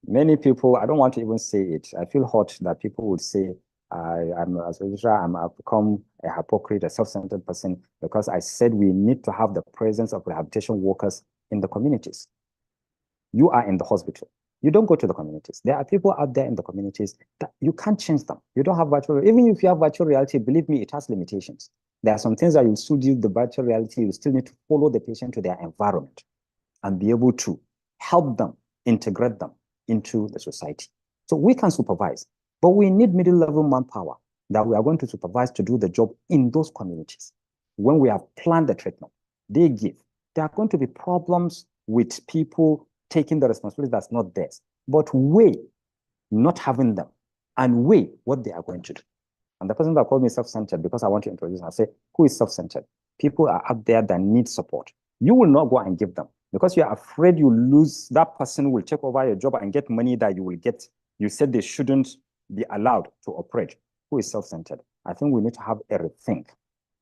Many people, I don't want to even say it. I feel hot that people would say, I've become a hypocrite, a self-centered person, because I said we need to have the presence of rehabilitation workers in the communities. You are in the hospital. You don't go to the communities. There are people out there in the communities that you can't change them. You don't have virtual, even if you have virtual reality, believe me, it has limitations. There are some things that you still do the virtual reality, you still need to follow the patient to their environment and be able to help them, integrate them into the society. So we can supervise, but we need middle-level manpower that we are going to supervise to do the job in those communities. When we have planned the treatment, they give. There are going to be problems with people taking the responsibility that's not theirs, but weigh not having them and weigh what they are going to do. And the person that called me self-centered, because I want to introduce them, I say, who is self-centered? People are out there that need support. You will not go and give them because you're afraid you lose, that person will take over your job and get money that you will get. You said they shouldn't be allowed to operate. Who is self-centered? I think we need to have a rethink.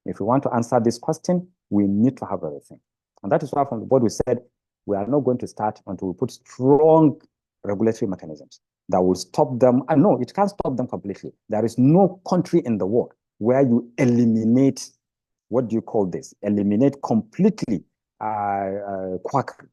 If we want to answer this question, we need to have a rethink. And that is why from the board we said, we are not going to start until we put strong regulatory mechanisms that will stop them. And no, it can't stop them completely. There is no country in the world where you eliminate, what do you call this? Eliminate completely quackery.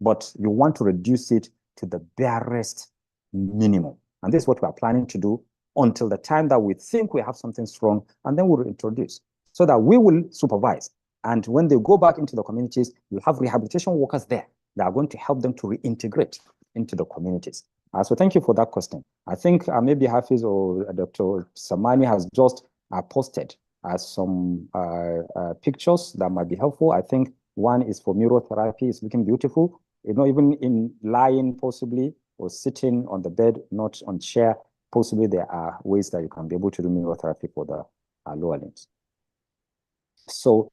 But you want to reduce it to the barest minimum. And this is what we are planning to do until the time that we think we have something strong, and then we'll introduce so that we will supervise. And when they go back into the communities, you'll have rehabilitation workers there that are going to help them to reintegrate into the communities. So thank you for that question. I think maybe Hafiz or Dr. Samani has just posted some pictures that might be helpful. I think one is for neurotherapy. It's looking beautiful. You know, even in lying possibly or sitting on the bed, not on chair, possibly there are ways that you can be able to do neurotherapy for the lower limbs. So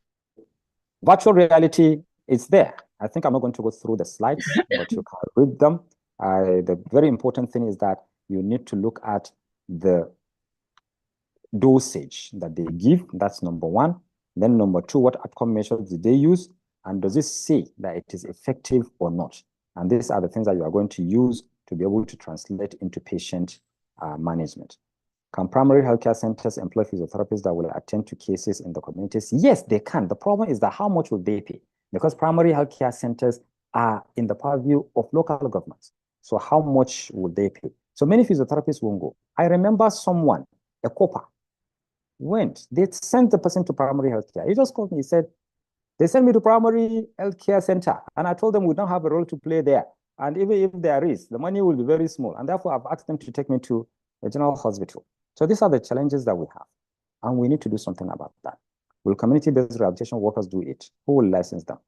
virtual reality is there. I think I'm not going to go through the slides, but you can read them. The very important thing is that you need to look at the dosage that they give. That's number one. Then number two, what outcome measures did they use? And does it say that it is effective or not? And these are the things that you are going to use to be able to translate into patient management. Can primary healthcare centers employ physiotherapists that will attend to cases in the communities? Yes, they can. The problem is that how much will they pay? Because primary healthcare centers are in the purview of local governments. So how much will they pay? So many physiotherapists won't go. I remember someone, a copper, went. They sent the person to primary healthcare. He just called me. He said, they sent me to primary healthcare center. And I told them we don't have a role to play there. And even if there is, the money will be very small. And therefore, I've asked them to take me to a general hospital. So these are the challenges that we have. And we need to do something about that. Will community-based rehabilitation workers do it? Who will license them?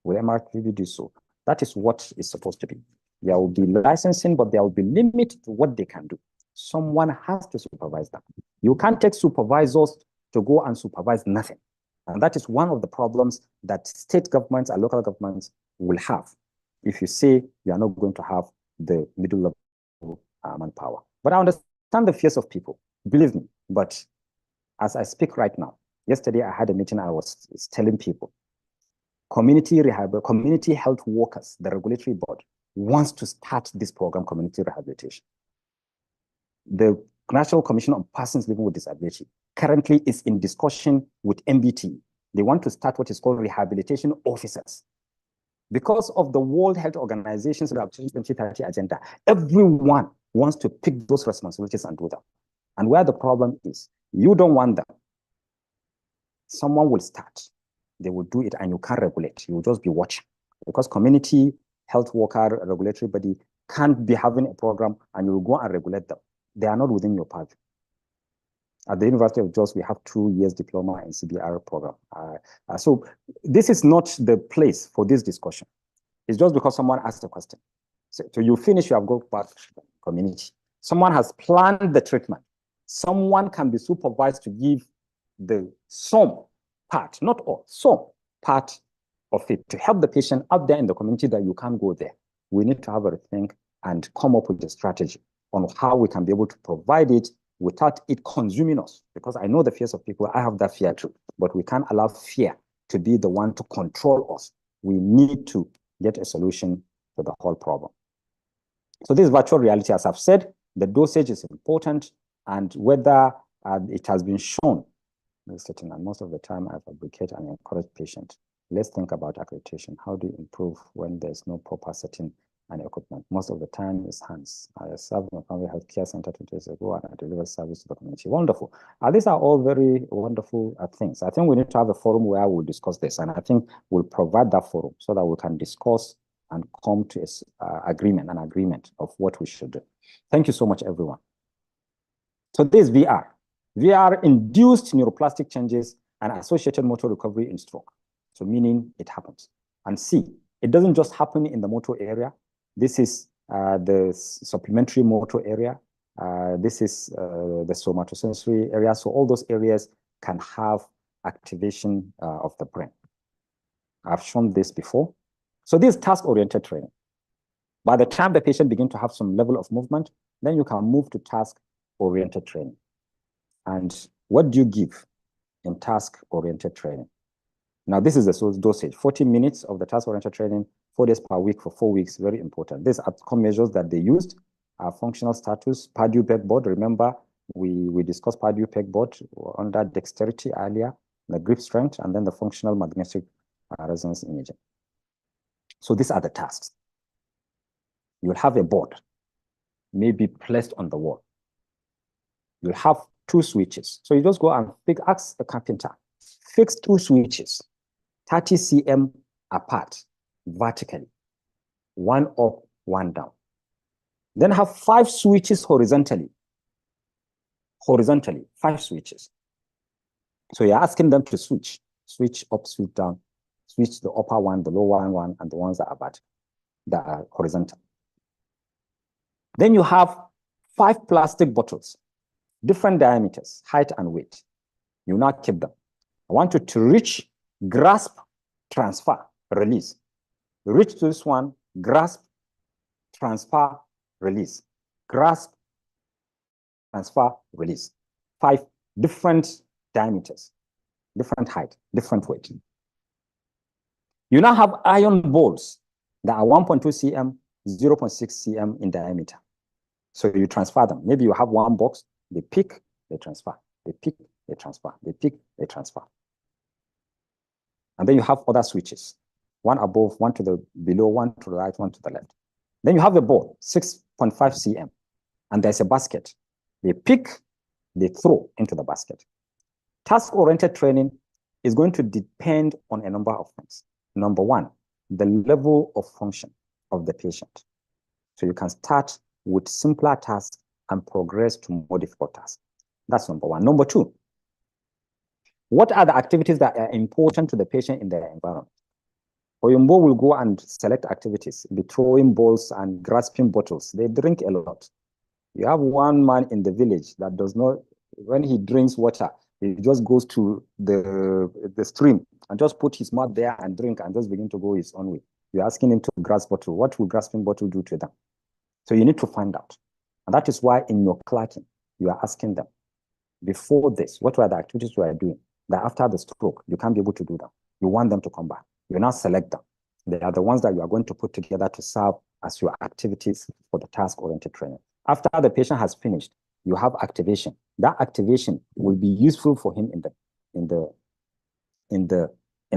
Will MRTV do so? That is what is supposed to be. There will be licensing, but there will be limit to what they can do. Someone has to supervise them. You can't take supervisors to go and supervise nothing. And that is one of the problems that state governments and local governments will have if you say you are not going to have the middle level manpower. But I understand the fears of people, believe me. But as I speak right now, yesterday I had a meeting and I was telling people, community health workers, the regulatory board, wants to start this program, community rehabilitation. The National Commission on Persons Living with Disability currently is in discussion with MBT. They want to start what is called rehabilitation officers. Because of the World Health Organization's 2030 agenda, everyone wants to pick those responsibilities and do them. And where the problem is, you don't want them. Someone will start. They will do it and you can't regulate. You will just be watching. Because community health worker regulatory body can't be having a program and you will go and regulate them. They are not within your purview. At the University of Jos, we have 2 years diploma in CBR program. So this is not the place for this discussion. It's just because someone asked a question. So you finish, you have got back to the community. Someone has planned the treatment. Someone can be supervised to give the some part, not all, some part of it to help the patient out there in the community that you can't go there. We need to have a rethink and come up with a strategy on how we can be able to provide it without it consuming us. Because I know the fears of people, I have that fear too, but we can't allow fear to be the one to control us. We need to get a solution to the whole problem. So this virtual reality, as I've said, the dosage is important, and whether it has been shown, and most of the time I advocate and encourage patients, let's think about accreditation. How do you improve when there's no proper setting and equipment? Most of the time is hands. I served in a family health care center 2 days ago and I delivered service to the community. Wonderful. These are all very wonderful things. I think we need to have a forum where we'll discuss this, and I think we'll provide that forum so that we can discuss and come to an agreement of what we should do. Thank you so much, everyone. So this VR. VR induced neuroplastic changes and associated motor recovery in stroke. So meaning it happens. And C, it doesn't just happen in the motor area. This is the supplementary motor area. This is the somatosensory area. So all those areas can have activation of the brain. I've shown this before. So this is task-oriented training. By the time the patient begins to have some level of movement, then you can move to task-oriented training. And what do you give in task-oriented training? Now, this is the dosage, 40 minutes of the task-oriented training, 4 days per week for 4 weeks, very important. These outcome measures that they used are functional status, Purdue pegboard. Remember, we discussed Purdue pegboard under Dexterity earlier, the grip strength, and then the functional magnetic resonance imaging. So these are the tasks. You'll have a board, maybe placed on the wall. You'll have 2 switches. So you just go and ask the carpenter, fix 2 switches, 30 cm apart, vertically, 1 up, 1 down. Then have 5 switches horizontally. 5 switches. So you're asking them to switch up, switch down, switch the upper one, the lower one, and the ones that are vertical, that are horizontal. Then you have 5 plastic bottles, different diameters, height and weight. You now keep them. I want you to reach, grasp, transfer, release. Reach to this one, grasp, transfer, release. Grasp, transfer, release. 5 different diameters, different height, different weight. You now have iron balls that are 1.2 cm, 0.6 cm in diameter. So you transfer them. Maybe you have 1 box, they pick, they transfer. They pick, they transfer. They pick, they transfer. And then you have other switches. 1 above, 1 to the below, 1 to the right, 1 to the left. Then you have a ball, 6.5 cm. And there's a basket. They pick, they throw into the basket. Task-oriented training is going to depend on a number of things. Number 1, the level of function of the patient. So you can start with simpler tasks and progress to more difficult tasks. That's number 1. Number 2, what are the activities that are important to the patient in their environment? Oyumbo will go and select activities, be throwing balls and grasping bottles. They drink a lot. You have one man in the village that does not, when he drinks water, he just goes to the stream and just put his mouth there and drink and just begin to go his own way. You're asking him to grasp bottle. What will grasping bottle do to them? So you need to find out. And that is why in your clerking, you are asking them, before this, what were the activities you are doing? That after the stroke, you can't be able to do them. You want them to come back. You now select them. They are the ones that you are going to put together to serve as your activities for the task-oriented training. After the patient has finished, you have activation. That activation will be useful for him in the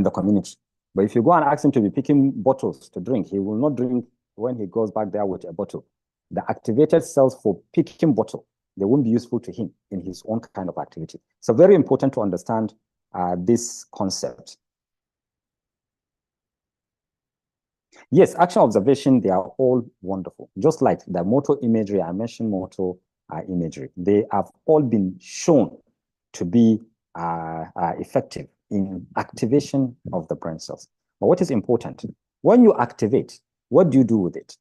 community. But if you go and ask him to be picking bottles to drink, he will not drink when he goes back there with a bottle. The activated cells for picking bottle, they won't be useful to him in his own kind of activity. So very important to understand this concept. Yes, action observation, they are all wonderful. Just like the motor imagery, I mentioned motor imagery. They have all been shown to be effective in activation of the brain cells. But what is important? When you activate, what do you do with it?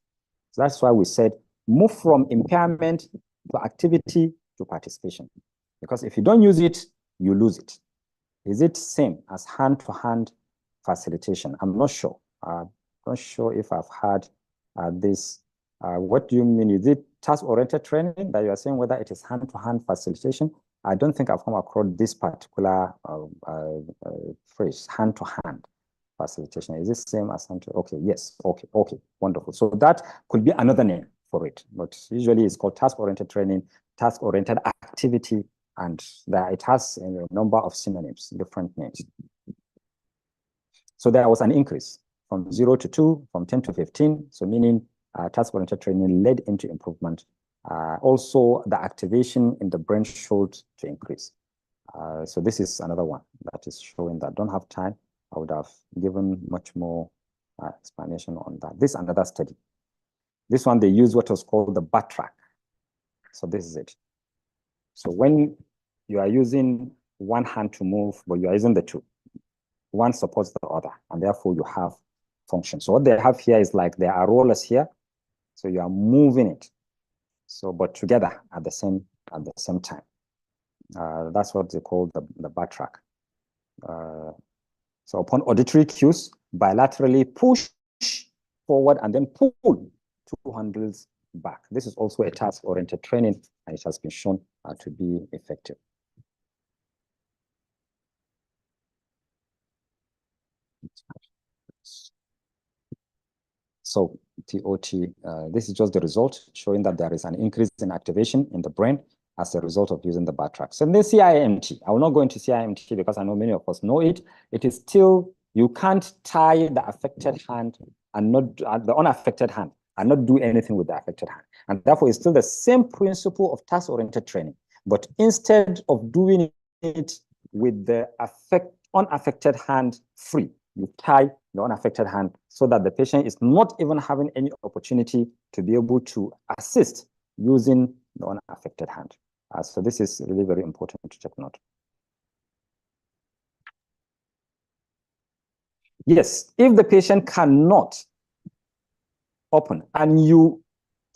So that's why we said move from impairment to activity to participation. Because if you don't use it, you lose it. Is it same as hand-to-hand facilitation? I'm not sure. Not sure if I've had this. What do you mean? Is it task-oriented training that you are saying, whether it is hand-to-hand facilitation? I don't think I've come across this particular phrase, hand-to-hand facilitation. Is this same as hand to? Okay, yes, okay, wonderful. So that could be another name for it, but usually it's called task-oriented training, task-oriented activity, and that it has a number of synonyms, different names. So there was an increase from 0 to 2, from 10 to 15. So meaning task-oriented training led into improvement. Also, the activation in the brain showed to increase. So this is another one that is showing that. Don't have time. I would have given much more explanation on that. This is another study. This one, they use what was called the butt track. So this is it. So when you are using one hand to move, but you are using the two, one supports the other, and therefore you have function. So what they have here is like there are rollers here, so you are moving it. So, but together at the same time. That's what they call the butt track. So upon auditory cues, bilaterally push forward and then pull 2 handles back. This is also a task-oriented training, and it has been shown to be effective. So TOT, this is just the result showing that there is an increase in activation in the brain as a result of using the butt track. So in the CIMT, I will not go into CIMT because I know many of us know it. It is still, you can't tie the affected hand and not the unaffected hand and not do anything with the affected hand. And therefore, it's still the same principle of task-oriented training. But instead of doing it with the unaffected hand free, you tie the unaffected hand so that the patient is not even having any opportunity to be able to assist using the unaffected hand. So this is really very important to take note. Yes, if the patient cannot open and you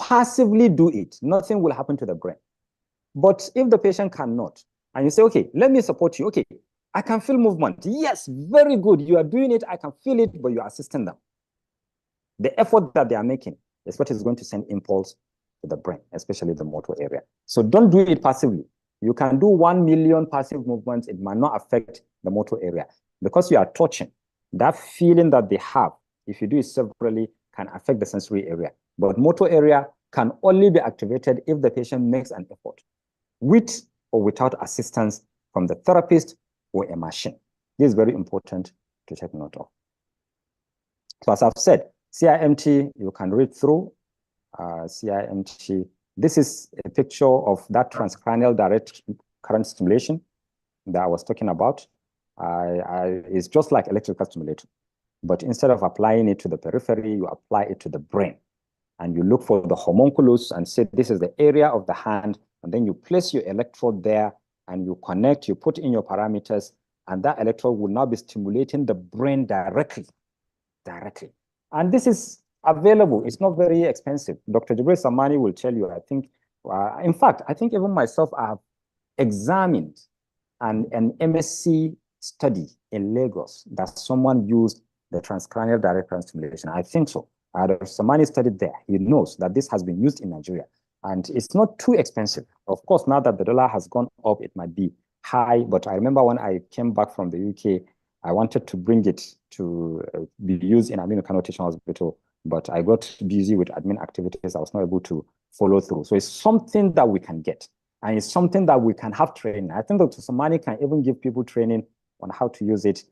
passively do it, nothing will happen to the brain. But if the patient cannot, and you say, okay, let me support you. Okay, I can feel movement. Yes, very good. You are doing it. I can feel it, but you are assisting them. The effort that they are making is what is going to send impulse to the brain, especially the motor area. So don't do it passively. You can do 1 million passive movements. It might not affect the motor area because you are touching. That feeling that they have, if you do it separately, can affect the sensory area. But motor area can only be activated if the patient makes an effort, with or without assistance from the therapist or a machine. This is very important to take note of. So as I've said, CIMT, you can read through CIMT. This is a picture of that transcranial direct current stimulation that I was talking about. It's just like electrical stimulator, but instead of applying it to the periphery, you apply it to the brain. And you look for the homunculus and say, this is the area of the hand. And then you place your electrode there and you connect, you put in your parameters, and that electrode will now be stimulating the brain directly. And this is available. It's not very expensive. Dr. Jibril Samani will tell you, I think, in fact, I think even myself, I have examined an MSc study in Lagos that someone used the transcranial direct current stimulation. I think so. Dr. Samani studied there. He knows that this has been used in Nigeria. And it's not too expensive. Of course, now that the dollar has gone up, it might be high. But I remember when I came back from the UK, I wanted to bring it to be used in Aminu Kano Teaching Hospital, but I got busy with admin activities. I was not able to follow through. So it's something that we can get, and it's something that we can have training. I think Dr. Somani can even give people training on how to use it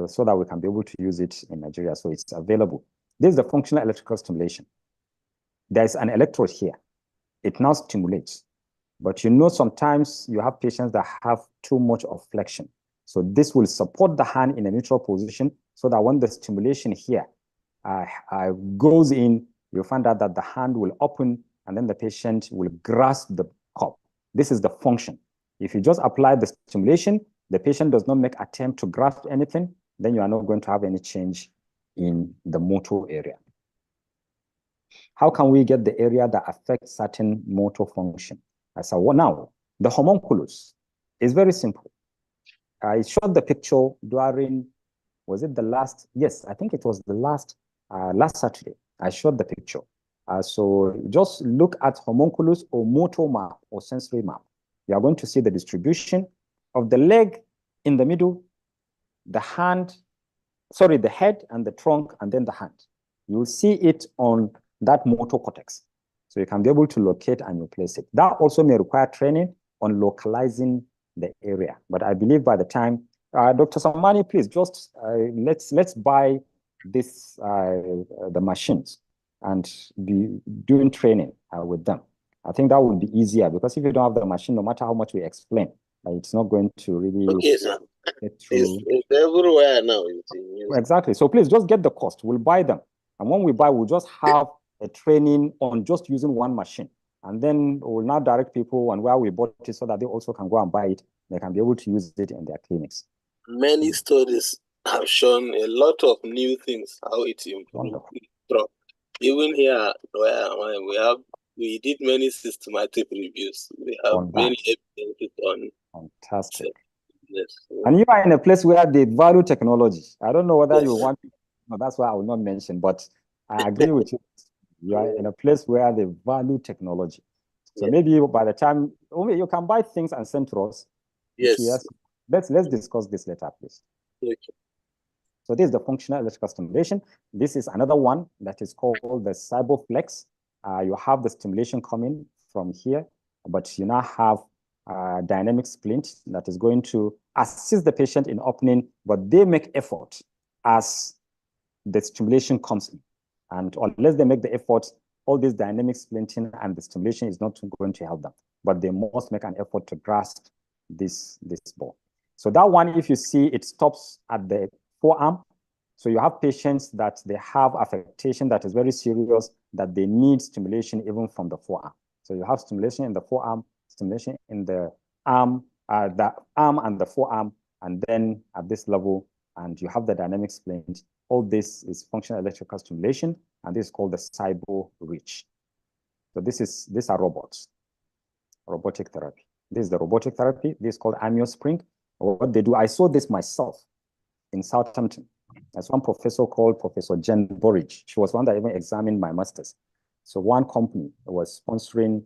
so that we can be able to use it in Nigeria. So it's available. This is the functional electrical stimulation. There's an electrode here. It now stimulates. But you know, sometimes you have patients that have too much of flexion. So this will support the hand in a neutral position so that when the stimulation here goes in, you'll find out that the hand will open and then the patient will grasp the cup. This is the function. If you just apply the stimulation, the patient does not make attempt to grasp anything, then you are not going to have any change in the motor area. How can we get the area that affects certain motor function? So now, the homunculus is very simple. I showed the picture during, was it the last? Yes, I think it was the last Saturday. I showed the picture. So just look at homunculus or motor map or sensory map. You are going to see the distribution of the leg in the middle, the hand, sorry, the head and the trunk, and then the hand. You will see it on that motor cortex. So you can be able to locate and replace it. That also may require training on localizing the area. But I believe by the time, Dr. Samani, please just let's buy this the machines and be doing training with them. I think that would be easier because if you don't have the machine, no matter how much we explain, it's not going to really okay, sir. get through. It's everywhere now. Exactly. So please just get the cost. We'll buy them. And when we buy, we'll just have a training on just using one machine. And then we'll now direct people on where we bought it so that they also can go and buy it. They can be able to use it in their clinics. Many studies have shown a lot of new things, how it improves. Even here where we did many systematic reviews. We have many evidences on. Fantastic. Yes. And you are in a place where they value technology. I don't know whether you want to, no, that's why I will not mention, but I agree with you. You are in a place where they value technology. So maybe by the time, you can buy things and send to us. Yes. Let's discuss this later, please. Okay. So this is the functional electrical stimulation. This is another one that is called the Cyboflex. You have the stimulation coming from here, but you now have dynamic splint that is going to assist the patient in opening, but they make effort as the stimulation comes in. And unless they make the effort, all this dynamic splinting and the stimulation is not going to help them, but they must make an effort to grasp this ball. So that one, if you see, it stops at the forearm. So you have patients that they have affectation that is very serious, that they need stimulation even from the forearm. So you have stimulation in the forearm, stimulation in the arm and the forearm, and then at this level, and you have the dynamic splint. All this is functional electrical stimulation, and this is called the cybo reach. So these are robots, robotic therapy. This is the robotic therapy. This is called amiospring. What they do, I saw this myself in Southampton. There's one professor called Professor Jen Burridge. She was one that even examined my master's. So one company was sponsoring,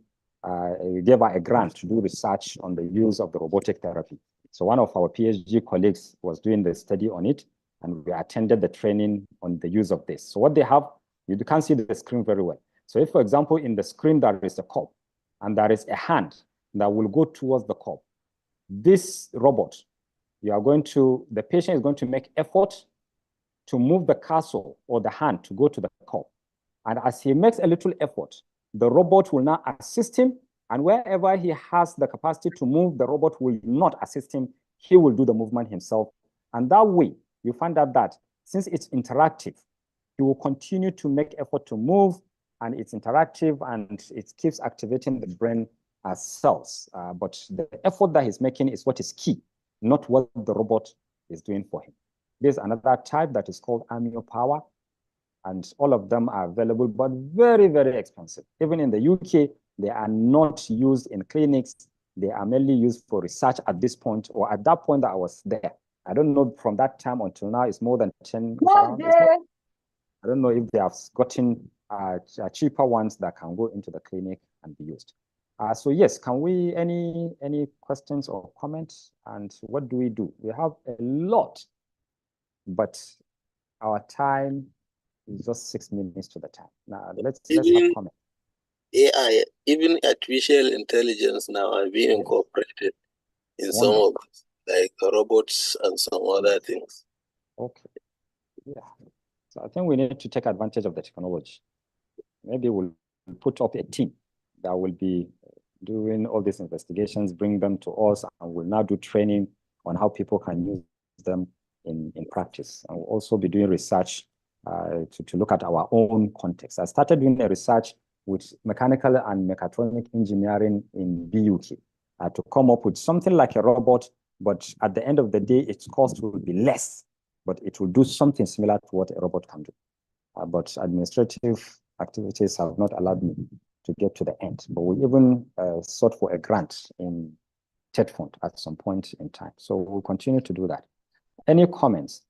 gave her a grant to do research on the use of the robotic therapy. So one of our PhD colleagues was doing the study on it, and we attended the training on the use of this. So what they have, you can't see the screen very well. So if, for example, in the screen there is a cup, and there is a hand that will go towards the cup, this robot, the patient is going to make effort to move the cursor or the hand to go to the cup. And as he makes a little effort, the robot will now assist him, and wherever he has the capacity to move, the robot will not assist him. He will do the movement himself. And that way, you find out that since it's interactive, he will continue to make effort to move, and it's interactive, and it keeps activating the brain cells. But the effort that he's making is what is key, not what the robot is doing for him. There's another type that is called amio power, and all of them are available, but very, very expensive. Even in the UK, they are not used in clinics. They are mainly used for research at this point, or at that point that I was there. I don't know from that time until now, it's more than 10. I don't know if they have gotten cheaper ones that can go into the clinic and be used. So yes, can we, any questions or comments? And what do? We have a lot, but our time is just 6 minutes to the time. Now let's have comments. AI, even artificial intelligence now are being incorporated in some of this, like robots and some other things. Okay. Yeah. So I think we need to take advantage of the technology. Maybe we'll put up a team that will be doing all these investigations, bring them to us, and we'll now do training on how people can use them in practice. And we'll also be doing research to look at our own context. I started doing a research with mechanical and mechatronic engineering in BUK to come up with something like a robot, but at the end of the day, its cost will be less, but it will do something similar to what a robot can do. But administrative activities have not allowed me to get to the end. But we even sought for a grant in TED Fund at some point in time. So we'll continue to do that. Any comments?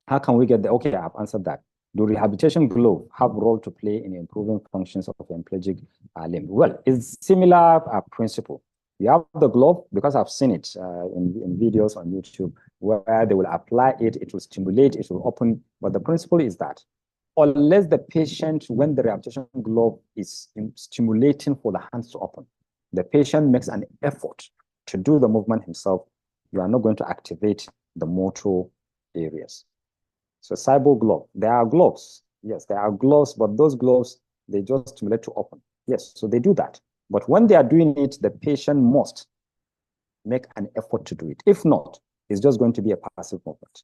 How can we get the, okay, I've answered that. Do rehabilitation gloves have a role to play in improving functions of hemiplegic limb? Well, it's similar principle. You have the glove, because I've seen it in videos on YouTube, where they will apply it, it will stimulate, it will open. But the principle is that unless the patient, when the rehabilitation glove is stimulating for the hands to open, the patient makes an effort to do the movement himself, you are not going to activate the motor areas. So cyber glove, there are gloves. Yes, there are gloves, but those gloves, they just stimulate to open. Yes, so they do that. But when they are doing it, the patient must make an effort to do it. If not, it's just going to be a passive movement,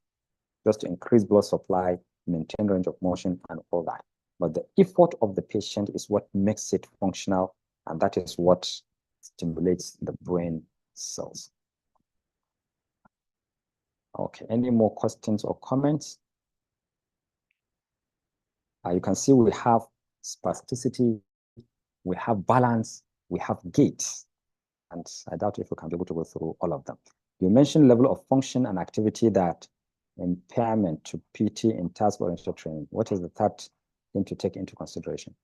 just to increase blood supply, maintain range of motion, and all that. But the effort of the patient is what makes it functional, and that is what stimulates the brain cells. Okay, any more questions or comments? You can see we have spasticity, we have balance, we have gait, and I doubt if we can be able to go through all of them. You mentioned level of function and activity that impairment to PT in task-oriented training. What is the third thing to take into consideration?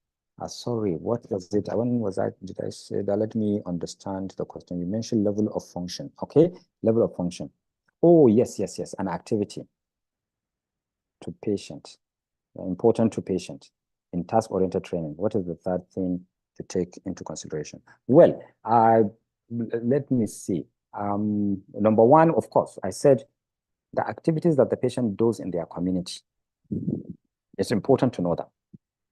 Sorry, what was it? When was I? Did I say that? Let me understand the question. You mentioned level of function. Okay, level of function. Oh, yes, yes, yes, and activity to patient. Important to patient in task-oriented training. What is the third thing to take into consideration? Well, let me see. Number one, of course, I said the activities that the patient does in their community. It's important to know that,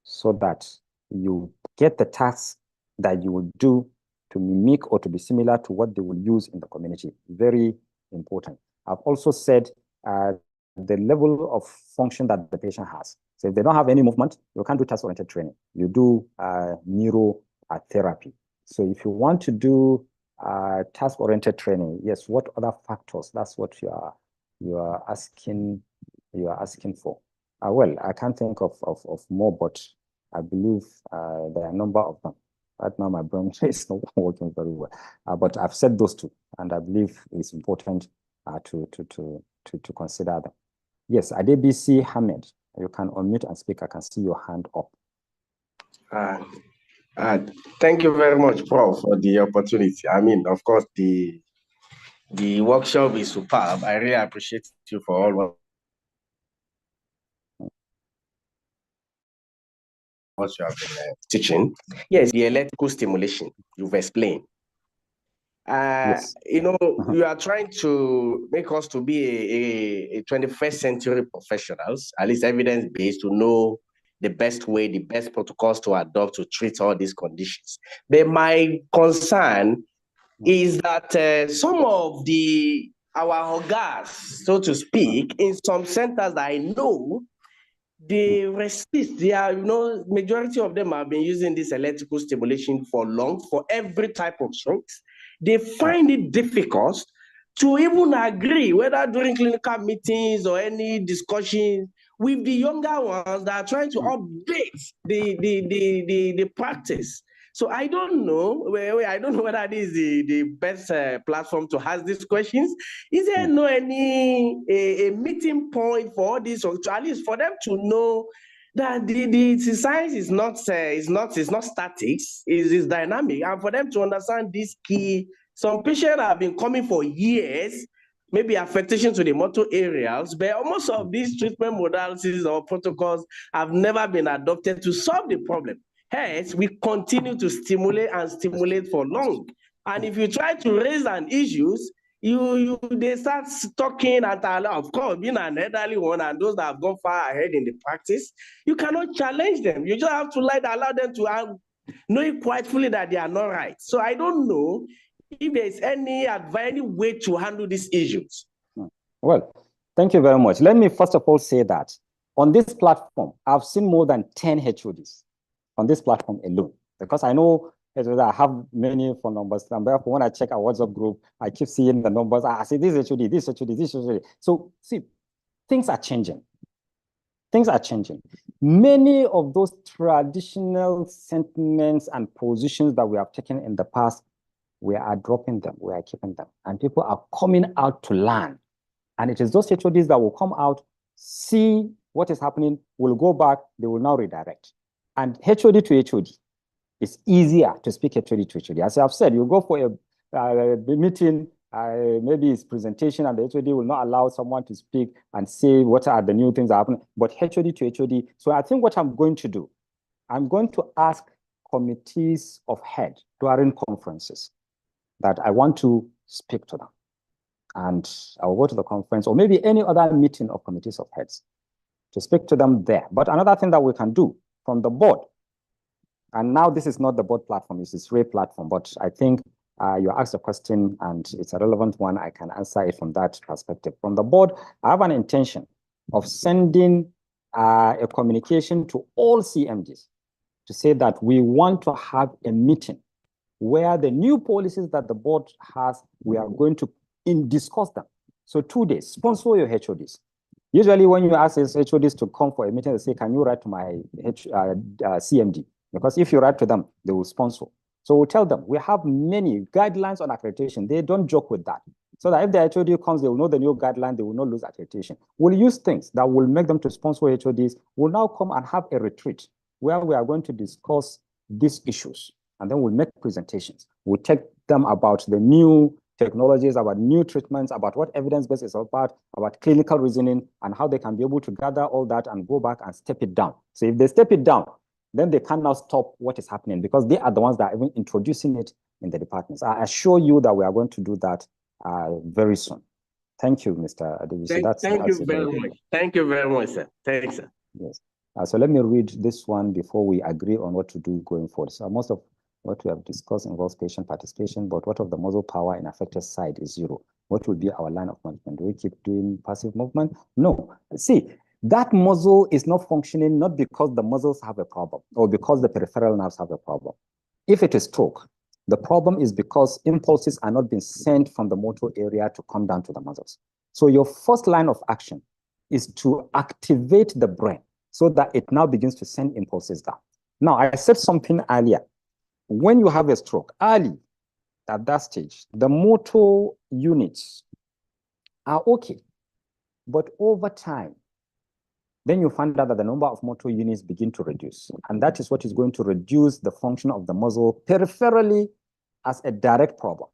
so that you get the tasks that you will do to mimic or to be similar to what they will use in the community. Very important. I've also said the level of function that the patient has. So if they don't have any movement, you can't do task-oriented training. You do neurotherapy. So if you want to do task-oriented training, yes, what other factors? That's what you are asking for. Well, I can't think of more, but I believe there are a number of them. Right now, my brain is not working very well. But I've said those two, and I believe it's important to consider them. Yes, Adebisi Hamid, you can unmute and speak. I can see your hand up. Thank you very much, Prof, for the opportunity. I mean, of course, the workshop is superb. I really appreciate you for all what you have been teaching. Yes, the electrical stimulation you've explained. Yes. You know, you are trying to make us to be a 21st century professionals, at least evidence-based, to know the best way, the best protocols to adopt to treat all these conditions. But my concern is that some of our hogas, so to speak, in some centers that I know, they resist. They are, majority of them have been using this electrical stimulation for every type of strokes. They find it difficult to even agree, whether during clinical meetings or any discussion with the younger ones that are trying to update the practice. So I don't know. I don't know whether this is the best platform to ask these questions. Is there any meeting point for all this, or at least for them to know that the science is not static, is dynamic, and for them to understand this key. Some patients have been coming for years, maybe affectation to the motor areas, but most of these treatment modalities or protocols have never been adopted to solve the problem. Hence, we continue to stimulate for long. And if you try to raise an issues, they start talking at of course, being an elderly one and those that have gone far ahead in the practice, you cannot challenge them. You just have to allow them to know it quite fully that they are not right. So I don't know if there's any way to handle these issues. Well, thank you very much. Let me first of all say that on this platform, I've seen more than 10 HODs on this platform alone, because I know I have many phone numbers, and therefore when I check our WhatsApp group, I keep seeing the numbers. I say this HOD, this HOD, this HOD. So see, things are changing. Things are changing. Many of those traditional sentiments and positions that we have taken in the past, we are dropping them, we are keeping them, and people are coming out to learn. And it is those HODs that will come out, see what is happening, will go back, they will now redirect. And HOD to HOD, it's easier to speak HOD to HOD. As I've said, you go for a meeting, maybe it's presentation, and the HOD will not allow someone to speak and say what are the new things that are happening, but HOD to HOD. So I think what I'm going to do, I'm going to ask committees of head during conferences that I want to speak to them. And I'll go to the conference or maybe any other meeting of committees of heads to speak to them there. But another thing that we can do from the board, and now this is not the board platform, it's this RAY platform, but I think you asked a question and it's a relevant one. I can answer it from that perspective. From the board, I have an intention of sending a communication to all CMDs to say that we want to have a meeting where the new policies that the board has, we are going to discuss them. So 2 days, sponsor your HODs. Usually when you ask these HODs to come for a meeting, they say, can you write to my CMD? Because if you write to them, they will sponsor. So we'll tell them, we have many guidelines on accreditation. They don't joke with that. So that if the HOD comes, they will know the new guideline, they will not lose accreditation. We'll use things that will make them to sponsor HODs. We'll now come and have a retreat where we are going to discuss these issues. And then we'll make presentations. We'll take them about the new technologies, about new treatments, about what evidence-based is about clinical reasoning, and how they can be able to gather all that and go back and step it down. So if they step it down, then they can now stop what is happening because they are the ones that are even introducing it in the departments. I assure you that we are going to do that very soon. Thank you, Mr. Adebisi. Thank you very much. Thank you very much, sir. Thanks, sir. Yes. So let me read this one before we agree on what to do going forward. So most of what we have discussed involves patient participation, but what of the muscle power in affected side is 0? What will be our line of management? Do we keep doing passive movement? No. See, that muscle is not functioning not because the muscles have a problem or because the peripheral nerves have a problem. If it is stroke, the problem is because impulses are not being sent from the motor area to come down to the muscles. So your first line of action is to activate the brain so that it now begins to send impulses down. Now, I said something earlier. When you have a stroke, early at that stage, the motor units are okay. But over time, then you find out that the number of motor units begin to reduce. And that is what is going to reduce the function of the muscle peripherally as a direct problem.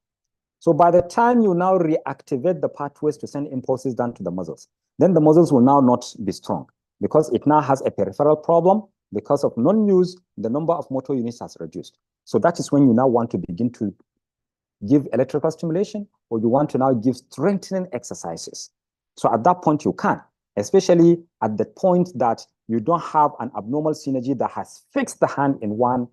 So by the time you now reactivate the pathways to send impulses down to the muscles, then the muscles will now not be strong because it now has a peripheral problem. Because of non-use, the number of motor units has reduced. So that is when you now want to begin to give electrical stimulation, or you want to now give strengthening exercises. So at that point you can, especially at the point that you don't have an abnormal synergy that has fixed the hand in one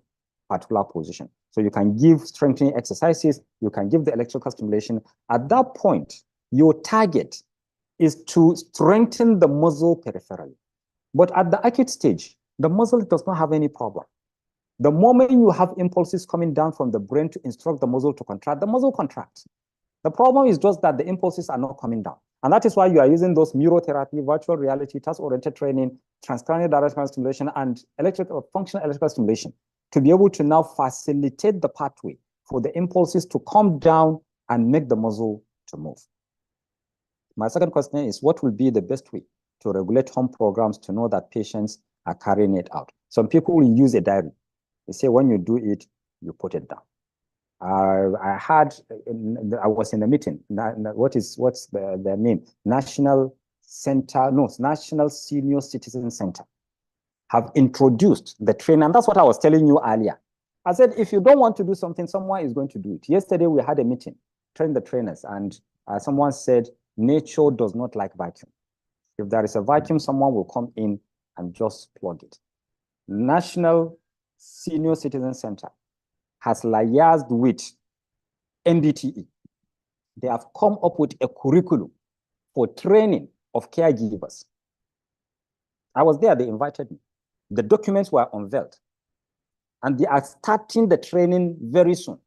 particular position. So you can give strengthening exercises, you can give the electrical stimulation. At that point, your target is to strengthen the muscle peripherally. But at the acute stage, the muscle does not have any problem. The moment you have impulses coming down from the brain to instruct the muscle to contract, the muscle contracts. The problem is just that the impulses are not coming down. And that is why you are using those neurotherapy, virtual reality, task-oriented training, transcranial directional stimulation, and functional electrical stimulation to be able to now facilitate the pathway for the impulses to come down and make the muscle to move. My second question is, what will be the best way to regulate home programs to know that patients are carrying it out? Some people will use a diary. They say when you do it, you put it down. I was in a meeting. What's the name? National Senior Citizen Center have introduced the training. And that's what I was telling you earlier. I said, if you don't want to do something, someone is going to do it. Yesterday, we had a meeting, train the trainers, and someone said, nature does not like vacuum. If there is a vacuum, someone will come in and just plug it. National Senior Citizen Center has liaised with NDTE. They have come up with a curriculum for training of caregivers. I was there, they invited me. The documents were unveiled. And they are starting the training very soon.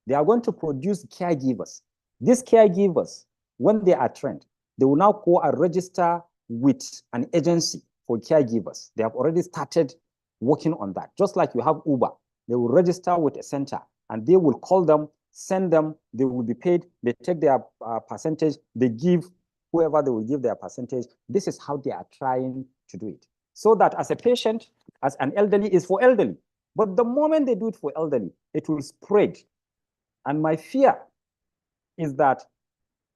They are going to produce caregivers. These caregivers, when they are trained, they will now go and register with an agency for caregivers. They have already started working on that. Just like you have Uber, they will register with a center and they will call them, send them, they will be paid, they take their percentage, they give whoever they will give their percentage. This is how they are trying to do it. So that as a patient, as an elderly, is for elderly. But the moment they do it for elderly, it will spread. And my fear is that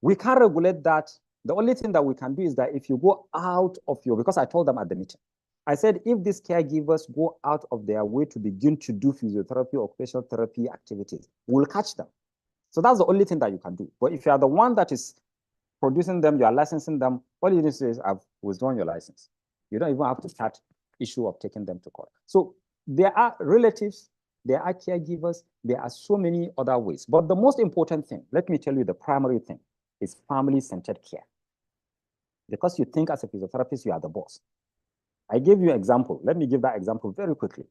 we can't regulate that. The only thing that we can do is that if you go out of your, because I told them at the meeting, I said, if these caregivers go out of their way to begin to do physiotherapy, occupational therapy activities, we'll catch them. So that's the only thing that you can do. But if you are the one that is producing them, you are licensing them, all you need to do is I've withdrawn your license. You don't even have to start issue of taking them to court. So there are relatives, there are caregivers, there are so many other ways. But the most important thing, let me tell you the primary thing, is family-centered care. Because you think as a physiotherapist, you are the boss. I gave you an example. Let me give that example very quickly.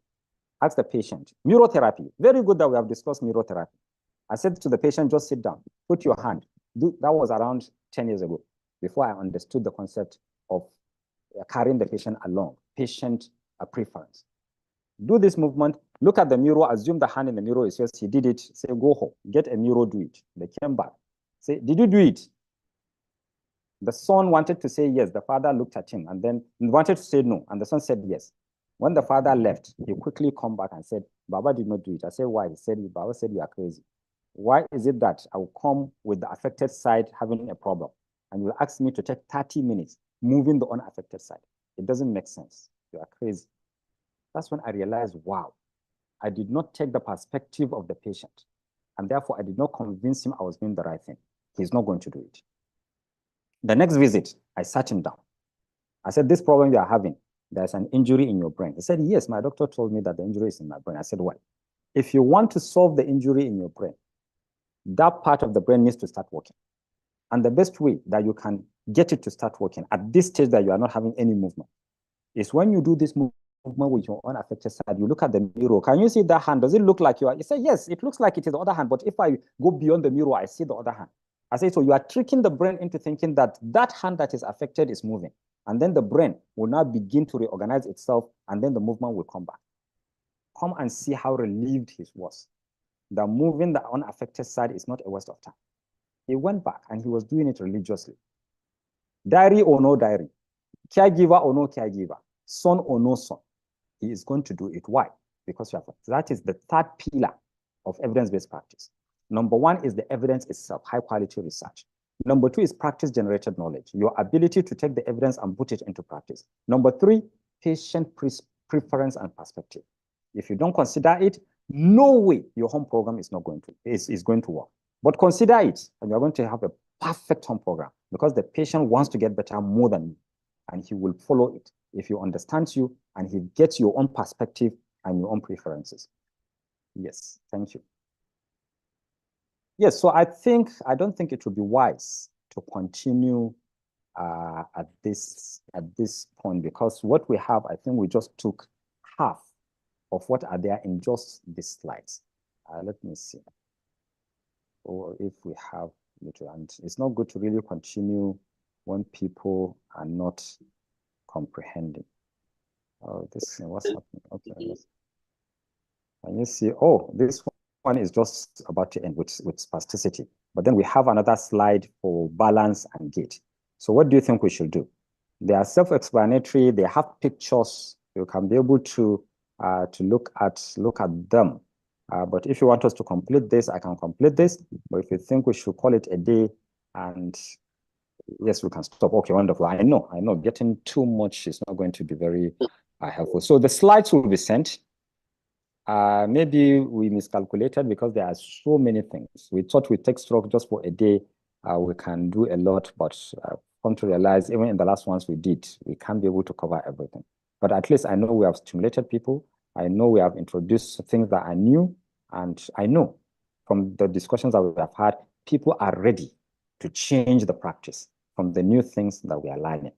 Ask the patient. Neurotherapy. Very good that we have discussed neurotherapy. I said to the patient, just sit down. Put your hand. That was around 10 years ago, before I understood the concept of carrying the patient along, patient preference. Do this movement. Look at the mirror. Assume the hand in the mirror is yours. He did it. Say, go home. Get a mirror, do it. They came back. Say, did you do it? The son wanted to say yes. The father looked at him and then wanted to say no. And the son said yes. When the father left, he quickly come back and said, Baba did not do it. I said, why? He said, Baba said, you are crazy. Why is it that I will come with the affected side having a problem and you will ask me to take 30 minutes moving the unaffected side? It doesn't make sense. You are crazy. That's when I realized, wow, I did not take the perspective of the patient. And therefore, I did not convince him I was doing the right thing. He's not going to do it. The next visit, I sat him down. I said, this problem you are having, there's an injury in your brain. He said, yes, my doctor told me that the injury is in my brain. I said, well, if you want to solve the injury in your brain, that part of the brain needs to start working. And the best way that you can get it to start working at this stage that you are not having any movement is when you do this movement with your unaffected side, you look at the mirror. Can you see that hand? Does it look like you are? You say, yes, it looks like it is the other hand. But if I go beyond the mirror, I see the other hand. I say, so you are tricking the brain into thinking that that hand that is affected is moving. And then the brain will now begin to reorganize itself, and then the movement will come back. Come and see how relieved he was. That moving the unaffected side is not a waste of time. He went back and he was doing it religiously. Diary or no diary, caregiver or no caregiver, son or no son, he is going to do it. Why? Because you have, that is the third pillar of evidence-based practice. Number one is the evidence itself, high-quality research. Number two is practice-generated knowledge, your ability to take the evidence and put it into practice. Number three, patient preference and perspective. If you don't consider it, no way your home program is not going to is going to work. But consider it, and you're going to have a perfect home program because the patient wants to get better more than you, and he will follow it if he understands you and he gets your own perspective and your own preferences. Yes, thank you. Yes, so I don't think it would be wise to continue at this point, because what we have, I think we just took half of what are there in just these slides. Let me see. Or if we have, and it's not good to really continue when people are not comprehending. Oh, this what's happening? Okay, and you see, oh, this one is just about to end with spasticity. But then we have another slide for balance and gait. So what do you think we should do? They are self-explanatory. They have pictures. You can be able to look at them. But if you want us to complete this, I can complete this. But if you think we should call it a day, and yes, we can stop. Okay, wonderful. I know. Getting too much is not going to be very helpful. So the slides will be sent. Maybe we miscalculated because there are so many things. We thought with tech stroke just for a day, we can do a lot, but come to realize even in the last ones we did, we can't be able to cover everything. But at least I know we have stimulated people. I know we have introduced things that are new, and I know from the discussions that we have had, people are ready to change the practice from the new things that we are learning.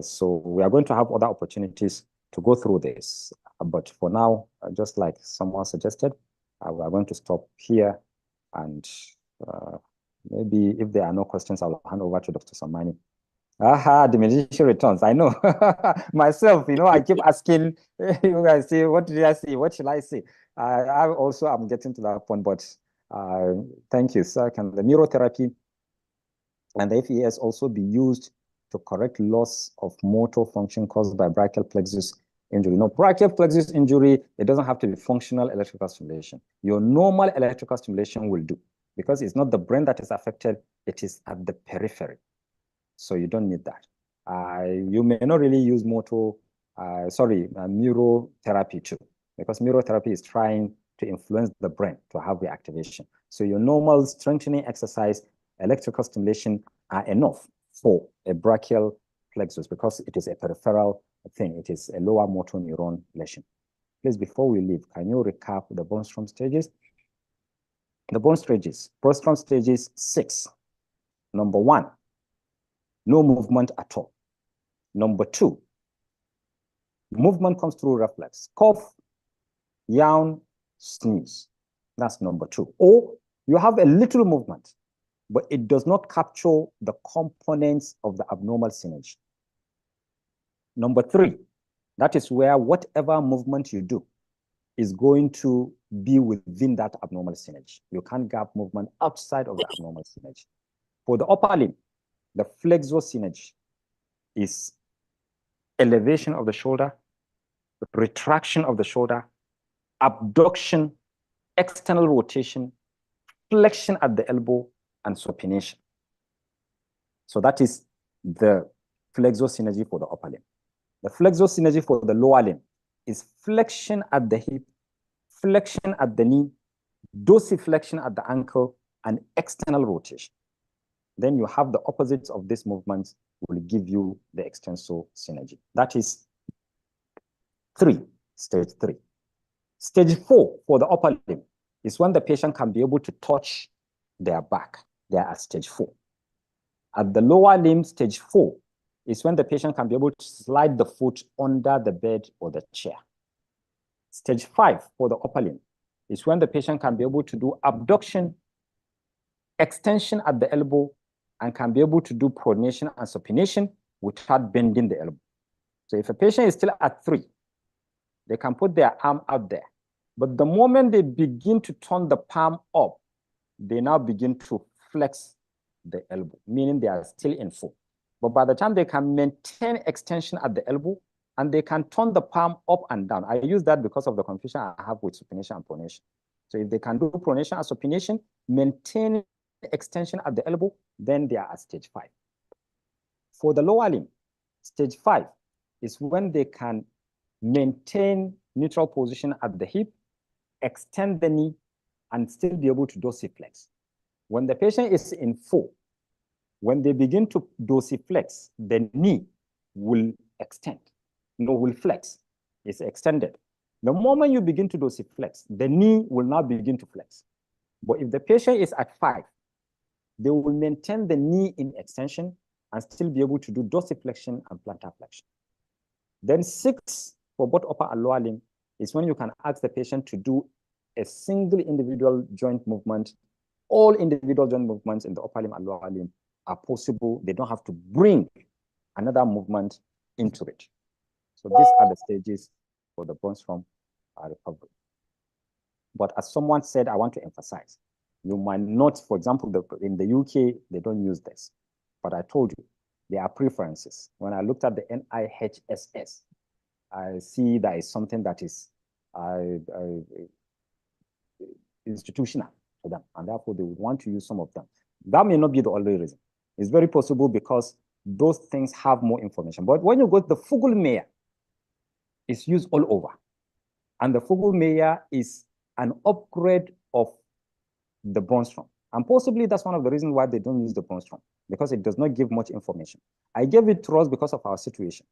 So we are going to have other opportunities to go through this. But for now, just like someone suggested, we are going to stop here, and maybe if there are no questions, I'll hand over to Dr. Samani. Diminishing returns. I know myself, I keep asking, you guys say, what did I see? What shall I say? I also am getting to that point, but thank you, sir. Can the neurotherapy and the FES also be used to correct loss of motor function caused by brachial plexus injury? No, brachial plexus injury, it doesn't have to be functional electrical stimulation. Your normal electrical stimulation will do, because it's not the brain that is affected, it is at the periphery. So you don't need that. You may not really use neurotherapy too, because neurotherapy is trying to influence the brain to have reactivation. So your normal strengthening exercise, electrical stimulation are enough for a brachial plexus, because it is a peripheral thing. It is a lower motor neuron lesion. Please, before we leave, can you recap the Brunnstrom stages? The Brunnstrom stages 6. Number 1, no movement at all. Number 2, movement comes through reflex. Cough, yawn, sneeze. That's number 2. Or you have a little movement, but it does not capture the components of the abnormal synergy. Number 3, that is where whatever movement you do is going to be within that abnormal synergy. You can't gap movement outside of the abnormal synergy. For the upper limb, the flexosynergy is elevation of the shoulder, retraction of the shoulder, abduction, external rotation, flexion at the elbow, and supination. So that is the flexosynergy for the upper limb. The flexosynergy for the lower limb is flexion at the hip, flexion at the knee, dorsiflexion at the ankle, and external rotation. Then you have the opposites of these movements will give you the extensor synergy. That is 3, stage 3. Stage 4 for the upper limb is when the patient can be able to touch their back. They are at stage 4. At the lower limb, stage 4 is when the patient can be able to slide the foot under the bed or the chair. Stage 5 for the upper limb is when the patient can be able to do abduction, extension at the elbow, and can be able to do pronation and supination without bending the elbow. So if a patient is still at 3, they can put their arm out there. But the moment they begin to turn the palm up, they now begin to flex the elbow, meaning they are still in 4. But by the time they can maintain extension at the elbow, and they can turn the palm up and down. I use that because of the confusion I have with supination and pronation. So if they can do pronation and supination, maintain extension at the elbow, then they are at stage 5. For the lower limb, stage 5 is when they can maintain neutral position at the hip, extend the knee, and still be able to dorsiflex. When the patient is in 4, when they begin to dorsiflex, the knee will extend. Will flex. It's extended. The moment you begin to dorsiflex, the knee will now begin to flex. But if the patient is at 5, they will maintain the knee in extension and still be able to do dorsiflexion and plantar flexion. Then 6 for both upper and lower limb is when you can ask the patient to do a single individual joint movement. All individual joint movements in the upper limb and lower limb are possible. They don't have to bring another movement into it. So these are the stages for the Brunnstrom recovery. But as someone said, I want to emphasize, you might not, for example, in the UK, they don't use this. But I told you, there are preferences. When I looked at the NIHSS, I see that is something that is institutional for them, and therefore they would want to use some of them. That may not be the only reason. It's very possible because those things have more information. But when you go to the Fugl-Meyer, it's used all over. And the Fugl-Meyer is an upgrade of the Brunnstrom. And possibly that's one of the reasons why they don't use the Brunnstrom, because it does not give much information. I gave it to us because of our situation.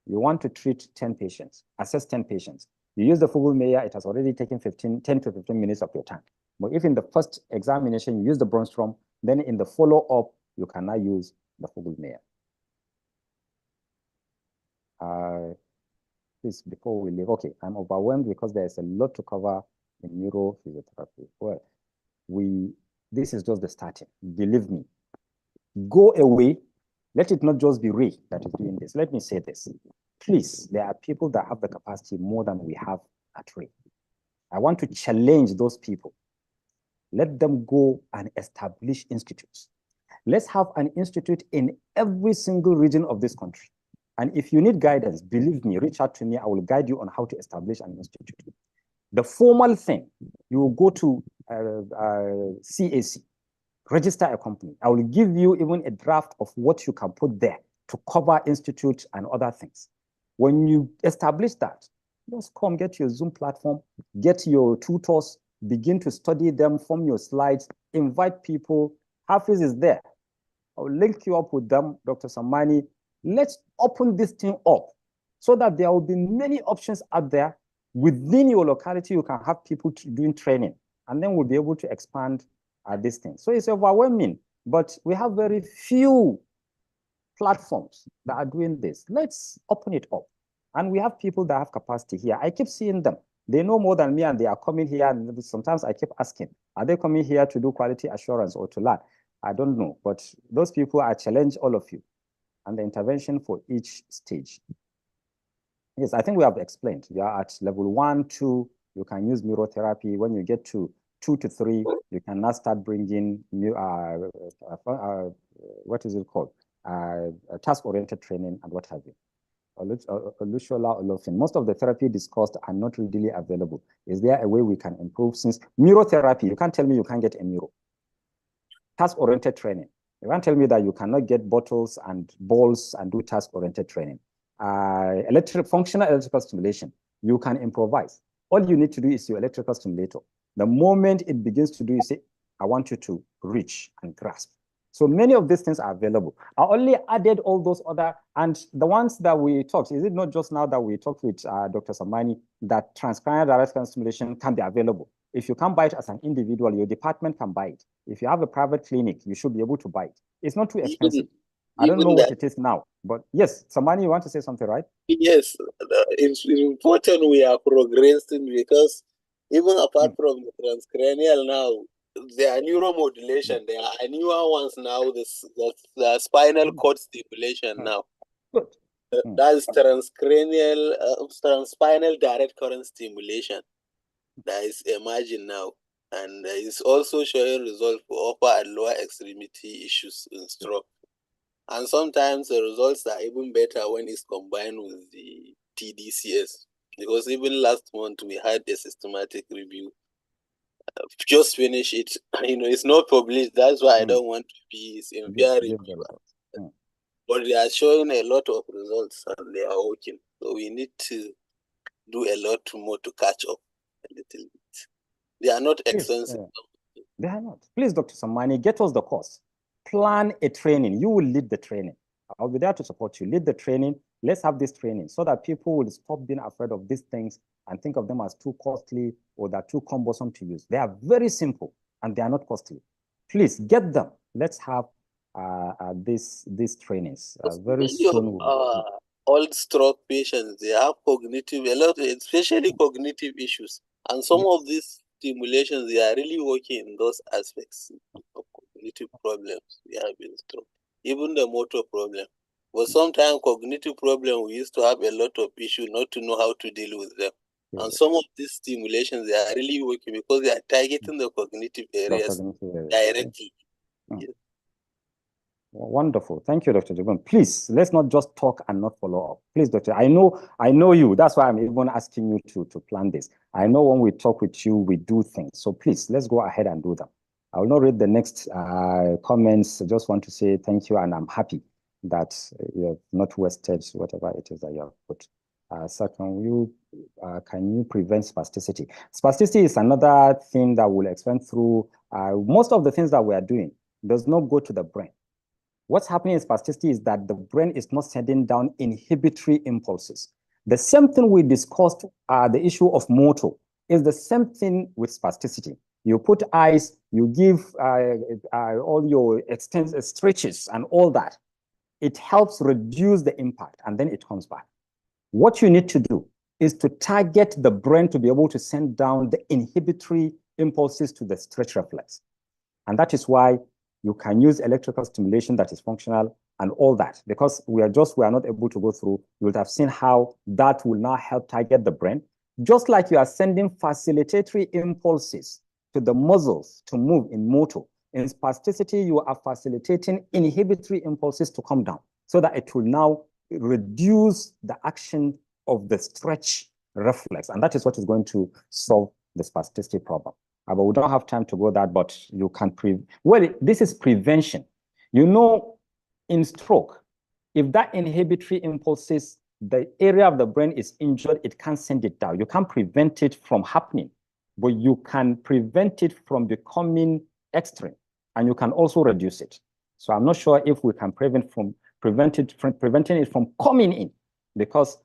You want to treat 10 patients, assess 10 patients. You use the Fugl-Meyer, it has already taken 10 to 15 minutes of your time. But if in the first examination you use the Brunnstrom, then in the follow-up, you cannot use the Fugl-Meyer. Please, before we leave, okay, I'm overwhelmed because there's a lot to cover in neurophysiotherapy. Well, this is just the starting, believe me. Go away, let it not just be Ray that is doing this. Let me say this, please, there are people that have the capacity more than we have at Ray. I want to challenge those people. Let them go and establish institutes. Let's have an institute in every single region of this country. And if you need guidance, believe me, reach out to me. I will guide you on how to establish an institute. The formal thing, you will go to CAC, register a company. I will give you even a draft of what you can put there to cover institute and other things. When you establish that, just come get your Zoom platform, get your tutors, begin to study them, form your slides, invite people. Hafiz is there. I'll link you up with them, Dr. Samani. Let's open this thing up so that there will be many options out there. Within your locality, you can have people doing training, and then we'll be able to expand this thing. So it's overwhelming, but we have very few platforms that are doing this. Let's open it up. And we have people that have capacity here. I keep seeing them. They know more than me, and they are coming here. And sometimes I keep asking, are they coming here to do quality assurance or to learn? I don't know, but those people, I challenge all of you. And the intervention for each stage. Yes, I think we have explained. You are at level 1, 2, you can use neurotherapy. When you get to 2 to 3, you can now start bringing what is it called? Task-oriented training and what have you. Most of the therapy discussed are not readily available. Is there a way we can improve? Since neurotherapy, you can't tell me you can't get a neuro. Task-oriented training. You can't tell me that you cannot get bottles and balls and do task-oriented training. Functional electrical stimulation, you can improvise. All you need to do is your electrical stimulator. The moment it begins to do, you say, I want you to reach and grasp. So many of these things are available. I only added all those other, and the ones that we talked, is it not just now that we talked with Dr. Samani that transcranial direct current stimulation can be available? If you can't buy it as an individual, your department can buy it. If you have a private clinic, you should be able to buy it. It's not too expensive. I don't know what it is now, but yes, Samani, you want to say something, right? Yes, it's important we are progressing because even apart from the transcranial now, there are neuromodulation. There are newer ones now, the spinal cord stimulation now. That's transcranial, transspinal direct current stimulation that is emerging now. And it's also showing results for upper and lower extremity issues in stroke. And sometimes the results are even better when it's combined with the TDCS. Because even last month we had a systematic review. Just finish it. It's not published. That's why I don't want to be in peer review. But they are showing a lot of results and they are working. So we need to do a lot more to catch up a little bit. They are not expensive. They are not. Please, Dr. Samani, get us the course. Plan a training. You will lead the training. I'll be there to support you. Lead the training. Let's have this training so that people will stop being afraid of these things and think of them as too costly or they're too cumbersome to use. They are very simple and they are not costly. Please get them. Let's have these trainings very soon. Old stroke patients, they have especially cognitive issues. And some of these stimulations, they are really working in those aspects of cognitive problems we have in stroke, even the motor problem. But sometimes cognitive problem, we used to have a lot of issues not to know how to deal with them. And some of these stimulations, they are really working because they are targeting the cognitive areas directly. Yes. Wonderful. Thank you, Dr. Jibun. Please, let's not just talk and not follow up. Please, Doctor, I know you. That's why I'm even asking you to plan this. I know when we talk with you, we do things. So please, let's go ahead and do them. I will not read the next comments. I just want to say thank you, and I'm happy that you have not wasted whatever it is that you have put. So can you prevent spasticity? Spasticity is another thing that we'll explain through. Most of the things that we are doing does not go to the brain. What's happening in spasticity is that the brain is not sending down inhibitory impulses. The same thing we discussed, the issue of motor, is the same thing with spasticity. You put ice, you give all your stretches and all that. It helps reduce the impact and then it comes back. What you need to do is to target the brain to be able to send down the inhibitory impulses to the stretch reflex. And that is why you can use electrical stimulation that is functional and all that, because we are not able to go through. You would have seen how that will now help target the brain. Just like you are sending facilitatory impulses to the muscles to move in motor. In spasticity, you are facilitating inhibitory impulses to come down so that it will now reduce the action of the stretch reflex. And that is what is going to solve the spasticity problem. But we don't have time to go that, but you can this is prevention. In stroke, if that inhibitory impulses, the area of the brain is injured, it can't send it down. You can't prevent it from happening, but you can prevent it from becoming extreme, and you can also reduce it. So I'm not sure if we can preventing it from coming in, because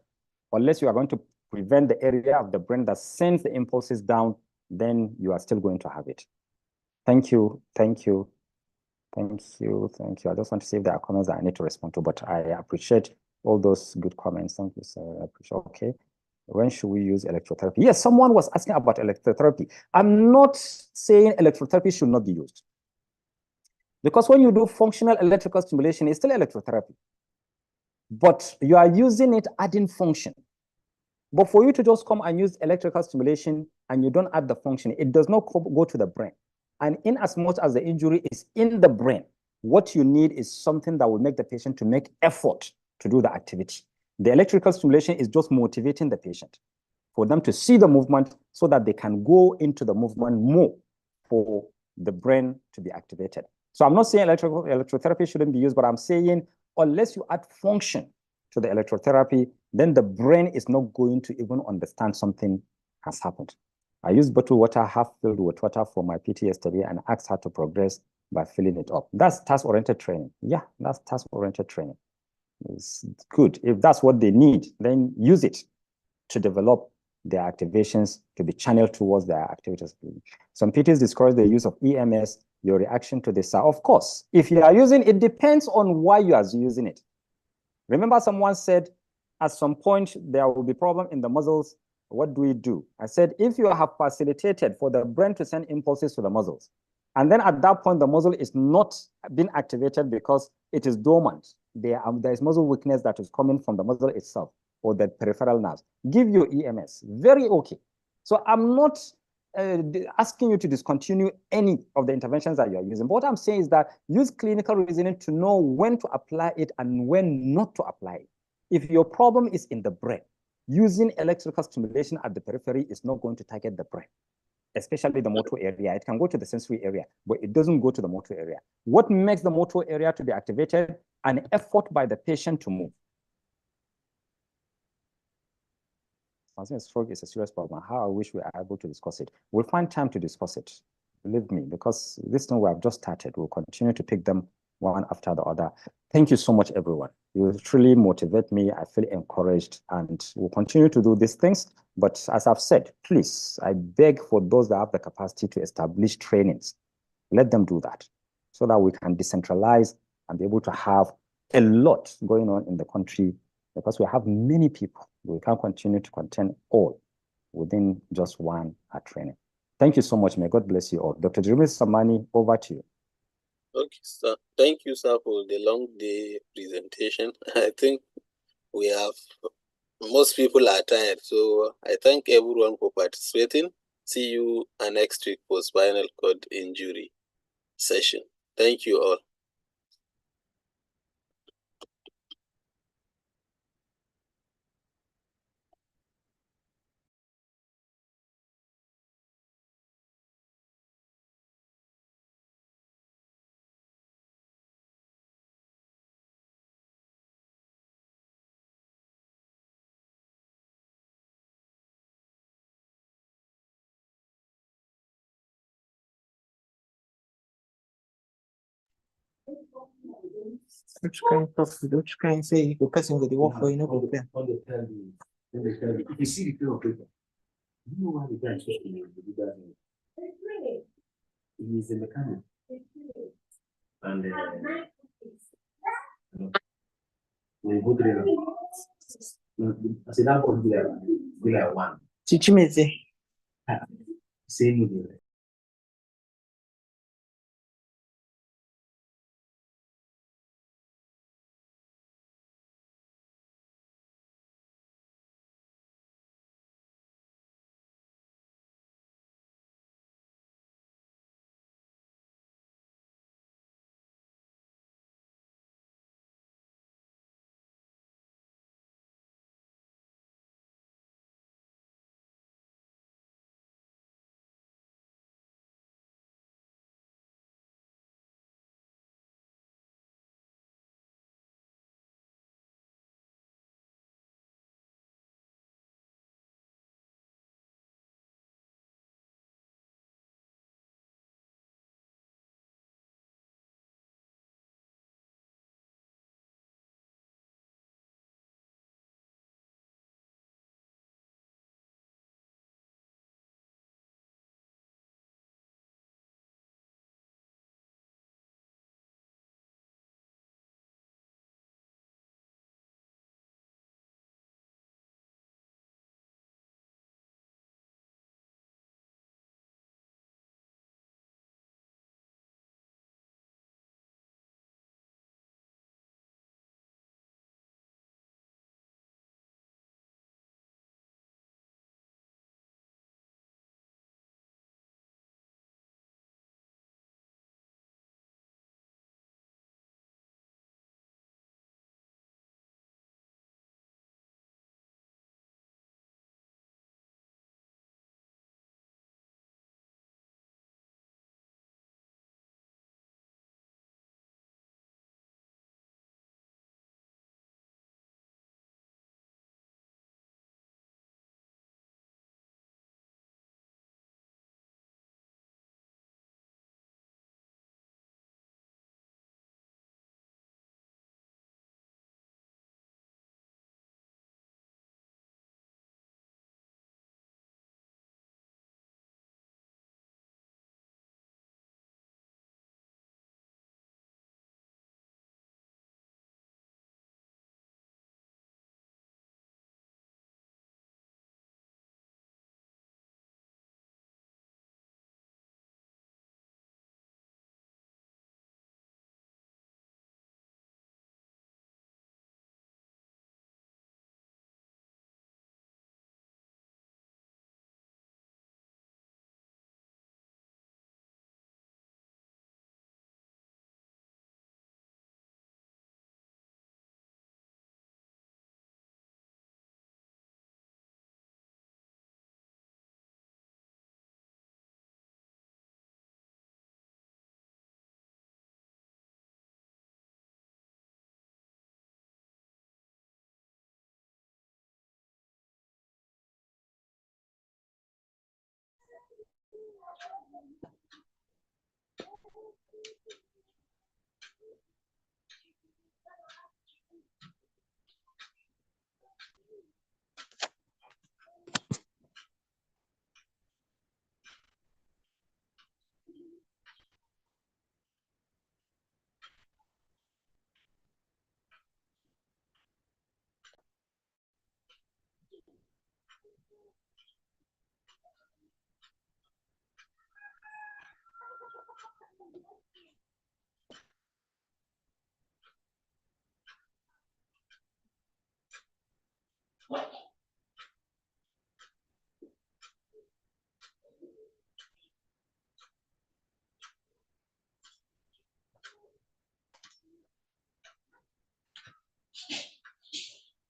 unless you are going to prevent the area of the brain that sends the impulses down, then you are still going to have it. Thank you. I just want to see if there are comments that I need to respond to, but I appreciate all those good comments. Thank you, sir. I appreciate. Okay. When should we use electrotherapy? Yes, someone was asking about electrotherapy. I'm not saying electrotherapy should not be used, because when you do functional electrical stimulation, it's still electrotherapy, but you are using it adding function. But for you to just come and use electrical stimulation and you don't add the function, it does not go to the brain. And in as much as the injury is in the brain, what you need is something that will make the patient to make effort to do the activity. The electrical stimulation is just motivating the patient for them to see the movement so that they can go into the movement more for the brain to be activated. So I'm not saying electrotherapy shouldn't be used, but I'm saying unless you add function to the electrotherapy, then the brain is not going to even understand something has happened. I used bottled water half filled with water for my PT yesterday and asked her to progress by filling it up. That's task-oriented training. Yeah, that's task-oriented training. It's good. If that's what they need, then use it to develop their activations to be channeled towards their activities. Some PTs discourage the use of EMS. Your reaction to this, of course, if you are using it, depends on why you are using it. Remember, someone said at some point there will be problem in the muscles. What do we do? I said, if you have facilitated for the brain to send impulses to the muscles, and then at that point the muscle is not being activated because it is dormant, there is muscle weakness that is coming from the muscle itself or the peripheral nerves. Give your EMS, very okay. So I'm not asking you to discontinue any of the interventions that you are using. But what I'm saying is that use clinical reasoning to know when to apply it and when not to apply it. If your problem is in the brain, using electrical stimulation at the periphery is not going to target the brain, especially the motor area. It can go to the sensory area, but it doesn't go to the motor area. What makes the motor area to be activated? An effort by the patient to move. Stroke is a serious problem. How I wish we are able to discuss it. We'll find time to discuss it, believe me, because this thing we have just started. We'll continue to pick them one after the other. Thank you so much, everyone. You truly motivate me. I feel encouraged, and we'll continue to do these things. But as I've said, please, I beg for those that have the capacity to establish trainings, let them do that so that we can decentralize and be able to have a lot going on in the country, because we have many people. We can't continue to contain all within just one training. Thank you so much. May God bless you all. Dr. Jeremy Samani, over to you. Okay, sir. Thank you, sir, for the long day presentation. I think we have, most people are tired. So I thank everyone for participating. See you next week for spinal cord injury session. Thank you all. Which kind say the person that they work for, you know, If you see the film of paper, you know why the guy is supposed to do that? He is a mechanic. And we go to the I said that would be like one. Chichimeze. Same